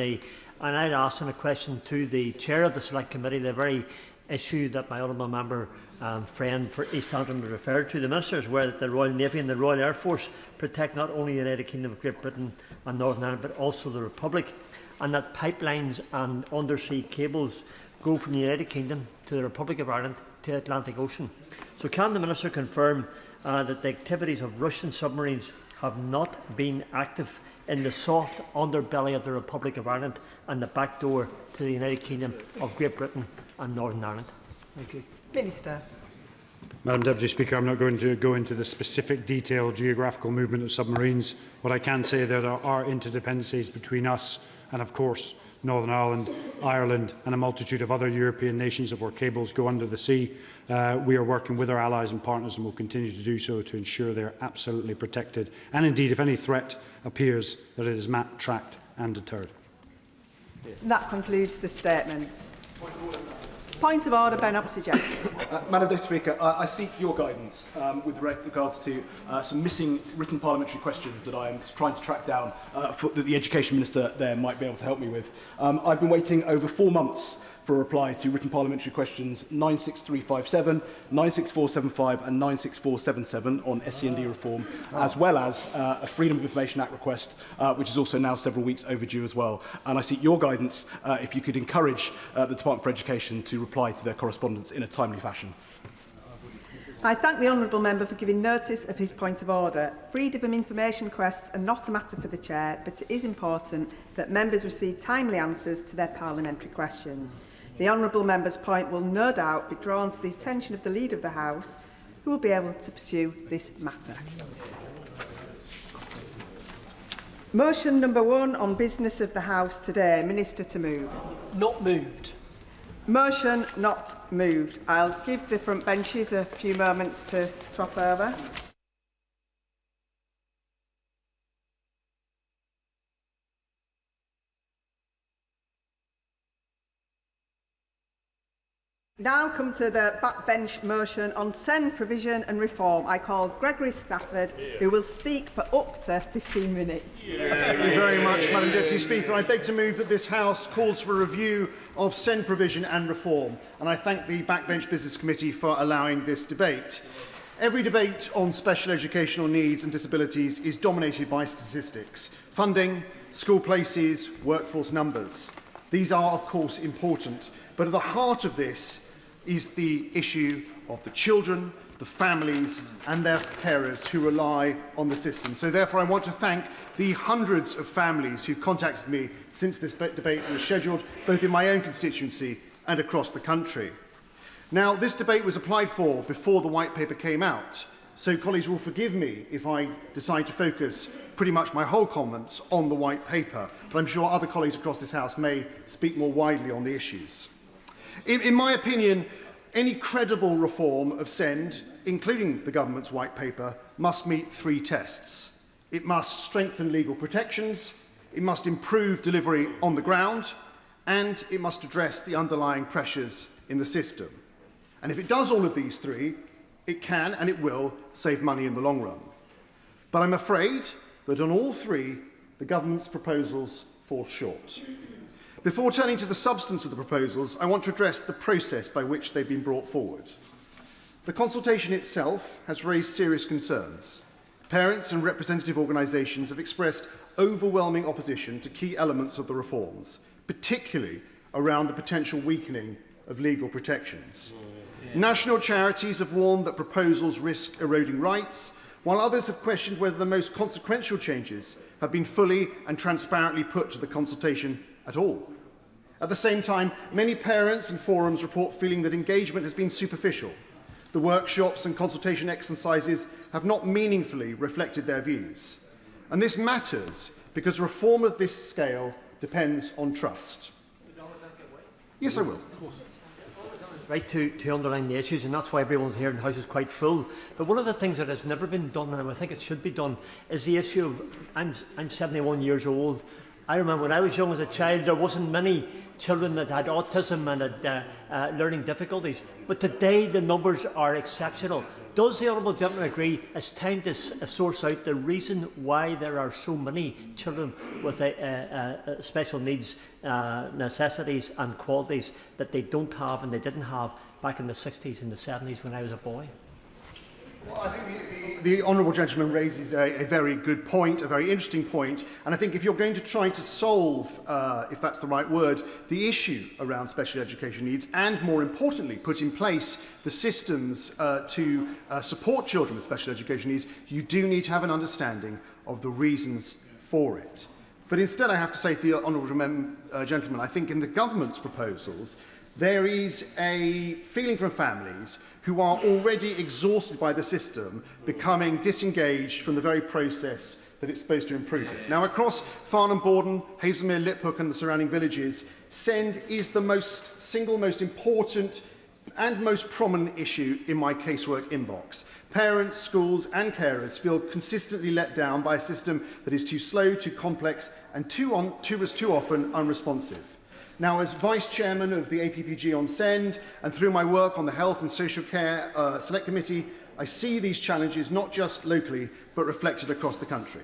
I'd asked a question to the Chair of the Select Committee, the very issue that my honourable member friend for East Antrim referred to. The Minister is aware that the Royal Navy and the Royal Air Force protect not only the United Kingdom of Great Britain and Northern Ireland but also the Republic, and that pipelines and undersea cables go from the United Kingdom to the Republic of Ireland to the Atlantic Ocean. So can the Minister confirm that the activities of Russian submarines have not been active in the soft underbelly of the Republic of Ireland and the back door to the United Kingdom of Great Britain and Northern Ireland? Thank you. Minister. Madam Deputy Speaker, I'm not going to go into the specific detailed geographical movement of submarines. What I can say is that there are interdependencies between us and, of course, Northern Ireland, Ireland and a multitude of other European nations that where cables go under the sea. We are working with our allies and partners and will continue to do so to ensure they are absolutely protected. And indeed, if any threat appears, that it is mapped, tracked and deterred. And that concludes the statement. Point of order, Ben Oxygen. Madam Deputy Speaker, I seek your guidance with regards to some missing written parliamentary questions that I am trying to track down that the Education Minister there might be able to help me with. I've been waiting over 4 months for a reply to written parliamentary questions 96357, 96475 and 96477 on SCND reform, as well as a Freedom of Information Act request, which is also now several weeks overdue as well. And I seek your guidance if you could encourage the Department for Education to reply to their correspondence in a timely fashion. I thank the honourable member for giving notice of his point of order. Freedom of information requests are not a matter for the Chair, but it is important that members receive timely answers to their parliamentary questions. The honourable member's point will no doubt be drawn to the attention of the Leader of the House, who will be able to pursue this matter. Motion number 1 on business of the House today. Minister to move. Not moved. Motion not moved. I'll give the front benches a few moments to swap over. Now come to the backbench motion on SEND provision and reform. I call Gregory Stafford, who will speak for up to 15 minutes. Thank you very much, Madam Deputy Speaker. I beg to move that this House calls for a review of SEND provision and reform, and I thank the Backbench Business Committee for allowing this debate. Every debate on special educational needs and disabilities is dominated by statistics: funding, school places, workforce numbers. These are, of course, important, but at the heart of this is the issue of the children, the families and their carers who rely on the system. So therefore I want to thank the hundreds of families who've contacted me since this debate was scheduled, both in my own constituency and across the country. Now, this debate was applied for before the White Paper came out, so colleagues will forgive me if I decide to focus pretty much my whole comments on the White Paper, but I'm sure other colleagues across this House may speak more widely on the issues. In my opinion, any credible reform of SEND, including the government's White Paper, must meet 3 tests. It must strengthen legal protections, it must improve delivery on the ground, and it must address the underlying pressures in the system. And if it does all of these 3, it can and it will save money in the long run. But I'm afraid that on all 3, the government's proposals fall short. Before turning to the substance of the proposals, I want to address the process by which they've been brought forward. The consultation itself has raised serious concerns. Parents and representative organisations have expressed overwhelming opposition to key elements of the reforms, particularly around the potential weakening of legal protections. National charities have warned that proposals risk eroding rights, while others have questioned whether the most consequential changes have been fully and transparently put to the consultation at all. At the same time, many parents and forums report feeling that engagement has been superficial. The workshops and consultation exercises have not meaningfully reflected their views. And this matters because reform of this scale depends on trust. Yes, I will. Right to underline the issues, and that's why everyone here in the House is quite full. But one of the things that has never been done, and I think it should be done, is the issue of, I'm 71 years old. I remember when I was young as a child, there wasn't many children that had autism and had learning difficulties. But today the numbers are exceptional. Does the honourable gentleman agree it's time to source out the reason why there are so many children with special needs, necessities and qualities that they don't have and they didn't have back in the 60s and the 70s when I was a boy? Well, I think the honourable gentleman raises a very good point, a very interesting point, and I think if you're going to try to solve, if that's the right word, the issue around special education needs, and more importantly, put in place the systems to support children with special education needs, you do need to have an understanding of the reasons for it. But instead, I have to say to the honourable gentleman, I think in the government's proposals, there is a feeling from families who are already exhausted by the system becoming disengaged from the very process that it's supposed to improve it. Now, across Farnham, Borden, Hazelmere, Liphook and the surrounding villages, SEND is the single most important and most prominent issue in my casework inbox. Parents, schools and carers feel consistently let down by a system that is too slow, too complex and too often unresponsive. Now, as Vice Chairman of the APPG on SEND and through my work on the Health and Social Care Select Committee, I see these challenges not just locally but reflected across the country.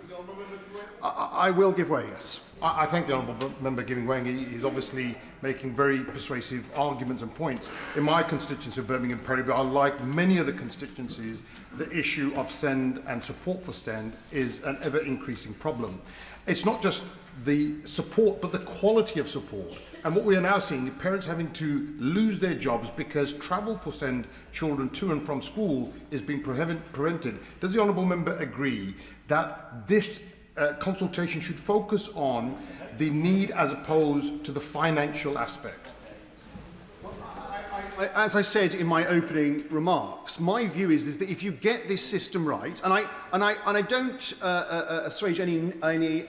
I will give way, yes. I thank the honourable member giving way. He's obviously making very persuasive arguments and points. In my constituency of Birmingham Perry-Barr, like many other constituencies, the issue of SEND and support for SEND is an ever-increasing problem. It's not just the support, but the quality of support. And what we are now seeing, parents having to lose their jobs because travel for SEND children to and from school is being prevented. Does the honourable member agree that this consultation should focus on the need as opposed to the financial aspect? As I said in my opening remarks, my view is that if you get this system right, and I don't assuage any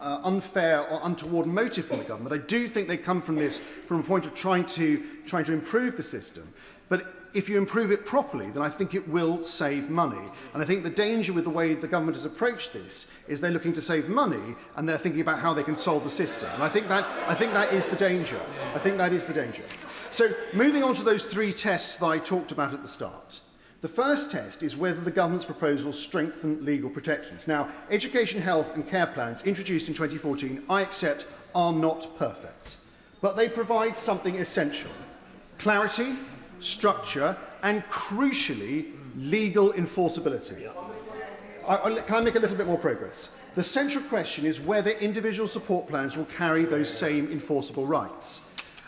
unfair or untoward motive from the government, I do think they come from this from a point of trying to improve the system. But if you improve it properly, then I think it will save money. And I think the danger with the way the government has approached this is they're looking to save money and they're thinking about how they can solve the system. And I think that is the danger. I think that is the danger. So moving on to those three tests that I talked about at the start. The first test is whether the government's proposals strengthen legal protections. Now, education, health and care plans introduced in 2014, I accept, are not perfect. But they provide something essential: clarity, structure and, crucially, legal enforceability. Can I make a little bit more progress? The central question is whether individual support plans will carry those same enforceable rights.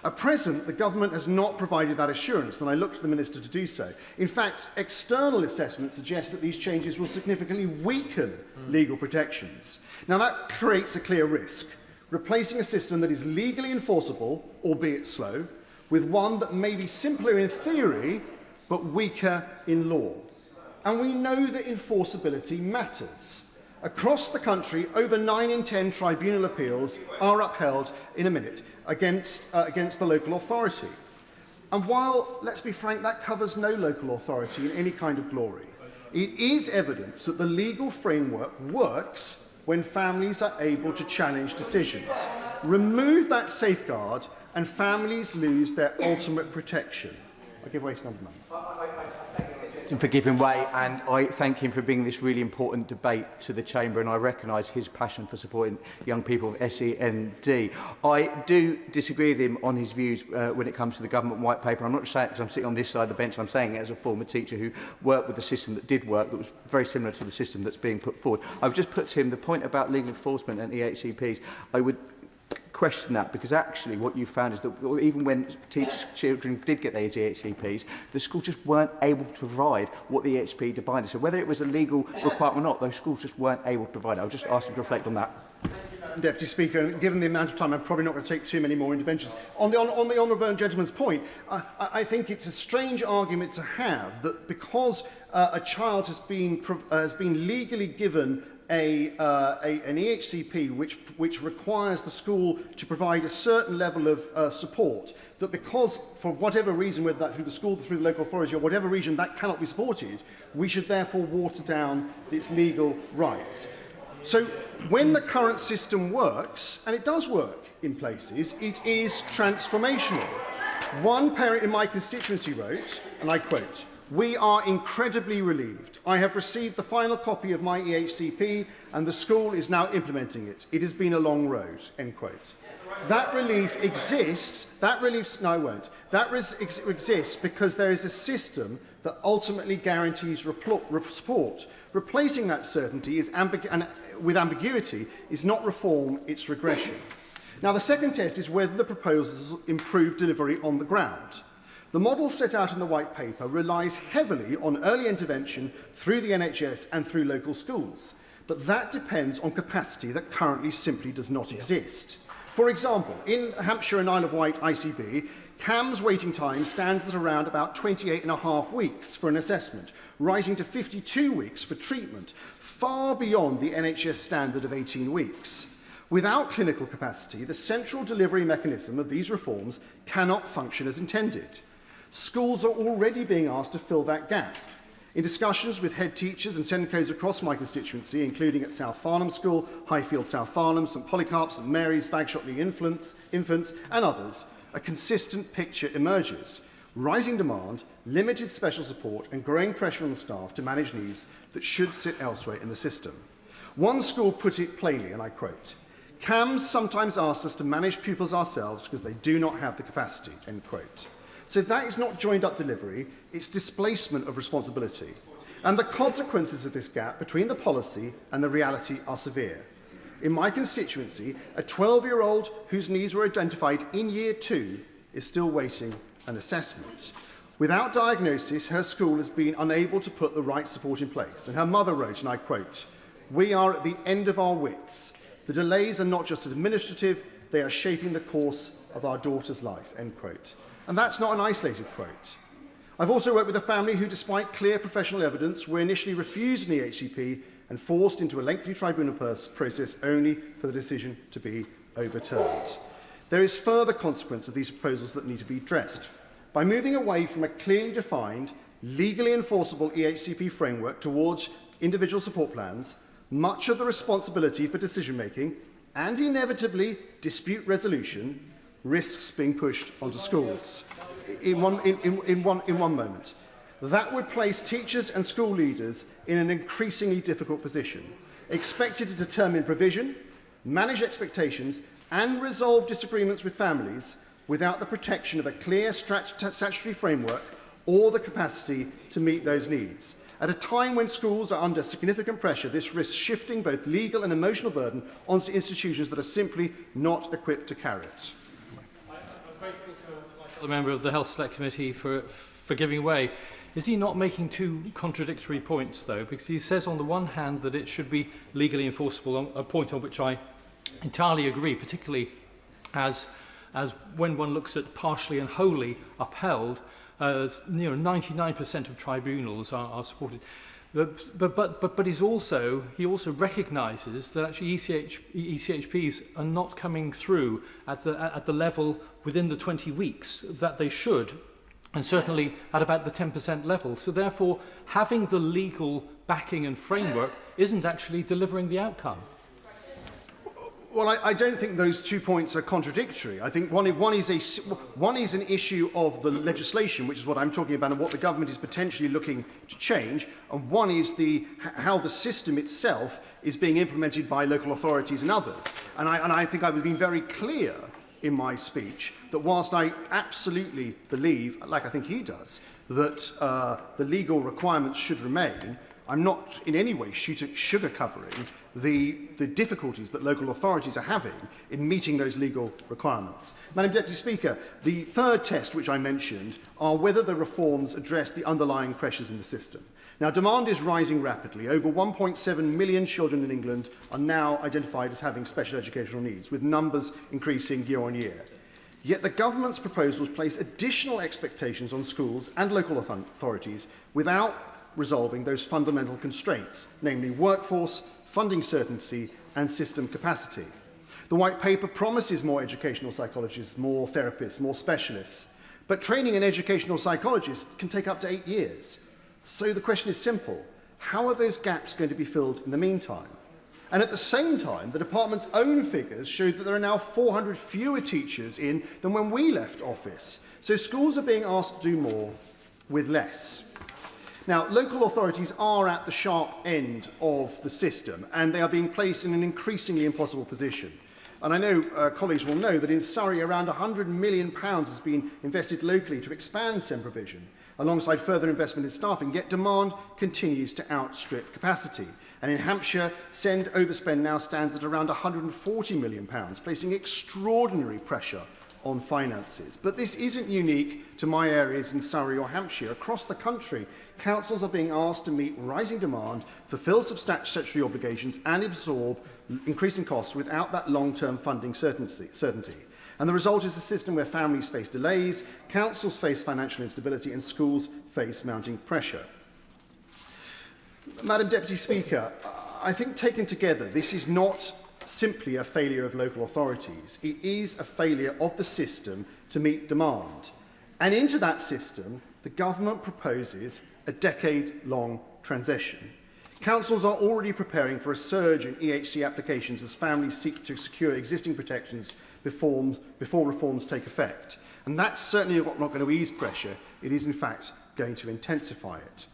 At present, the government has not provided that assurance, and I look to the Minister to do so. In fact, external assessments suggest that these changes will significantly weaken legal protections. Now, that creates a clear risk, replacing a system that is legally enforceable, albeit slow, with one that may be simpler in theory, but weaker in law. And we know that enforceability matters. Across the country, over 9 in 10 tribunal appeals are upheld in a minute against the local authority. And while, let's be frank, that covers no local authority in any kind of glory, it is evidence that the legal framework works when families are able to challenge decisions. Remove that safeguard and families lose their ultimate protection. I give way to number 9. For giving way, and I thank him for bringing this really important debate to the Chamber, and I recognise his passion for supporting young people of SEND. I do disagree with him on his views when it comes to the government white paper. I'm not saying it because I'm sitting on this side of the bench, I'm saying it as a former teacher who worked with a system that did work, that was very similar to the system that's being put forward. I've just put to him the point about legal enforcement and EHCPs. I would question that, because actually what you found is that even when children did get their EHCPs, the schools just weren't able to provide what the EHCP demanded. So whether it was a legal requirement or not, those schools just weren't able to provide it. I'll just ask them to reflect on that. Deputy Speaker, given the amount of time, I'm probably not going to take too many more interventions. On the honourable gentleman's point, I think it's a strange argument to have that because a child has been legally given an EHCP which requires the school to provide a certain level of support, that because, for whatever reason, whether that through the school, through the local authority, or whatever reason, that cannot be supported, we should therefore water down its legal rights. So when the current system works, and it does work in places, it is transformational. One parent in my constituency wrote, and I quote, We are incredibly relieved. I have received the final copy of my EHCP and the school is now implementing it. It has been a long road, end quote. That relief exists, exists because there is a system that ultimately guarantees support. Replacing that certainty with ambiguity is not reform, it's regression. Now, the second test is whether the proposals improve delivery on the ground. The model set out in the White Paper relies heavily on early intervention through the NHS and through local schools, but that depends on capacity that currently simply does not exist. For example, in Hampshire and Isle of Wight ICB, CAM's waiting time stands at around about 28.5 weeks for an assessment, rising to 52 weeks for treatment, far beyond the NHS standard of 18 weeks. Without clinical capacity, the central delivery mechanism of these reforms cannot function as intended. Schools are already being asked to fill that gap. In discussions with head teachers and SENCOs across my constituency, including at South Farnham School, Highfield South Farnham, St Polycarp, St Mary's, Bagshotley Infants and others, a consistent picture emerges. Rising demand, limited special support and growing pressure on the staff to manage needs that should sit elsewhere in the system. One school put it plainly, and I quote, "CAMs sometimes ask us to manage pupils ourselves because they do not have the capacity," end quote. So that is not joined-up delivery, it's displacement of responsibility. And the consequences of this gap between the policy and the reality are severe. In my constituency, a 12-year-old whose needs were identified in Year 2 is still waiting an assessment. Without diagnosis, her school has been unable to put the right support in place. And her mother wrote, and I quote, "We are at the end of our wits. The delays are not just administrative, they are shaping the course of our daughter's life," end quote. And that's not an isolated quote. I've also worked with a family who, despite clear professional evidence, were initially refused an EHCP and forced into a lengthy tribunal process only for the decision to be overturned. There is further consequence of these proposals that need to be addressed. By moving away from a clearly defined, legally enforceable EHCP framework towards individual support plans, much of the responsibility for decision-making and inevitably dispute resolution risks being pushed onto schools. In one moment. That would place teachers and school leaders in an increasingly difficult position, expected to determine provision, manage expectations, and resolve disagreements with families without the protection of a clear statutory framework or the capacity to meet those needs. At a time when schools are under significant pressure, this risks shifting both legal and emotional burden onto institutions that are simply not equipped to carry it. The member of the Health Select Committee for giving way. Is he not making two contradictory points, though? Because he says on the one hand that it should be legally enforceable, a point on which I entirely agree, particularly as when one looks at partially and wholly upheld, 99% of tribunals are supported. But he also recognises that actually ECHPs are not coming through at the level within the 20 weeks that they should, and certainly at about the 10% level. So therefore, having the legal backing and framework isn't actually delivering the outcome. Well, I don't think those 2 points are contradictory. I think one is an issue of the legislation, which is what I'm talking about, and what the government is potentially looking to change, and one is how the system itself is being implemented by local authorities and others. And I think I've been very clear in my speech that whilst I absolutely believe, like I think he does, that the legal requirements should remain, I'm not in any way sugar-covering the difficulties that local authorities are having in meeting those legal requirements. Madam Deputy Speaker, the third test which I mentioned are whether the reforms address the underlying pressures in the system. Now, demand is rising rapidly. Over 1.7 million children in England are now identified as having special educational needs, with numbers increasing year on year. Yet the government's proposals place additional expectations on schools and local authorities without resolving those fundamental constraints, namely workforce, funding certainty and system capacity. The White Paper promises more educational psychologists, more therapists, more specialists, but training an educational psychologist can take up to 8 years. So the question is simple: how are those gaps going to be filled in the meantime? And at the same time, the department's own figures show that there are now 400 fewer teachers in than when we left office. So schools are being asked to do more with less. Now, local authorities are at the sharp end of the system, and they are being placed in an increasingly impossible position. And I know colleagues will know that in Surrey, around £100 million has been invested locally to expand SEND provision, alongside further investment in staffing, yet demand continues to outstrip capacity. And in Hampshire, SEND overspend now stands at around £140 million, placing extraordinary pressure on finances. But this isn't unique to my areas in Surrey or Hampshire. Across the country, councils are being asked to meet rising demand, fulfil statutory obligations and absorb increasing costs without that long-term funding certainty. And the result is a system where families face delays, councils face financial instability and schools face mounting pressure. Madam Deputy Speaker, I think taken together, this is not simply a failure of local authorities. It is a failure of the system to meet demand. And into that system, the government proposes a decade-long transition. Councils are already preparing for a surge in EHC applications as families seek to secure existing protections before reforms take effect. And that's certainly not going to ease pressure. It is, in fact, going to intensify it.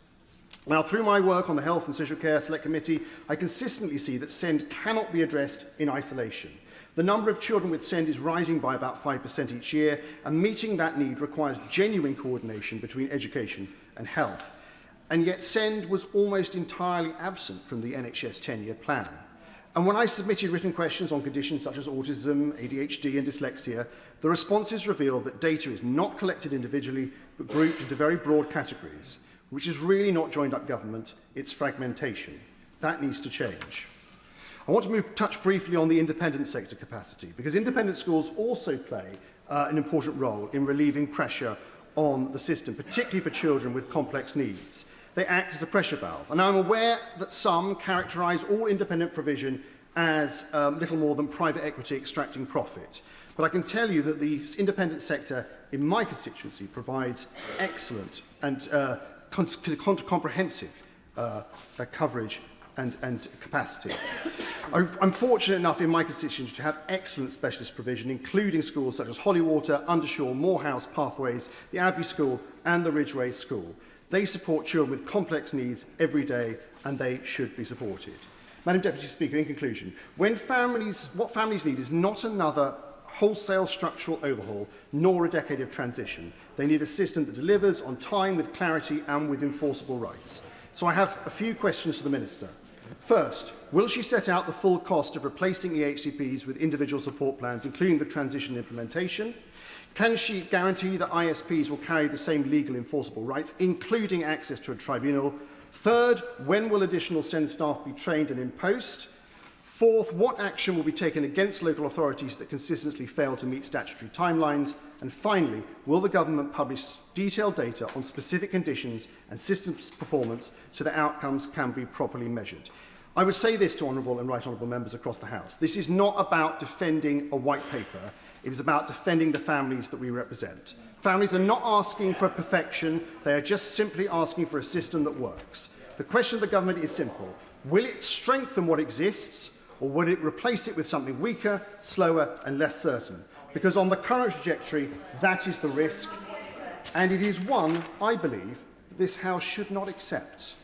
Now, through my work on the Health and Social Care Select Committee, I consistently see that SEND cannot be addressed in isolation. The number of children with SEND is rising by about 5% each year, and meeting that need requires genuine coordination between education and health. And yet SEND was almost entirely absent from the NHS 10-year plan. And when I submitted written questions on conditions such as autism, ADHD and dyslexia, the responses revealed that data is not collected individually, but grouped into very broad categories, which is really not joined-up government, it's fragmentation. That needs to change. I want to touch briefly on the independent sector capacity, because independent schools also play an important role in relieving pressure on the system, particularly for children with complex needs. They act as a pressure valve. And I'm aware that some characterise all independent provision as little more than private equity extracting profit. But I can tell you that the independent sector in my constituency provides excellent and comprehensive coverage and capacity. I'm fortunate enough in my constituency to have excellent specialist provision, including schools such as Hollywater, Undershaw, Morehouse, Pathways, the Abbey School and the Ridgeway School. They support children with complex needs every day, and they should be supported. Madam Deputy Speaker, in conclusion, what families need is not another wholesale structural overhaul, nor a decade of transition. They need a system that delivers on time, with clarity and with enforceable rights. So I have a few questions for the Minister. First, will she set out the full cost of replacing EHCPs with individual support plans, including the transition and implementation? Can she guarantee that ISPs will carry the same legal enforceable rights, including access to a tribunal? Third, when will additional SEND staff be trained and in post? Fourth, what action will be taken against local authorities that consistently fail to meet statutory timelines? And finally, will the government publish detailed data on specific conditions and systems performance so that outcomes can be properly measured? I would say this to honourable and right honourable members across the House. This is not about defending a white paper. It is about defending the families that we represent. Families are not asking for perfection. They are just simply asking for a system that works. The question of the government is simple. Will it strengthen what exists, or will it replace it with something weaker, slower and less certain? Because on the current trajectory, that is the risk, and it is one, I believe, that this House should not accept.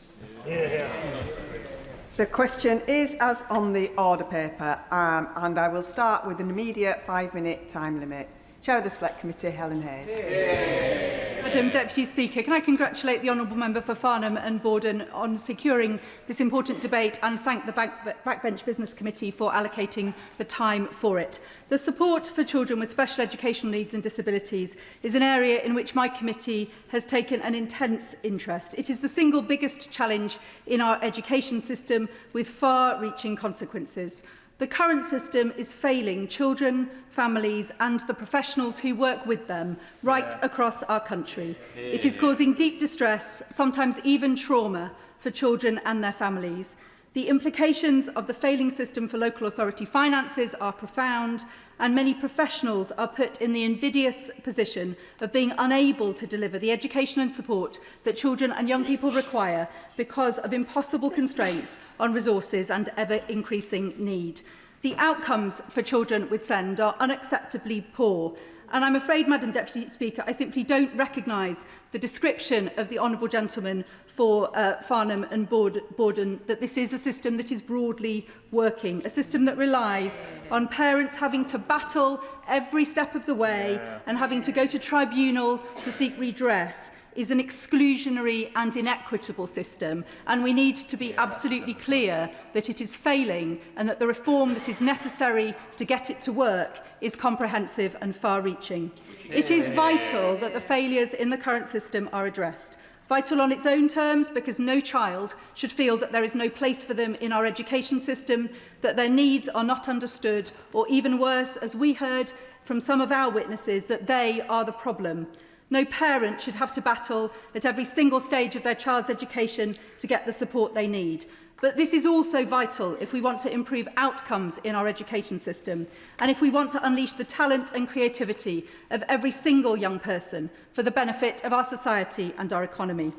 The question is as on the order paper, and I will start with an immediate 5-minute time limit. Chair of the Select Committee, Helen Hayes. Madam Deputy Speaker, can I congratulate the Honourable Member for Farnham and Borden on securing this important debate and thank the Backbench Business Committee for allocating the time for it. The support for children with special educational needs and disabilities is an area in which my committee has taken an intense interest. It is the single biggest challenge in our education system with far-reaching consequences. The current system is failing children, families and the professionals who work with them right across our country. It is causing deep distress, sometimes even trauma, for children and their families. The implications of the failing system for local authority finances are profound, and many professionals are put in the invidious position of being unable to deliver the education and support that children and young people require because of impossible constraints on resources and ever-increasing need. The outcomes for children with SEND are unacceptably poor, and I'm afraid, Madam Deputy Speaker, I simply don't recognise the description of the Honourable Gentleman for Farnham and Borden that this is a system that is broadly working, a system that relies on parents having to battle every step of the way and having to go to tribunal to seek redress is an exclusionary and inequitable system, and we need to be absolutely clear that it is failing and that the reform that is necessary to get it to work is comprehensive and far-reaching. It is vital that the failures in the current system are addressed. Vital on its own terms, because no child should feel that there is no place for them in our education system, that their needs are not understood, or even worse, as we heard from some of our witnesses, that they are the problem. No parent should have to battle at every single stage of their child's education to get the support they need. But this is also vital if we want to improve outcomes in our education system and if we want to unleash the talent and creativity of every single young person for the benefit of our society and our economy.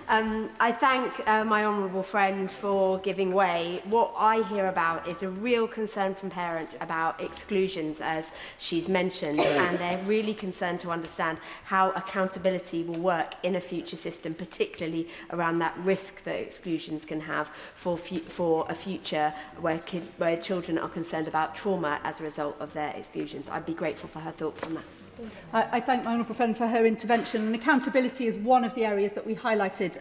I thank my honourable friend for giving way. What I hear about is a real concern from parents about exclusions, as she's mentioned, and they're really concerned to understand how accountability will work in a future system, particularly around that risk that exclusions can have for a future where children are concerned about trauma as a result of their exclusions. I'd be grateful for her thoughts on that. I thank my honourable friend for her intervention. And accountability is one of the areas that we highlighted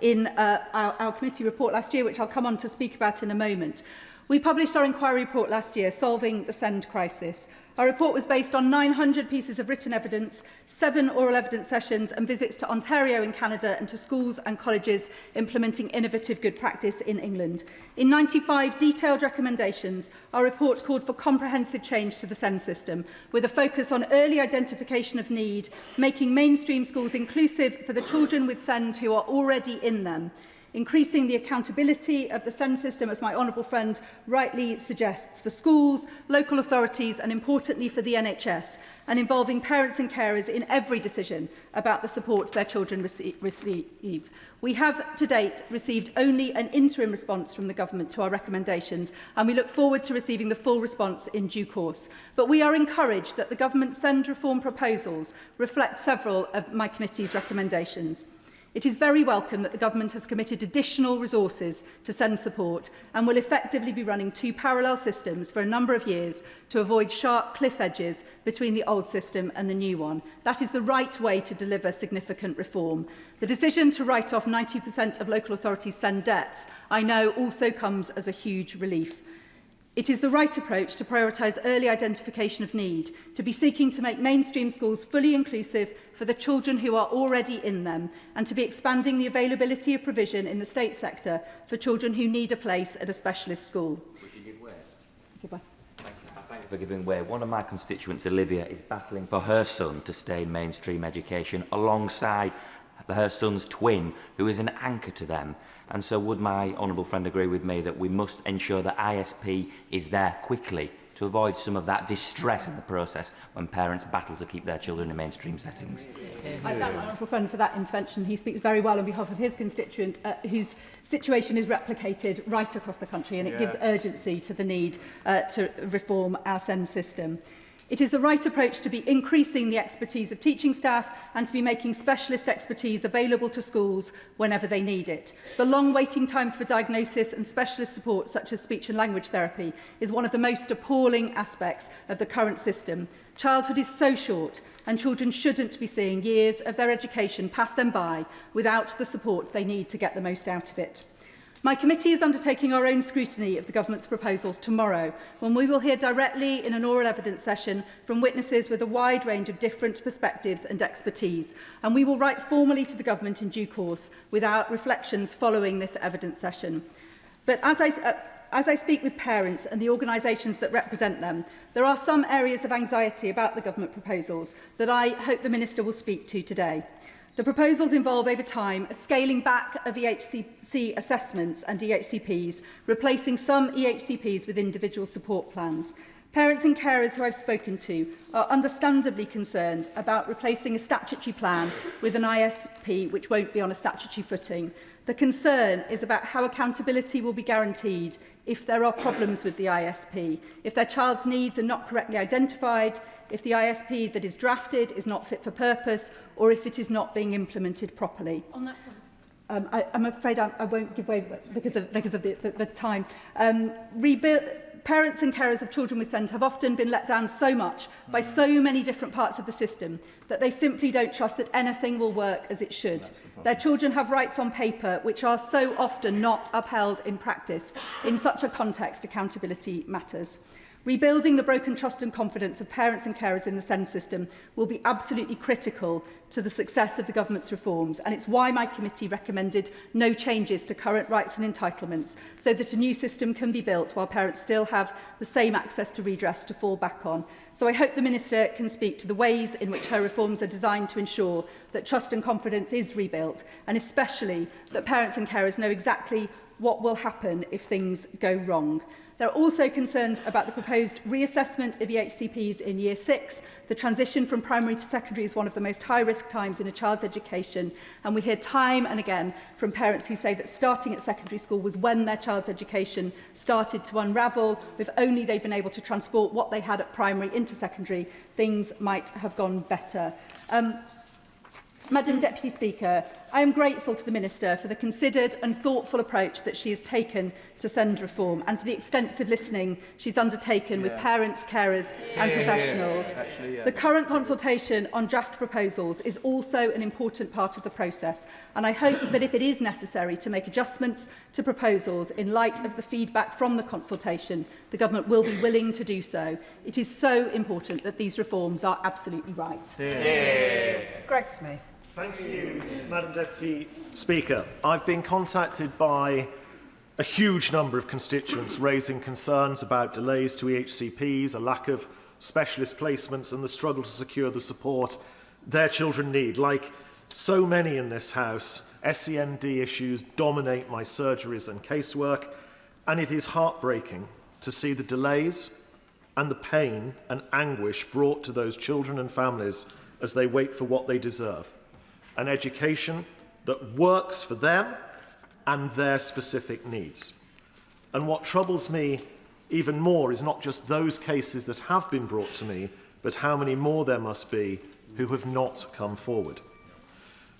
in our committee report last year, which I'll come on to speak about in a moment. We published our inquiry report last year, Solving the Send Crisis. Our report was based on 900 pieces of written evidence, 7 oral evidence sessions and visits to Ontario in Canada and to schools and colleges implementing innovative good practice in England. In 95 detailed recommendations, our report called for comprehensive change to the SEND system, with a focus on early identification of need, making mainstream schools inclusive for the children with SEND who are already in them, increasing the accountability of the SEND system, as my honourable friend rightly suggests, for schools, local authorities and, importantly, for the NHS, and involving parents and carers in every decision about the support their children receive. We have, to date, received only an interim response from the government to our recommendations, and we look forward to receiving the full response in due course. But we are encouraged that the government's SEND reform proposals reflect several of my committee's recommendations. It is very welcome that the government has committed additional resources to SEND support and will effectively be running 2 parallel systems for a number of years to avoid sharp cliff edges between the old system and the new one. That is the right way to deliver significant reform. The decision to write off 90% of local authorities' SEND debts, I know, also comes as a huge relief. It is the right approach to prioritise early identification of need, to be seeking to make mainstream schools fully inclusive for the children who are already in them, and to be expanding the availability of provision in the state sector for children who need a place at a specialist school. Will she give way? Goodbye. Thank you for giving way. One of my constituents, Olivia, is battling for her son to stay in mainstream education alongside her son's twin, who is an anchor to them. And so would my honourable friend agree with me that we must ensure that ISP is there quickly to avoid some of that distress in the process when parents battle to keep their children in mainstream settings? I thank my honourable friend for that intervention. He speaks very well on behalf of his constituent, whose situation is replicated right across the country, and it gives urgency to the need to reform our SEND system. It is the right approach to be increasing the expertise of teaching staff and to be making specialist expertise available to schools whenever they need it. The long waiting times for diagnosis and specialist support, such as speech and language therapy, is one of the most appalling aspects of the current system. Childhood is so short, and children shouldn't be seeing years of their education pass them by without the support they need to get the most out of it. My committee is undertaking our own scrutiny of the government's proposals tomorrow, when we will hear directly in an oral evidence session from witnesses with a wide range of different perspectives and expertise, and we will write formally to the government in due course with our reflections following this evidence session. But as I speak with parents and the organisations that represent them, there are some areas of anxiety about the government proposals that I hope the Minister will speak to today. The proposals involve over time a scaling back of EHCP assessments and EHCPs, replacing some EHCPs with individual support plans. Parents and carers who I've spoken to are understandably concerned about replacing a statutory plan with an ISP which won't be on a statutory footing. The concern is about how accountability will be guaranteed if there are problems with the ISP, if their child's needs are not correctly identified, if the ISP that is drafted is not fit for purpose, or if it is not being implemented properly. On that point. I'm afraid I won't give way because of the time. Parents and carers of children with SEND have often been let down so much by so many different parts of the system that they simply don't trust that anything will work as it should. Their children have rights on paper which are so often not upheld in practice. In such a context, accountability matters. Rebuilding the broken trust and confidence of parents and carers in the SEND system will be absolutely critical to the success of the government's reforms, and it's why my committee recommended no changes to current rights and entitlements, so that a new system can be built while parents still have the same access to redress to fall back on. So I hope the Minister can speak to the ways in which her reforms are designed to ensure that trust and confidence is rebuilt, and especially that parents and carers know exactly what will happen if things go wrong. There are also concerns about the proposed reassessment of EHCPs in Year 6. The transition from primary to secondary is one of the most high-risk times in a child's education, and we hear time and again from parents who say that starting at secondary school was when their child's education started to unravel. If only they'd been able to transport what they had at primary into secondary, things might have gone better. Madam Deputy Speaker, I am grateful to the Minister for the considered and thoughtful approach that she has taken to SEND reform and for the extensive listening she's undertaken with parents, carers and professionals. The current consultation on draft proposals is also an important part of the process, and I hope that if it is necessary to make adjustments to proposals in light of the feedback from the consultation, the Government will be willing to do so. It is so important that these reforms are absolutely right. Greg Smith. Thank you, Madam Deputy Speaker. I've been contacted by a huge number of constituents raising concerns about delays to EHCPs, a lack of specialist placements and the struggle to secure the support their children need. Like so many in this House, SEND issues dominate my surgeries and casework, and it is heartbreaking to see the delays and the pain and anguish brought to those children and families as they wait for what they deserve. An education that works for them and their specific needs. And what troubles me even more is not just those cases that have been brought to me, but how many more there must be who have not come forward.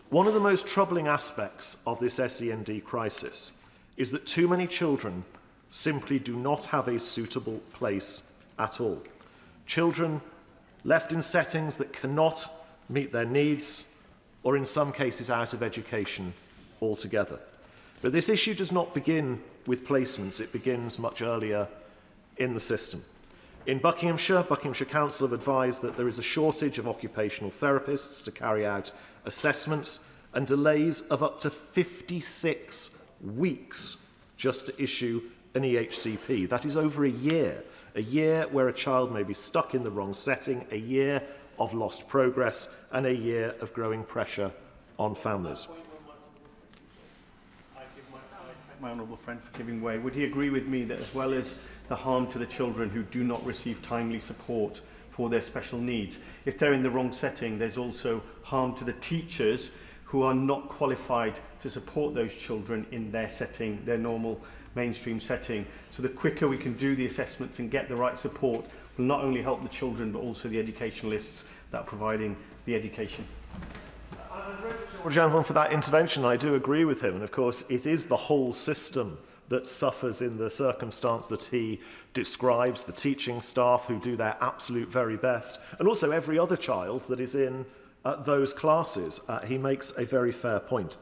One of the most troubling aspects of this SEND crisis is that too many children simply do not have a suitable place at all. Children left in settings that cannot meet their needs, or in some cases out of education altogether. But this issue does not begin with placements, it begins much earlier in the system. In Buckinghamshire Council have advised that there is a shortage of occupational therapists to carry out assessments and delays of up to 56 weeks just to issue an EHCP. That is over a year where a child may be stuck in the wrong setting, a year of lost progress and a year of growing pressure on families. I thank my honourable friend for giving way. Would he agree with me that as well as the harm to the children who do not receive timely support for their special needs, if they're in the wrong setting, there's also harm to the teachers who are not qualified to support those children in their setting, their normal mainstream setting. So the quicker we can do the assessments and get the right support will not only help the children but also the educationalists that are providing the education. Well, gentleman, for that intervention, I do agree with him. And of course, it is the whole system that suffers in the circumstance that he describes, the teaching staff who do their absolute very best, and also every other child that is in those classes. He makes a very fair point.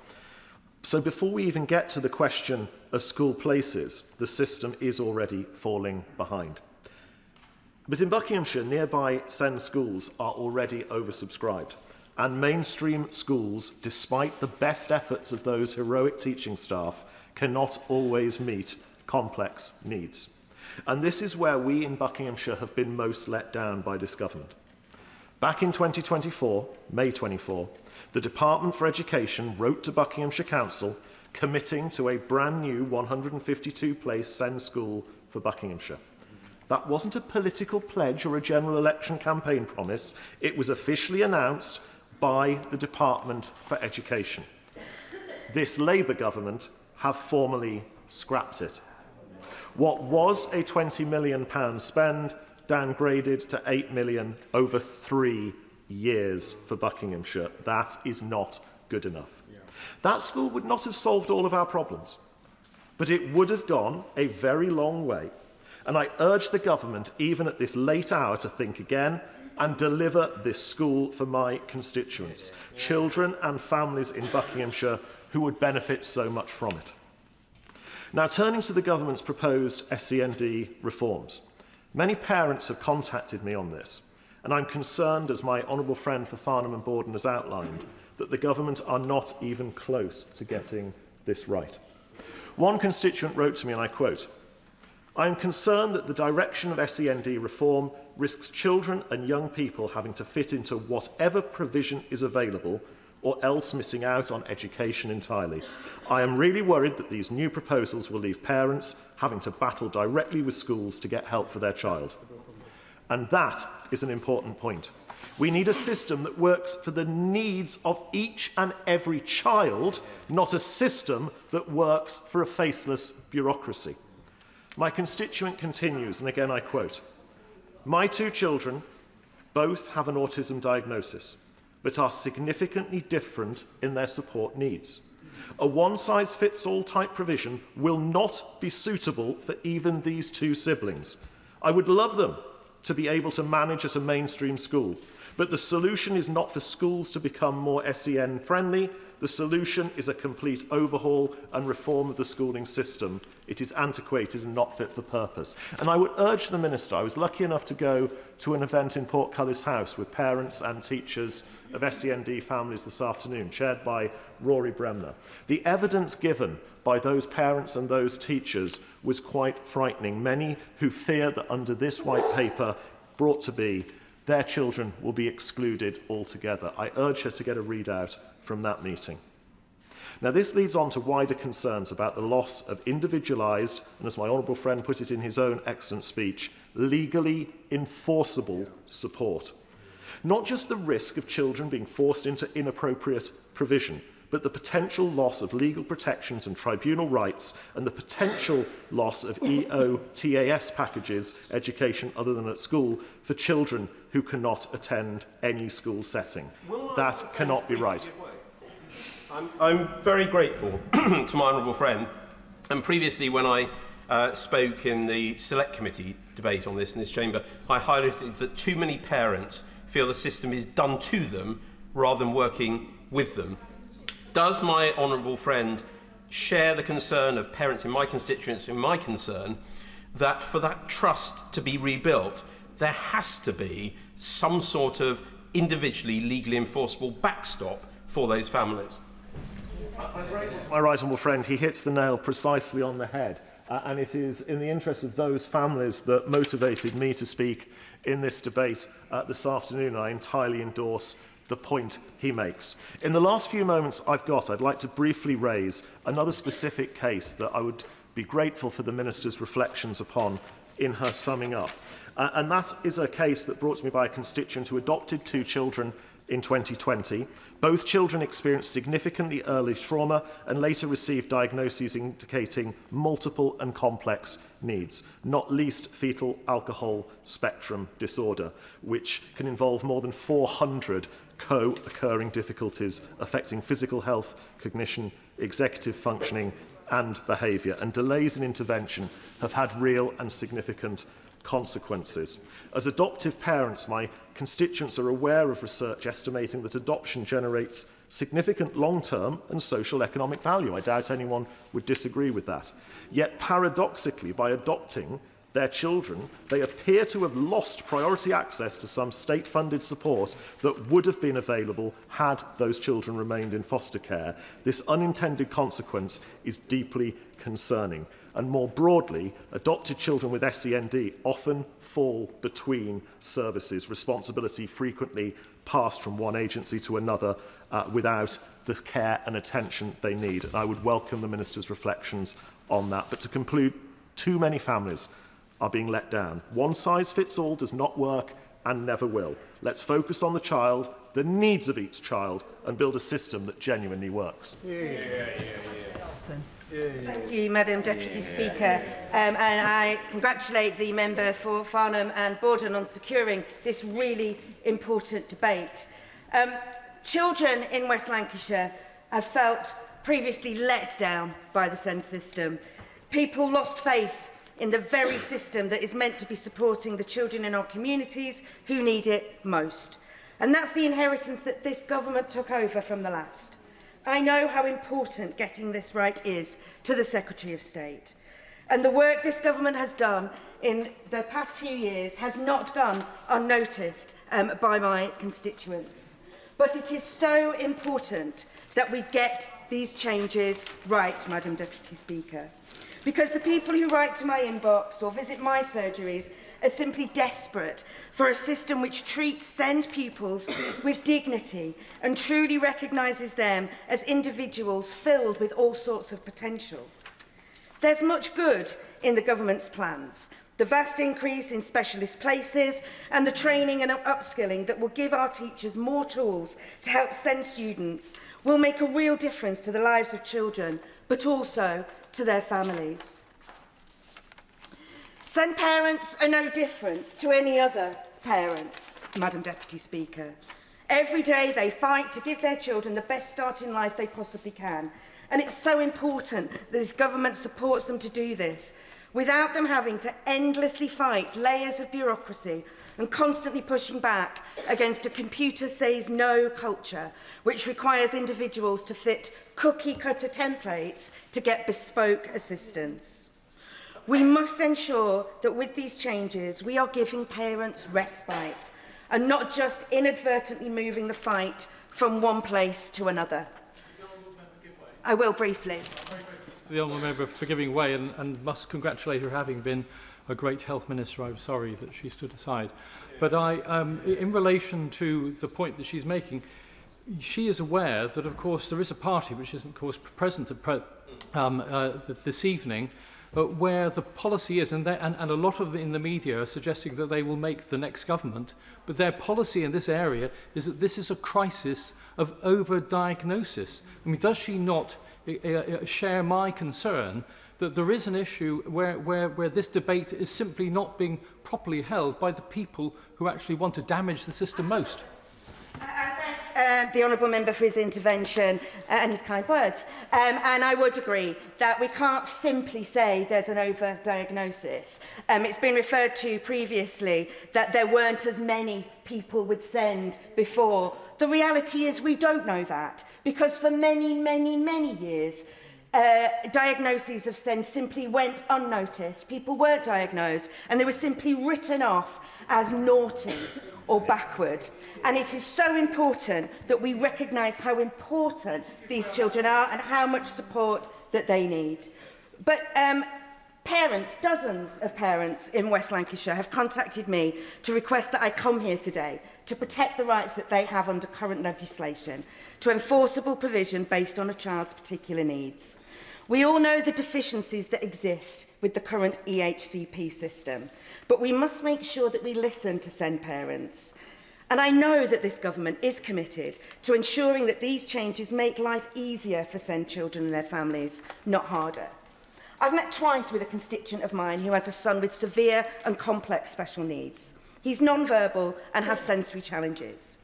So before we even get to the question of school places, the system is already falling behind. But in Buckinghamshire, nearby SEND schools are already oversubscribed, and mainstream schools, despite the best efforts of those heroic teaching staff, cannot always meet complex needs. And this is where we in Buckinghamshire have been most let down by this government. Back in 2024, May 24, the Department for Education wrote to Buckinghamshire Council committing to a brand new 152-place SEND school for Buckinghamshire. That wasn't a political pledge or a general election campaign promise. It was officially announced by the Department for Education. This Labour government have formally scrapped it. What was a £20 million spend downgraded to £8 million over 3 years for Buckinghamshire. That is not good enough. That school would not have solved all of our problems, but it would have gone a very long way. And I urge the government, even at this late hour, to think again and deliver this school for my constituents, children and families in Buckinghamshire who would benefit so much from it. Now, turning to the government's proposed SEND reforms. Many parents have contacted me on this, and I'm concerned, as my honourable friend for Farnham and Borden has outlined, that the government are not even close to getting this right. One constituent wrote to me, and I quote, "I am concerned that the direction of SEND reform risks children and young people having to fit into whatever provision is available or else missing out on education entirely. I am really worried that these new proposals will leave parents having to battle directly with schools to get help for their child." And that is an important point. We need a system that works for the needs of each and every child, not a system that works for a faceless bureaucracy. My constituent continues, and again I quote, "My 2 children both have an autism diagnosis, but are significantly different in their support needs. A one-size-fits-all type provision will not be suitable for even these 2 siblings. I would love them to be able to manage at a mainstream school, but the solution is not for schools to become more SEN-friendly. The solution is a complete overhaul and reform of the schooling system. It is antiquated and not fit for purpose." And I would urge the Minister, I was lucky enough to go to an event in Portcullis House with parents and teachers of SEND families this afternoon, chaired by Rory Bremner. The evidence given by those parents and those teachers was quite frightening. Many who fear that under this white paper brought to be, their children will be excluded altogether. I urge her to get a readout from that meeting. Now, this leads on to wider concerns about the loss of individualised, and as my honourable friend put it in his own excellent speech, legally enforceable support. Not just the risk of children being forced into inappropriate provision, but the potential loss of legal protections and tribunal rights and the potential loss of EOTAS packages, education other than at school, for children who cannot attend any school setting. That cannot be right. I'm very grateful to my honourable friend. And previously, when I spoke in the Select Committee debate on this in this chamber, I highlighted that too many parents feel the system is done to them rather than working with them. Does my honourable friend share the concern of parents in my constituency and my concern that for that trust to be rebuilt, there has to be some sort of individually legally enforceable backstop for those families? My right honourable friend, he hits the nail precisely on the head. And it is in the interest of those families that motivated me to speak in this debate this afternoon. I entirely endorse the point he makes. In the last few moments I've got, I'd like to briefly raise another specific case that I would be grateful for the Minister's reflections upon in her summing up. And that is a case that brought to me by a constituent who adopted 2 children in 2020. Both children experienced significantly early trauma and later received diagnoses indicating multiple and complex needs, not least fetal alcohol spectrum disorder, which can involve more than 400 co-occurring difficulties affecting physical health, cognition, executive functioning and behaviour. And delays in intervention have had real and significant consequences. As adoptive parents, my constituents are aware of research estimating that adoption generates significant long-term and social economic value. I doubt anyone would disagree with that. Yet paradoxically, by adopting their children, they appear to have lost priority access to some state-funded support that would have been available had those children remained in foster care. This unintended consequence is deeply concerning. And more broadly, adopted children with SEND often fall between services, responsibility frequently passed from one agency to another without the care and attention they need. And I would welcome the Minister's reflections on that. But to conclude, too many families are being let down. One size fits all does not work and never will. Let's focus on the child, the needs of each child, and build a system that genuinely works. Thank you, Madam Deputy Speaker. And I congratulate the member for Farnham and Borden on securing this really important debate. Children in West Lancashire have felt previously let down by the SEND system. People lost faith in the very system that is meant to be supporting the children in our communities who need it most. And that's the inheritance that this government took over from the last. I know how important getting this right is to the Secretary of State. And the work this government has done in the past few years has not gone unnoticed by my constituents. But it is so important that we get these changes right, Madam Deputy Speaker. Because the people who write to my inbox or visit my surgeries are simply desperate for a system which treats SEND pupils with dignity and truly recognises them as individuals filled with all sorts of potential. There's much good in the government's plans. The vast increase in specialist places and the training and upskilling that will give our teachers more tools to help SEND students will make a real difference to the lives of children, but also to their families. SEND parents are no different to any other parents, Madam Deputy Speaker. Every day they fight to give their children the best start in life they possibly can. And it's so important that this government supports them to do this, without them having to endlessly fight layers of bureaucracy and constantly pushing back against a computer says no culture, which requires individuals to fit cookie-cutter templates to get bespoke assistance. We must ensure that with these changes, we are giving parents respite and not just inadvertently moving the fight from one place to another. I will briefly. The honourable member for giving way and must congratulate her having been a great health minister. I'm sorry that she stood aside. But in relation to the point that she's making, she is aware that, of course, there is a party which is, of course, present at this evening where the policy is, and a lot of in the media are suggesting that they will make the next government, but their policy in this area is that this is a crisis of over-diagnosis. I mean, does she not share my concern that there is an issue where this debate is simply not being properly held by the people who actually want to damage the system most? The honourable member for his intervention and his kind words. And I would agree that we can't simply say there's an over-diagnosis. It's been referred to previously that there weren't as many people with SEND before. The reality is we don't know that, because for many, many, many years, diagnoses of SEND simply went unnoticed. People weren't diagnosed and they were simply written off as naughty or backward. And it is so important that we recognise how important these children are and how much support that they need. But parents, dozens of parents in West Lancashire have contacted me to request that I come here today to protect the rights that they have under current legislation, to enforceable provision based on a child's particular needs. We all know the deficiencies that exist with the current EHCP system, but we must make sure that we listen to SEND parents. And I know that this government is committed to ensuring that these changes make life easier for SEND children and their families, not harder. I've met twice with a constituent of mine who has a son with severe and complex special needs. He's non-verbal and has sensory challenges.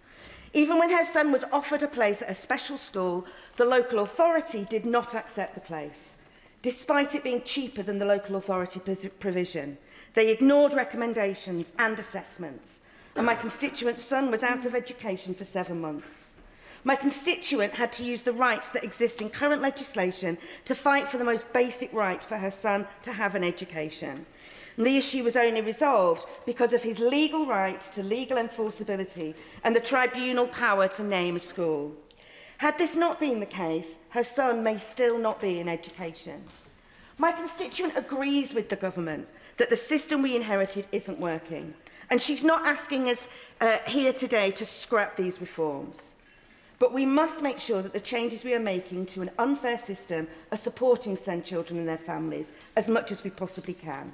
Even when her son was offered a place at a special school, the local authority did not accept the place, despite it being cheaper than the local authority provision. They ignored recommendations and assessments, and my constituent's son was out of education for 7 months. My constituent had to use the rights that exist in current legislation to fight for the most basic right for her son to have an education. And the issue was only resolved because of his legal right to legal enforceability and the tribunal power to name a school. Had this not been the case, her son may still not be in education. My constituent agrees with the government that the system we inherited isn't working, and she's not asking us here today to scrap these reforms. But we must make sure that the changes we are making to an unfair system are supporting SEND children and their families as much as we possibly can.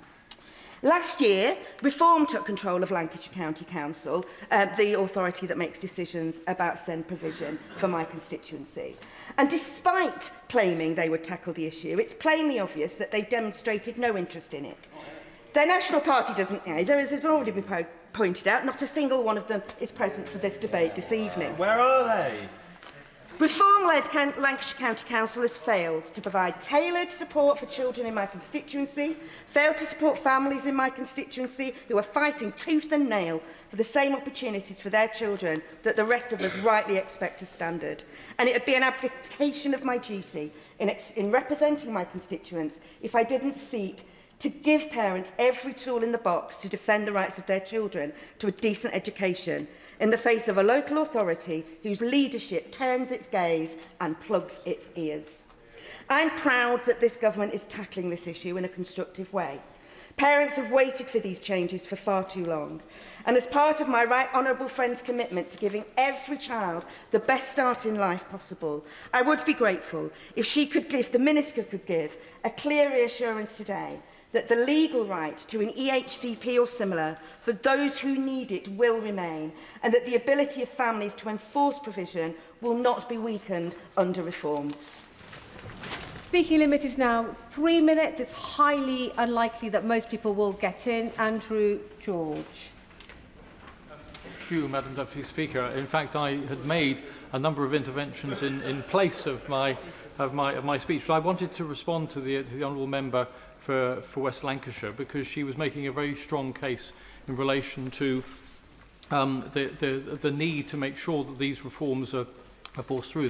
Last year, Reform took control of Lancashire County Council, the authority that makes decisions about SEND provision for my constituency. And despite claiming they would tackle the issue, it's plainly obvious that they've demonstrated no interest in it. Their national party doesn't either, as has already been pointed out. Not a single one of them is present for this debate this evening. Where are they? Reform-led Lancashire County Council has failed to provide tailored support for children in my constituency, failed to support families in my constituency who are fighting tooth and nail for the same opportunities for their children that the rest of us rightly expect as standard. And it would be an abdication of my duty in representing my constituents if I didn't seek to give parents every tool in the box to defend the rights of their children to a decent education in the face of a local authority whose leadership turns its gaze and plugs its ears. I'm proud that this government is tackling this issue in a constructive way. Parents have waited for these changes for far too long. And as part of my right honourable friend's commitment to giving every child the best start in life possible, I would be grateful if the Minister could give a clear reassurance today that the legal right to an EHCP or similar for those who need it will remain, and that the ability of families to enforce provision will not be weakened under reforms. Speaking limit is now 3 minutes. It's highly unlikely that most people will get in. Andrew George. Thank you, Madam Deputy Speaker. In fact, I had made a number of interventions in place of my speech, but I wanted to respond to the honourable member for West Lancashire, because she was making a very strong case in relation to the need to make sure that these reforms are forced through.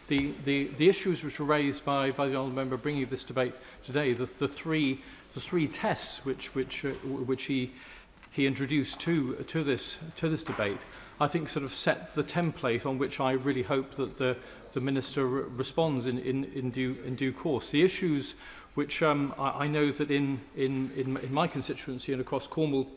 The issues which were raised by the honourable member bringing this debate today, the three tests which he introduced to this debate, I think sort of set the template on which I really hope that the Minister responds in due course. The issues which I know that in my constituency and across Cornwall,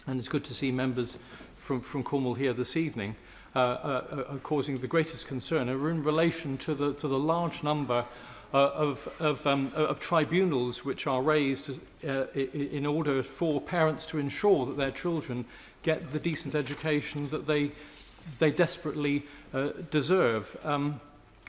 and it's good to see members from Cornwall here this evening, are causing the greatest concern are in relation to the large number of tribunals which are raised in order for parents to ensure that their children get the decent education that they desperately deserve. I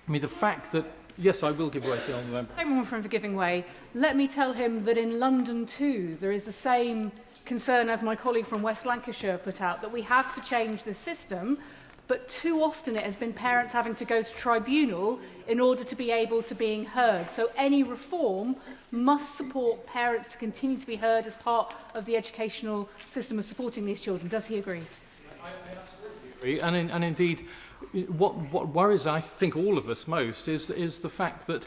mean, the fact that yes, I will give way to the honourable member. Thank you for giving way. Let me tell him that in London too, there is the same concern as my colleague from West Lancashire put out, that we have to change the system, but too often it has been parents having to go to tribunal in order to be able to be heard. So any reform must support parents to continue to be heard as part of the educational system of supporting these children. Does he agree? I absolutely agree. And indeed, what worries, I think, all of us most is the fact that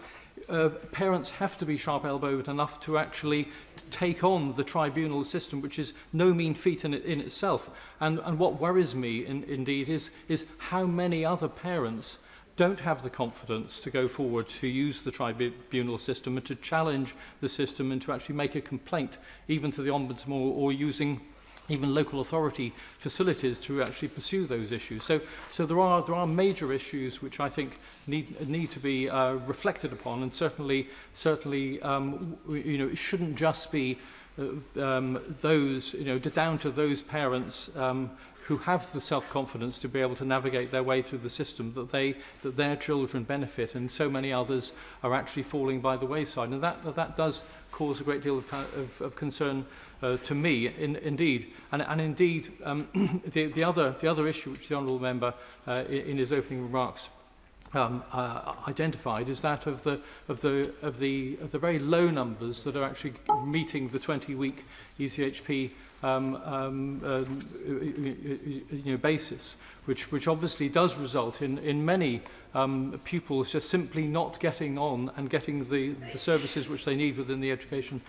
parents have to be sharp-elbowed enough to actually take on the tribunal system, which is no mean feat in itself. And what worries me, indeed, is how many other parents don't have the confidence to go forward to use the tribunal system and to challenge the system and to actually make a complaint, even to the Ombudsman or using even local authority facilities to actually pursue those issues. So there are major issues which I think need to be reflected upon, and certainly it shouldn't just be those down to those parents who have the self-confidence to be able to navigate their way through the system, that their children benefit, and so many others are actually falling by the wayside, and that does cause a great deal of concern to me, indeed. And indeed, the other issue which the honourable member in his opening remarks identified is that of the very low numbers that are actually meeting the 20-week ECHP basis, which obviously does result in many pupils just simply not getting on and getting the services which they need within the education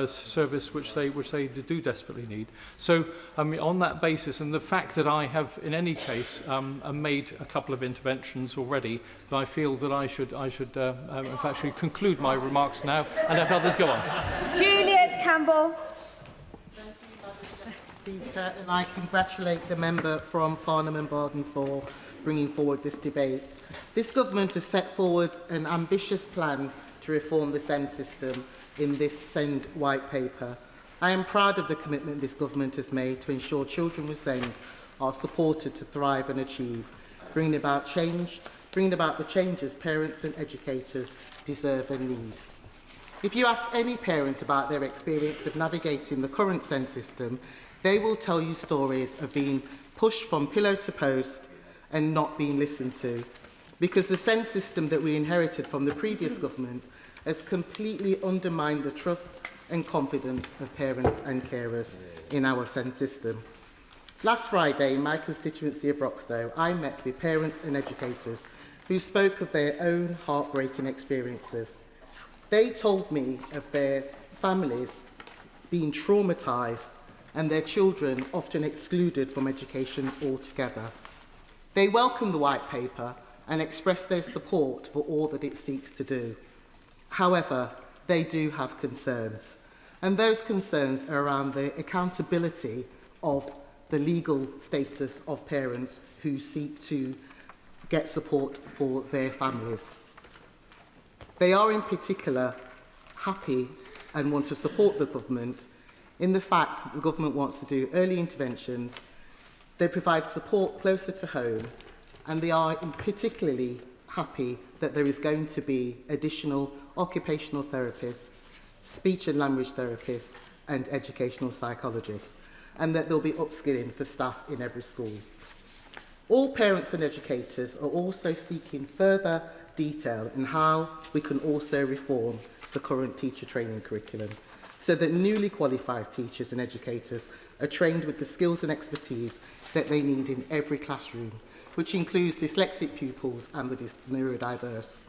service which they do desperately need. So on that basis, and the fact that I have in any case made a couple of interventions already, that I feel that I should in fact actually conclude my remarks now and let others go on. Juliet Campbell. Speaker, and I congratulate the member from Farnham and Bardon for bringing forward this debate. This government has set forward an ambitious plan to reform the SEND system in this SEND white paper. I am proud of the commitment this government has made to ensure children with SEND are supported to thrive and achieve, bringing about the changes parents and educators deserve and need. If you ask any parent about their experience of navigating the current SEND system, they will tell you stories of being pushed from pillow to post and not being listened to, because the SEND system that we inherited from the previous government has completely undermined the trust and confidence of parents and carers in our SEND system. Last Friday, in my constituency of Broxtowe, I met with parents and educators who spoke of their own heartbreaking experiences. They told me of their families being traumatised and their children often excluded from education altogether. They welcomed the white paper and expressed their support for all that it seeks to do. However, they do have concerns, and those concerns are around the accountability of the legal status of parents who seek to get support for their families. They are in particular happy and want to support the government in the fact that the government wants to do early interventions, they provide support closer to home, and they are particularly happy that there is going to be additional occupational therapists, speech and language therapists, and educational psychologists, and that there will be upskilling for staff in every school. All parents and educators are also seeking further detail in how we can also reform the current teacher training curriculum, so that newly qualified teachers and educators are trained with the skills and expertise that they need in every classroom, which includes dyslexic pupils and the neurodiverse.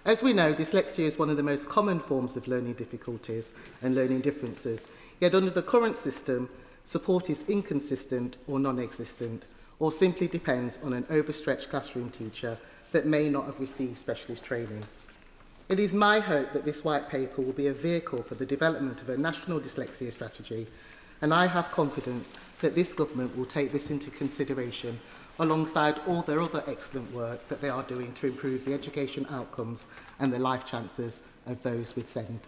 As we know, dyslexia is one of the most common forms of learning difficulties and learning differences, yet under the current system, support is inconsistent or non-existent, or simply depends on an overstretched classroom teacher that may not have received specialist training. It is my hope that this white paper will be a vehicle for the development of a national dyslexia strategy, and I have confidence that this government will take this into consideration alongside all their other excellent work that they are doing to improve the education outcomes and the life chances of those with SEND.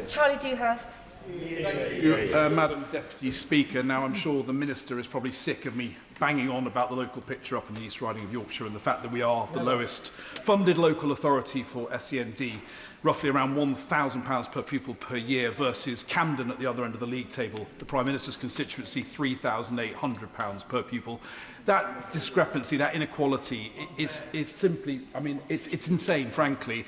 Charlie Dewhurst. Thank you, Madam Deputy Speaker. Now, I'm sure the Minister is probably sick of me banging on about the local picture up in the East Riding of Yorkshire and the fact that we are the lowest funded local authority for SEND, roughly around £1,000 per pupil per year, versus Camden at the other end of the league table, the Prime Minister's constituency, £3,800 per pupil. That discrepancy, that inequality is simply, I mean, it's insane, frankly.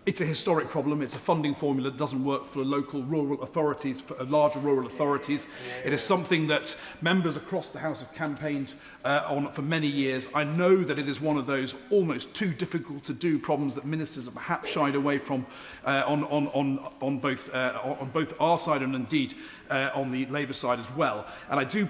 It's a historic problem. It's a funding formula that doesn't work for local rural authorities, for larger rural authorities. It is something that members across the House have campaigned on for many years. I know that it is one of those almost too difficult to do problems that ministers have perhaps shied away from on both our side and indeed on the Labour side as well. And I do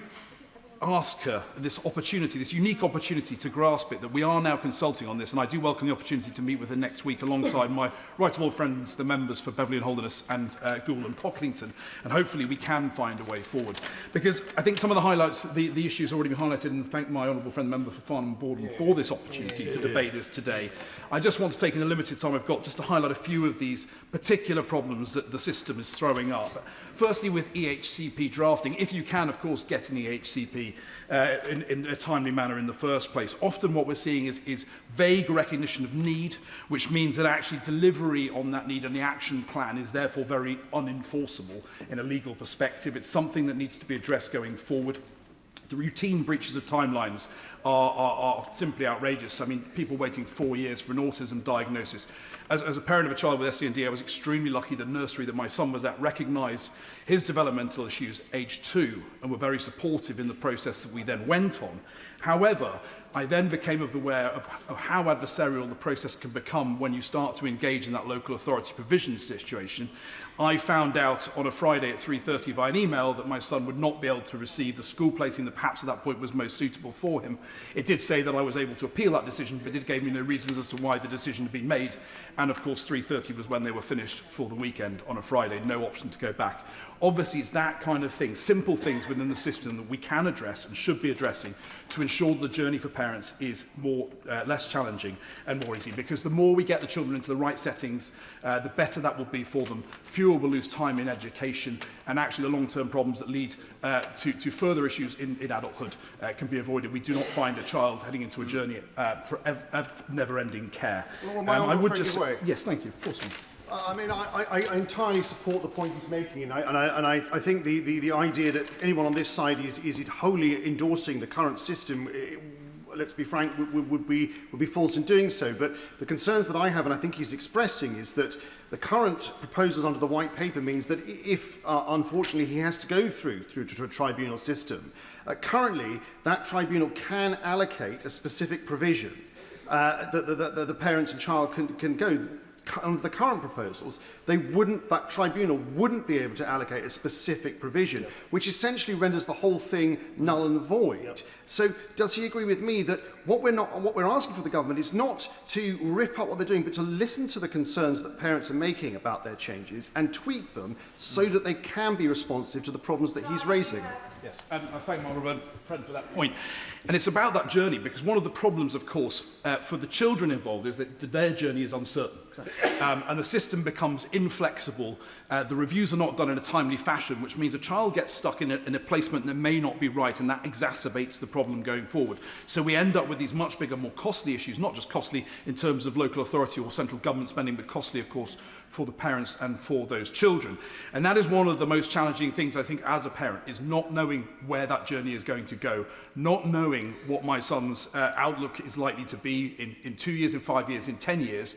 ask her this opportunity, this unique opportunity to grasp it, that we are now consulting on this, and I do welcome the opportunity to meet with her next week alongside my right honourable friends, the members for Beverley and Holderness and Goole and Pocklington, and hopefully we can find a way forward. Because I think some of the highlights, the issues already been highlighted, and thank my honourable friend, the member for Farnham and Borden, for this opportunity to debate this today. I just want to take in the limited time I've got just to highlight a few of these particular problems that the system is throwing up. Firstly, with EHCP drafting, if you can, of course, get an EHCP in a timely manner in the first place. Often what we're seeing is vague recognition of need, which means that actually delivery on that need and the action plan is therefore very unenforceable in a legal perspective. It's something that needs to be addressed going forward. The routine breaches of timelines are simply outrageous. I mean, people waiting 4 years for an autism diagnosis. As a parent of a child with SEND, I was extremely lucky the nursery that my son was at recognised his developmental issues age 2 and were very supportive in the process that we then went on. However, I then became aware of how adversarial the process can become when you start to engage in that local authority provision situation. I found out on a Friday at 3:30 via an email that my son would not be able to receive the school placing that perhaps at that point was most suitable for him It did say that I was able to appeal that decision, but it gave me no reasons as to why the decision had been made. And of course, 3:30 was when they were finished for the weekend on a Friday, no option to go back. Obviously, it's that kind of thing, simple things within the system that we can address and should be addressing to ensure the journey for parents is less challenging and more easy. Because the more we get the children into the right settings, the better that will be for them. Fewer will lose time in education, and actually the long-term problems that lead to further issues in adulthood can be avoided. We do not find a child heading into a journey for never-ending care. Well, I would just say, yes, thank you. Of course. I mean, I entirely support the point he's making, and I think the idea that anyone on this side is wholly endorsing the current system, let's be frank, would be false in doing so. But the concerns that I have, and I think he's expressing, is that the current proposals under the white paper means that if, unfortunately, he has to go through to a tribunal system, currently that tribunal can allocate a specific provision that the parents and child can go. Under the current proposals, that tribunal wouldn't be able to allocate a specific provision, which essentially renders the whole thing null and void. Yep. So, does he agree with me that what we're asking for the government is not to rip up what they're doing, but to listen to the concerns that parents are making about their changes and tweak them so that they can be responsive to the problems that he's raising? Yes, and I thank my honourable friend for that point. And it's about that journey, because one of the problems, of course, for the children involved is that their journey is uncertain. And the system becomes inflexible. The reviews are not done in a timely fashion, which means a child gets stuck in a placement that may not be right, and that exacerbates the problem going forward. So we end up with these much bigger, more costly issues, not just costly in terms of local authority or central government spending, but costly, of course, for the parents and for those children. And that is one of the most challenging things, I think, as a parent, is not knowing where that journey is going to go, not knowing what my son's outlook is likely to be in 2 years, in 5 years, in 10 years.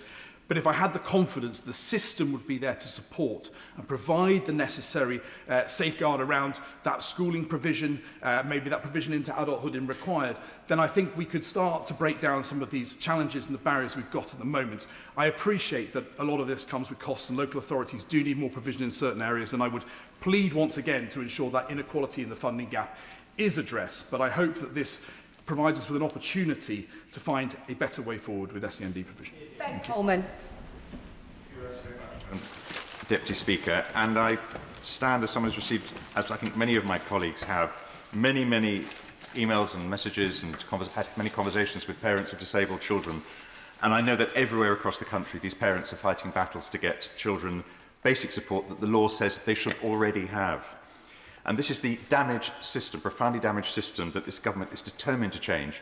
But if I had the confidence the system would be there to support and provide the necessary safeguard around that schooling provision, maybe that provision into adulthood in required, then I think we could start to break down some of these challenges and the barriers we've got at the moment. I appreciate that a lot of this comes with costs, and local authorities do need more provision in certain areas, and I would plead once again to ensure that inequality in the funding gap is addressed. But I hope that this provides us with an opportunity to find a better way forward with SEND provision. Coleman. Deputy Speaker, and I stand as someone who's received, as I think many of my colleagues have, many emails and messages and had many conversations with parents of disabled children. And I know that everywhere across the country these parents are fighting battles to get children basic support that the law says they should already have. And this is the damaged system, profoundly damaged system, that this government is determined to change,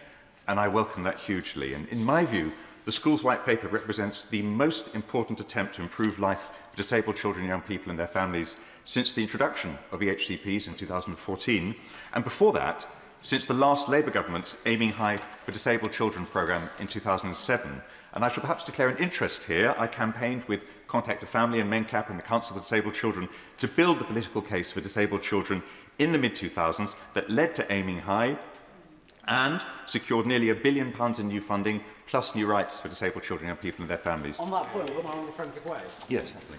and I welcome that hugely. And in my view, the Schools White Paper represents the most important attempt to improve life for disabled children and young people and their families since the introduction of EHCPs in 2014, and before that, since the last Labour government's Aiming High for Disabled Children programme in 2007. And I should perhaps declare an interest here. I campaigned with Contact of Family and MENCAP and the Council for Disabled Children to build the political case for disabled children in the mid-2000s that led to Aiming High and secured nearly £1 billion in new funding, plus new rights for disabled children and people and their families. On that point, will my honourable friend give way? Yes, happily.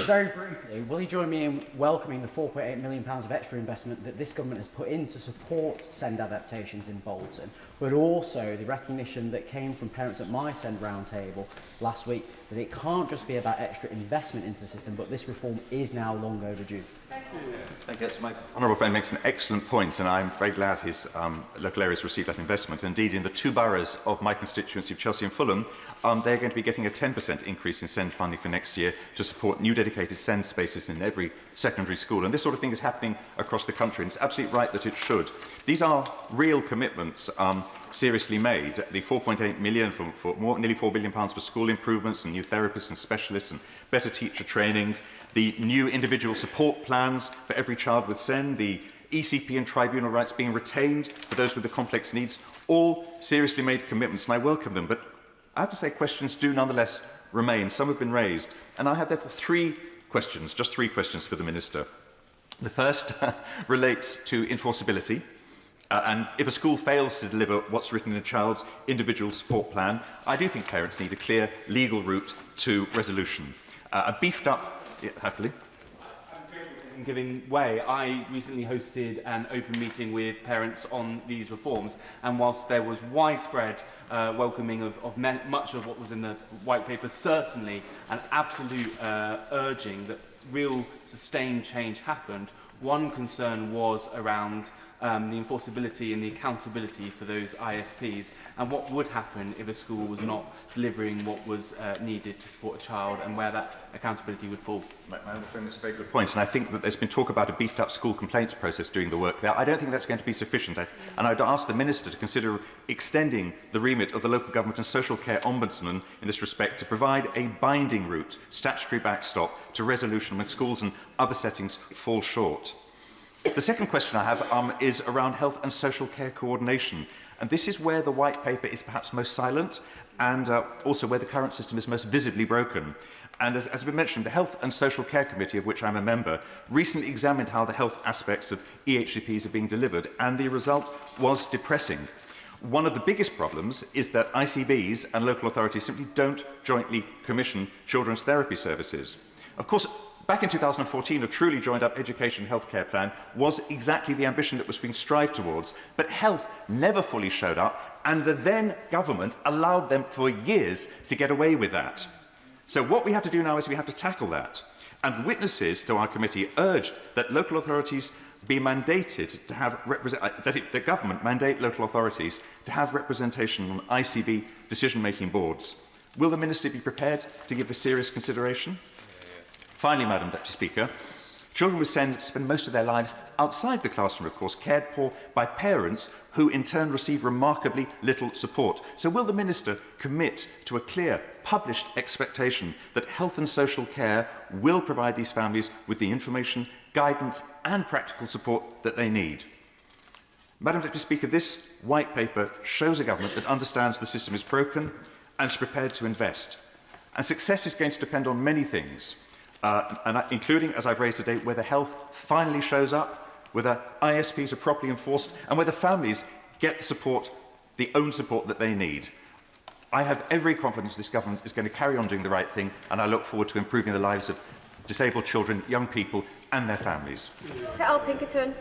Very briefly, will you join me in welcoming the £4.8 million of extra investment that this government has put in to support SEND adaptations in Bolton, but also the recognition that came from parents at my SEND roundtable last week that it can't just be about extra investment into the system, but this reform is now long overdue? Thank you. My honourable friend makes an excellent point, and I'm very glad his local areas received that investment. Indeed, in the two boroughs of my constituency of Chelsea and Fulham, they're going to be getting a 10% increase in SEND funding for next year to support new dedicated SEND spaces in every secondary school. And this sort of thing is happening across the country, and it's absolutely right that it should. These are real commitments seriously made. The £4.8 million for nearly £4 billion for school improvements and new therapists and specialists and better teacher training, the new individual support plans for every child with SEND, the ECP and tribunal rights being retained for those with the complex needs, all seriously made commitments, and I welcome them. But I have to say questions do nonetheless remain. Some have been raised, and I have therefore just three questions for the Minister. The first relates to enforceability. And if a school fails to deliver what's written in a child's individual support plan, I do think parents need a clear legal route to resolution. A beefed up... Yeah, happily. from giving way. I recently hosted an open meeting with parents on these reforms, and whilst there was widespread welcoming of much of what was in the white paper, certainly an absolute urging that real sustained change happened, one concern was around the enforceability and the accountability for those ISPs, and what would happen if a school was not delivering what was needed to support a child, and where that accountability would fall. That's a very good point, and I think that there's been talk about a beefed-up school complaints process doing the work there. I don't think that's going to be sufficient, and I'd ask the Minister to consider extending the remit of the Local Government and Social Care Ombudsman in this respect to provide a binding route, statutory backstop to resolution when schools and other settings fall short. The second question I have is around health and social care coordination. And this is where the white paper is perhaps most silent, and also where the current system is most visibly broken. And as has been mentioned, the Health and Social Care Committee, of which I'm a member, recently examined how the health aspects of EHCPs are being delivered, and the result was depressing. One of the biggest problems is that ICBs and local authorities simply don't jointly commission children's therapy services. Of course, back in 2014, a truly joined-up education and healthcare plan was exactly the ambition that was being strived towards, but health never fully showed up, and the then government allowed them for years to get away with that. So what we have to do now is we have to tackle that. And witnesses to our committee urged that local authorities be mandated to have the government mandate local authorities to have representation on ICB decision-making boards. Will the Minister be prepared to give this serious consideration? Finally, Madam Deputy Speaker, children with SEND spend most of their lives outside the classroom, of course, cared for by parents who in turn receive remarkably little support. So will the Minister commit to a clear, published expectation that health and social care will provide these families with the information, guidance and practical support that they need? Madam Deputy Speaker, this white paper shows a government that understands the system is broken and is prepared to invest. And success is going to depend on many things. Including, as I've raised today, whether health finally shows up, whether ISPs are properly enforced, and whether families get the support, the own support that they need. I have every confidence this government is going to carry on doing the right thing, and I look forward to improving the lives of disabled children, young people, and their families. Sir Al Pinkerton.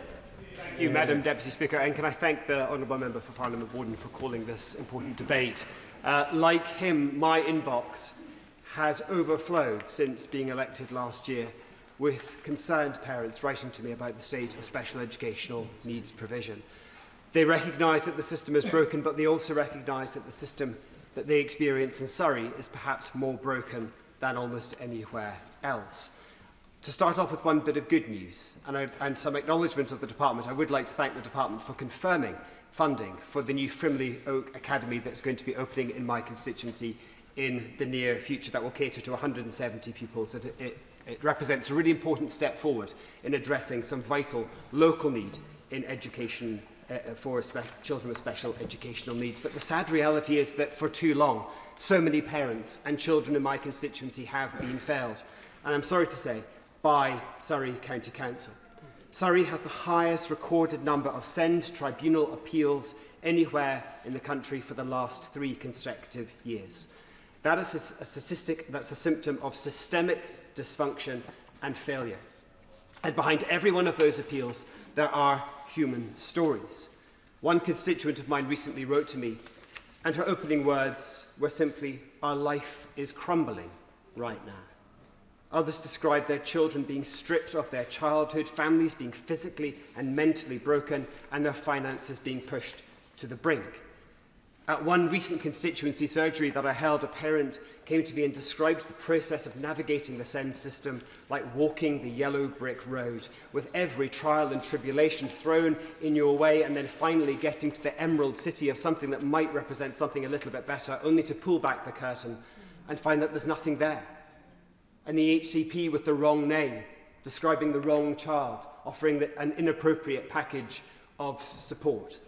Thank you, Madam Deputy Speaker, and can I thank the Honourable Member for Parliament Borden for calling this important debate. Like him, my inbox has overflowed since being elected last year, with concerned parents writing to me about the state of special educational needs provision. They recognise that the system is broken, but they also recognise that the system that they experience in Surrey is perhaps more broken than almost anywhere else. To start off with one bit of good news and some acknowledgement of the Department, I would like to thank the Department for confirming funding for the new Frimley Oak Academy that's going to be opening in my constituency in the near future, that will cater to 170 pupils. It represents a really important step forward in addressing some vital local need in education for children with special educational needs. But the sad reality is that for too long, so many parents and children in my constituency have been failed. And I'm sorry to say, by Surrey County Council. Surrey has the highest recorded number of SEND tribunal appeals anywhere in the country for the last 3 consecutive years. That is a statistic that's a symptom of systemic dysfunction and failure. And behind every one of those appeals, there are human stories. One constituent of mine recently wrote to me, and her opening words were simply, "Our life is crumbling right now." Others described their children being stripped of their childhood, families being physically and mentally broken, and their finances being pushed to the brink. At one recent constituency surgery that I held, a parent came to me and described the process of navigating the SEND system like walking the yellow brick road, with every trial and tribulation thrown in your way, and then finally getting to the emerald city of something that might represent something a little bit better, only to pull back the curtain and find that there's nothing there. And the HCP with the wrong name, describing the wrong child, offering an inappropriate package of support.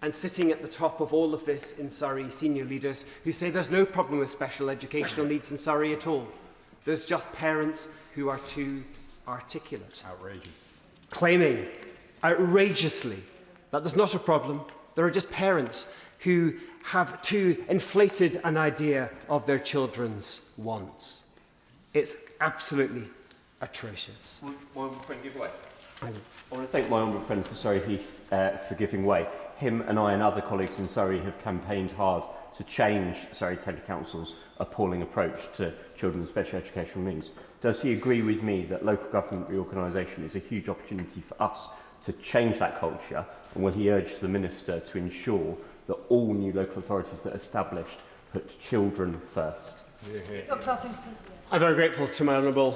And sitting at the top of all of this in Surrey, senior leaders who say there's no problem with special educational needs in Surrey at all. There's just parents who are too articulate. Outrageous. Claiming outrageously that there's not a problem, there are just parents who have too inflated an idea of their children's wants. It's absolutely atrocious. One friend give way. I want to thank my honourable friend for Surrey Heath for giving way. Him and I and other colleagues in Surrey have campaigned hard to change Surrey County Council's appalling approach to children with special educational needs. Does he agree with me that local government reorganisation is a huge opportunity for us to change that culture, and will he urge the Minister to ensure that all new local authorities that are established put children first? I'm very grateful to my honourable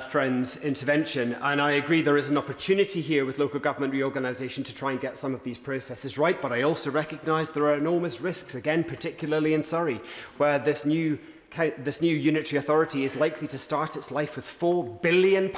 friend's intervention, and I agree there is an opportunity here with local government reorganisation to try and get some of these processes right, but I also recognise there are enormous risks, again, particularly in Surrey, where this new unitary authority is likely to start its life with £4 billion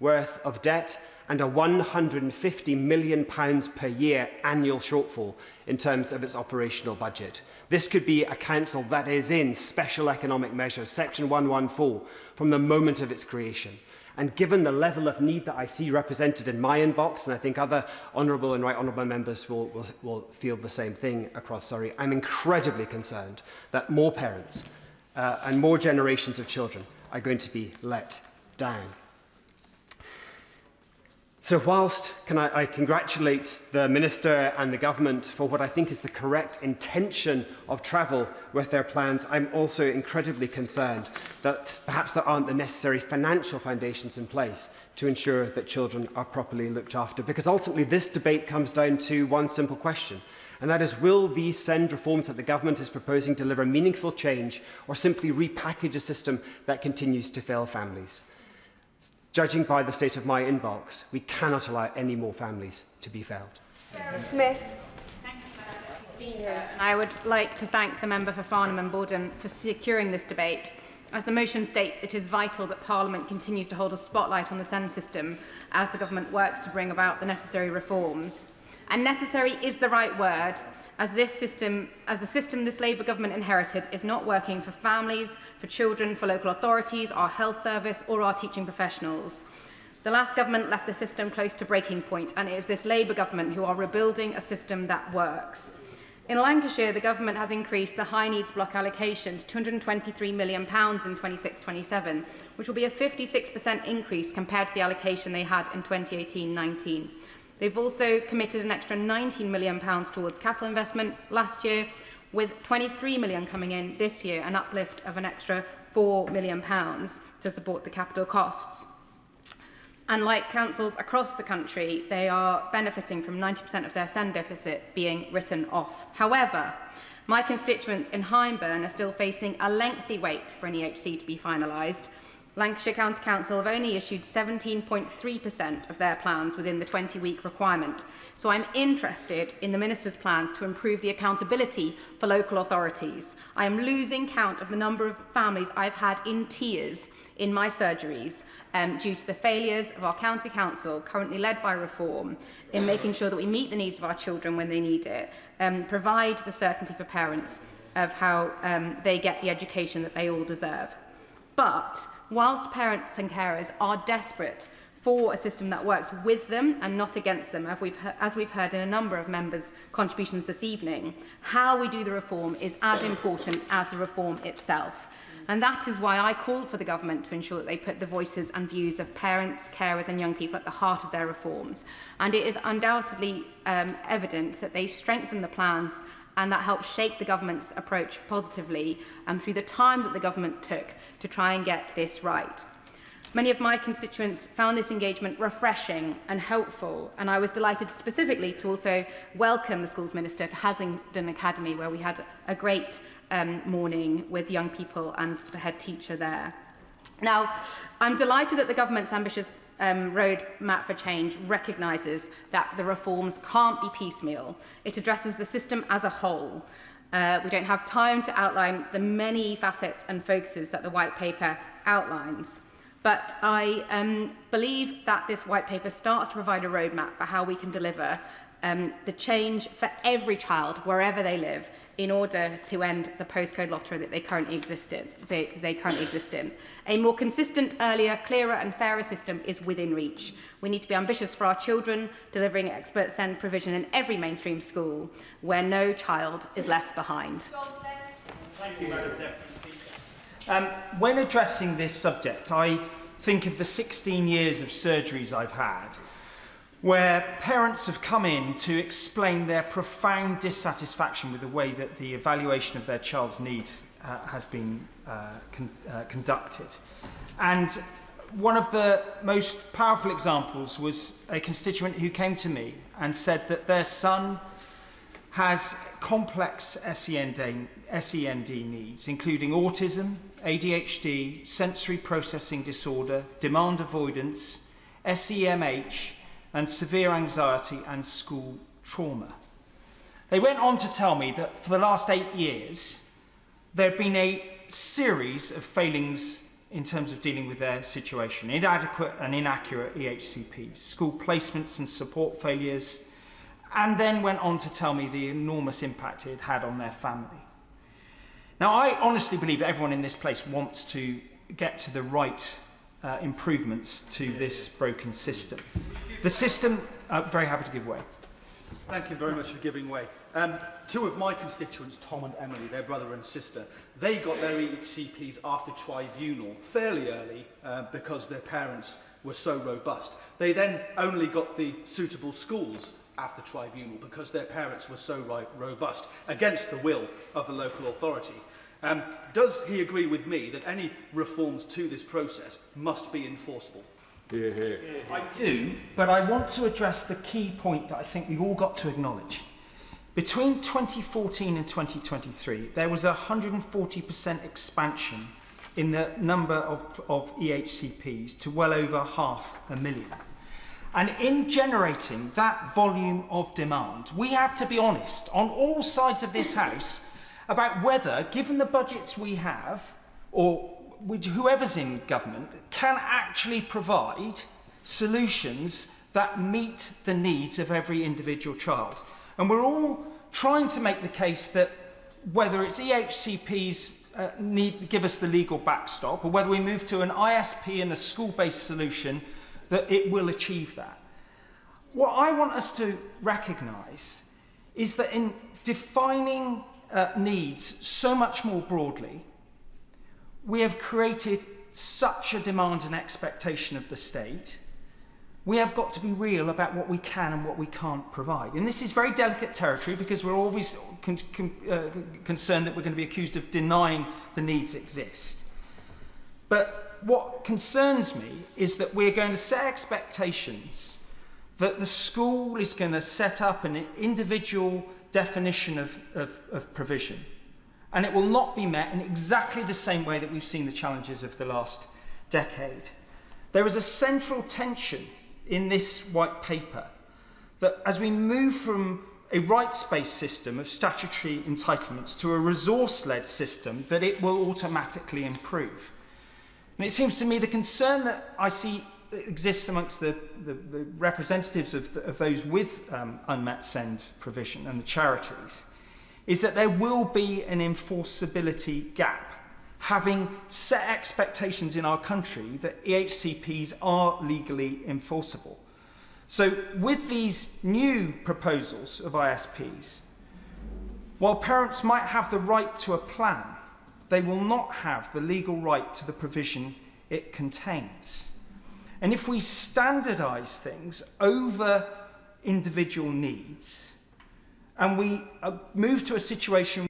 worth of debt and a £150 million per year annual shortfall in terms of its operational budget. This could be a council that is in special economic measures, Section 114, from the moment of its creation. And given the level of need that I see represented in my inbox, and I think other honourable and right honourable members will feel the same thing across Surrey, I'm incredibly concerned that more parents and more generations of children are going to be let down. So whilst I congratulate the Minister and the Government for what I think is the correct intention of travel with their plans, I'm also incredibly concerned that perhaps there aren't the necessary financial foundations in place to ensure that children are properly looked after. Because ultimately this debate comes down to one simple question, and that is, will these SEND reforms that the Government is proposing deliver meaningful change, or simply repackage a system that continues to fail families? Judging by the state of my inbox, we cannot allow any more families to be failed. Smith. I would like to thank the member for Farnham and Borden for securing this debate. As the motion states, it is vital that Parliament continues to hold a spotlight on the SEND system as the Government works to bring about the necessary reforms. And necessary is the right word, as the system this Labour government inherited is not working for families, for children, for local authorities, our health service or our teaching professionals. The last government left the system close to breaking point, and it is this Labour government who are rebuilding a system that works. In Lancashire, the government has increased the high needs block allocation to £223 million in 26-27, which will be a 56% increase compared to the allocation they had in 2018-19. They've also committed an extra £19 million towards capital investment last year, with £23 million coming in this year, an uplift of an extra £4 million to support the capital costs. And like councils across the country, they are benefiting from 90% of their SEND deficit being written off. However, my constituents in Hyndburn are still facing a lengthy wait for an EHC to be finalised. Lancashire County Council have only issued 17.3% of their plans within the 20-week requirement. So I'm interested in the Minister's plans to improve the accountability for local authorities. I am losing count of the number of families I've had in tears in my surgeries due to the failures of our county council, currently led by Reform, in making sure that we meet the needs of our children when they need it, provide the certainty for parents of how they get the education that they all deserve. But whilst parents and carers are desperate for a system that works with them and not against them, as we've heard in a number of members' contributions this evening, how we do the reform is as important as the reform itself. And that is why I called for the government to ensure that they put the voices and views of parents, carers and young people at the heart of their reforms. And it is undoubtedly evident that they strengthen the plans, and that helps shape the government's approach positively through the time that the government took to try and get this right. Many of my constituents found this engagement refreshing and helpful, and I was delighted specifically to also welcome the Schools Minister to Haslingden Academy, where we had a great morning with young people and the head teacher there. Now, I'm delighted that the government's ambitious roadmap for change recognises that the reforms can't be piecemeal. It addresses the system as a whole. We don't have time to outline the many facets and focuses that the white paper outlines. But I believe that this white paper starts to provide a roadmap for how we can deliver the change for every child, wherever they live, in order to end the postcode lottery that they currently exist in. A more consistent, earlier, clearer and fairer system is within reach. We need to be ambitious for our children, delivering expert SEND provision in every mainstream school, where no child is left behind. Thank you, Madam Deputy Speaker. When addressing this subject, I think of the 16 years of surgeries I've had, where parents have come in to explain their profound dissatisfaction with the way that the evaluation of their child's needs has been conducted. And one of the most powerful examples was a constituent who came to me and said that their son has complex SEND needs, including autism, ADHD, sensory processing disorder, demand avoidance, SEMH, and severe anxiety and school trauma. They went on to tell me that for the last 8 years, there had been a series of failings in terms of dealing with their situation: inadequate and inaccurate EHCPs, school placements and support failures, and then went on to tell me the enormous impact it had on their family. Now, I honestly believe that everyone in this place wants to get to the right improvements to this broken system. The system, very happy to give way. Thank you very much for giving way. Two of my constituents, Tom and Emily, their brother and sister, they got their EHCPs after tribunal fairly early because their parents were so robust. They then only got the suitable schools after tribunal because their parents were so robust, against the will of the local authority. Does he agree with me that any reforms to this process must be enforceable? Hear, hear. I do, but I want to address the key point that I think we've all got to acknowledge. Between 2014 and 2023, there was a 140% expansion in the number of EHCPs to well over 500,000. And in generating that volume of demand, we have to be honest on all sides of this House about whether, given the budgets we have, or whoever's in government, can actually provide solutions that meet the needs of every individual child. And we're all trying to make the case that whether it's EHCPs give us the legal backstop, or whether we move to an ISP and a school-based solution, that it will achieve that. What I want us to recognise is that in defining needs so much more broadly, we have created such a demand and expectation of the state. We have got to be real about what we can and what we can't provide. And this is very delicate territory because we're always concerned that we're going to be accused of denying the needs exist. But what concerns me is that we're going to set expectations that the school is going to set up an individual definition of provision, and it will not be met in exactly the same way that we've seen the challenges of the last decade. There is a central tension in this white paper that as we move from a rights-based system of statutory entitlements to a resource-led system, that it will automatically improve. And it seems to me the concern that I see exists amongst the representatives of those with unmet SEND provision and the charities is that there will be an enforceability gap, having set expectations in our country that EHCPs are legally enforceable. So with these new proposals of ISPs, while parents might have the right to a plan, they will not have the legal right to the provision it contains. And if we standardise things over individual needs, and we move to a situation